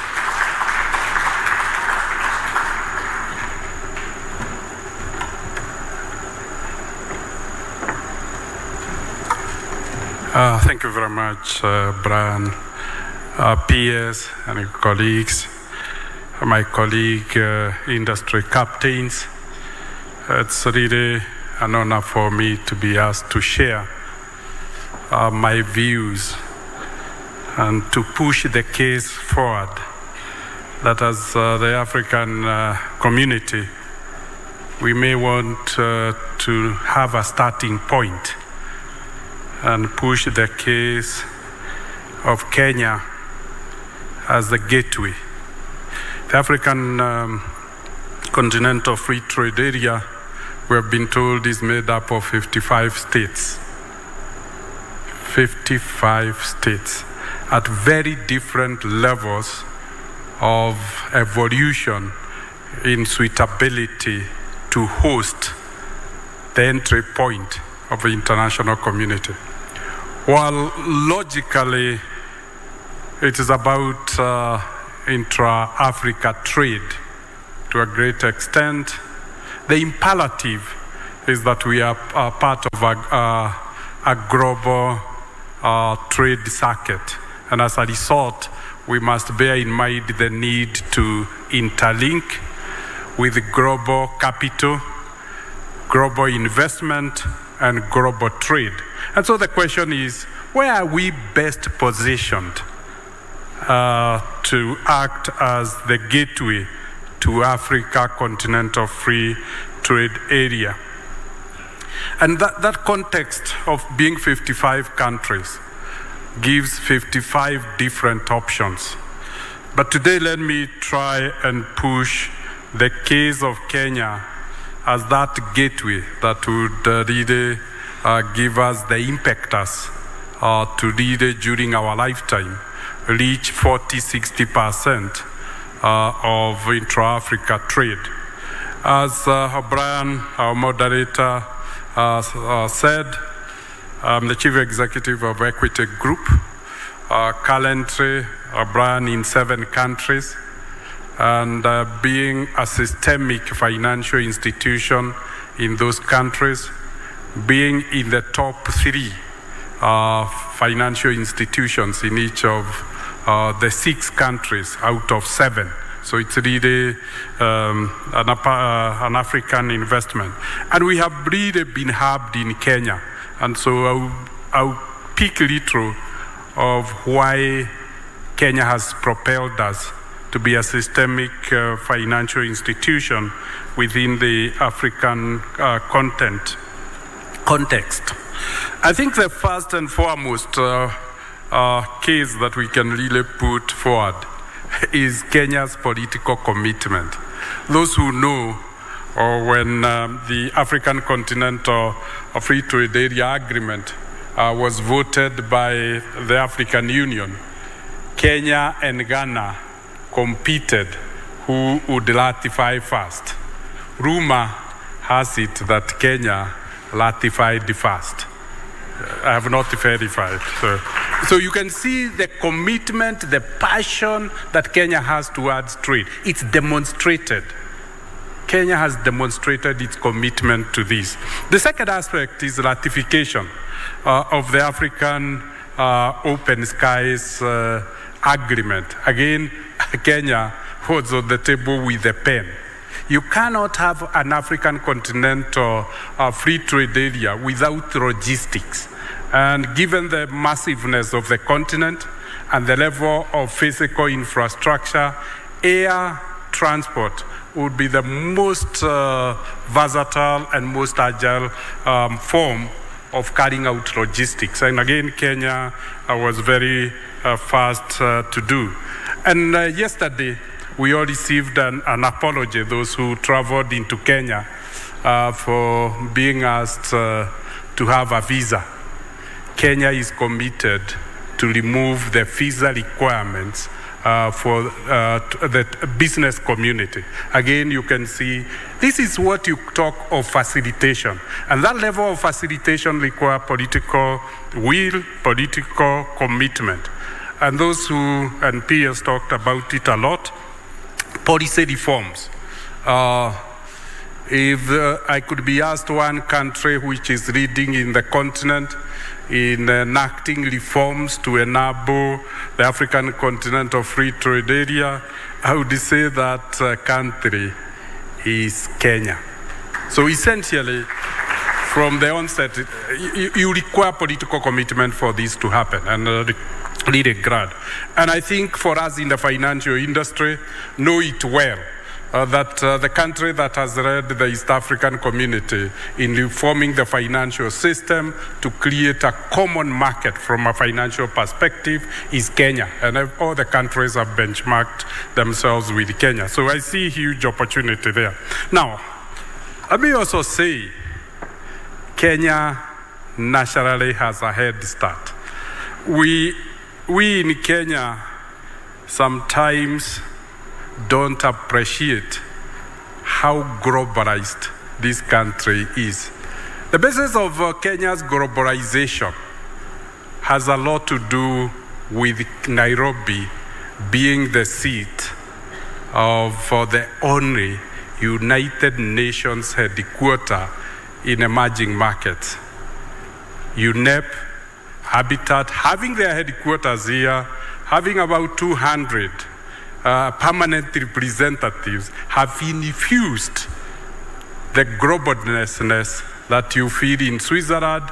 Thank you very much, Brian, peers and colleagues, my colleague industry captains. It's really an honor for me to be asked to share my views and to push the case forward that as the African community, we may want to have a starting point and push the case of Kenya as the gateway. The African Continental Free Trade Area, we have been told, is made up of 55 states. 55 states at very different levels of evolution in suitability to host the entry point of the international community. While logically it is about intra-Africa trade to a great extent, the imperative is that we are part of a global trade circuit. And as a result, we must bear in mind the need to interlink with global capital, global investment, and global trade. And so the question is, where are we best positioned to act as the gateway to Africa Continental Free Trade Area? And that context of being 55 countries gives 55 different options. But today let me try and push the case of Kenya as that gateway that would really give us the impetus to really, during our lifetime, reach 40-60% of intra-Africa trade. As Brian, our moderator, said, I'm the Chief Executive of Equity Group, currently Brian in 7 countries, and being a systemic financial institution in those countries, being in the top 3 financial institutions in each of the 6 countries out of 7. So it's really an African investment. And we have really been hubbed in Kenya. And so I'll pick a little of why Kenya has propelled us to be a systemic financial institution within the African context. I think the first and foremost case that we can really put forward is Kenya's political commitment. Those who know, when the African Continental Free Trade Area Agreement was voted by the African Union, Kenya and Ghana competed who would ratify first. Rumor has it that Kenya ratified first. I have not verified. So you can see the commitment, the passion that Kenya has towards trade. It's demonstrated. Kenya has demonstrated its commitment to this. The second aspect is ratification of the African Open Skies Agreement. Again, Kenya was on the table with a pen. You cannot have an African continental free trade area without logistics. And given the massiveness of the continent and the level of physical infrastructure, air transport would be the most versatile and most agile form of carrying out logistics. And again, Kenya was very fast to do. And yesterday, we all received an apology, those who traveled into Kenya, for being asked to have a visa. Kenya is committed to remove the visa requirements for the business community. Again, you can see this is what you talk of facilitation. And that level of facilitation requires political will, political commitment. And those who, and peers talked about it a lot, policy reforms. If I could be asked one country which is leading in the continent in enacting reforms to enable the African Continental Free Trade Area, I would say that country is Kenya. So essentially, from the onset, you require political commitment for this to happen, and really glad. And I think for us in the financial industry, know it well, that the country that has led the East African community in reforming the financial system to create a common market from a financial perspective is Kenya. And all the countries have benchmarked themselves with Kenya. So I see huge opportunity there. Now, let me also say, Kenya naturally has a head start. We in Kenya sometimes don't appreciate how globalized this country is. The basis of Kenya's globalization has a lot to do with Nairobi being the seat of the only United Nations headquarters in emerging markets. UNEP, Habitat, having their headquarters here, having about 200 permanent representatives, have infused the globalness that you feel in Switzerland,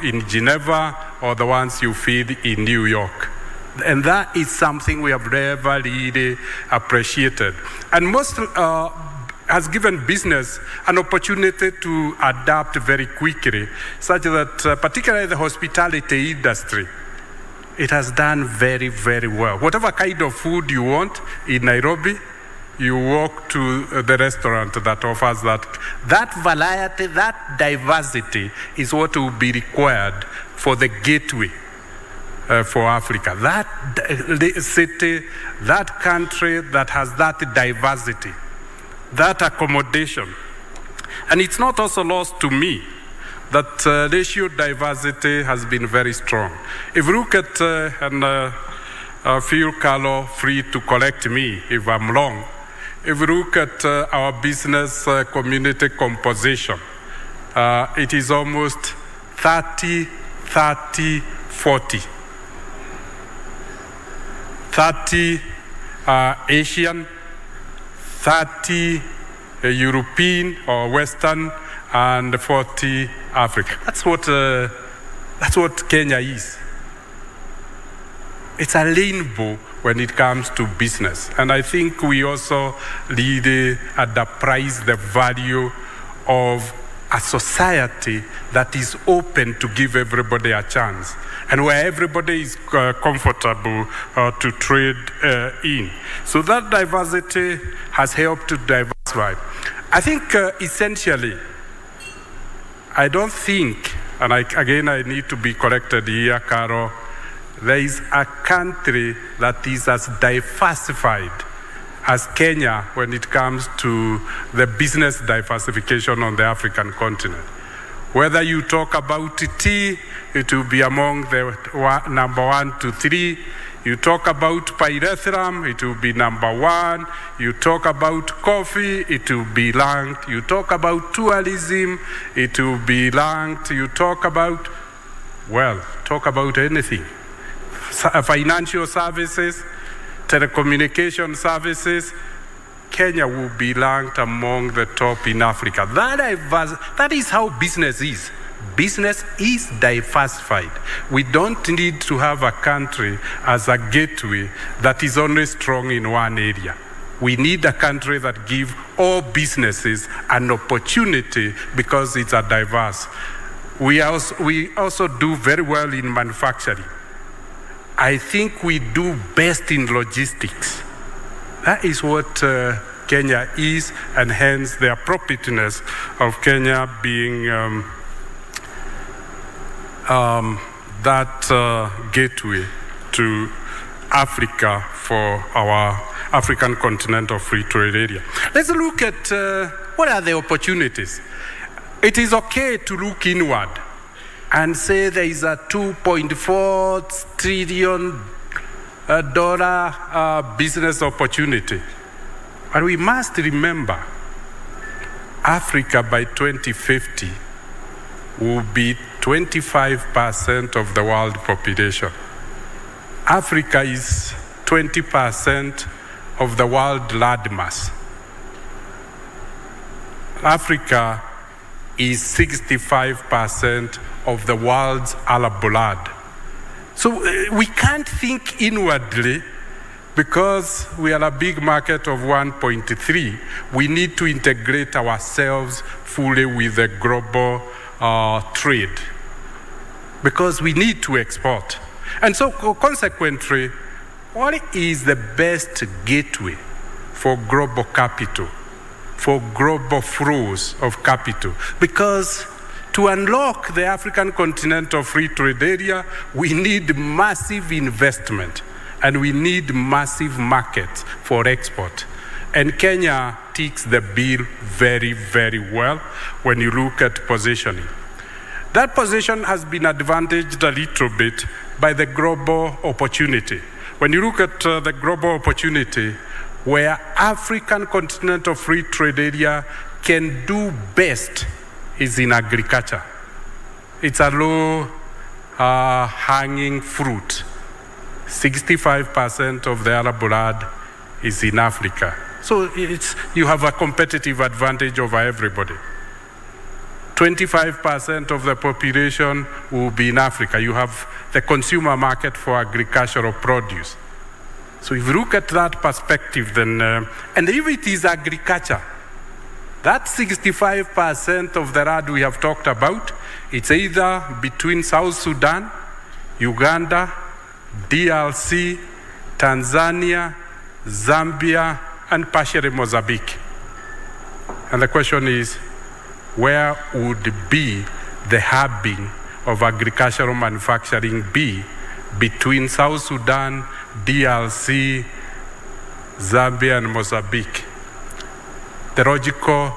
in Geneva, or the ones you feel in New York. And that is something we have never really appreciated. And most has given business an opportunity to adapt very quickly, such that particularly the hospitality industry, it has done very, very well. Whatever kind of food you want in Nairobi, you walk to the restaurant that offers that. That variety, that diversity is what will be required for the gateway for Africa. That city, that country that has that diversity, that accommodation. And it's not also lost to me that racial diversity has been very strong. If you look at, and feel Carlo free to correct me if I'm wrong, if you look at our business community composition, it is almost 30, 40. 30 Asian, 30 European or Western, and 40 Africa. That's what Kenya is. It's a rainbow when it comes to business. And I think we also really underprice the value of a society that is open to give everybody a chance and where everybody is comfortable to trade in. So that diversity has helped to diversify. I think essentially, I don't think, and I need to be corrected here, Caro, there is a country that is as diversified as Kenya when it comes to the business diversification on the African continent. Whether you talk about tea, it will be among the number 1 to 3. You talk about pyrethrum, it will be number 1. You talk about coffee, it will be ranked. You talk about tourism, it will be ranked. You talk about anything. Financial services, telecommunication services, Kenya will be ranked among the top in Africa. That is how business is. Business is diversified. We don't need to have a country as a gateway that is only strong in one area. We need a country that gives all businesses an opportunity because it's a diverse. We also do very well in manufacturing. I think we do best in logistics. That is what Kenya is, and hence the appropriateness of Kenya being that gateway to Africa for our African continental free trade area. Let's look at what are the opportunities. It is okay to look inward and say there is a $2.4 trillion business opportunity. But we must remember, Africa by 2050 will be 25% of the world population. Africa is 20% of the world landmass. Africa is 65% of the world's arable land. So we can't think inwardly because we are a big market of 1.3. We need to integrate ourselves fully with the global trade because we need to export. And so consequently, what is the best gateway for global capital, for global flows of capital? Because to unlock the African continental free trade area, we need massive investment and we need massive markets for export. And Kenya ticks the bill very, very well when you look at positioning. That position has been advantaged a little bit by the global opportunity. When you look at the global opportunity, where African continental free trade area can do best is in agriculture. It's a low hanging fruit. 65% of the arable land is in Africa. So you have a competitive advantage over everybody. 25% of the population will be in Africa. You have the consumer market for agricultural produce. So if you look at that perspective, then, and if it is agriculture, that 65% of the land we have talked about, it's either between South Sudan, Uganda, DRC, Tanzania, Zambia, and partially Mozambique. And the question is, where would be the hubbing of agricultural manufacturing be between South Sudan, DRC, Zambia, and Mozambique? The logical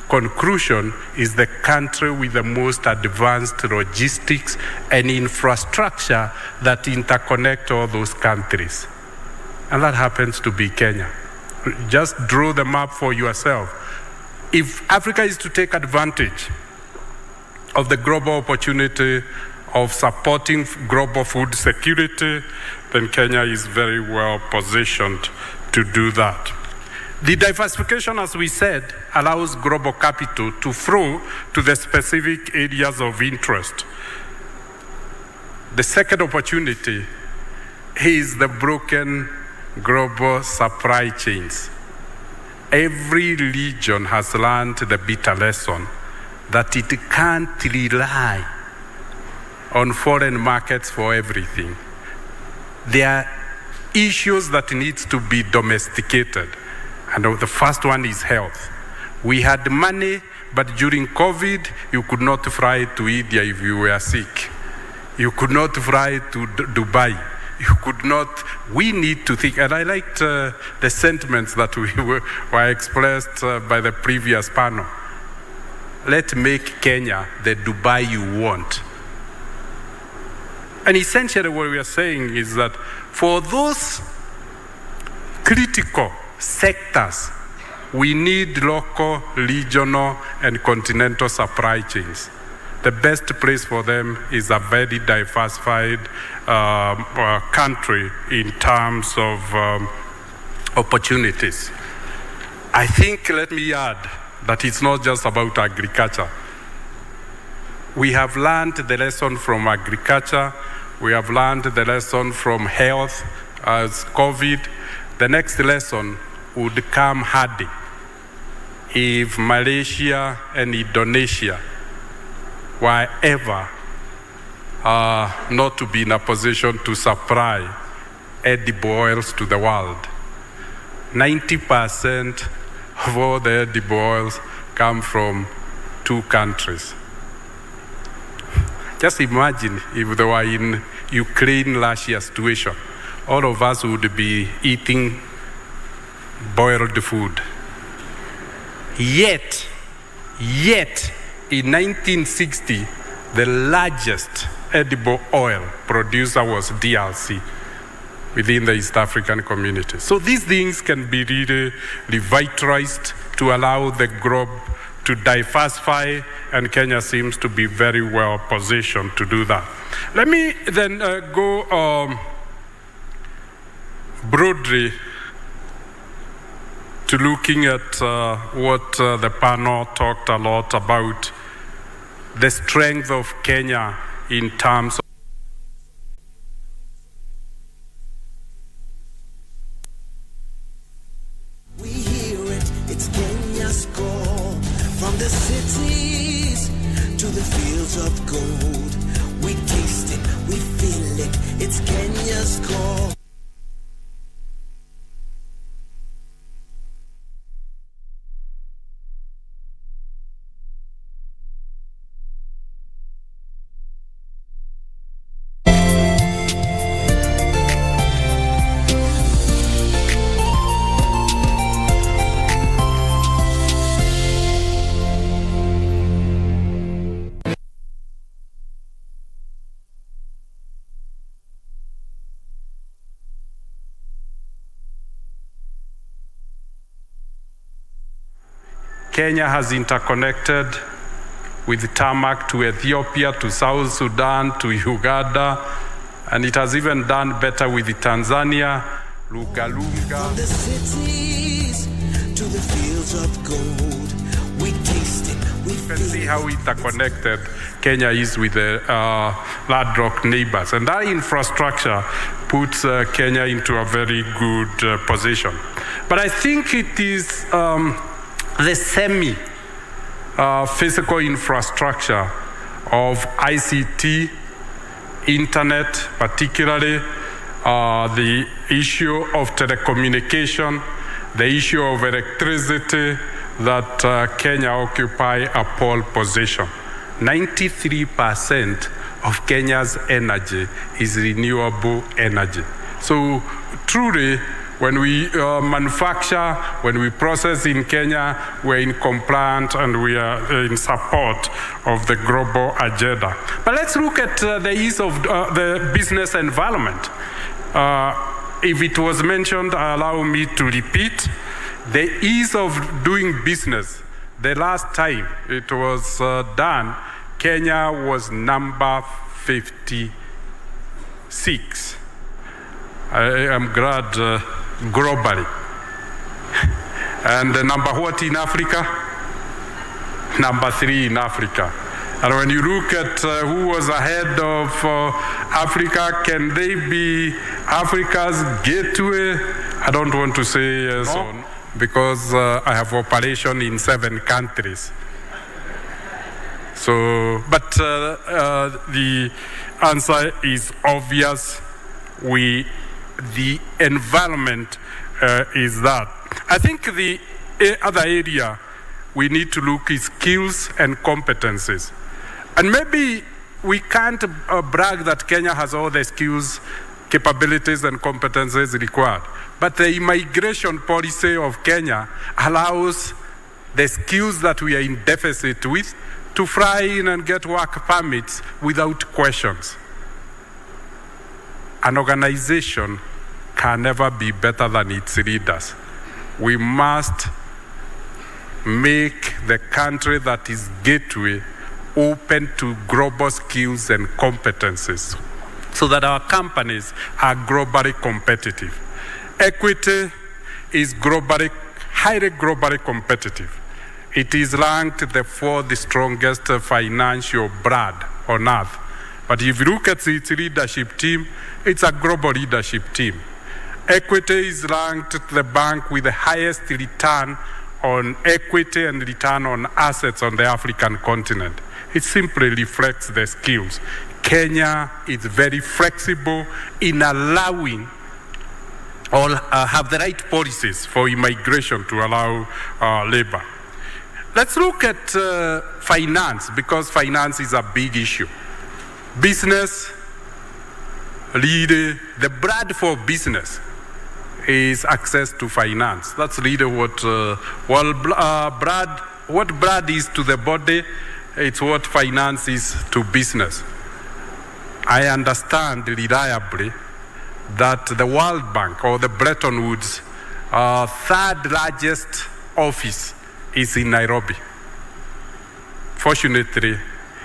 conclusion is the country with the most advanced logistics and infrastructure that interconnect all those countries. And that happens to be Kenya. Just draw the map for yourself. If Africa is to take advantage of the global opportunity of supporting global food security, then Kenya is very well positioned to do that. The diversification, as we said, allows global capital to flow to the specific areas of interest. The second opportunity is the broken global supply chains. Every region has learned the bitter lesson that it can't rely on foreign markets for everything. There are issues that needs to be domesticated. And the first one is health. We had money, but during COVID, you could not fly to India if you were sick. You could not fly to Dubai. You could not. We need to think, and I liked the sentiments that were expressed by the previous panel. Let's make Kenya the Dubai you want. And essentially what we are saying is that for those critical sectors, we need local, regional, and continental supply chains. The best place for them is a very diversified country in terms of opportunities. I think, let me add, that it's not just about agriculture. We have learned the lesson from agriculture. We have learned the lesson from health as COVID. The next lesson would come hardy if Malaysia and Indonesia were ever not to be in a position to supply edible oils to the world. 90% of all the edible oils come from 2 countries. Just imagine if they were in Ukraine-Russia situation. All of us would be eating boiled food. Yet, in 1960, the largest edible oil producer was DRC within the East African community. So these things can be really revitalized to allow the globe to diversify, and Kenya seems to be very well positioned to do that. Let me then go broadly to looking at what the panel talked a lot about, the strength of Kenya in terms of we hear it, it's Kenya's call. From the cities to the fields of gold, we taste it, we feel it, it's Kenya's call. Kenya has interconnected with tarmac to Ethiopia, to South Sudan, to Uganda, and it has even done better with Tanzania, Lunga. From the cities to the fields of gold, we taste it, we You can see how interconnected Kenya is with the landlocked neighbors, and that infrastructure puts Kenya into a very good position. But I think it is the semi-physical infrastructure of ICT, internet particularly, the issue of telecommunication, the issue of electricity, that Kenya occupy a pole position. 93% of Kenya's energy is renewable energy. So truly, when we manufacture, when we process in Kenya, we're in compliance and we are in support of the global agenda. But let's look at the ease of the business environment. If it was mentioned, allow me to repeat, the ease of doing business. The last time it was done, Kenya was number 56. I am glad globally. And number what in Africa? Number 3 in Africa. And when you look at who was ahead of Africa, can they be Africa's gateway? I don't want to say yes or no, because I have operation in 7 countries. So, but the answer is obvious. The environment is that. I think the other area we need to look is skills and competencies. And maybe we can't brag that Kenya has all the skills, capabilities, and competencies required. But the immigration policy of Kenya allows the skills that we are in deficit with to fly in and get work permits without questions. An organization can never be better than its leaders. We must make the country that is gateway open to global skills and competencies so that our companies are globally competitive. Equity is highly globally competitive. It is ranked the 4th strongest financial brand on earth. But if you look at its leadership team, it's a global leadership team. Equity is ranked the bank with the highest return on equity and return on assets on the African continent. It simply reflects the skills. Kenya is very flexible in allowing or have the right policies for immigration to allow labor. Let's look at finance, because finance is a big issue. Business, really, the bread for business is access to finance. That's really what bread is to the body, it's what finance is to business. I understand reliably that the World Bank or the Bretton Woods 3rd largest office is in Nairobi. Fortunately,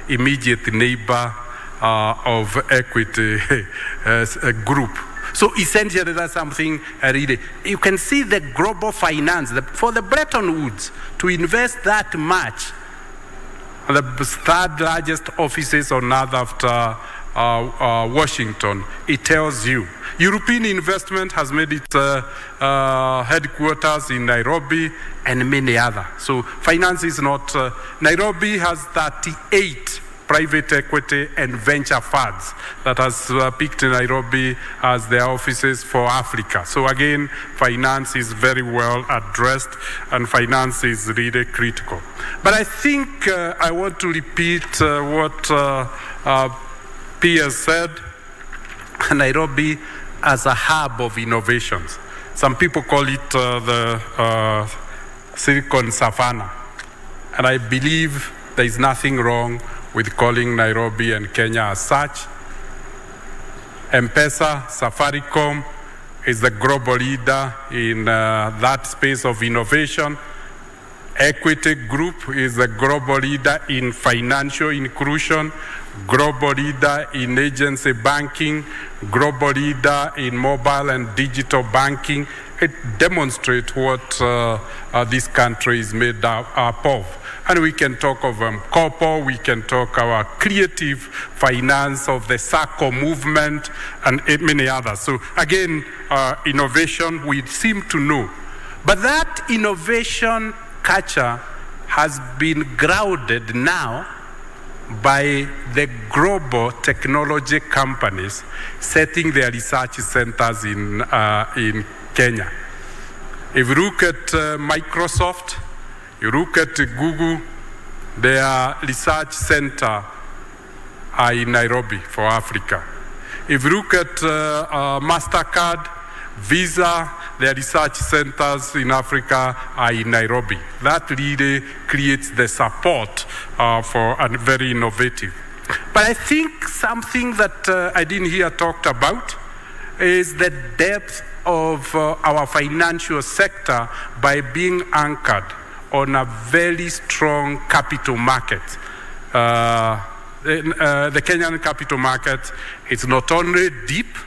immediate neighbor of Equity group. So essentially that's something really, you can see the global finance, for the Bretton Woods to invest that much, the 3rd largest offices on earth after Washington, it tells you. European investment has made its headquarters in Nairobi and many other. So finance is not, Nairobi has 38 private equity and venture funds that has picked Nairobi as their offices for Africa. So again, finance is very well addressed and finance is really critical. But I think I want to repeat what Pierre said, Nairobi as a hub of innovations. Some people call it the Silicon Savannah. And I believe there is nothing wrong with calling Nairobi and Kenya as such. M-Pesa, Safaricom is the global leader in that space of innovation. Equity Group is the global leader in financial inclusion, global leader in agency banking, global leader in mobile and digital banking. It demonstrates what this country is made up of. And we can talk of corpo, we can talk our creative finance of the circle movement and many others. So again, innovation, we seem to know. But that innovation culture has been grounded now by the global technology companies setting their research centers in Kenya. If you look at Microsoft, you look at Google, their research center are in Nairobi for Africa. If you look at MasterCard, Visa, their research centers in Africa are in Nairobi. That really creates the support for a very innovative. But I think something that I didn't hear talked about is the depth of our financial sector by being anchored on a very strong capital market. The Kenyan capital market is not only deep,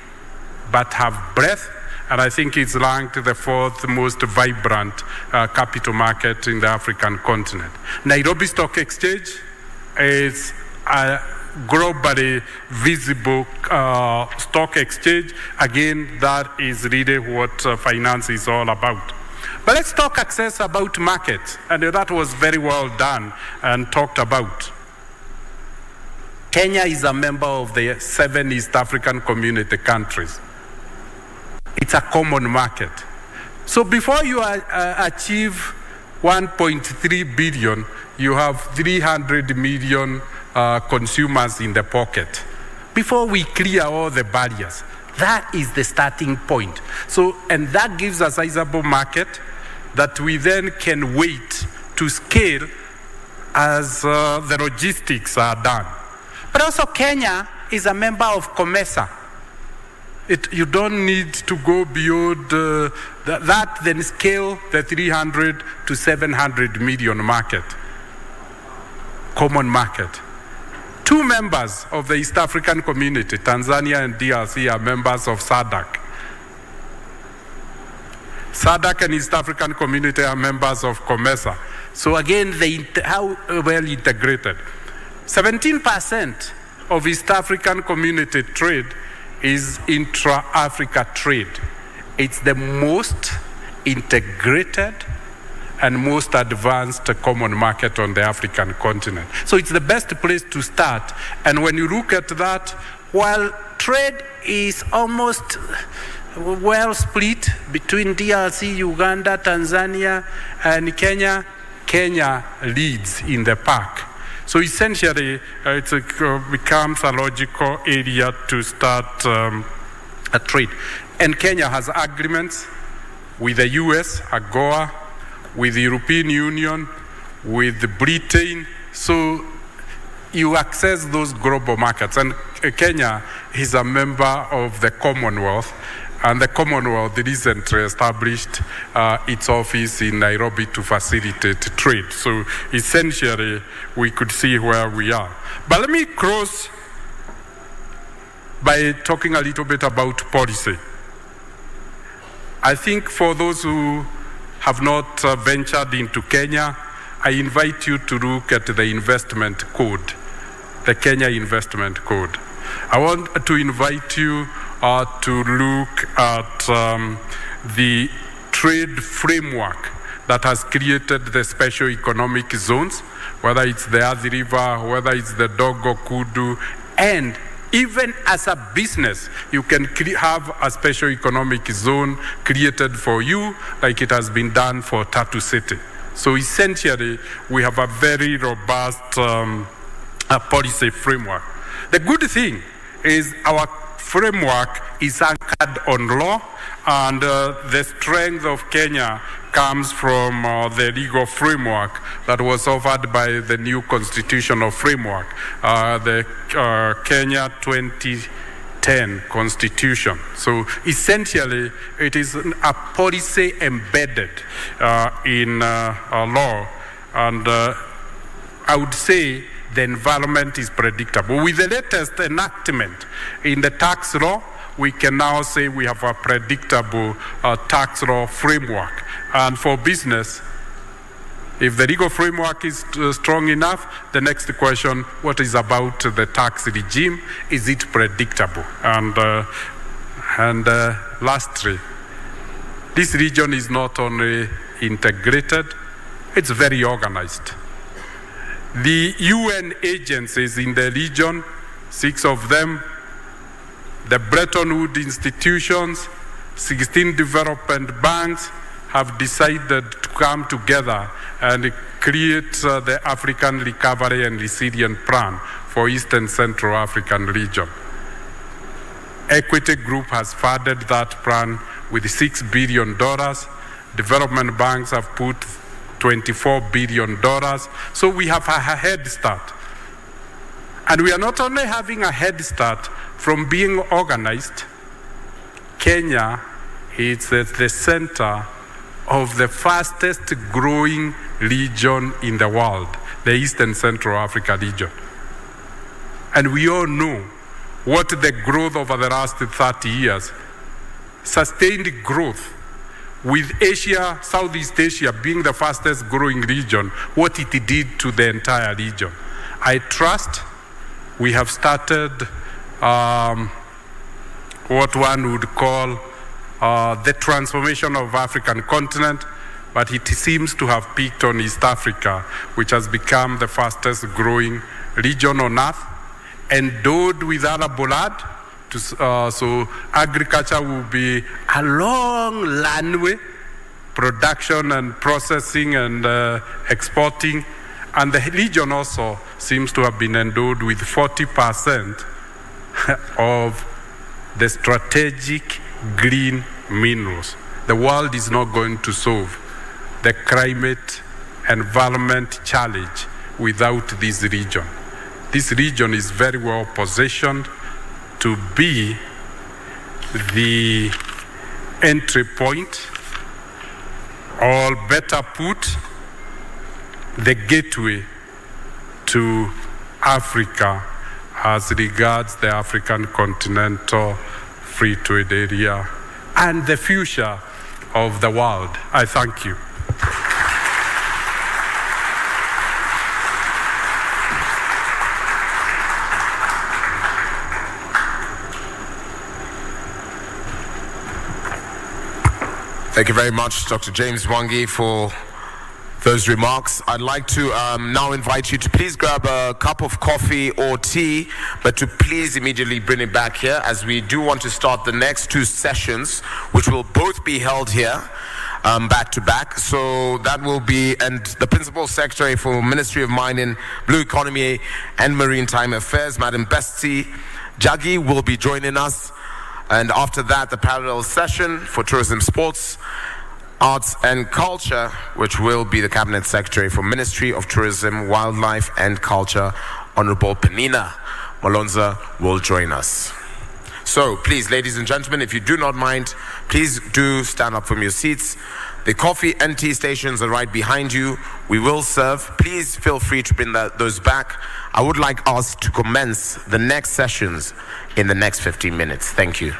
but have breadth, and I think it's ranked the fourth most vibrant capital market in the African continent. Nairobi Stock Exchange is a globally visible stock exchange. Again, that is really what finance is all about. But let's talk access about markets, and that was very well done and talked about. Kenya is a member of the 7 East African Community countries. It's a common market. So before you achieve 1.3 billion, you have 300 million consumers in the pocket. Before we clear all the barriers, that is the starting point. So, and that gives a sizable market that we then can wait to scale as the logistics are done. But also Kenya is a member of COMESA. You don't need to go beyond that, then scale the 300 to 700 million market, common market. 2 members of the East African community, Tanzania and DRC, are members of SADC. SADC and East African community are members of COMESA. So again, how well integrated. 17% of East African community trade is intra-Africa trade. It's the most integrated and most advanced common market on the African continent. So it's the best place to start. And when you look at that, while trade is almost well split between DRC, Uganda, Tanzania, and Kenya, Kenya leads in the pack. So essentially, it becomes a logical area to start a trade. And Kenya has agreements with the US, AGOA, with the European Union, with Britain. So you access those global markets. And Kenya is a member of the Commonwealth. And the Commonwealth recently established its office in Nairobi to facilitate trade. So essentially, we could see where we are. But let me close by talking a little bit about policy. I think for those who have not ventured into Kenya, I invite you to look at the investment code, the Kenya Investment Code. I want to invite you to look at the trade framework that has created the special economic zones, whether it's the Athi River, whether it's the Dogo Kudu, and even as a business, you can have a special economic zone created for you, like it has been done for Tatu City. So essentially, we have a very robust policy framework. The good thing is our framework is anchored on law, and the strength of Kenya comes from the legal framework that was offered by the new constitutional framework, the Kenya 2010 Constitution. So essentially, it is a policy embedded in law, and I would say the environment is predictable. With the latest enactment in the tax law, we can now say we have a predictable tax law framework. And for business, if the legal framework is strong enough, the next question, what is about the tax regime? Is it predictable? And lastly, this region is not only integrated, it's very organized. The UN agencies in the region, 6 of them, the Bretton Woods institutions, 16 development banks, have decided to come together and create the African Recovery and Resilience Plan for East and Central African region. Equity Group has funded that plan with $6 billion. Development banks have put $24 billion. So we have a head start. And we are not only having a head start from being organized, Kenya is at the center of the fastest growing region in the world, the East and Central Africa region. And we all know what the growth over the last 30 years, sustained growth, with Asia, Southeast Asia being the fastest growing region, what it did to the entire region. I trust we have started what one would call the transformation of African continent, but it seems to have peaked on East Africa, which has become the fastest growing region on earth, endowed with arable land. So agriculture will be a long runway, production and processing and exporting. And the region also seems to have been endowed with 40% of the strategic green minerals. The world is not going to solve the climate environment challenge without this region. This region is very well positioned to be the entry point, or better put, the gateway to Africa as regards the African continental free trade area and the future of the world. I thank you. Thank you very much, Dr. James Mwangi, for those remarks. I'd like to now invite you to please grab a cup of coffee or tea, but to please immediately bring it back here, as we do want to start the next two sessions, which will both be held here back to back. So that will be, and the Principal Secretary for Ministry of Mining, Blue Economy and Maritime Affairs, Madam Betsy Jaggi, will be joining us. And after that, the parallel session for Tourism, Sports, Arts and Culture, which will be the Cabinet Secretary for Ministry of Tourism, Wildlife and Culture, Honorable Penina Malonza, will join us. So please, ladies and gentlemen, if you do not mind, please do stand up from your seats. The coffee and tea stations are right behind you. We will serve. Please feel free to bring those back. I would like us to commence the next sessions in the next 15 minutes. Thank you.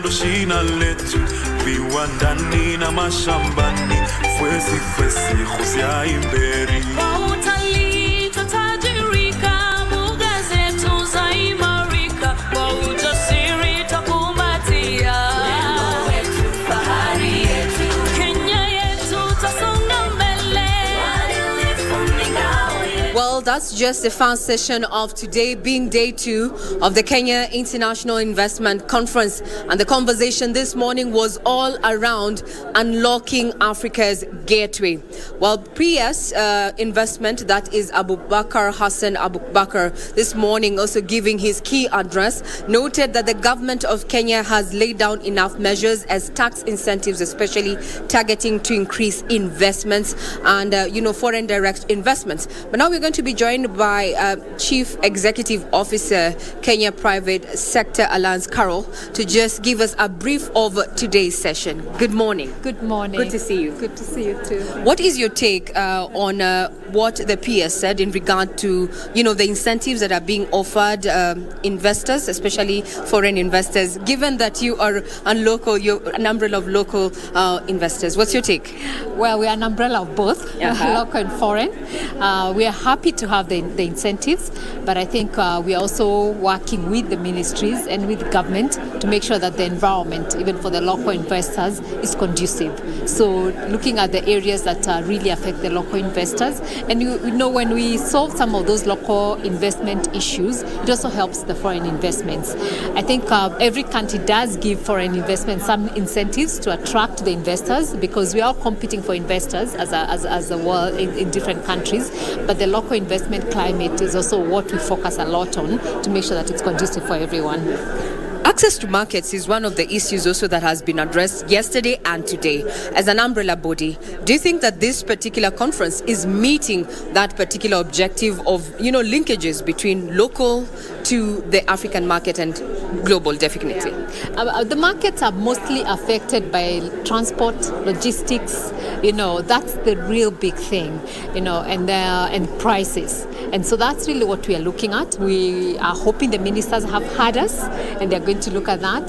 Shina letu viwandani na mashambani, fwesi husia imberi. Kwa utalii tutajirika, mbuga zetu zaimarika, kwa ujasiri takumbatia. Wema wetu, fahari yetu, Kenya yetu tasonga mbele. Well, Well, that's just the first session of today, being day 2 of the Kenya International Investment Conference. And the conversation this morning was all around unlocking Africa's gateway. Well, PS Investment, that is Abubakar Hassan Abubakar, this morning also giving his key address, noted that the government of Kenya has laid down enough measures as tax incentives, especially targeting to increase investments and, foreign direct investments. But now we're going to be joined by Chief Executive Officer, Kenya Private Sector Alliance, Carol, to just give us a brief of today's session. Good morning. Good morning. Good to see you. Good to see you too. What is your take on what the PS said in regard to, the incentives that are being offered investors, especially foreign investors, given that you are you're an umbrella of local investors? What's your take? Well, we are an umbrella of both, local and foreign. We are happy to have the incentives, but I think we are also working with the ministries and with government to make sure that the environment, even for the local investors, is conducive. So looking at the areas that really affect the local investors, and when we solve some of those local investment issues, it also helps the foreign investments. I think every country does give foreign investment some incentives to attract the investors, because we are competing for investors as a world in different countries. But the local investment climate is also what we focus a lot on to make sure that it's conducive for everyone. Access to markets is one of the issues also that has been addressed yesterday and today. As an umbrella body, do you think that this particular conference is meeting that particular objective of, linkages between local to the African market and global, definitely? The markets are mostly affected by transport, logistics, that's the real big thing, and prices. And so that's really what we are looking at. We are hoping the ministers have heard us, and they're going to look at that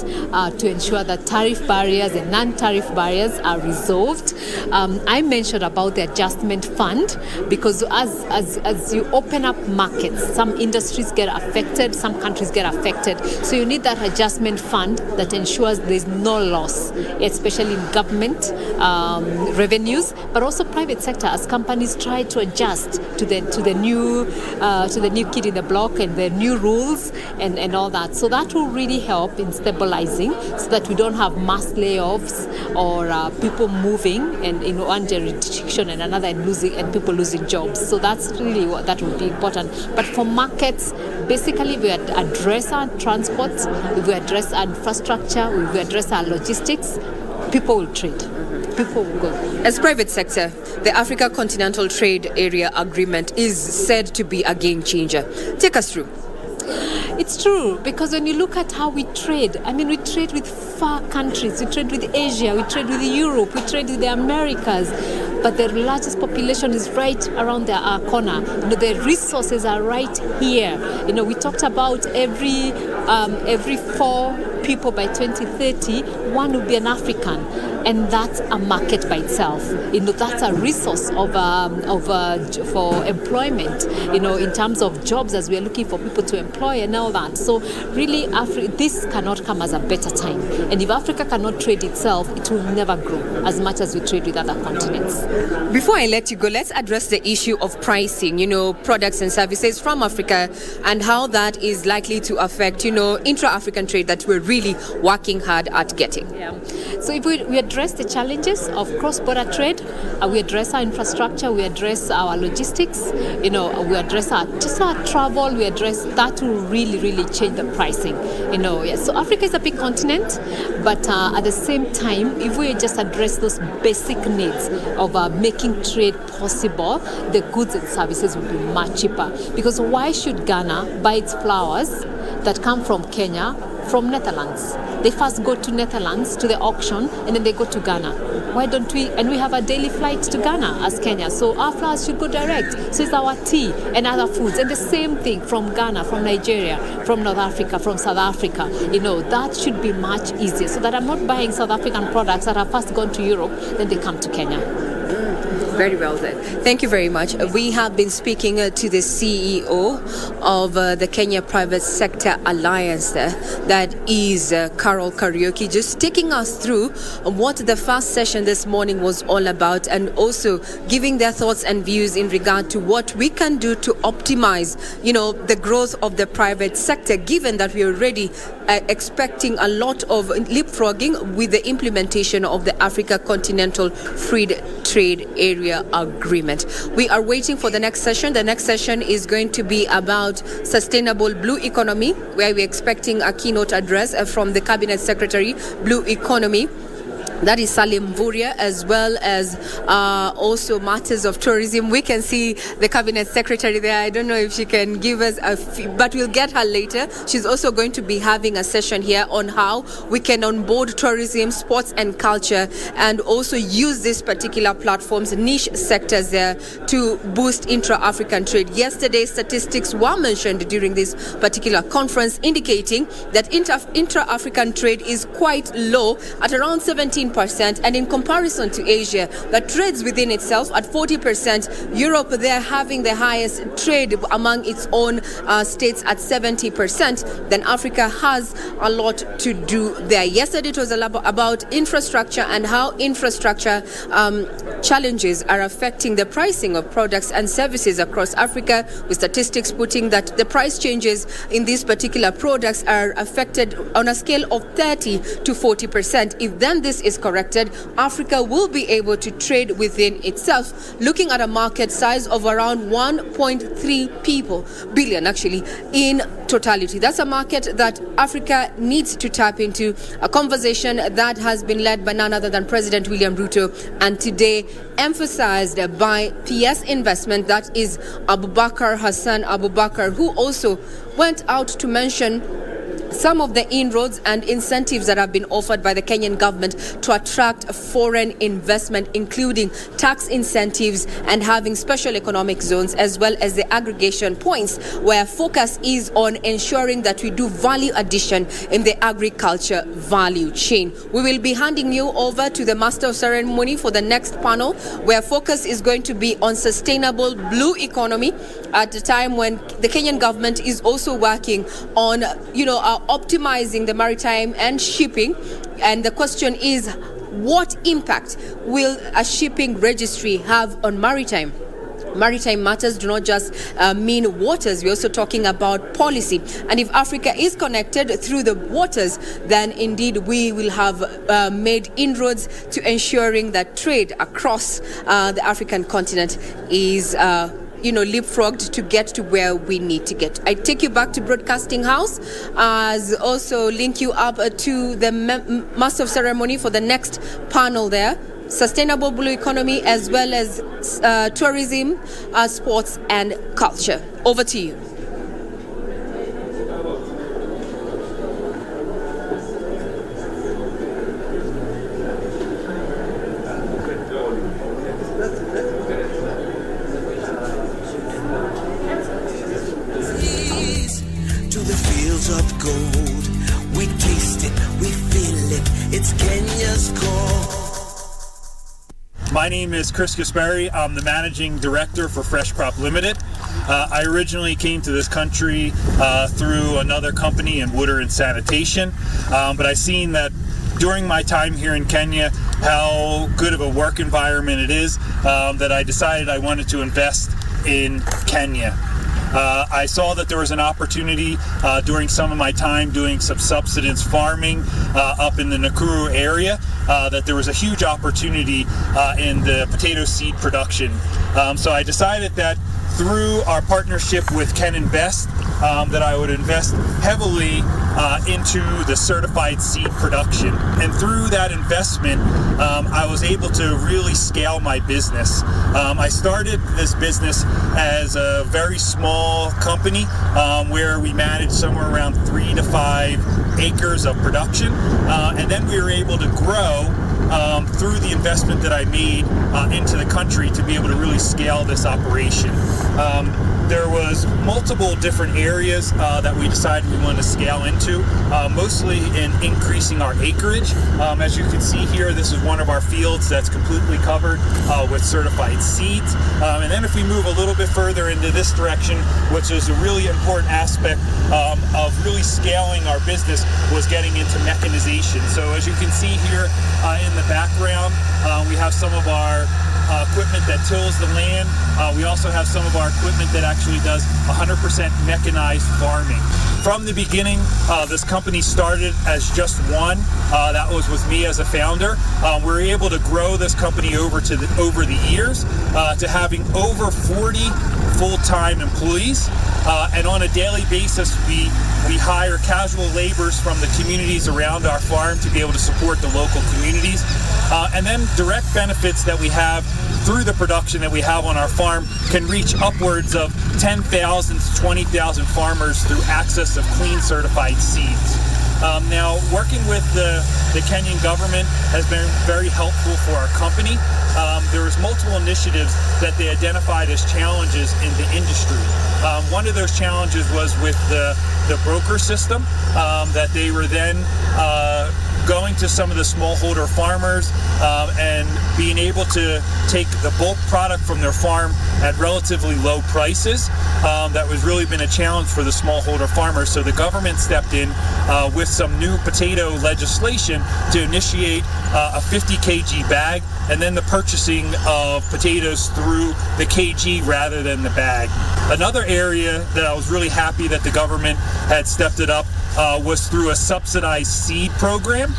to ensure that tariff barriers and non-tariff barriers are resolved. I mentioned about the adjustment fund, because as you open up markets, some industries get affected, some countries get affected. So you need that adjustment fund that ensures there's no loss, especially in government revenues, but also private sector, as companies try to adjust to the new kid in the block and the new rules and all that. So that will really help in stabilizing, so that we don't have mass layoffs or people moving and in one jurisdiction and another and people losing jobs. So that's really what that would be important. But for markets, basically we address our transport, we address our infrastructure, we address our logistics, people will trade. People will go. As private sector, the Africa Continental Trade Area Agreement is said to be a game changer. Take us through. It's true, because when you look at how we trade, we trade with far countries, we trade with Asia, we trade with Europe, we trade with the Americas, but the largest population is right around our corner. The resources are right here. We talked about every 4 people by 2030, one will be an African. And that's a market by itself. That's a resource for employment, in terms of jobs, as we are looking for people to employ and all that. So really, this cannot come as a better time. And if Africa cannot trade itself, it will never grow as much as we trade with other continents. Before I let you go, let's address the issue of pricing, products and services from Africa, and how that is likely to affect, intra-African trade that we're really working hard at getting. Yeah. So if we address the challenges of cross-border trade, we address our infrastructure, we address our logistics, we address our travel, we address that will really, really change the pricing. So Africa is a big continent, but at the same time, if we just address those basic needs of making trade possible, the goods and services will be much cheaper. Because why should Ghana buy its flowers that come from Kenya from Netherlands? They first go to Netherlands to the auction, and then they go to Ghana. Why don't we? And we have a daily flight to Ghana as Kenya, so our flowers should go direct. So it's our tea and other foods, and the same thing from Ghana, from Nigeria, from North Africa, from South Africa. That should be much easier, so that I'm not buying South African products that have first gone to Europe, then they come to Kenya. Very well then. Thank you very much. We have been speaking to the CEO of the Kenya Private Sector Alliance that is Carol Kariuki, just taking us through what the first session this morning was all about, and also giving their thoughts and views in regard to what we can do to optimize, the growth of the private sector, given that we are already expecting a lot of leapfrogging with the implementation of the Africa Continental Free Trade Area Agreement. We are waiting for the next session. The next session is going to be about sustainable blue economy, where we're expecting a keynote address from the Cabinet Secretary, Blue Economy. That is Salim Mvurya, as well as also matters of tourism. We can see the Cabinet Secretary there. I don't know if she can give us but we'll get her later. She's also going to be having a session here on how we can onboard tourism, sports and culture, and also use these particular platforms, niche sectors there, to boost intra-African trade. Yesterday, statistics were mentioned during this particular conference, indicating that intra-African trade is quite low at around 17%, and in comparison to Asia, that trades within itself at 40%. Europe, they're having the highest trade among its own states at 70%. Then Africa has a lot to do there. Yesterday it was about infrastructure and how infrastructure challenges are affecting the pricing of products and services across Africa, with statistics putting that the price changes in these particular products are affected on a scale of 30 to 40%. If then this is corrected, Africa will be able to trade within itself, looking at a market size of around 1.3 billion actually in totality. That's a market that Africa needs to tap into, a conversation that has been led by none other than President William Ruto, and today emphasized by PS Investment, that is Abubakar Hassan Abubakar, who also went out to mention some of the inroads and incentives that have been offered by the Kenyan government to attract foreign investment, including tax incentives and having special economic zones, as well as the aggregation points, where focus is on ensuring that we do value addition in the agriculture value chain. We will be handing you over to the Master of Ceremony for the next panel, where focus is going to be on sustainable blue economy at the time when the Kenyan government is also working on, optimizing the maritime and shipping. And the question is, what impact will a shipping registry have on maritime? Maritime matters do not just mean waters. We're also talking about policy. And if Africa is connected through the waters, then indeed we will have made inroads to ensuring that trade across the African continent is leapfrogged to get to where we need to get. I take you back to Broadcasting House, as also link you up to the Master of Ceremony for the next panel there. Sustainable blue economy, as well as tourism, sports and culture. Over to you. Of gold, we taste it, we feel it, it's Kenya's call. My name is Chris Gaspari. I'm the Managing Director for Fresh Crop Limited. I originally came to this country through another company in water and sanitation, but I've seen that during my time here in Kenya how good of a work environment it is, that I decided I wanted to invest in Kenya. I saw that there was an opportunity during some of my time doing some subsistence farming up in the Nakuru area, that there was a huge opportunity in the potato seed production. So I decided that through our partnership with Ken Invest, that I would invest heavily into the certified seed production. And through that investment, I was able to really scale my business. I started this business as a very small company where we managed somewhere around 3 to 5 acres of production. And then we were able to grow through the investment that I made into the country to be able to really scale this operation. there was multiple different areas that we decided we wanted to scale into, mostly in increasing our acreage. As you can see here, this is one of our fields that's completely covered with certified seeds. And then if we move a little bit further into this direction, which is a really important aspect of really scaling our business, was getting into mechanization. So as you can see here in the background, we have some of our equipment that tills the land. We also have some of our equipment that actually does 100% mechanized farming. From the beginning, this company started as just one. That was with me as a founder. We were able to grow this company over the years to having over 40 full-time employees. And on a daily basis, we hire casual laborers from the communities around our farm to be able to support the local communities. And then direct benefits that we have through the production that we have on our farm can reach upwards of 10,000 to 20,000 farmers through access of clean certified seeds. Now, working with the Kenyan government has been very helpful for our company. There was multiple initiatives that they identified as challenges in the industry. One of those challenges was with the broker system, that they were then going to some of the smallholder farmers and being able to take the bulk product from their farm at relatively low prices. That was really been a challenge for the smallholder farmers. So the government stepped in with some new potato legislation to initiate a 50 kg bag, and then the purchasing of potatoes through the kg rather than the bag. Another area that I was really happy that the government had stepped it up was through a subsidized seed program.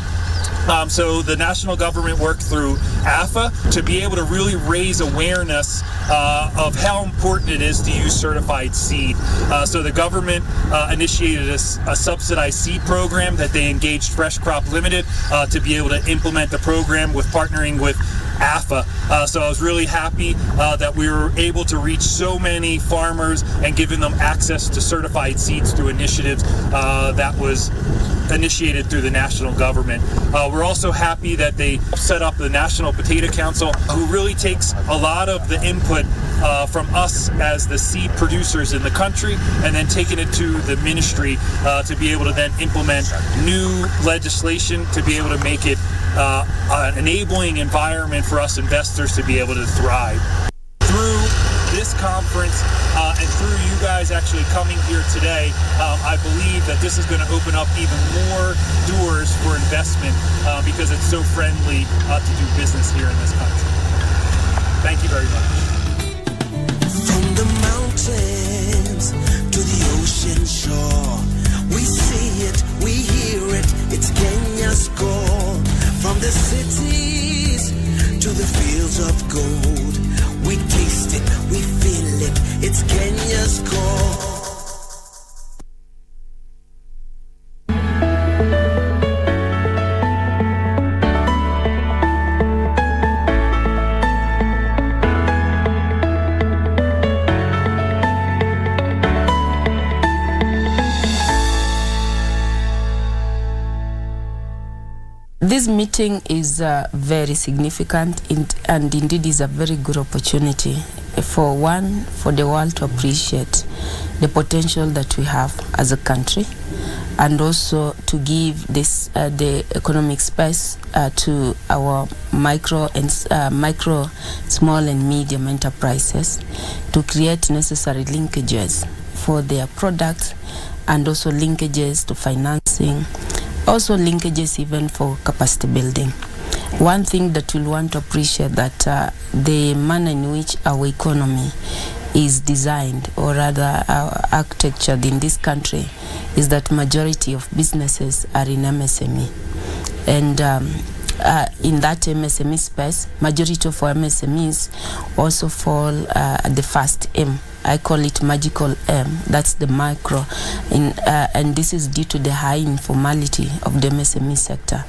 So the national government worked through AFA to be able to really raise awareness of how important it is to use certified seed. So the government initiated a subsidized seed program that they engaged Fresh Crop Limited to be able to implement the program with partnering with AFA. So I was really happy that we were able to reach so many farmers and giving them access to certified seeds through initiatives that was initiated through the national government. We're also happy that they set up the National Potato Council, who really takes a lot of the input from us as the seed producers in the country and then taking it to the ministry to be able to then implement new legislation to be able to make it an enabling environment for us investors to be able to thrive. Through this conference and through you guys actually coming here today, I believe that this is going to open up even more doors for investment because it's so friendly to do business here in this country. Thank you very much. From the mountains to the ocean shore, we see it, we hear it, it's Kenya's call. From the cities to the fields of gold, we taste it, we feel it, it's Kenya's call. This meeting is very significant and indeed is a very good opportunity for the world to appreciate the potential that we have as a country, and also to give this the economic space to our micro, small and medium enterprises to create necessary linkages for their products, and also linkages to financing, also linkages even for capacity building. One thing that we'll want to appreciate that the manner in which our economy is designed, or rather architectured in this country, is that majority of businesses are in MSME. And in that MSME space, majority of our MSMEs also fall at the first M. I call it magical M, that's the micro, and this is due to the high informality of the MSME sector.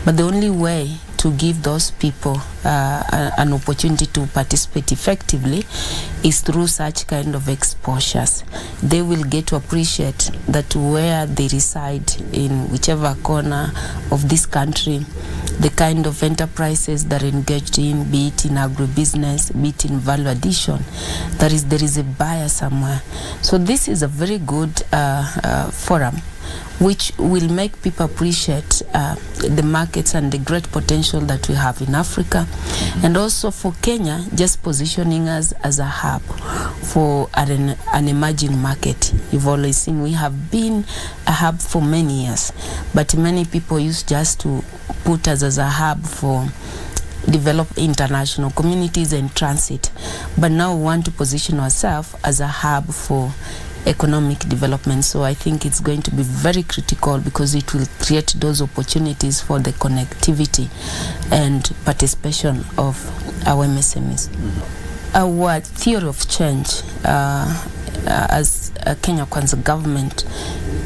But the only way to give those people an opportunity to participate effectively is through such kind of exposures. They will get to appreciate that where they reside in whichever corner of this country, the kind of enterprises that are engaged in, be it in agribusiness, be it in value addition, there is a buyer somewhere. So this is a very good forum which will make people appreciate the markets and the great potential that we have in Africa. And also for Kenya, just positioning us as a hub for an emerging market. You've always seen we have been a hub for many years, but many people used just to put us as a hub for develop international communities and transit. But now we want to position ourselves as a hub for economic development. So I think it's going to be very critical because it will create those opportunities for the connectivity and participation of our MSMEs. Our theory of change as Kenya Kwanza government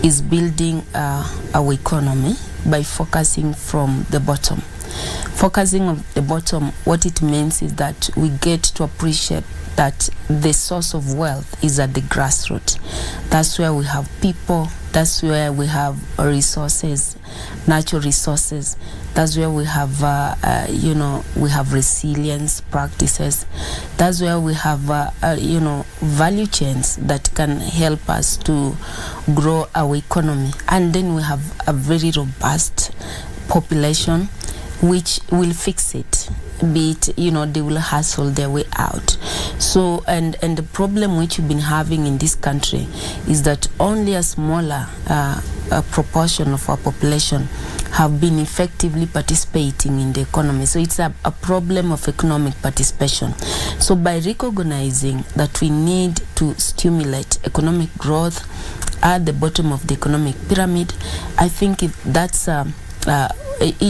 is building our economy by focusing from the bottom. Focusing on the bottom, what it means is that we get to appreciate that the source of wealth is at the grassroots. That's where we have people, that's where we have resources, natural resources. That's where we have, we have resilience practices. That's where we have, value chains that can help us to grow our economy. And then we have a very robust population which will fix it. Be it, they will hustle their way out. So, and the problem which we've been having in this country is that only a smaller proportion of our population have been effectively participating in the economy. So it's a problem of economic participation. So by recognizing that we need to stimulate economic growth at the bottom of the economic pyramid, I think it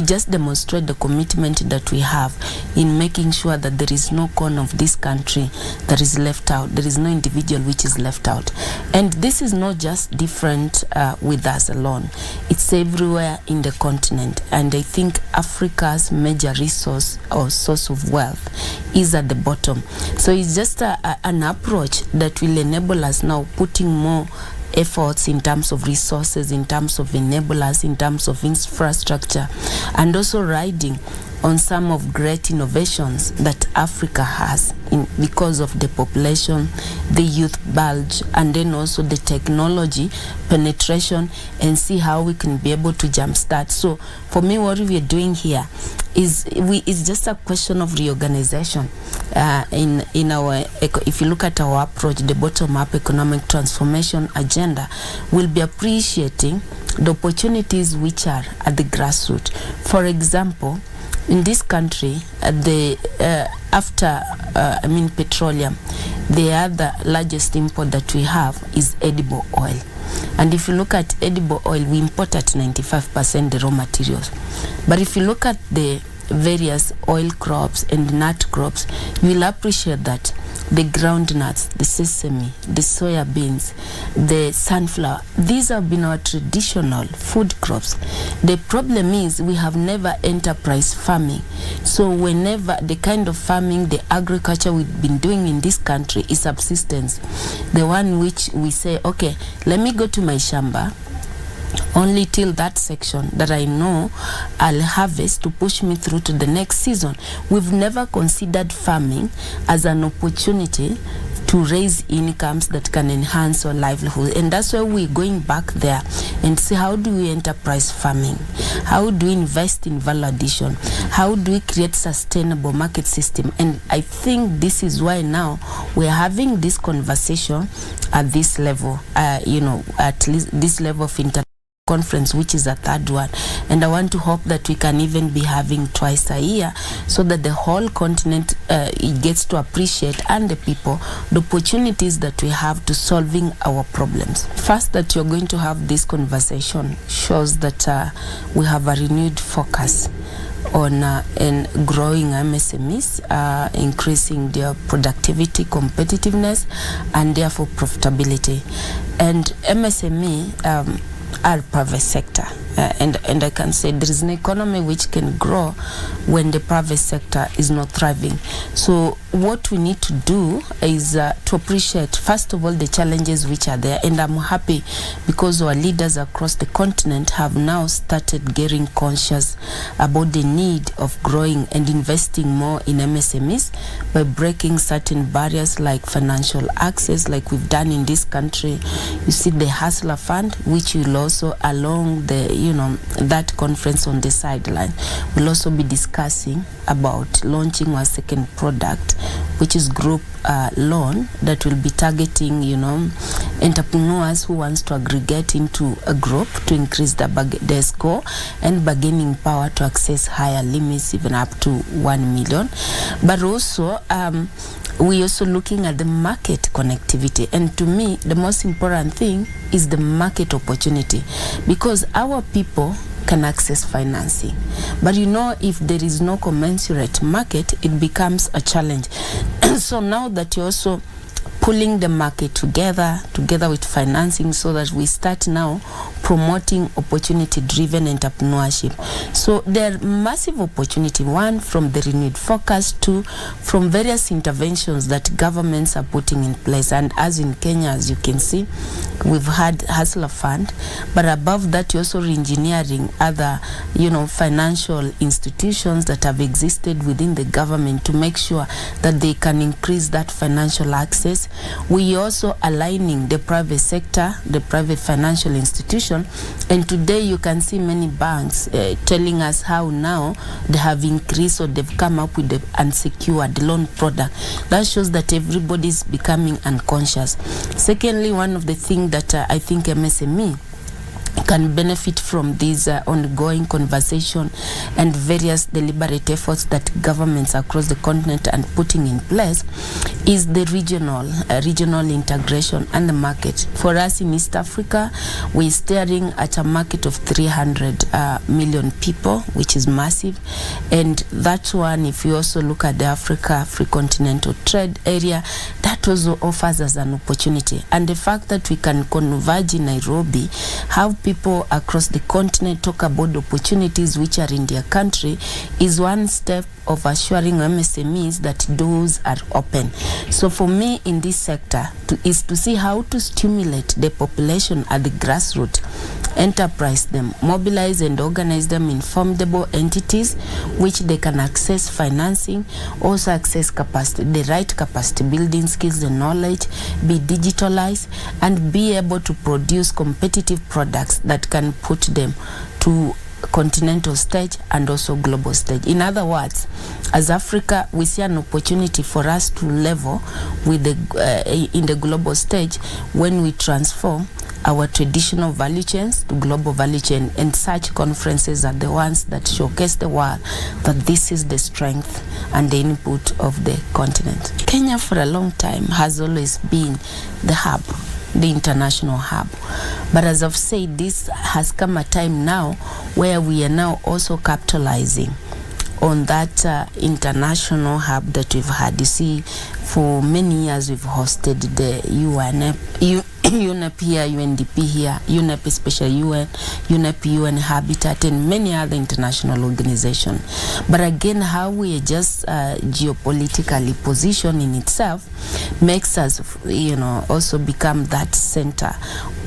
just demonstrates the commitment that we have in making sure that there is no corner of this country that is left out. There is no individual which is left out. And this is not just different with us alone. It's everywhere in the continent. And I think Africa's major resource or source of wealth is at the bottom. So it's just an approach that will enable us now putting more efforts in terms of resources, in terms of enablers, in terms of infrastructure, and also riding on some of great innovations that Africa has because of the population, the youth bulge, and then also the technology penetration, and see how we can be able to jumpstart. So for me, what we are doing here is just a question of reorganization. In our, if you look at our approach, the bottom-up economic transformation agenda will be appreciating the opportunities which are at the grassroots. For example, in this country, after petroleum, the other largest import that we have is edible oil. And if you look at edible oil, we import at 95% the raw materials. But if you look at the various oil crops and nut crops, you will appreciate that the groundnuts, the sesame, the soya beans, the sunflower, these have been our traditional food crops. The problem is we have never enterprise farming. So whenever the kind of farming, the agriculture we've been doing in this country is subsistence. The one which we say, okay, let me go to my shamba, only till that section that I know I'll harvest to push me through to the next season. We've never considered farming as an opportunity to raise incomes that can enhance our livelihood. And that's why we're going back there and see how do we enterprise farming? How do we invest in value addition? How do we create sustainable market system? And I think this is why now we're having this conversation at this level, at least this level of conference, which is a third one, and I want to hope that we can even be having twice a year, so that the whole continent it gets to appreciate, and the people, the opportunities that we have to solving our problems. First, that you're going to have this conversation shows that we have a renewed focus on in growing MSMEs, increasing their productivity, competitiveness, and therefore profitability. And MSME are private sector. and I can say there is an economy which can grow when the private sector is not thriving. So what we need to do is to appreciate, first of all, the challenges which are there, and I'm happy because our leaders across the continent have now started getting conscious about the need of growing and investing more in MSMEs by breaking certain barriers like financial access, like we've done in this country. You see the Hustler Fund, which will also, along the, that conference on the sideline, we'll also be discussing about launching our second product, which is group loan that will be targeting, entrepreneurs who wants to aggregate into a group to increase their score and bargaining power to access higher limits, even up to 1 million. But also, we're also looking at the market connectivity. And to me, the most important thing is the market opportunity, because our people can access financing. But if there is no commensurate market, it becomes a challenge. So now that you're also pulling the market together with financing, so that we start now promoting opportunity-driven entrepreneurship. So there are massive opportunity, one, from the renewed focus, two, from various interventions that governments are putting in place. And as in Kenya, as you can see, we've had Hustler Fund, but above that, you're also re-engineering other, financial institutions that have existed within the government to make sure that they can increase that financial access. We also aligning the private sector, the private financial institution, and today you can see many banks telling us how now they have increased or they've come up with the unsecured loan product. That shows that everybody is becoming unconscious. Secondly, one of the things that I think MSME can benefit from this ongoing conversation and various deliberate efforts that governments across the continent are putting in place is the regional integration and the market. For us in East Africa, we're staring at a market of 300 million people, which is massive. And that one, if you also look at the Free Continental Trade Area, that also offers us an opportunity. And the fact that we can converge in Nairobi, how people across the continent talk about the opportunities which are in their country, is one step of assuring MSMEs that doors are open. So for me in this sector is to see how to stimulate the population at the grassroots, enterprise them, mobilize and organize them in formidable entities which they can access financing, also access capacity, the right capacity building skills and knowledge, be digitalized, and be able to produce competitive products that can put them to continental stage and also global stage. In other words, as Africa, we see an opportunity for us to level with the in the global stage when we transform our traditional value chains to global value chain, and such conferences are the ones that showcase the world that this is the strength and the input of the continent. Kenya for a long time has always been the hub, the international hub. But as I've said, this has come a time now where we are now also capitalizing on that international hub that we've had. You see, for many years we've hosted the UNEP here, UNDP here, UNEP especially UNEP, UN Habitat, and many other international organizations. But again, how we are just geopolitically positioned in itself makes us, also become that center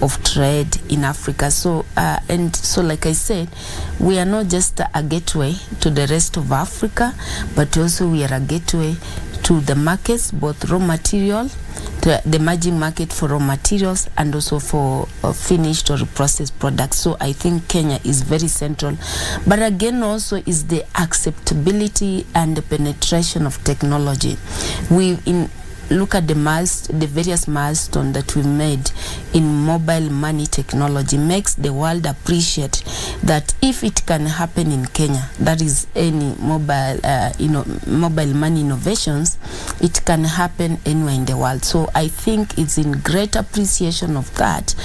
of trade in Africa. So, like I said, we are not just a gateway to the rest of Africa, but also we are a gateway to the markets, both raw material, the emerging market for raw materials, and also for finished or processed products. So I think Kenya is very central. But again, also is the acceptability and the penetration of technology. Look at the various milestones that we've made in mobile money technology makes the world appreciate that if it can happen in Kenya, that is any mobile money innovations, it can happen anywhere in the world. So I think it's in great appreciation of that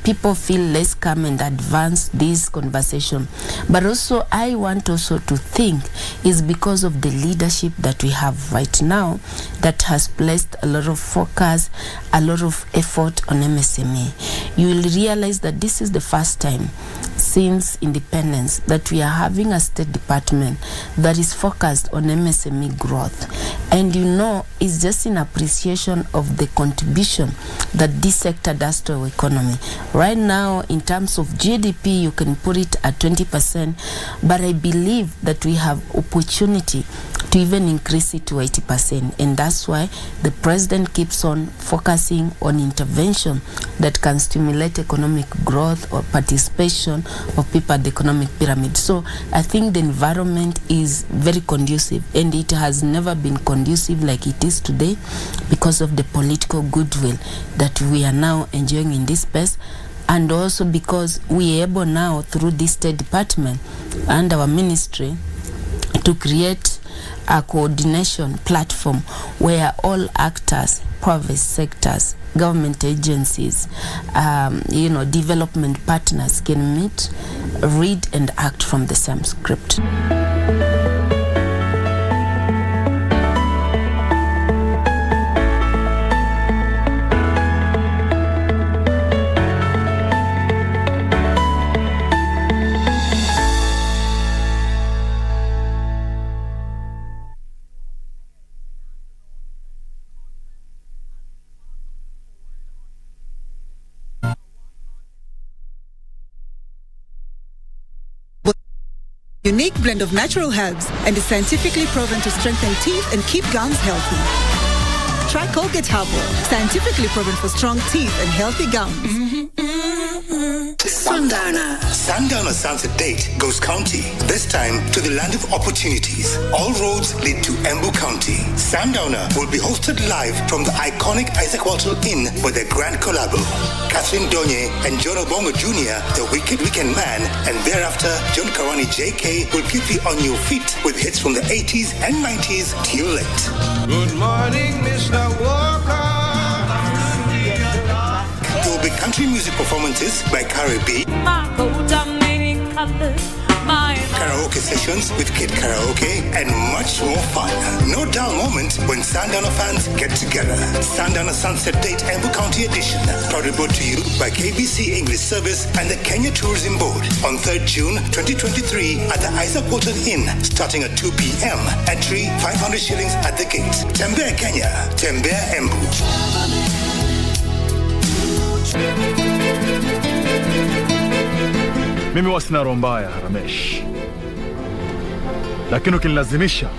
people feel let's come and advance this conversation. But also I want also to think is because of the leadership that we have right now that has placed a lot of focus, a lot of effort on MSME. You will realize that this is the first time since independence that we are having a State Department that is focused on MSME growth. And it's just in appreciation of the contribution that this sector does to our economy. Right now, in terms of GDP, you can put it at 20%, but I believe that we have opportunity to even increase it to 80%. And that's why the President keeps on focusing on intervention that can stimulate economic growth or participation of people at the economic pyramid. So I think the environment is very conducive, and it has never been conducive like it is today because of the political goodwill that we are now enjoying in this space, and also because we are able now through this State Department and our ministry to create a coordination platform where all actors, private sectors, government agencies, development partners can meet, read and act from the same script. Unique blend of natural herbs and is scientifically proven to strengthen teeth and keep gums healthy. Try Colgate Herbal, scientifically proven for strong teeth and healthy gums. Sundowner Sunset Date goes county, this time to the land of opportunities. All roads lead to Embu County. Sundowner will be hosted live from the iconic Isaac Walter Inn with a grand collabo. Catherine Donye and John Obongo Jr., the Wicked Weekend Man, and thereafter John Karani JK will keep you on your feet with hits from the 80s and 90s till late. Good morning, Mr. Walker. There will be country music performances by Carrie B, karaoke sessions with Kid Karaoke, and much more fun. No dull moment when Sundowner fans get together. Sundowner Sunset Date Embu County Edition, proudly brought to you by KBC English Service and the Kenya Tourism Board on 3rd June 2023 at the Isaac Walton Inn, starting at 2 p.m. Entry 500 shillings at the gate. Tembea Kenya, Tembea Embu. Mimi huwa sina roho mbaya, Ramesh, lakini ukinilazimisha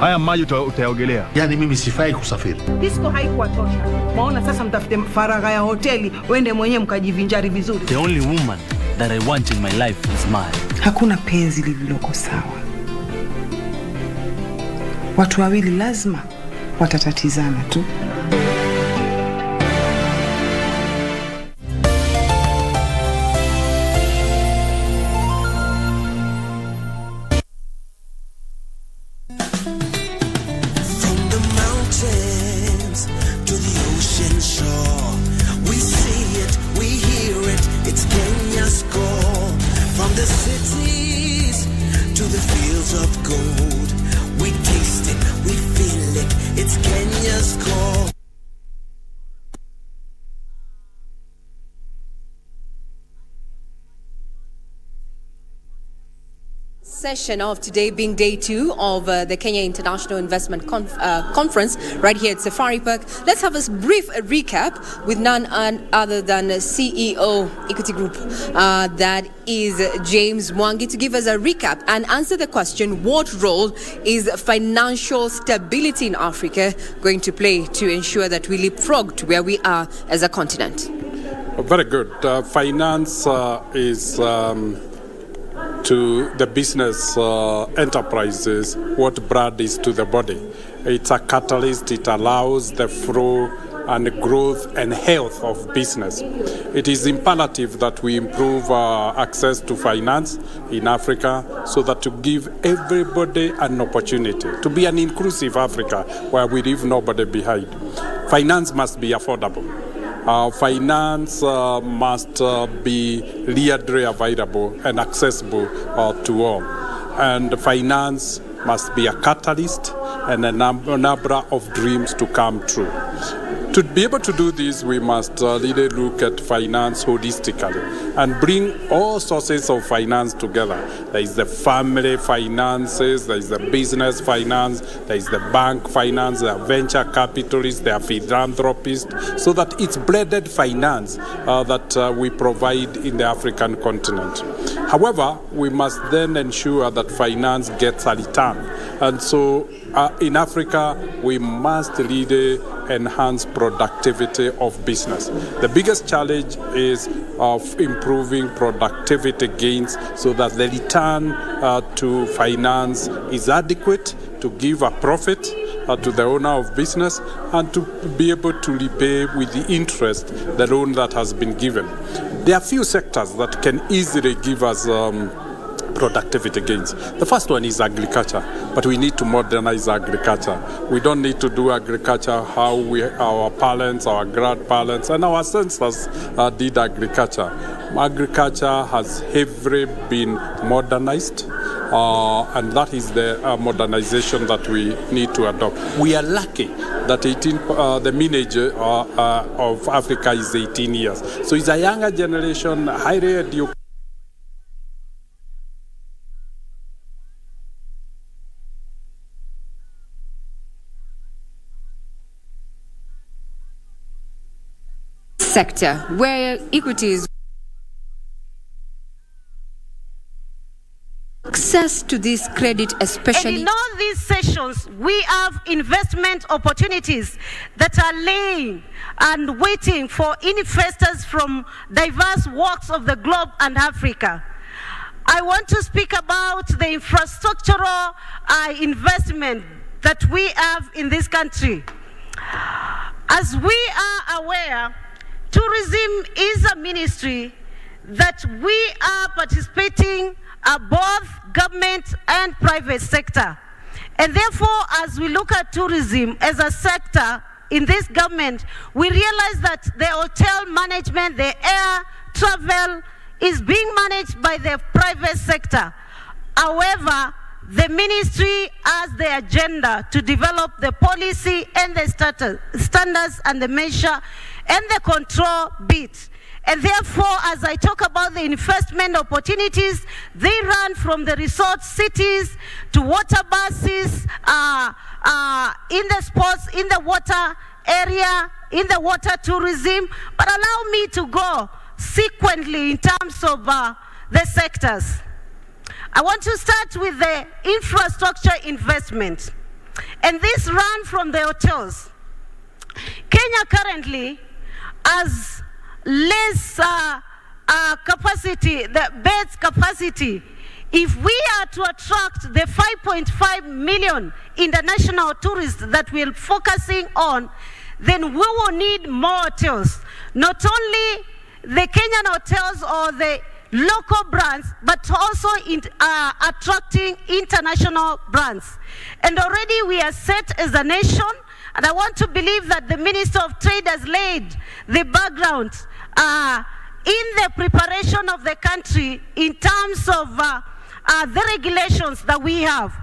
haya maji utayaogelea. Yani mimi sifai kusafiri. Disco haikuwa tosha. Maona sasa mtafute faragha ya hoteli, wende mwenyewe mkajivinjari vizuri. The only woman that I want in my life is mine. Hakuna penzi lililoko sawa. Watu wawili lazima watatatizana tu. Session of today being day 2 of the Kenya International Investment Conference right here at Safari Park. Let's have a brief recap with none other than CEO Equity Group, that is James Mwangi, to give us a recap and answer the question, what role is financial stability in Africa going to play to ensure that we leapfrog to where we are as a continent? Very good. Finance is to the business enterprises what bread is to the body. It's a catalyst. It allows the flow and growth and health of business. It is imperative that we improve access to finance in Africa so that to give everybody an opportunity to be an inclusive Africa where we leave nobody behind. Finance must be affordable. Finance must be readily available and accessible to all. And finance must be a catalyst and a number of dreams to come true. To be able to do this, we must really look at finance holistically and bring all sources of finance together. There is the family finances, there is the business finance, there is the bank finance, there are venture capitalists, there are philanthropists, so that it's blended finance that we provide in the African continent. However, we must then ensure that finance gets a return. And so in Africa, we must really enhance productivity of business. The biggest challenge is of improving productivity gains so that the return to finance is adequate to give a profit to the owner of business and to be able to repay with the interest the loan that has been given. There are few sectors that can easily give us productivity gains. The first one is agriculture, but we need to modernize agriculture. We don't need to do agriculture how our parents, our grandparents, and our ancestors did agriculture. Agriculture has heavily been modernized, and that is the modernization that we need to adopt. We are lucky that the mean age of Africa is 18 years. So it's a younger generation, highly educated. Sector where equities access to this credit, especially. And in all these sessions, we have investment opportunities that are laying and waiting for investors from diverse walks of the globe and Africa. I want to speak about the infrastructural investment that we have in this country. As we are aware, tourism is a ministry that we are participating both government and private sector. And therefore, as we look at tourism as a sector in this government, we realize that the hotel management, the air travel is being managed by the private sector. However, the ministry has the agenda to develop the policy and the standards and the measure and the control bit. And therefore, as I talk about the investment opportunities, they run from the resort cities to water buses, in the sports, in the water area, in the water tourism. But allow me to go sequentially in terms of the sectors. I want to start with the infrastructure investment. And this run from the hotels. Kenya currently has less capacity, the beds capacity. If we are to attract the 5.5 million international tourists that we're focusing on, then we will need more hotels. Not only the Kenyan hotels or the local brands, but also attracting international brands. And already we are set as a nation, and I want to believe that the Minister of Trade has laid the background in the preparation of the country in terms of the regulations that we have.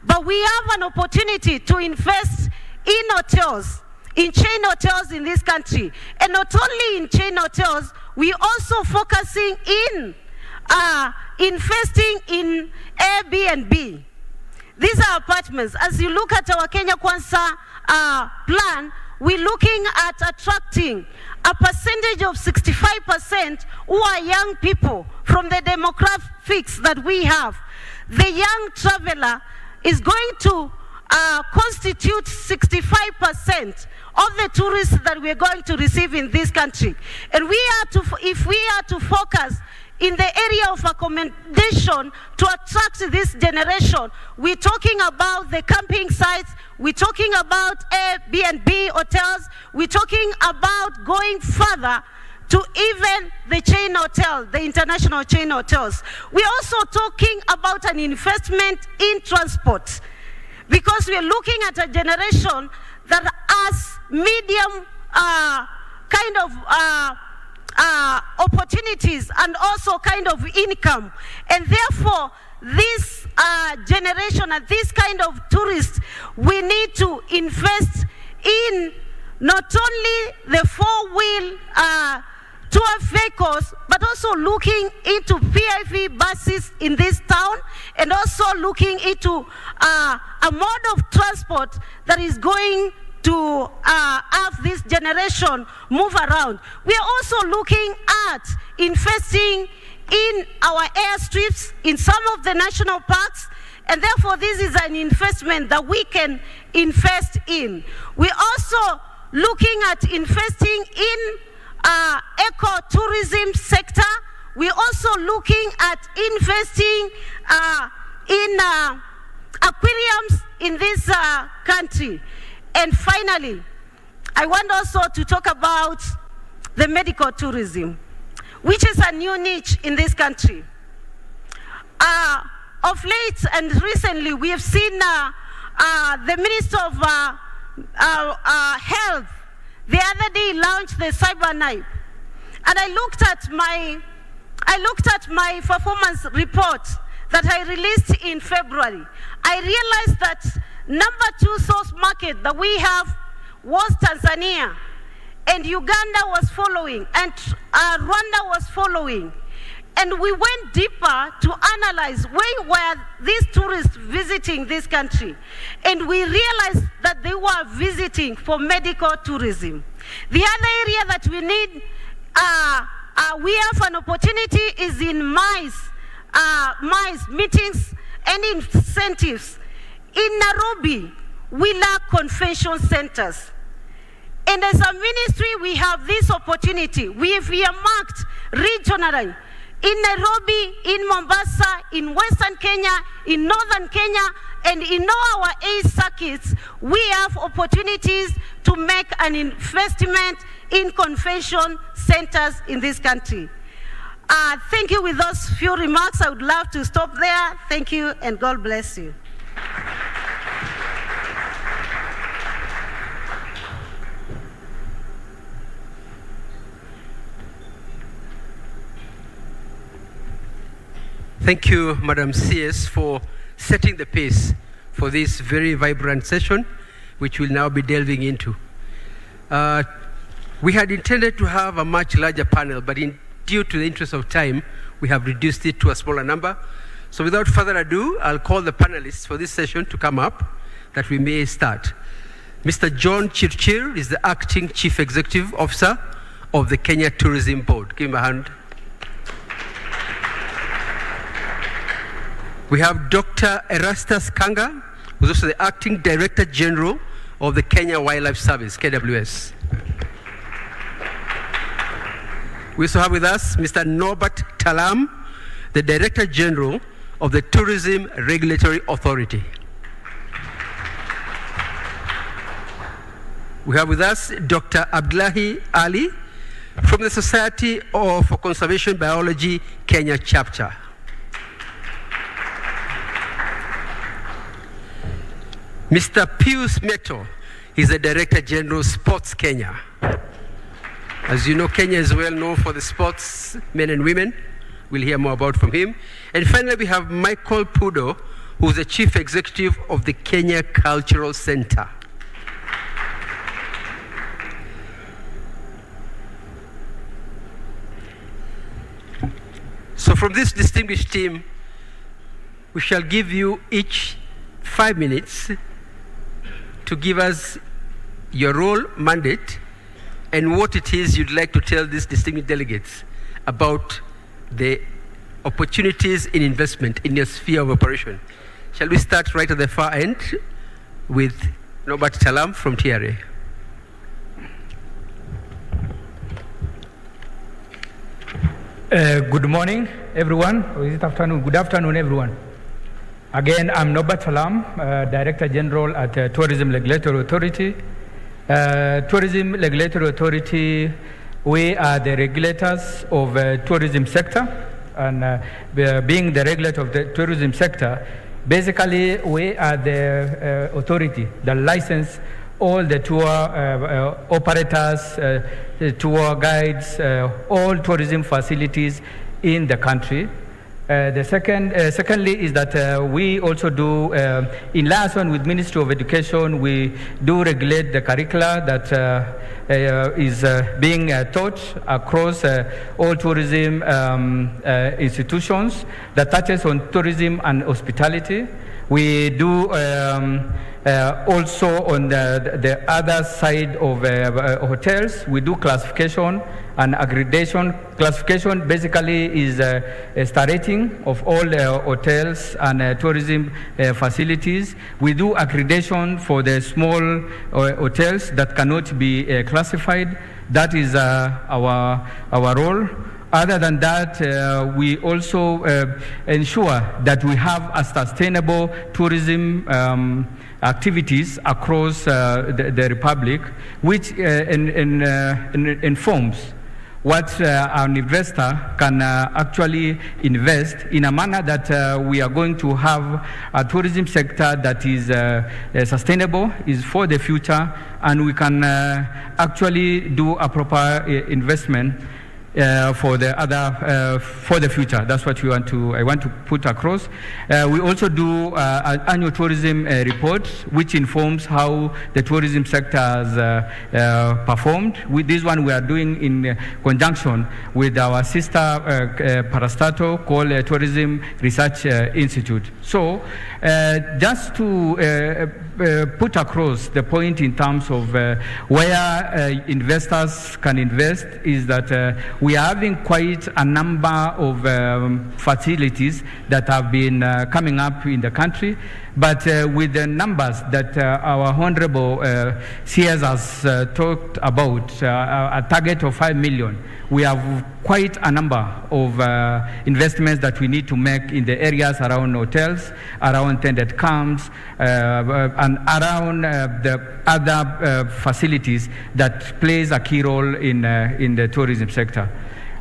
But we have an opportunity to invest in hotels, in chain hotels in this country. And not only in chain hotels, we also focusing in investing in Airbnb. These are apartments. As you look at our Kenya Kwanza plan, we're looking at attracting a percentage of 65% who are young people from the demographics that we have. The young traveler is going to constitute 65% of the tourists that we're going to receive in this country. And if we are to focus in the area of accommodation to attract this generation, we're talking about the camping sites, we're talking about Airbnb hotels, we're talking about going further to even the chain hotel, the international chain hotels. We're also talking about an investment in transport, because we're looking at a generation that has medium kind of opportunities and also kind of income. And therefore, this generation and this kind of tourists, we need to invest in not only the four-wheel tour vehicles, but also looking into PIV buses in this town, and also looking into a mode of transport that is going to have this generation move around. We are also looking at investing in our airstrips in some of the national parks, and therefore this is an investment that we can invest in. We're also looking at investing in eco-tourism sector. We're also looking at investing in aquariums in this country. And finally, I want also to talk about the medical tourism, which is a new niche in this country. Of late and recently, we have seen the Minister of Health the other day launched the Cyber Night, and I looked at my performance report that I released in February. I realized that #2 source market that we have was Tanzania, and Uganda was following, and Rwanda was following. And we went deeper to analyze where were these tourists visiting this country. And we realized that they were visiting for medical tourism. The other area that we need, we have an opportunity is in MICE meetings and incentives. In Nairobi, we lack convention centers. And as a ministry, we have this opportunity. We have earmarked regionally in Nairobi, in Mombasa, in Western Kenya, in Northern Kenya, and in all our 8 circuits, we have opportunities to make an investment in convention centers in this country. Thank you. With those few remarks, I would love to stop there. Thank you, and God bless you. Thank you, Madam CS, for setting the pace for this very vibrant session, which we'll now be delving into. We had intended to have a much larger panel, but due to the interest of time, we have reduced it to a smaller number. So without further ado, I'll call the panelists for this session to come up, that we may start. Mr. John Chirchir is the Acting Chief Executive Officer of the Kenya Tourism Board. Give him a hand. We have Dr. Erastus Kanga, who's also the Acting Director General of the Kenya Wildlife Service, KWS. We also have with us Mr. Norbert Talam, the Director General of the Tourism Regulatory Authority. We have with us Dr. Abdullahi Ali from the Society for Conservation Biology, Kenya chapter. Mr. Pius Meto is the Director General Sports Kenya. As you know, Kenya is well known for the sports, men and women. We'll hear more about from him. And finally, we have Michael Pudo, who's the Chief Executive of the Kenya Cultural Center. So from this distinguished team, we shall give you each 5 minutes to give us your role, mandate, and what it is you'd like to tell these distinguished delegates about the opportunities in investment in your sphere of operation. Shall we start right at the far end with Norbert Talam from TRA? Good morning, everyone. Or is it afternoon? Good afternoon, everyone. Again, I'm Norbert Talam, Director General at Tourism Regulatory Authority. Tourism Regulatory Authority, we are the regulators of the tourism sector, and being the regulator of the tourism sector, basically we are the authority that license all the tour operators, the tour guides, all tourism facilities in the country. Secondly, is that we also do, in liaison with Ministry of Education, we do regulate the curricula that is being taught across all tourism institutions that touches on tourism and hospitality. We do also on the other side of hotels, we do classification and aggregation. Classification basically is a star rating of all hotels and tourism facilities. We do accreditation for the small hotels that cannot be classified. That is our role. Other than that, we also ensure that we have a sustainable tourism activities across the Republic, which informs what an investor can actually invest in a manner that we are going to have a tourism sector that is sustainable, is for the future, and we can actually do a proper investment for the future. That's what I want to put across. We also do an annual tourism report, which informs how the tourism sector has performed. With this one, we are doing in conjunction with our sister parastatal called Tourism Research Institute. So, just to put across the point in terms of where investors can invest is that we are having quite a number of facilities that have been coming up in the country, but with the numbers that our Honorable CS has talked about, a target of 5 million, we have quite a number of investments that we need to make in the areas around hotels, around tended camps, and around the other facilities that plays a key role in the tourism sector.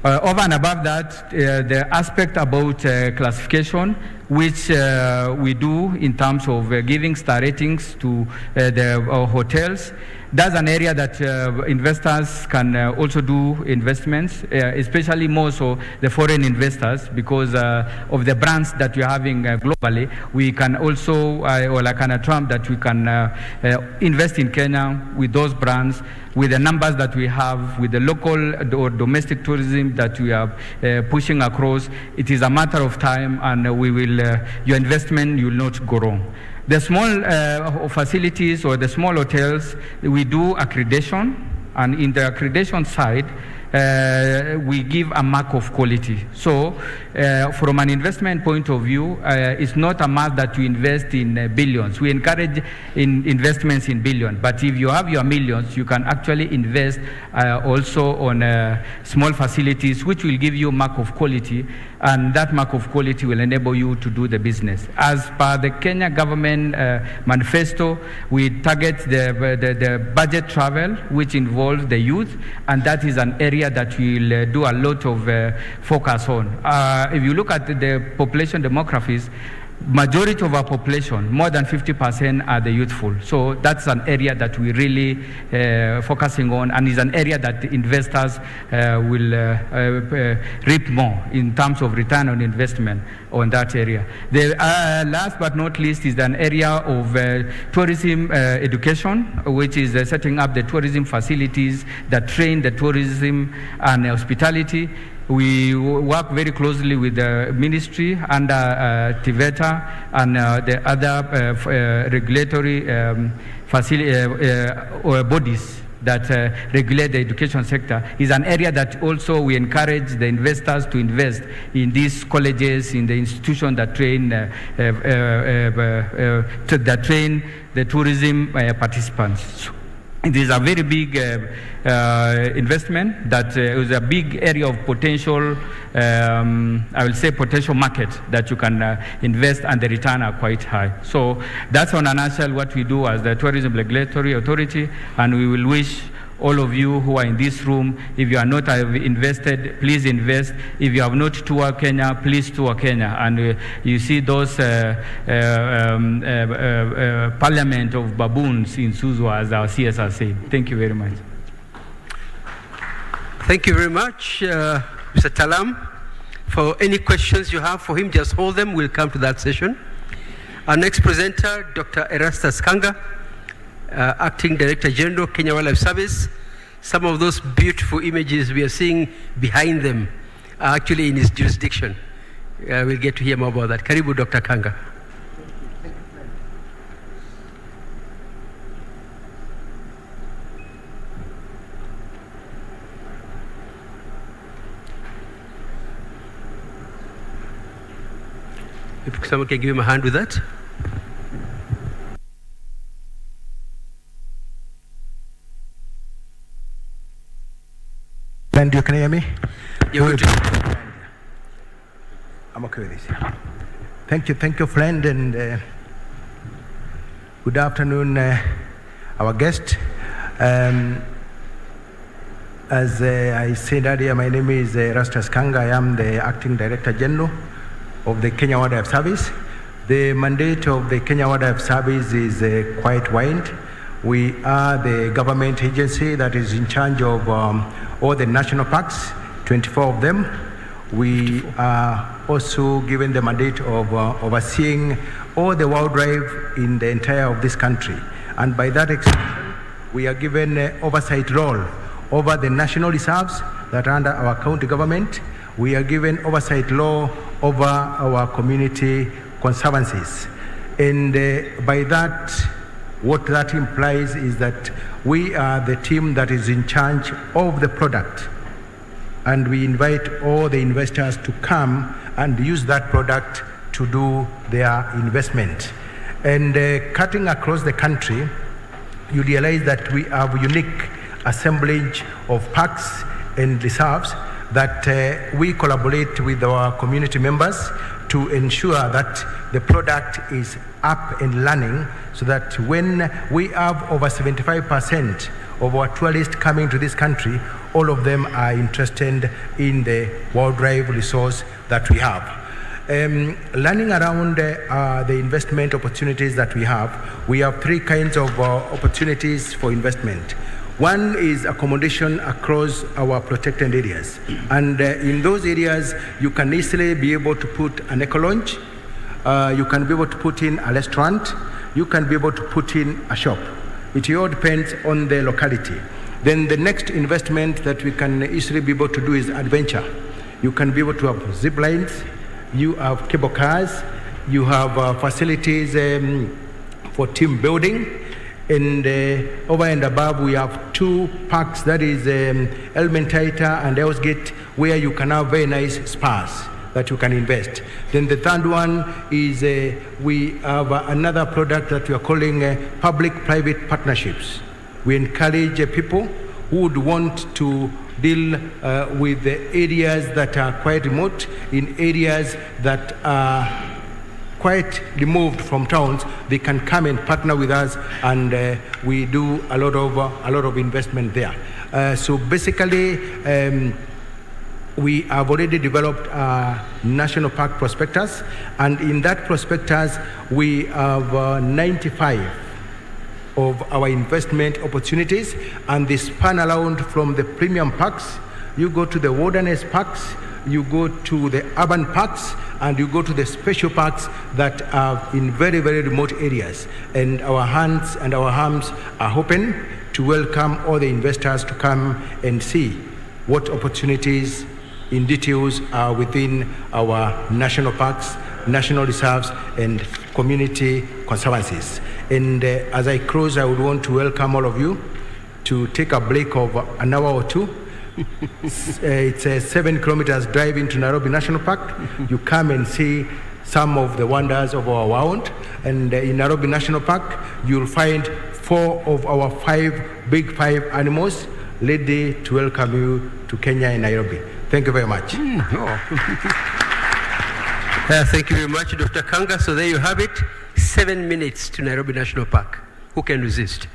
Over and above that, the aspect about classification, which we do in terms of giving star ratings to the hotels. That's an area that investors can also do investments, especially more so the foreign investors, because of the brands that we're having globally. We can also, or like an Trump, that we can invest in Kenya with those brands, with the numbers that we have, with the local or domestic tourism that we are pushing across. It is a matter of time, and we will, your investment, you will not go wrong. The small facilities or the small hotels, we do accreditation, and in the accreditation side, we give a mark of quality. So from an investment point of view, it's not a matter that you invest in billions. We encourage investments in billions, but if you have your millions, you can actually invest also on small facilities, which will give you a mark of quality, and that mark of quality will enable you to do the business. As per the Kenya government manifesto, we target the budget travel, which involves the youth, and that is an area that we'll do a lot of focus on. If you look at the population demographics, majority of our population, more than 50%, are the youthful. So that's an area that we really focusing on, and is an area that investors will reap more in terms of return on investment on that area. The last but not least is an area of tourism education, which is setting up the tourism facilities that train the tourism and hospitality. We work very closely with the ministry under TVETA and the other regulatory bodies that regulate the education sector. Is an area that also we encourage the investors to invest in these colleges, in the institutions that train the tourism participants. It is a very big investment that is a big area of potential, I will say potential market that you can invest, and the return are quite high. So that's on a nutshell what we do as the Tourism Regulatory Authority, and we will wish all of you who are in this room, if you are not invested, please invest. If you have not toured Kenya, please tour Kenya. And you see those parliament of baboons in Suswa, as our CSR said. Thank you very much. Thank you very much, Mr. Talam. For any questions you have for him, just hold them. We'll come to that session. Our next presenter, Dr. Erastus Kanga, Acting Director General, Kenya Wildlife Service. Some of those beautiful images we are seeing behind them are actually in his jurisdiction. We'll get to hear more about that. Karibu, Dr. Kanga. If someone can give him a hand with that. And you can hear me? You're good. I'm okay with this. Thank you, friend, and good afternoon, our guest. As I said earlier, my name is Erastus Kanga. I am the Acting Director General of the Kenya Wildlife Service. The mandate of the Kenya Wildlife Service is quite wide. We are the government agency that is in charge of all the national parks, 24 of them. We are also given the mandate of overseeing all the wildlife in the entire of this country. And by that extension, we are given oversight role over the national reserves that are under our county government. We are given oversight law over our community conservancies. And by that, what that implies is that we are the team that is in charge of the product. And we invite all the investors to come and use that product to do their investment. And cutting across the country, you realize that we have unique assemblage of parks and reserves that we collaborate with our community members to ensure that the product is up and running, so that when we have over 75% of our tourists coming to this country, all of them are interested in the wildlife resource that we have. Learning around the investment opportunities that we have three kinds of opportunities for investment. One is accommodation across our protected areas. And in those areas, you can easily be able to put an eco-lounge, you can be able to put in a restaurant, you can be able to put in a shop. It all depends on the locality. Then the next investment that we can easily be able to do is adventure. You can be able to have zip lines, you have cable cars, you have facilities for team building. And over and above, we have two parks, that is Elementaita and Elsgate, where you can have very nice spas that you can invest. Then the third one is we have another product that we are calling public-private partnerships. We encourage people who would want to deal with the areas that are quite remote, in areas that are quite removed from towns. They can come and partner with us, and we do a lot of investment there. So basically, we have already developed a national park prospectus, and in that prospectus, we have 95 of our investment opportunities, and they span around from the premium parks. You go to the wilderness parks, you go to the urban parks, and you go to the special parks that are in very, very remote areas. And our hands and our arms are open to welcome all the investors to come and see what opportunities in details are within our national parks, national reserves, and community conservancies. And as I close, I would want to welcome all of you to take a break of an hour or two. It's a 7 kilometers drive into Nairobi National Park. You come and see some of the wonders of our world. And in Nairobi National Park, you'll find 4 of our 5 big 5 animals ready to welcome you to Kenya and Nairobi. Thank you very much. Thank you very much, Dr. Kanga. So there you have it, 7 minutes to Nairobi National Park. Who can resist?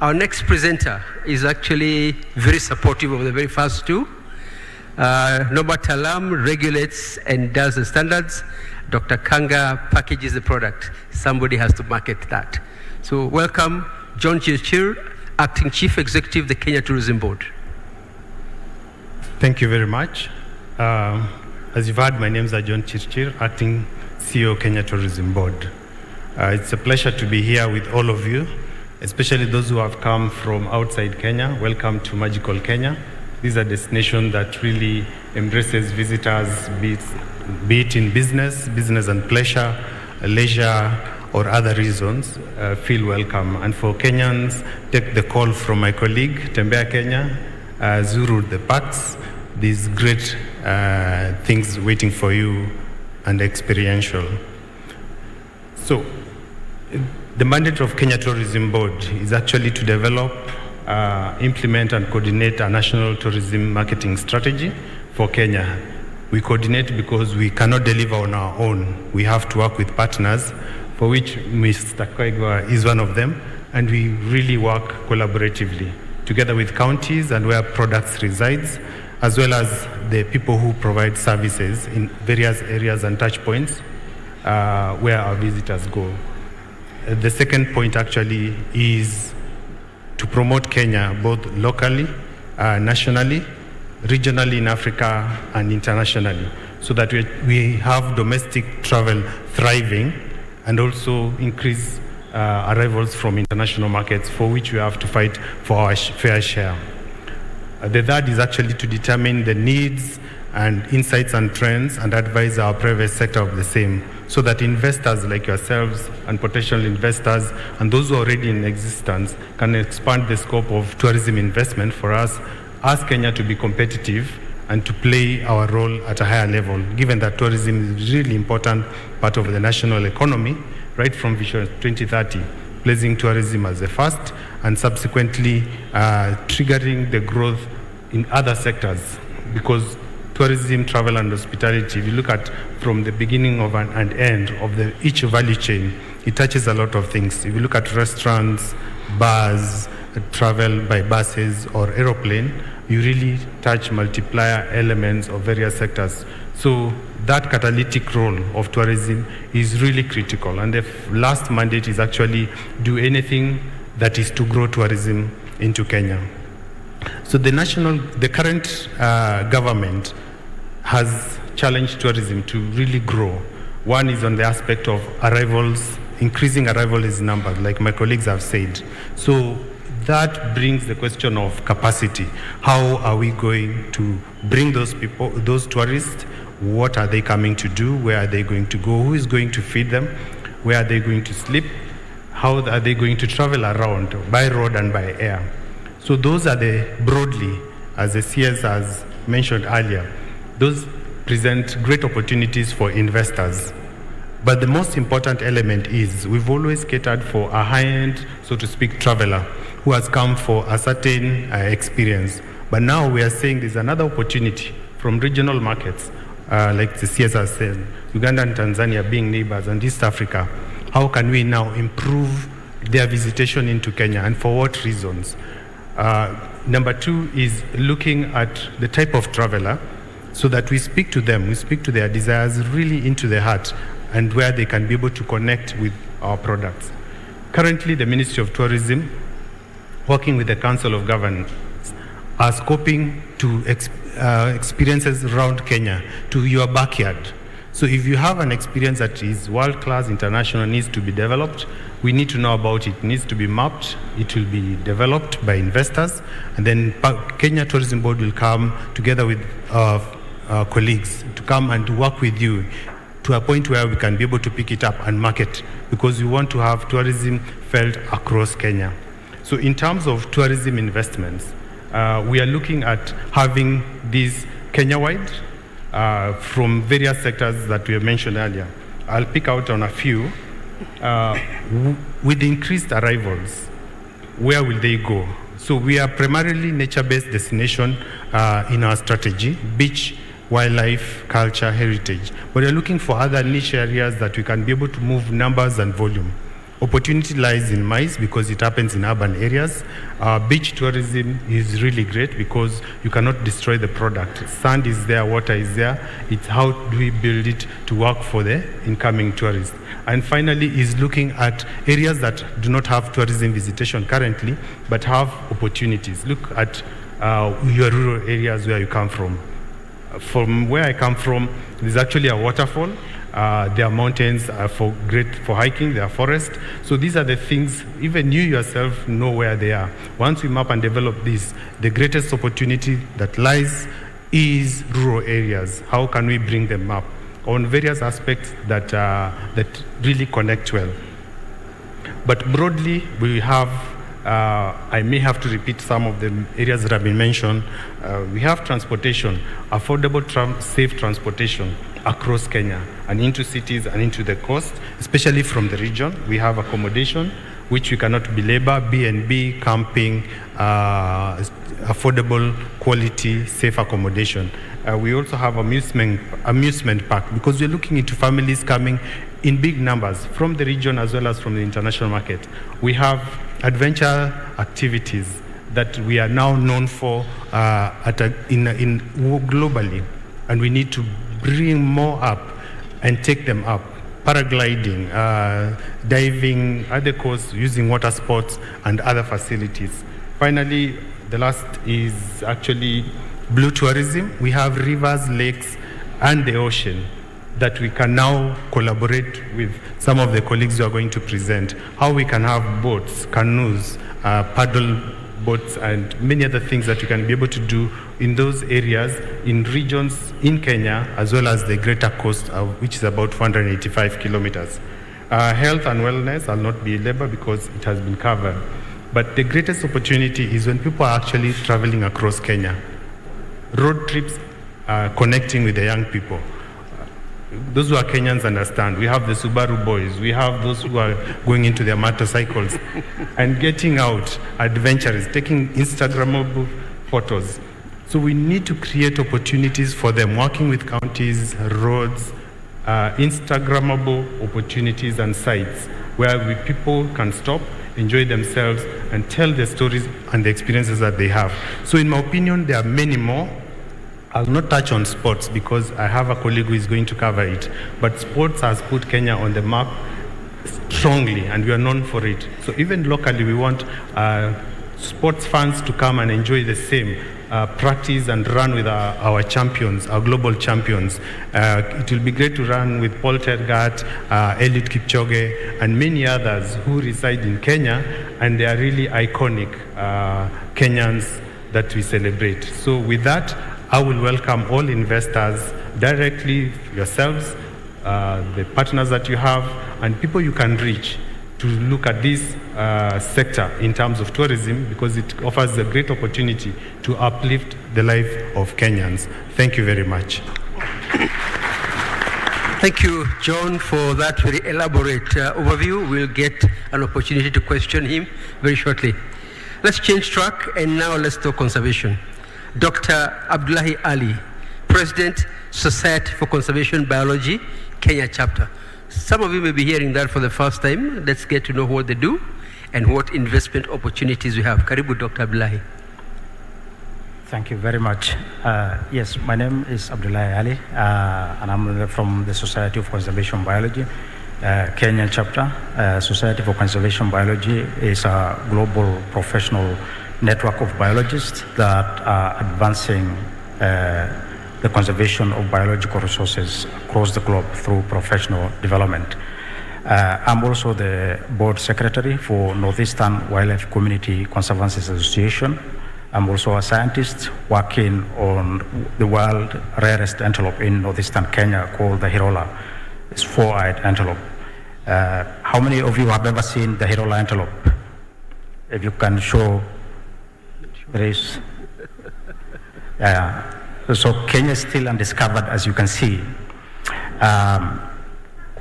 Our next presenter is actually very supportive of the very first two. Norbert Alam regulates and does the standards. Dr. Kanga packages the product. Somebody has to market that. So welcome, John Chirchir, Acting Chief Executive, the Kenya Tourism Board. Thank you very much. As you've heard, my name is John Chirchir, Acting CEO, Kenya Tourism Board. It's a pleasure to be here with all of you, especially those who have come from outside Kenya. Welcome to magical Kenya. This is a destination that really embraces visitors, be it in business and pleasure, leisure, or other reasons. Feel welcome. And for Kenyans, take the call from my colleague, Tembea Kenya, Zuru the parks. These great things waiting for you and experiential. So, the mandate of Kenya Tourism Board is actually to develop, implement and coordinate a national tourism marketing strategy for Kenya. We coordinate because we cannot deliver on our own. We have to work with partners, for which Mr. Koigwa is one of them, and we really work collaboratively together with counties and where products resides, as well as the people who provide services in various areas and touch points where our visitors go. The second point actually is to promote Kenya both locally, nationally, regionally in Africa, and internationally, so that we have domestic travel thriving and also increase arrivals from international markets, for which we have to fight for our fair share. The third is actually to determine the needs and insights and trends and advise our private sector of the same, so that investors like yourselves and potential investors and those who are already in existence can expand the scope of tourism investment for us, ask Kenya to be competitive and to play our role at a higher level, given that tourism is a really important part of the national economy, right from Vision 2030, placing tourism as the first and subsequently triggering the growth in other sectors, because tourism, travel, and hospitality, if you look at from the beginning of and end of each value chain, it touches a lot of things. If you look at restaurants, bars, travel by buses or aeroplane, you really touch multiplier elements of various sectors. So that catalytic role of tourism is really critical. And the last mandate is actually do anything that is to grow tourism into Kenya. So the current government has challenged tourism to really grow. One is on the aspect of arrivals, increasing arrivals numbers, like my colleagues have said. So that brings the question of capacity. How are we going to bring those people, those tourists? What are they coming to do? Where are they going to go? Who is going to feed them? Where are they going to sleep? How are they going to travel around by road and by air? So those are broadly, as the CS has mentioned earlier, those present great opportunities for investors. But the most important element is we've always catered for a high-end, so to speak, traveler who has come for a certain experience. But now we are saying there's another opportunity from regional markets, like the CS has said, Uganda and Tanzania being neighbors, and East Africa. How can we now improve their visitation into Kenya, and for what reasons? Number two is looking at the type of traveler, so that we speak to them, we speak to their desires really into their heart, and where they can be able to connect with our products. Currently, the Ministry of Tourism, working with the Council of Governors, are scoping to experiences around Kenya, to your backyard. So if you have an experience that is world-class, international, needs to be developed, we need to know about it. It needs to be mapped, it will be developed by investors, and then Kenya Tourism Board will come together with colleagues to come and to work with you to a point where we can be able to pick it up and market, because we want to have tourism felt across Kenya. So in terms of tourism investments, we are looking at having these Kenya-wide from various sectors that we have mentioned earlier. I'll pick out on a few. With increased arrivals, where will they go? So we are primarily nature-based destination in our strategy, beach, wildlife, culture, heritage. But we're looking for other niche areas that we can be able to move numbers and volume. Opportunity lies in maize because it happens in urban areas. Beach tourism is really great because you cannot destroy the product. Sand is there, water is there. It's how do we build it to work for the incoming tourists. And finally is looking at areas that do not have tourism visitation currently, but have opportunities. Look at your rural areas where you come from. From where I come from, there's actually a waterfall. There are mountains great for hiking, there are forests. So these are the things, even you yourself know where they are. Once we map and develop this, the greatest opportunity that lies is rural areas. How can we bring them up on various aspects that really connect well? But broadly, we have, I may have to repeat some of the areas that have been mentioned. We have transportation, affordable, safe transportation across Kenya and into cities and into the coast, especially from the region. We have accommodation, which we cannot belabor, B&B, camping, affordable, quality, safe accommodation. We also have amusement park, because we're looking into families coming in big numbers from the region as well as from the international market. We have adventure activities that we are now known for globally, and we need to bring more up and take them up. Paragliding, diving, other courses, using water sports and other facilities. Finally, the last is actually blue tourism. We have rivers, lakes, and the ocean that we can now collaborate with some of the colleagues who are going to present. How we can have boats, canoes, paddle boats, and many other things that we can be able to do in those areas, in regions in Kenya, as well as the greater coast, which is about 485 kilometers. Health and wellness, I'll not be labor because it has been covered. But the greatest opportunity is when people are actually traveling across Kenya. Road trips, connecting with the young people. Those who are Kenyans understand. We have the Subaru boys. We have those who are going into their motorcycles and getting out, adventurous, taking Instagrammable photos. So we need to create opportunities for them, working with counties, roads, Instagrammable opportunities and sites where people can stop, enjoy themselves, and tell their stories and the experiences that they have. So in my opinion, there are many more. I'll not touch on sports because I have a colleague who is going to cover it. But sports has put Kenya on the map strongly, and we are known for it. So even locally, we want sports fans to come and enjoy the same practice and run with our champions, our global champions. It will be great to run with Paul Tergat, Eliud Kipchoge, and many others who reside in Kenya, and they are really iconic Kenyans that we celebrate. So with that, I will welcome all investors directly, yourselves, the partners that you have, and people you can reach to look at this sector in terms of tourism, because it offers a great opportunity to uplift the life of Kenyans. Thank you very much. Thank you, John, for that very elaborate overview. We'll get an opportunity to question him very shortly. Let's change track, and now let's talk conservation. Dr. Abdullahi Ali, President, Society for Conservation Biology, Kenya chapter. Some of you may be hearing that for the first time. Let's get to know what they do and what investment opportunities we have. Karibu, Dr. Abdullahi. Thank you very much. Yes, my name is Abdullahi Ali, and I'm from the Society for Conservation Biology, Kenya chapter. Society for Conservation Biology is a global professional network of biologists that are advancing the conservation of biological resources across the globe through professional development. I'm also the board secretary for Northeastern Wildlife Community Conservancy Association. I'm also a scientist working on the world rarest antelope in northeastern Kenya called the Hirola. It's four-eyed antelope. How many of you have ever seen the Hirola antelope? If you can show. There is, so Kenya is still undiscovered, as you can see.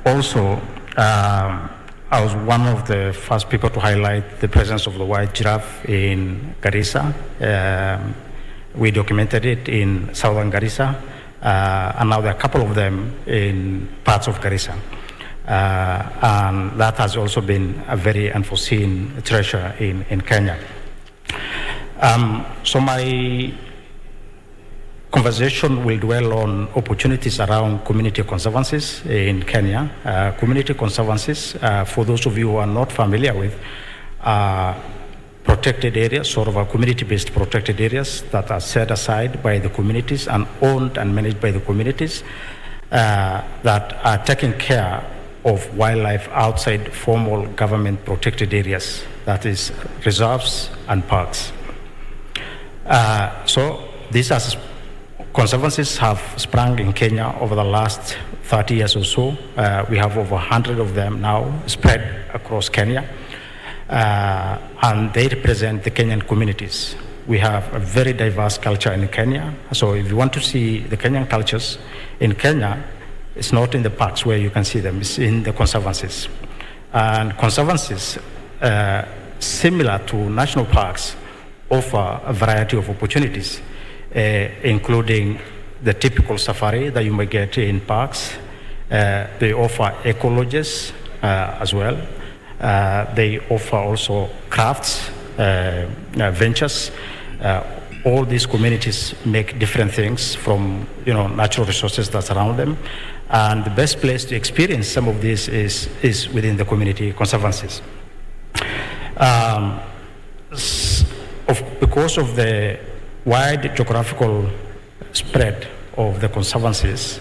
Also, I was one of the first people to highlight the presence of the white giraffe in Garissa. We documented it in southern Garissa, and now there are a couple of them in parts of Garissa. And that has also been a very unforeseen treasure in Kenya. So my conversation will dwell on opportunities around community conservancies in Kenya. Community conservancies, for those of you who are not familiar with, protected areas, sort of community-based protected areas that are set aside by the communities and owned and managed by the communities that are taking care of wildlife outside formal government protected areas, that is reserves and parks. So these conservancies have sprung in Kenya over the last 30 years or so. We have over 100 of them now spread across Kenya. And they represent the Kenyan communities. We have a very diverse culture in Kenya. So if you want to see the Kenyan cultures in Kenya, it's not in the parks where you can see them, it's in the conservancies. And conservancies, similar to national parks, offer a variety of opportunities, including the typical safari that you may get in parks. They offer eco-lodges as well. They offer also crafts, ventures. All these communities make different things from natural resources that surround them. And the best place to experience some of this is within the community conservancies. Because of the wide geographical spread of the conservancies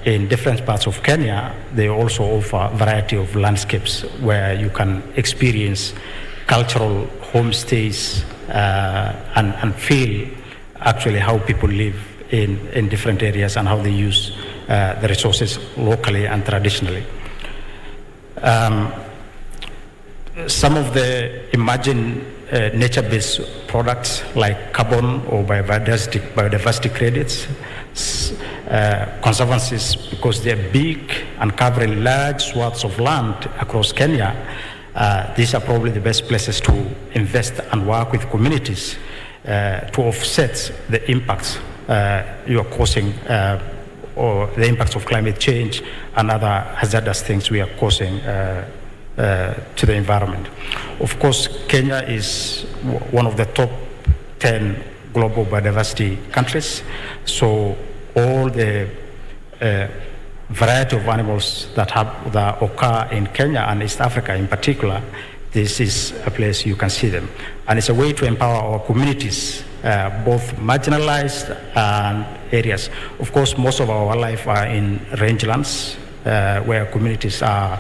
in different parts of Kenya, they also offer a variety of landscapes where you can experience cultural homestays and feel actually how people live in different areas and how they use the resources locally and traditionally. Some of the emerging nature-based products like carbon or biodiversity credits, conservancies, because they're big and covering large swaths of land across Kenya, these are probably the best places to invest and work with communities to offset the impacts you are causing or the impacts of climate change and other hazardous things we are causing to the environment. Of course, Kenya is one of the top 10 global biodiversity countries, so all the variety of animals that occur in Kenya and East Africa in particular, this is a place you can see them. And it's a way to empower our communities, both marginalized and areas. Of course, most of our wildlife are in rangelands, where communities are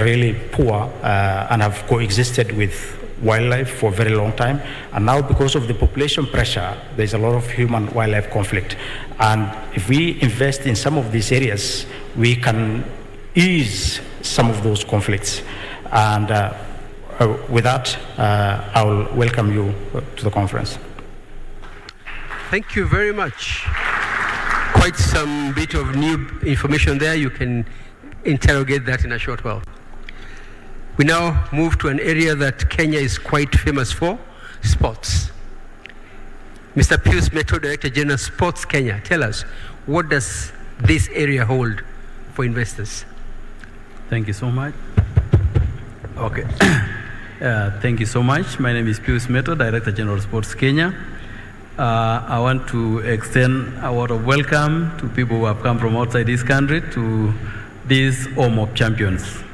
really poor and have coexisted with wildlife for a very long time. And now, because of the population pressure, there's a lot of human-wildlife conflict. And if we invest in some of these areas, we can ease some of those conflicts. And with that, I will welcome you to the conference. Thank you very much. Quite some bit of new information there. You can interrogate that in a short while. We now move to an area that Kenya is quite famous for, sports. Mr. Pius Meto, Director General, Sports Kenya, tell us, what does this area hold for investors? Thank you so much. Okay. Thank you so much. My name is Pius Meto, Director General, Sports Kenya. I want to extend a word of welcome to people who have come from outside this country to this home of champions.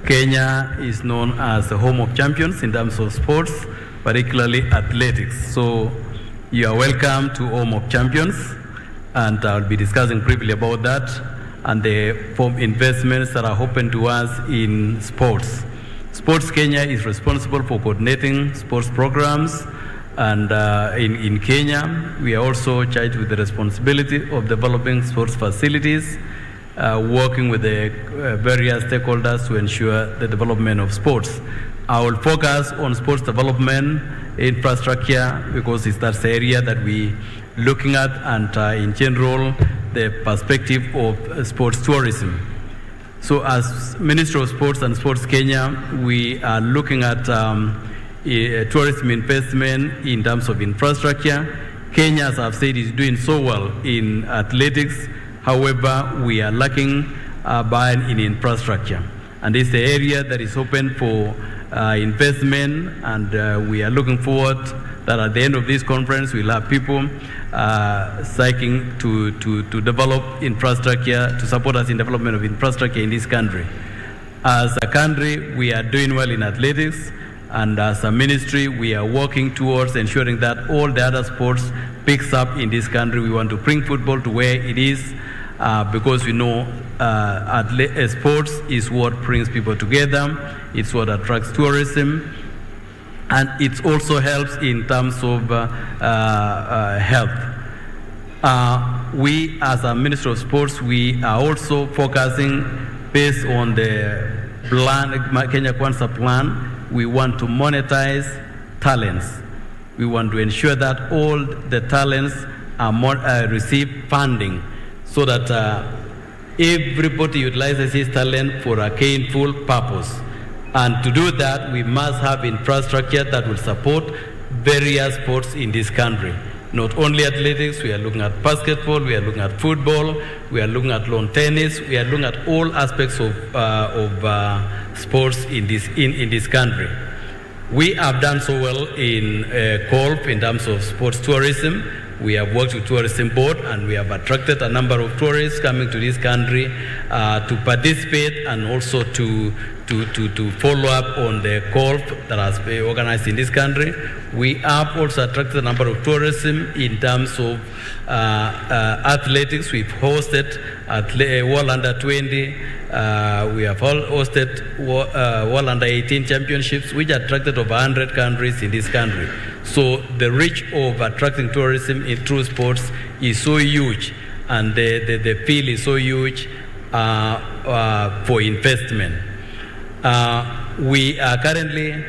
Kenya is known as the home of champions in terms of sports, particularly athletics. So you are welcome to home of champions, and I'll be discussing briefly about that and the investments that are open to us in sports. Sports Kenya is responsible for coordinating sports programs, and in Kenya, we are also charged with the responsibility of developing sports facilities, working with the various stakeholders to ensure the development of sports. I will focus on sports development infrastructure because that's the area that we're looking at, and in general, the perspective of sports tourism. So as Ministry of Sports and Sports Kenya, we are looking at tourism investment in terms of infrastructure. Kenya, as I've said, is doing so well in athletics. However, we are lacking buy-in in infrastructure. And it's the area that is open for investment, and we are looking forward that at the end of this conference, we'll have people seeking to develop infrastructure, to support us in development of infrastructure in this country. As a country, we are doing well in athletics. And as a ministry, we are working towards ensuring that all the other sports picks up in this country. We want to bring football to where it is because we know sports is what brings people together. It's what attracts tourism. And it also helps in terms of health. We, as a Ministry of Sports, we are also focusing based on the plan, Kenya Kwanza plan. We want to monetize talents. We want to ensure that all the talents are receive funding so that everybody utilizes his talent for a gainful purpose. And to do that, we must have infrastructure that will support various sports in this country. Not only athletics, we are looking at basketball, we are looking at football, we are looking at lawn tennis, we are looking at all aspects of sports in this country. We have done so well in golf in terms of sports tourism. We have worked with tourism board and we have attracted a number of tourists coming to this country to participate and also to follow up on the golf that has been organized in this country. We have also attracted a number of tourism in terms of athletics. We've hosted World Under 20. We have hosted World Under 18 championships, which attracted over 100 countries in this country. So the reach of attracting tourism through sports is so huge, and the field is so huge for investment. We are currently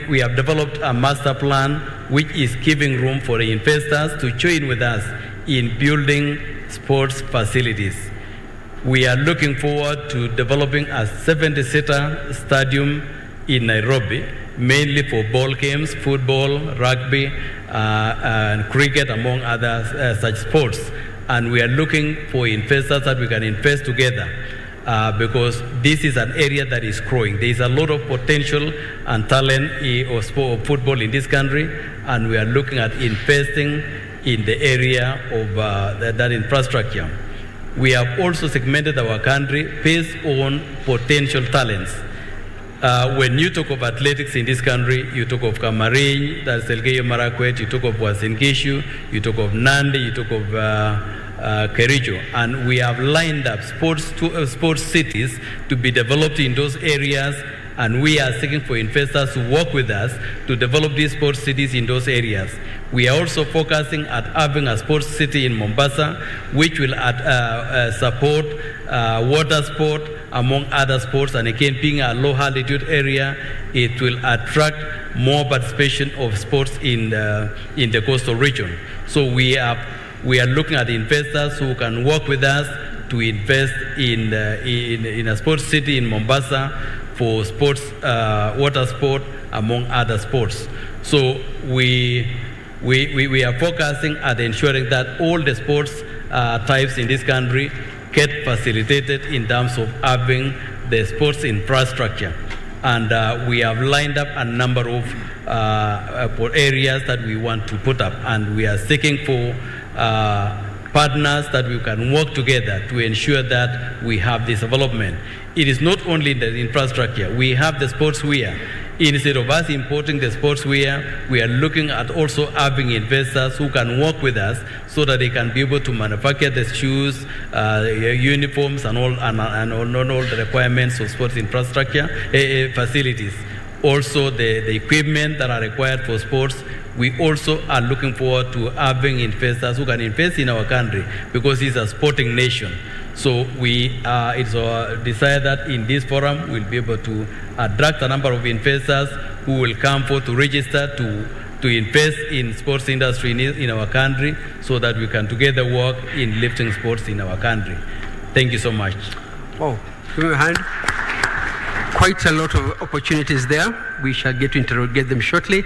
we have developed a master plan which is giving room for the investors to join with us in building sports facilities. We are looking forward to developing a 70-seater stadium in Nairobi, mainly for ball games, football, rugby, and cricket, among other such sports. And we are looking for investors that we can invest together. Because this is an area that is growing. There is a lot of potential and talent of football in this country, and we are looking at investing in the area of that infrastructure. We have also segmented our country based on potential talents. When you talk of athletics in this country, you talk of Kamarin, that's Elgeyo Marakwet, you talk of Uasin Gishu, you talk of Nandi, you talk of Kericho, and we have lined up sports cities to be developed in those areas, and we are seeking for investors to work with us to develop these sports cities in those areas. We are also focusing at having a sports city in Mombasa, which will support water sport among other sports, and again, being a low altitude area, it will attract more participation of sports in the coastal region. So we are looking at investors who can work with us to invest in a sports city in Mombasa for sports, water sport, among other sports. So we are focusing at ensuring that all the sports types in this country get facilitated in terms of having the sports infrastructure. And we have lined up a number of areas that we want to put up, and we are seeking for partners that we can work together to ensure that we have this development. It is not only the infrastructure. We have the sportswear. Instead of us importing the sportswear, we are looking at also having investors who can work with us so that they can be able to manufacture the shoes, uniforms, and all the requirements of sports infrastructure facilities. Also, the equipment that are required for sports. We also are looking forward to having investors who can invest in our country because it's a sporting nation. So it's our desire that in this forum we'll be able to attract a number of investors who will come forth to register to invest in sports industry in our country so that we can together work in lifting sports in our country. Thank you so much. Oh, give me a hand. Quite a lot of opportunities there. We shall get to interrogate them shortly.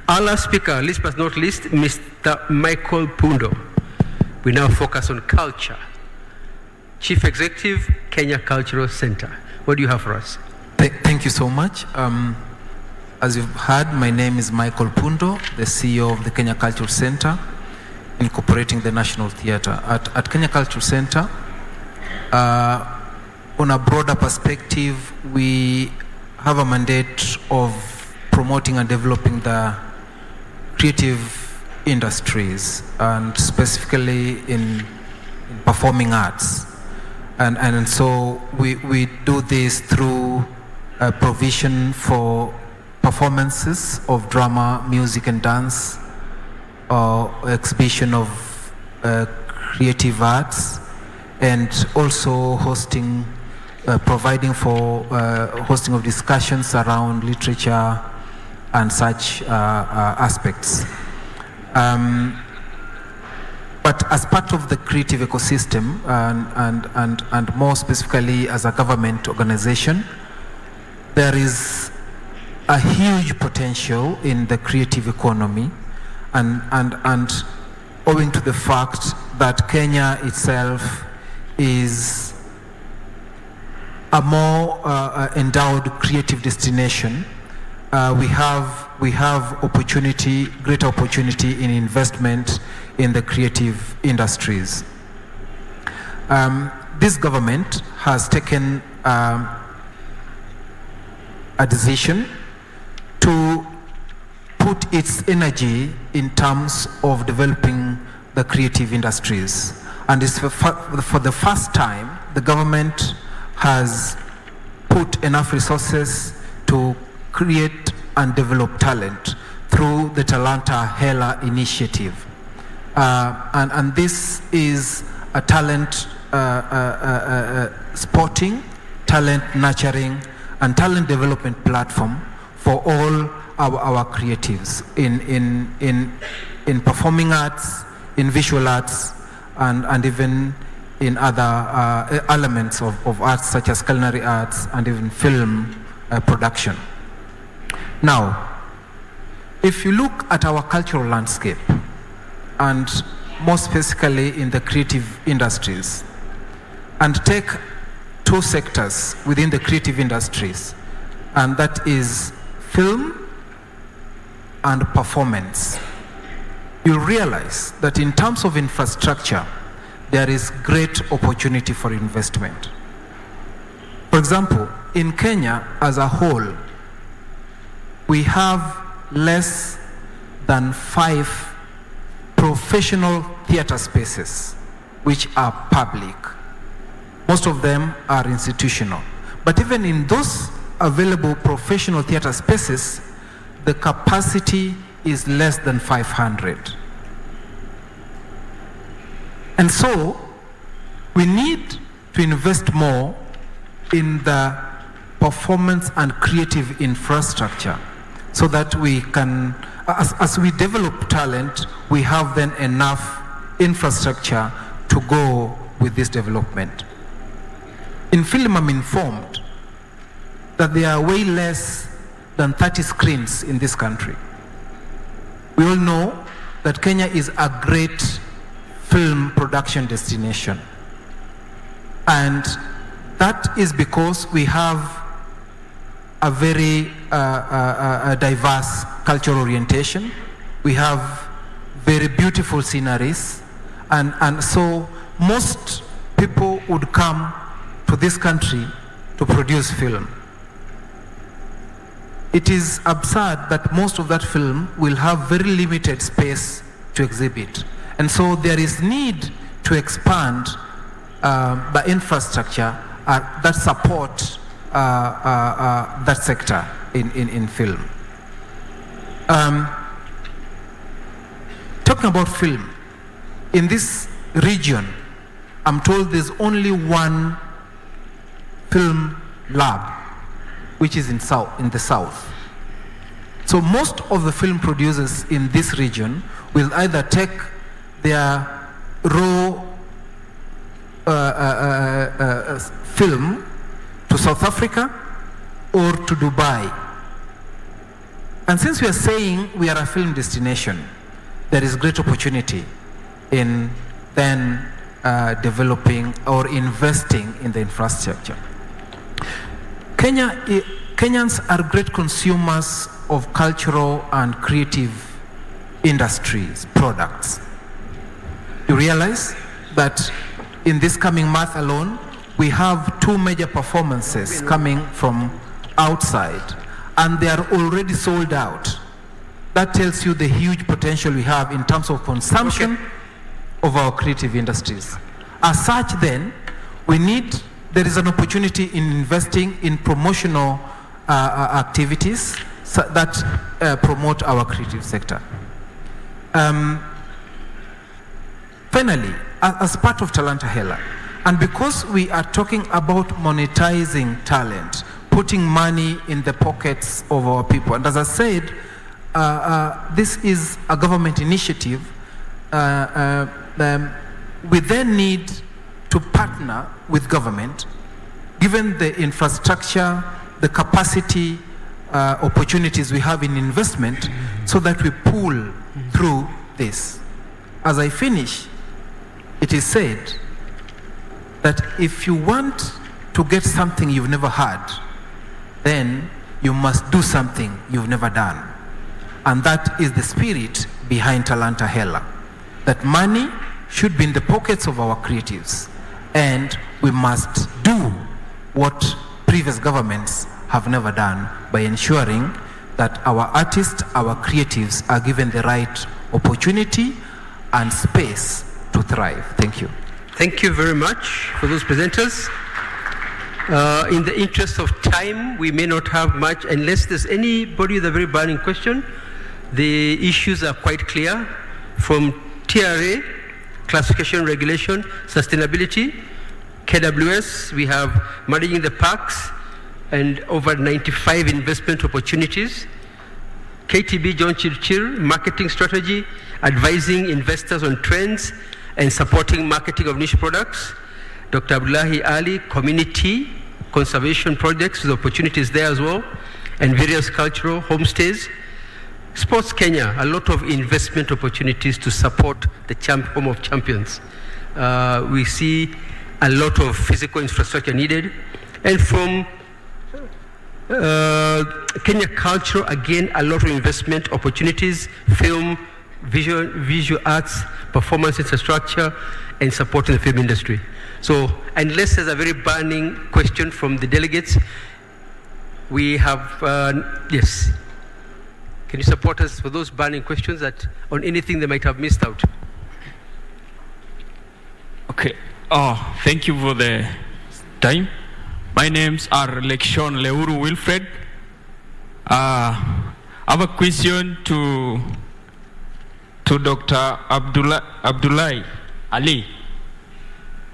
Our last speaker, least but not least, Mr. Michael Pundo. We now focus on culture. Chief Executive, Kenya Cultural Center. What do you have for us? Thank you so much. As you've heard, my name is Michael Pundo, the CEO of the Kenya Cultural Center, incorporating the National Theatre. At Kenya Cultural Center, on a broader perspective, we have a mandate of promoting and developing the creative industries, and specifically in performing arts. And so we do this through a provision for performances of drama, music and dance, exhibition of creative arts, and also hosting, providing for hosting of discussions around literature and such aspects. But as part of the creative ecosystem, and more specifically as a government organization, there is a huge potential in the creative economy, and owing to the fact that Kenya itself is a more endowed creative destination, we have opportunity, great opportunity in investment in the creative industries. This government has taken a decision to put its energy in terms of developing the creative industries. And it's for the first time, the government has put enough resources to create and develop talent through the Talanta Hela initiative. And this is a talent spotting, talent nurturing, and talent development platform for all our creatives in performing arts, in visual arts, and even in other elements of arts such as culinary arts and even film production. Now, if you look at our cultural landscape, and more specifically in the creative industries, and take two sectors within the creative industries, and that is film and performance, you realize that in terms of infrastructure, there is great opportunity for investment. For example, in Kenya as a whole, we have less than 5 professional theater spaces which are public. Most of them are institutional. But even in those available professional theater spaces, the capacity is less than 500. And so we need to invest more in the performance and creative infrastructure so that we can, as we develop talent, we have then enough infrastructure to go with this development. In film, I'm informed that there are way less than 30 screens in this country. We all know that Kenya is a great film production destination. And that is because we have a very diverse cultural orientation. We have very beautiful sceneries. And so most people would come to this country to produce film. It is absurd that most of that film will have very limited space to exhibit. And so there is need to expand the infrastructure that support that sector in film. Talking about film, in this region, I'm told there's only one film lab, which is in the south. So most of the film producers in this region will either take their raw film to South Africa or to Dubai. And since we are saying we are a film destination, there is great opportunity in then developing or investing in the infrastructure. Kenyans are great consumers of cultural and creative industries, products. You realize that in this coming month alone, we have 2 major performances coming from outside and they are already sold out. That tells you the huge potential we have in terms of consumption of our creative industries. As such then, there is an opportunity in investing in promotional activities that promote our creative sector. Finally, as part of Talanta Hela, and because we are talking about monetizing talent, putting money in the pockets of our people, and as I said, this is a government initiative, we then need to partner with government, given the infrastructure, the capacity, opportunities we have in investment, so that we pull through this. As I finish, it is said that if you want to get something you've never had, then you must do something you've never done. And that is the spirit behind Talanta Hela. That money should be in the pockets of our creatives, and we must do what previous governments have never done by ensuring that our artists, our creatives are given the right opportunity and space to thrive. Thank you. Thank you very much for those presenters. In the interest of time, we may not have much, unless there's anybody with a very burning question. The issues are quite clear from TRA, classification regulation, sustainability, KWS, we have managing the parks and over 95 investment opportunities. KTB John Chirchir, marketing strategy, advising investors on trends and supporting marketing of niche products. Dr. Abdullahi Ali, community conservation projects with opportunities there as well, and various cultural homestays. Sports Kenya, a lot of investment opportunities to support the home of champions. We see a lot of physical infrastructure needed. And from Kenya Culture, again, a lot of investment opportunities, film, visual arts, performance infrastructure, and supporting the film industry. So, unless there's a very burning question from the delegates, we have, yes. Can you support us for those burning questions on anything they might have missed out? Okay. Thank you for the time. My names are Lekshon Leuru Wilfred. I have a question to Dr. Abdullahi Ali.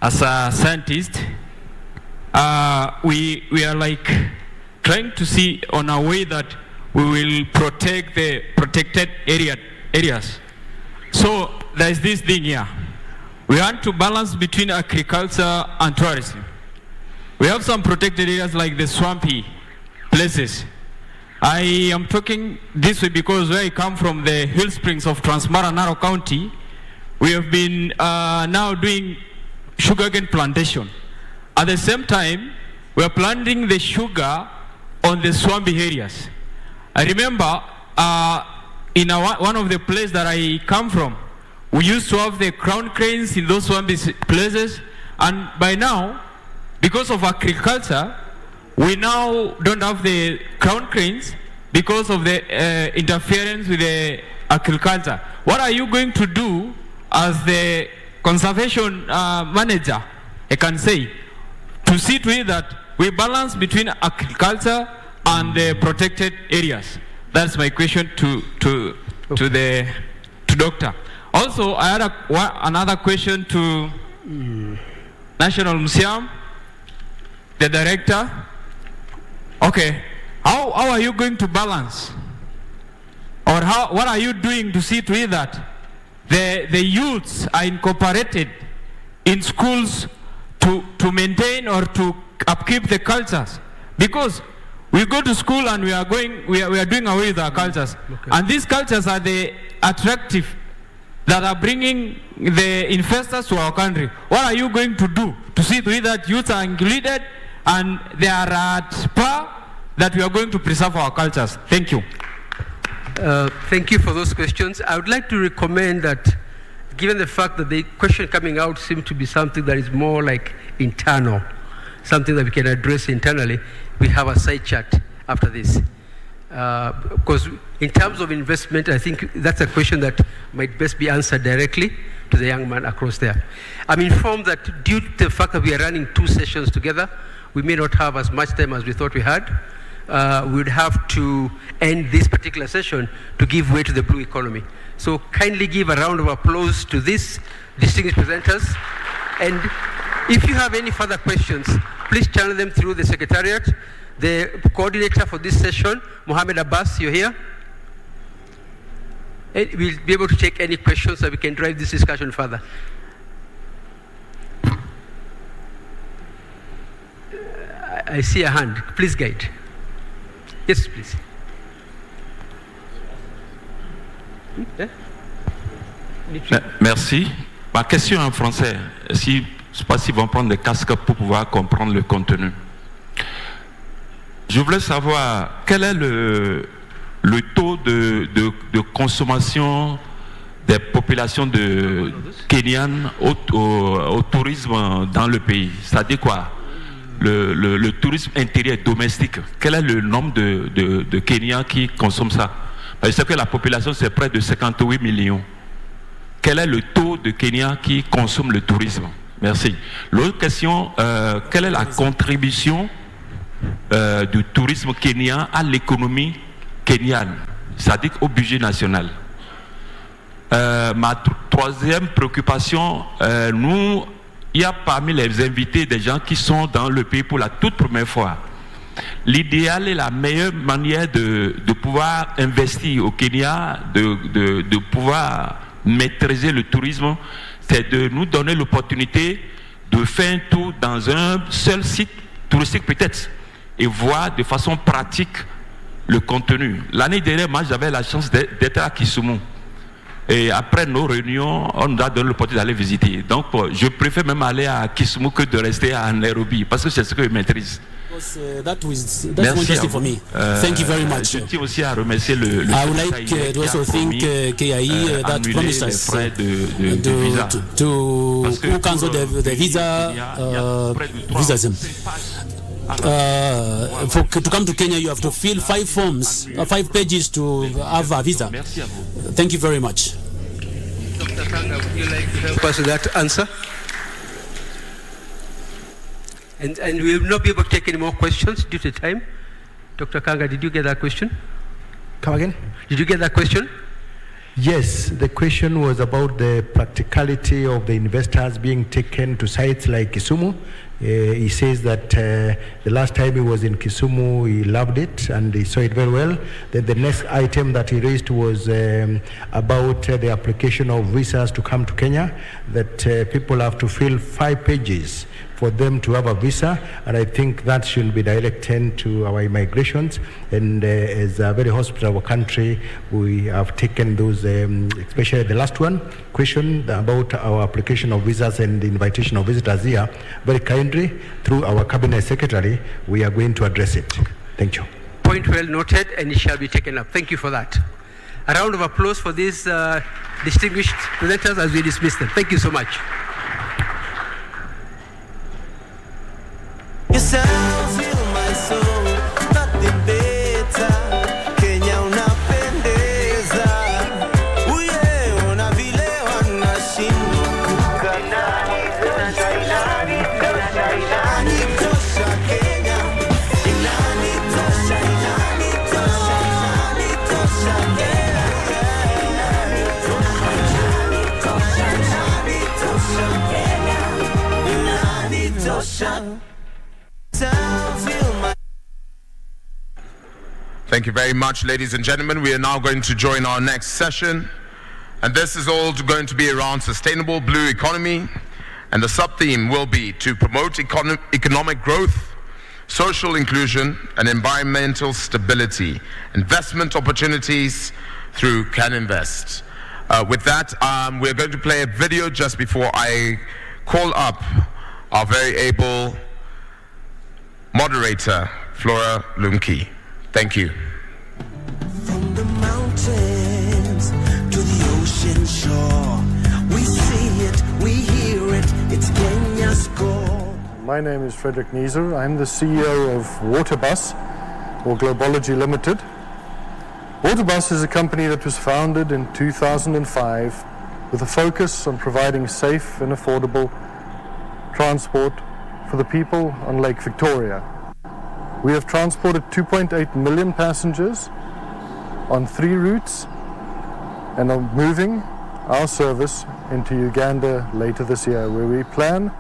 As a scientist, we are like trying to see on a way that we will protect the protected areas. So there's this thing here. We want to balance between agriculture and tourism. We have some protected areas like the swampy places. I am talking this way because where I come from, the Hill Springs of Transmara, Narok County, we have been now doing sugarcane plantation. At the same time, we are planting the sugar on the swampy areas. I remember in one of the places that I come from, we used to have the crown cranes in those swampy places, and by now, because of agriculture, we now don't have the crown cranes because of the interference with the agriculture. What are you going to do as the conservation manager, I can say, to see to it that we balance between agriculture and the protected areas? That's my question to doctor. Also, I had another question to National Museum, the director. Okay, how are you going to balance, or what are you doing to see to it that the youths are incorporated in schools to maintain or to upkeep the cultures? Because we go to school and we are doing away with our cultures, and these cultures are the attractive that are bringing the investors to our country. What are you going to do to see to it that youths are included and they are at par, that we are going to preserve our cultures? Thank you. Thank you for those questions. I would like to recommend that, given the fact that the question coming out seems to be something that is more like internal, something that we can address internally, we have a side chat after this. Because in terms of investment, I think that's a question that might best be answered directly to the young man across there. I'm informed that due to the fact that we are running 2 sessions together, we may not have as much time as we thought we had. We would have to end this particular session to give way to the blue economy. So kindly give a round of applause to these distinguished presenters. And if you have any further questions, please channel them through the Secretariat. The coordinator for this session, Mohammed Abbas, you're here. And we'll be able to take any questions so we can drive this discussion further. I see a hand. Please guide. Yes, please. Merci. Ma question en français, si, je ne sais pas s'ils vont prendre des casques pour pouvoir comprendre le contenu. Je voulais savoir quel est le taux de consommation des populations de Kenyan au tourisme dans le pays. C'est-à-dire quoi? Le tourisme intérieur domestique. Quel est le nombre de Kenyans qui consomment ça? Je sais que la population c'est près de 58 millions. Quel est le taux de Kenyans qui consomment le tourisme? Merci. L'autre question, quelle est la contribution du tourisme kenyan à l'économie kenyane, c'est-à-dire au budget national? Ma troisième préoccupation, il y a parmi les invités des gens qui sont dans le pays pour la toute première fois. L'idéal et la meilleure manière de pouvoir investir au Kenya, de pouvoir maîtriser le tourisme, c'est de nous donner l'opportunité de faire un tour dans un seul site touristique peut-être et voir de façon pratique le contenu. L'année dernière, moi j'avais la chance d'être à Kisumu. Et après nos réunions, on nous a donné l'opportunité d'aller visiter. Donc, je préfère même aller à Kisumu que de rester à Nairobi, parce que c'est ce que je maîtrise. That's interesting for me. Thank you very much. Je tiens aussi à remercier le I would like to also thank KIE that promised us to cancel the visa visas. To come to Kenya, you have to fill 5 forms, 5 pages to have a visa. Thank you very much. Dr. Kanga, would you like to help us with that answer? And we will not be able to take any more questions due to time. Dr. Kanga, did you get that question? Come again? Did you get that question? Yes, the question was about the practicality of the investors being taken to sites like Kisumu. He says that the last time he was in Kisumu, he loved it and he saw it very well. Then the next item that he raised was about the application of visas to come to Kenya, that people have to fill 5 pages for them to have a visa, and I think that should be directed to our immigrations. And as a very hospitable country, we have taken those, especially the last question about our application of visas and the invitation of visitors here, very kindly, through our cabinet secretary, we are going to address it. Thank you. Point well noted, and it shall be taken up. Thank you for that. A round of applause for these distinguished presenters as we dismiss them. Thank you so much. You sound, feel my soul, nothing better. Kenya unapendeza, uye una vile wanashindwa inanitosha Kenya, inanitosha Kenya, inanitosha. Thank you very much, ladies and gentlemen. We are now going to join our next session. And this is all going to be around sustainable blue economy. And the sub-theme will be to promote economic growth, social inclusion, and environmental stability. Investment opportunities through Can Invest. With that, we're going to play a video just before I call up our very able moderator, Flora Lumki. Thank you. From the mountains to the ocean shore, we see it, we hear it, it's Kenya's core. My name is Frederick Nieser. I'm the CEO of Waterbus, or Globology Limited. Autobus is a company that was founded in 2005 with a focus on providing safe and affordable transport for the people on Lake Victoria. We have transported 2.8 million passengers on 3 routes and are moving our service into Uganda later this year, where we plan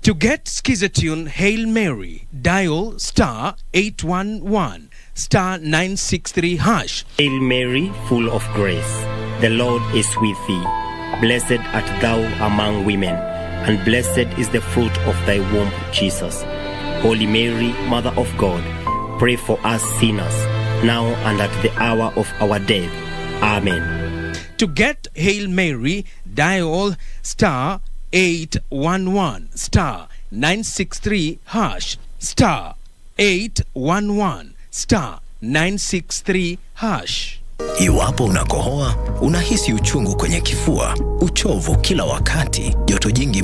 To get Skizatune Hail Mary, dial star 811 star 963 hash. Hail Mary, full of grace, the Lord is with thee. Blessed art thou among women, and blessed is the fruit of thy womb, Jesus. Holy Mary, Mother of God, pray for us sinners, now and at the hour of our death. Amen. To get Hail Mary, dial star 811 star 963 hash, star 811 star 963 hash. Iwapo unakohoa, unahisi uchungu kwenye kifua, uchovu kila wakati, joto jingi